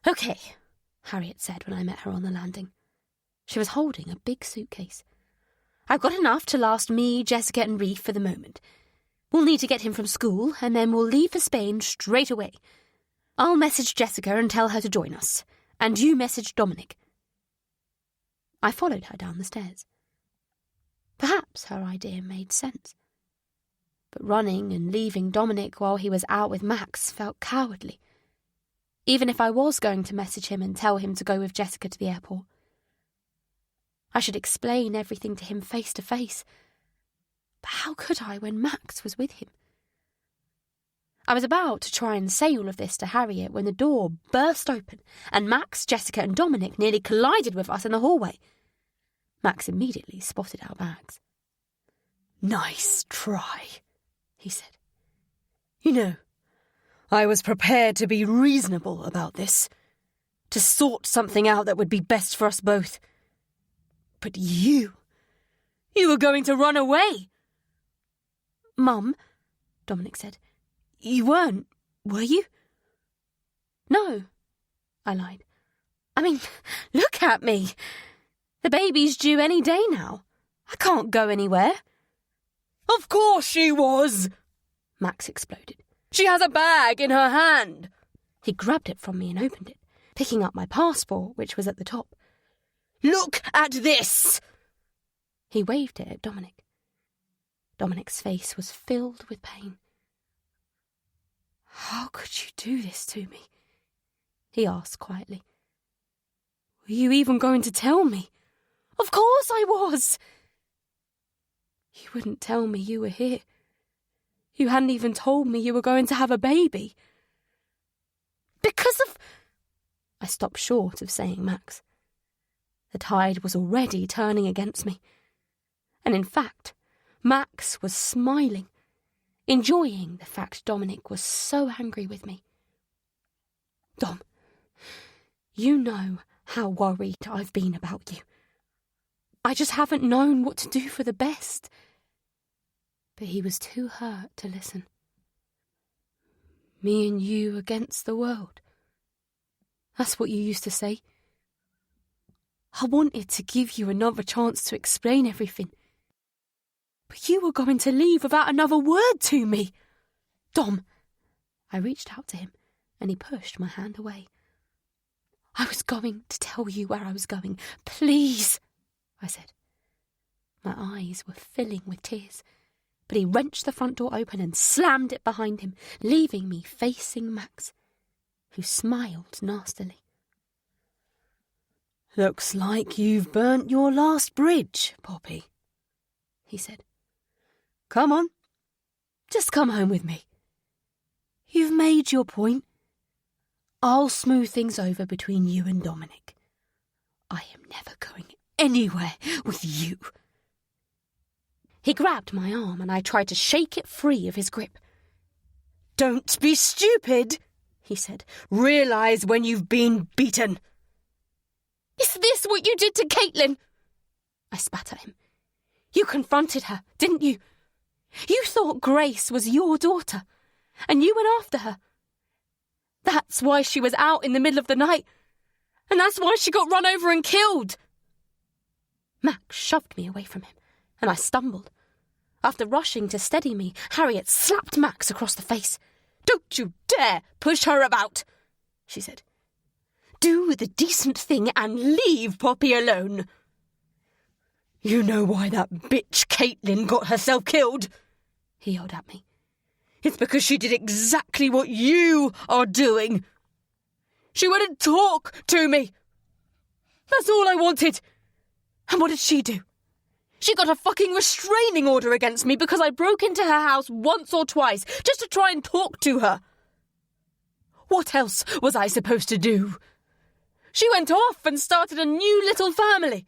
Speaker 1: Okay, Harriet said when I met her on the landing. She was holding a big suitcase.
Speaker 3: I've got enough to last me, Jessica and Reef for the moment. We'll need to get him from school, and then we'll leave for Spain straight away. I'll message Jessica and tell her to join us, and you message Dominic.
Speaker 1: I followed her down the stairs. Perhaps her idea made sense. But running and leaving Dominic while he was out with Max felt cowardly. Even if I was going to message him and tell him to go with Jessica to the airport, I should explain everything to him face to face. But how could I when Max was with him? I was about to try and say all of this to Harriet when the door burst open and Max, Jessica and Dominic nearly collided with us in the hallway. Max immediately spotted our bags.
Speaker 5: "Nice try," he said. "You know, I was prepared to be reasonable about this, to sort something out that would be best for us both. But you were going to run away."
Speaker 1: "Mum," Dominic said,
Speaker 5: "You weren't, were you?"
Speaker 1: "No," I lied.
Speaker 3: I mean, look at me. The baby's due any day now. I can't go anywhere."
Speaker 5: "Of course she was!" Max exploded. "She has a bag in her hand."
Speaker 1: He grabbed it from me and opened it, picking up my passport, which was at the top.
Speaker 5: "Look at this!"
Speaker 1: He waved it at Dominic. Dominic's face was filled with pain. "How could you do this to me?" he asked quietly. "Were you even going to tell me?"
Speaker 3: "Of course I was."
Speaker 1: "You wouldn't tell me you were here. You hadn't even told me you were going to have a baby."
Speaker 3: "Because of—"
Speaker 1: I stopped short of saying Max. The tide was already turning against me. And in fact, Max was smiling, enjoying the fact Dominic was so angry with me. "Dom, you know how worried I've been about you. I just haven't known what to do for the best." But he was too hurt to listen. "Me and you against the world. That's what you used to say. I wanted to give you another chance to explain everything. But you were going to leave without another word to me. Dom." I reached out to him, and he pushed my hand away. "I was going to tell you where I was going. Please," I said. My eyes were filling with tears, but he wrenched the front door open and slammed it behind him, leaving me facing Max, who smiled nastily.
Speaker 5: "Looks like you've burnt your last bridge, Poppy," he said. "Come on, just come home with me. You've made your point. I'll smooth things over between you and Dominic. I am never going anywhere with you."
Speaker 1: He grabbed my arm and I tried to shake it free of his grip.
Speaker 5: "Don't be stupid," he said. "Realise when you've been beaten."
Speaker 3: "Is this what you did to Caitlin?"
Speaker 1: I spat at him. "You confronted her, didn't you? You thought Grace was your daughter,
Speaker 7: and you went after her. That's why she was out in the middle of the night, and that's why she got run over and killed."
Speaker 4: Max shoved me away from him, and I stumbled. After rushing to steady me, Harriet slapped Max across the face.
Speaker 7: "Don't you dare push her about," she said. "Do the decent thing and leave Poppy alone." "You know why that bitch Caitlin got herself killed?" he yelled at me. "It's because she did exactly what you are doing. She wouldn't talk to me. That's all I wanted. And what did she do? She got a fucking restraining order against me because I broke into her house once or twice just to try and talk to her. What else was I supposed to do? She went off and started a new little family.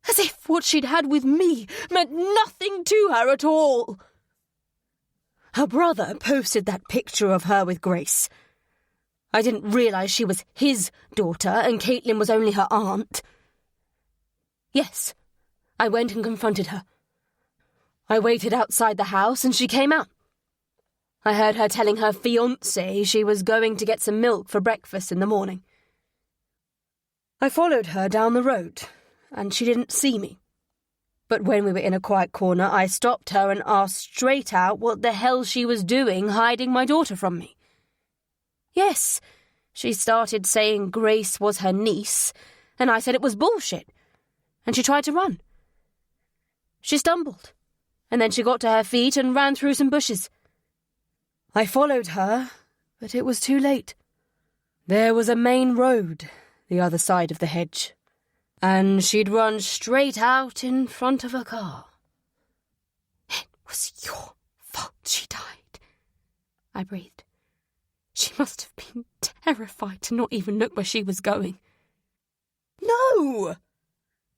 Speaker 7: As if what she'd had with me meant nothing to her at all. Her brother posted that picture of her with Grace. I didn't realise she was his daughter and Caitlin was only her aunt. Yes, I went and confronted her. I waited outside the house and she came out. I heard her telling her fiancé she was going to get some milk for breakfast in the morning. I followed her down the road, and she didn't see me. But when we were in a quiet corner, I stopped her and asked straight out what the hell she was doing hiding my daughter from me. Yes, she started saying Grace was her niece, and I said it was bullshit, and she tried to run. She stumbled, and then she got to her feet and ran through some bushes. I followed her, but it was too late. There was a main road the other side of the hedge, and she'd run straight out in front of a car.
Speaker 4: "It was your fault she died," I breathed. She must have been terrified to not even look where she was going.
Speaker 7: "No!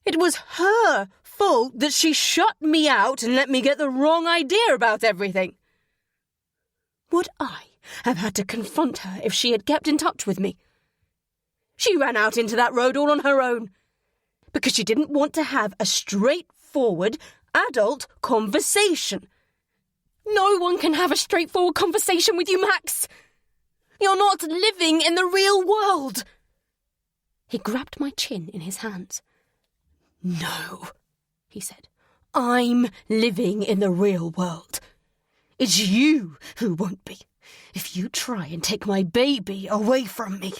Speaker 7: It was her fault that she shut me out and let me get the wrong idea about everything. Would I have had to confront her if she had kept in touch with me? She ran out into that road all on her own, because she didn't want to have a straightforward adult conversation. No one can have a straightforward conversation with you, Max. You're not living in the real world." He grabbed my chin in his hands. "No," he said. "I'm living in the real world. It's you who won't be, if you try and take my baby away from me."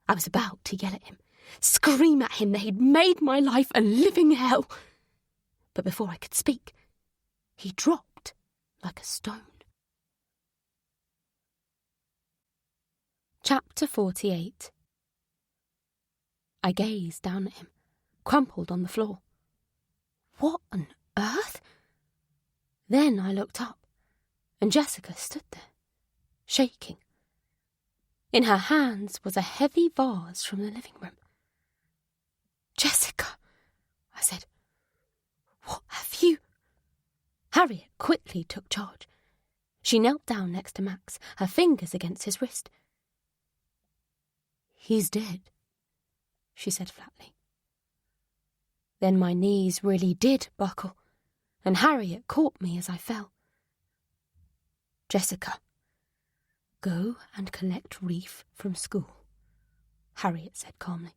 Speaker 7: I was about to yell at him, scream at him that he'd made my life a living hell. But before I could speak, he dropped like a stone.
Speaker 4: Chapter 48. I gazed down at him, crumpled on the floor. What on earth? Then I looked up, and Jessica stood there, shaking. In her hands was a heavy vase from the living room. "Jessica," I said, "what have you—" Harriet quickly took charge. She knelt down next to Max, her fingers against his wrist. "He's dead," she said flatly. Then my knees really did buckle, and Harriet caught me as I fell. "Jessica, go and collect Reef from school," Harriet said calmly.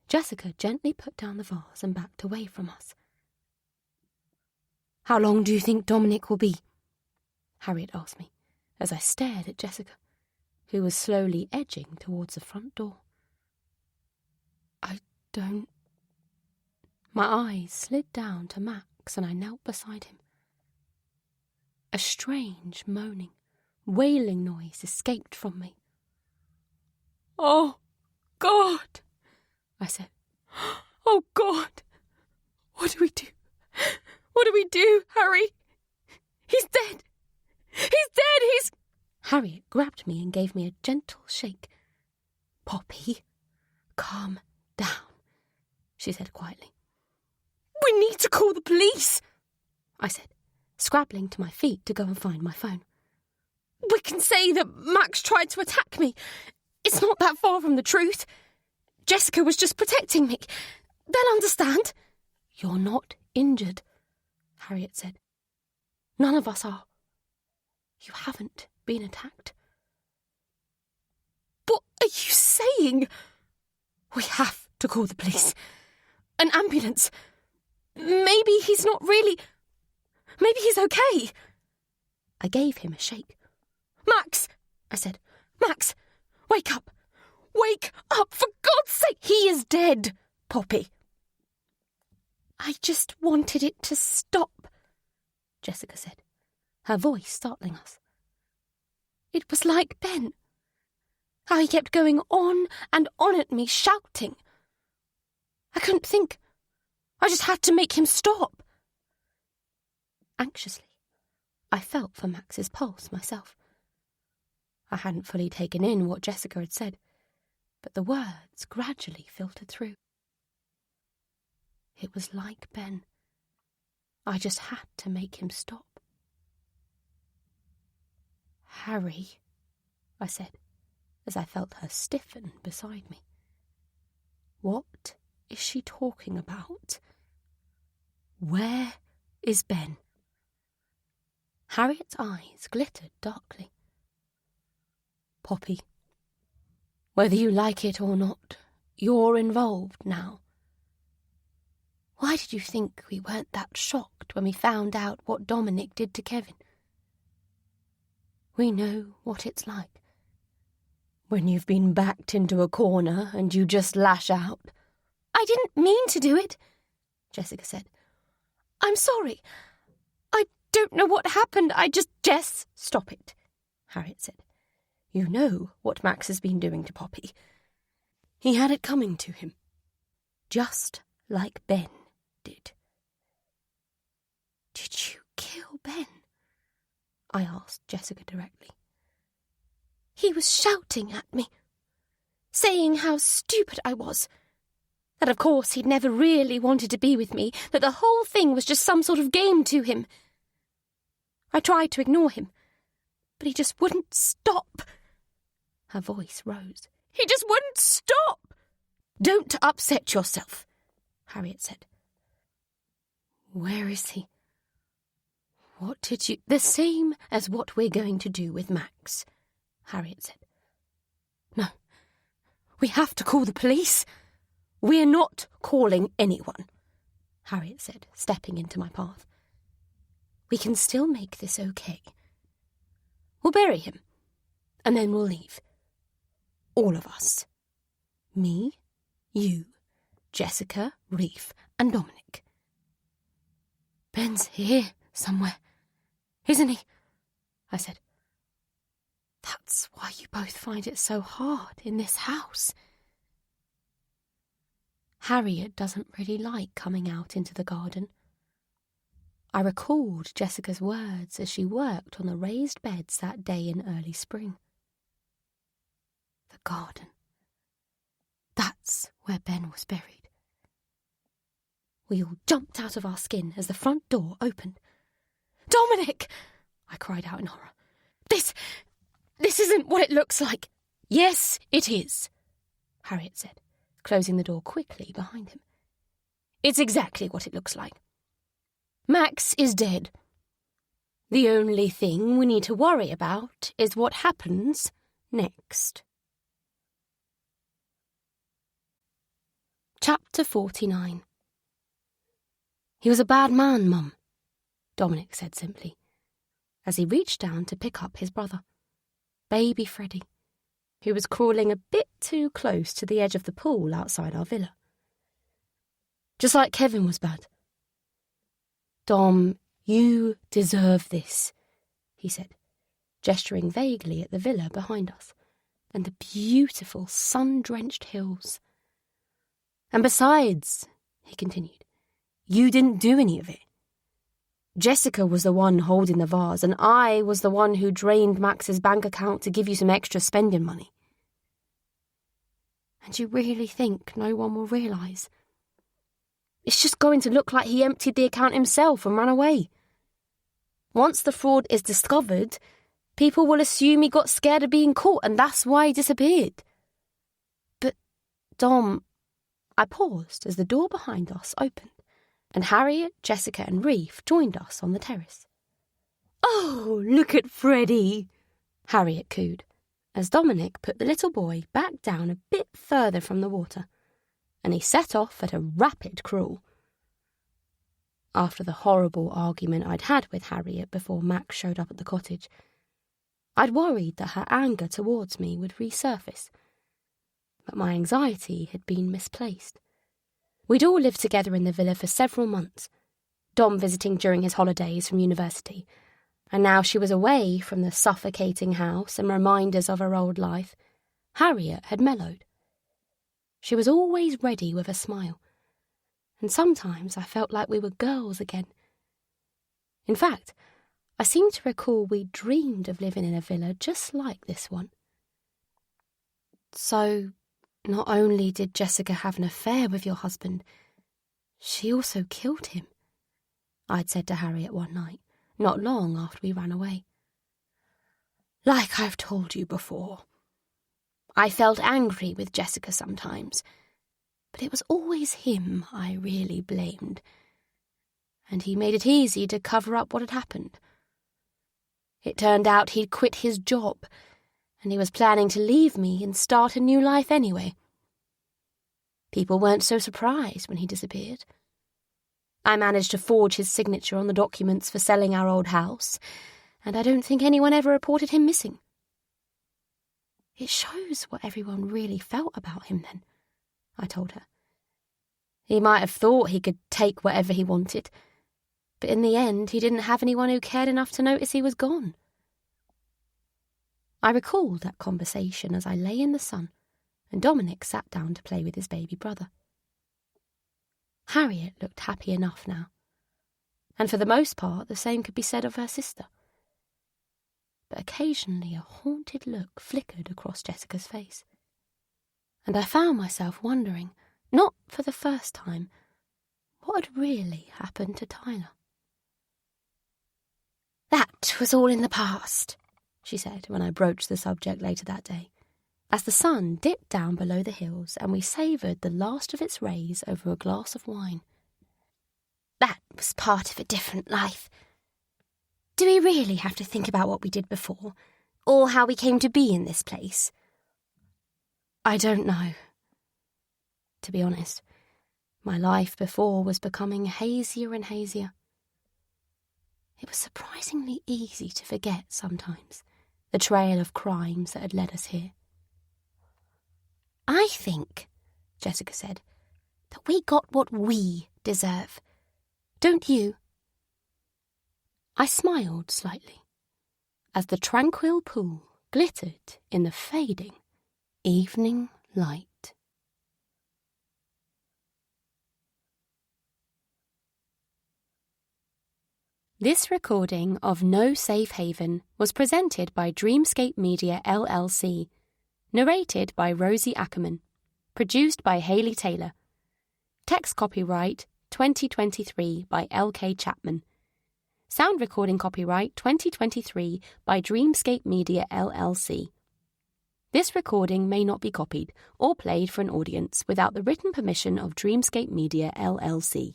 Speaker 4: Jessica gently put down the vase and backed away from us. "How long do you think Dominic will be?" Harriet asked me, as I stared at Jessica, who was slowly edging towards the front door. "I don't—" My eyes slid down to Max and I knelt beside him. A strange moaning, wailing noise escaped from me. "Oh, God," I said. "Oh, God. What do we do? What do we do, Harry? He's dead. He's dead. He's—" Harriet grabbed me and gave me a gentle shake. "Poppy, calm down," she said quietly. "We need to call the police," I said, scrabbling to my feet to go and find my phone. "We can say that Max tried to attack me. It's not that far from the truth. Jessica was just protecting me. They'll understand." "You're not injured," Harriet said. "None of us are.
Speaker 1: You haven't been attacked.
Speaker 2: What are you saying? We have to call the police. An ambulance. Maybe he's not really... Maybe he's okay.
Speaker 1: I gave him a shake.
Speaker 2: Max, I said. Max, wake up. Wake up, for God's sake. He is dead, Poppy.
Speaker 1: I just wanted it to stop, Jessica said, her voice startling us. It was like Ben. How he kept going on and on at me, shouting. I couldn't think. I just had to make him stop. Anxiously, I felt for Max's pulse myself. I hadn't fully taken in what Jessica had said, but the words gradually filtered through. It was like Ben. I just had to make him stop. Harry, I said, as I felt her stiffen beside me. What is she talking about? Where is Ben? Harriet's eyes glittered darkly. Poppy, whether you like it or not, you're involved now. Why did you think we weren't that shocked when we found out what Dominic did to Kevin? We know what it's like. When you've been backed into a corner and you just lash out.
Speaker 2: I didn't mean to do it, Jessica said. I'm sorry. I don't know what happened.
Speaker 1: Jess, stop it, Harriet said. You know what Max has been doing to Poppy. He had it coming to him. Just like Ben did. Did you kill Ben? I asked Jessica directly.
Speaker 2: He was shouting at me, saying how stupid I was. That of course he'd never really wanted to be with me, that the whole thing was just some sort of game to him. I tried to ignore him, but he just wouldn't stop.
Speaker 1: Her voice rose.
Speaker 2: He just wouldn't stop.
Speaker 1: Don't upset yourself, Harriet said. Where is he? What did you... The same as what we're going to do with Max, Harriet said. No, we have to call the police. We're not calling anyone, Harriet said, stepping into my path. We can still make this okay. We'll bury him, and then we'll leave. All of us. Me, you, Jessica, Reef, and Dominic. Ben's here somewhere, isn't he? I said. That's why you both find it so hard in this house. Harriet doesn't really like coming out into the garden. I recalled Jessica's words as she worked on the raised beds that day in early spring. The garden. That's where Ben was buried. We all jumped out of our skin as the front door opened. Dominic! I cried out in horror. This isn't what it looks like. Yes, it is, Harriet said, closing the door quickly behind him. It's exactly what it looks like. Max is dead. The only thing we need to worry about is what happens next. Chapter 49. He was a bad man, Mum, Dominic said simply, as he reached down to pick up his brother, baby Freddie, who was crawling a bit too close to the edge of the pool outside our villa. Just like Kevin was bad. Dom, you deserve this, he said, gesturing vaguely at the villa behind us, and the beautiful sun-drenched hills. And besides, he continued, you didn't do any of it. Jessica was the one holding the vase, and I was the one who drained Max's bank account to give you some extra spending money. And you really think no one will realise? It's just going to look like he emptied the account himself and ran away. Once the fraud is discovered, people will assume he got scared of being caught, and that's why he disappeared. But, Dom... I paused as the door behind us opened, and Harriet, Jessica and Reef joined us on the terrace.
Speaker 2: "Oh, look at Freddie," Harriet cooed, as Dominic put the little boy back down a bit further from the water, and he set off at a rapid crawl. After the horrible argument I'd had with Harriet before Max showed up at the cottage, I'd worried that her anger towards me would resurface. But my anxiety had been misplaced. We'd all lived together in the villa for several months, Dom visiting during his holidays from university, and now she was away from the suffocating house and reminders of her old life. Harriet had mellowed. She was always ready with a smile, and sometimes I felt like we were girls again. In fact, I seem to recall we dreamed of living in a villa just like this one.
Speaker 1: So, not only did Jessica have an affair with your husband, she also killed him, I'd said to Harriet one night, not long after we ran away.
Speaker 7: Like I've told you before, I felt angry with Jessica sometimes, but it was always him I really blamed, and he made it easy to cover up what had happened. It turned out he'd quit his job, and he was planning to leave me and start a new life anyway. People weren't so surprised when he disappeared. I managed to forge his signature on the documents for selling our old house, and I don't think anyone ever reported him missing.
Speaker 1: It shows what everyone really felt about him then, I told her.
Speaker 7: He might have thought he could take whatever he wanted, but in the end he didn't have anyone who cared enough to notice he was gone.
Speaker 1: I recalled that conversation as I lay in the sun, and Dominic sat down to play with his baby brother. Harriet looked happy enough now, and for the most part the same could be said of her sister. But occasionally a haunted look flickered across Jessica's face, and I found myself wondering, not for the first time, what had really happened to Tyler.
Speaker 7: "That was all in the past," she said when I broached the subject later that day,
Speaker 1: as the sun dipped down below the hills and we savoured the last of its rays over a glass of wine.
Speaker 7: "That was part of a different life. Do we really have to think about what we did before, or how we came to be in this place?"
Speaker 1: I don't know. To be honest, my life before was becoming hazier and hazier. It was surprisingly easy to forget sometimes the trail of crimes that had led us here.
Speaker 7: "I think," Jessica said, "that we got what we deserve. Don't you?"
Speaker 1: I smiled slightly as the tranquil pool glittered in the fading evening light. This recording of No Safe Haven was presented by Dreamscape Media LLC, narrated by Rosie Ackerman, produced by Hayley Taylor. Text copyright 2023 by L.K. Chapman. Sound recording copyright 2023 by Dreamscape Media LLC. This recording may not be copied or played for an audience without the written permission of Dreamscape Media LLC.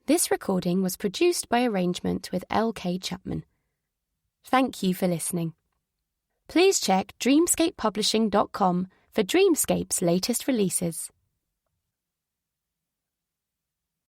Speaker 1: This recording was produced by arrangement with L.K. Chapman. Thank you for listening. Please check dreamscapepublishing.com for Dreamscape's latest releases.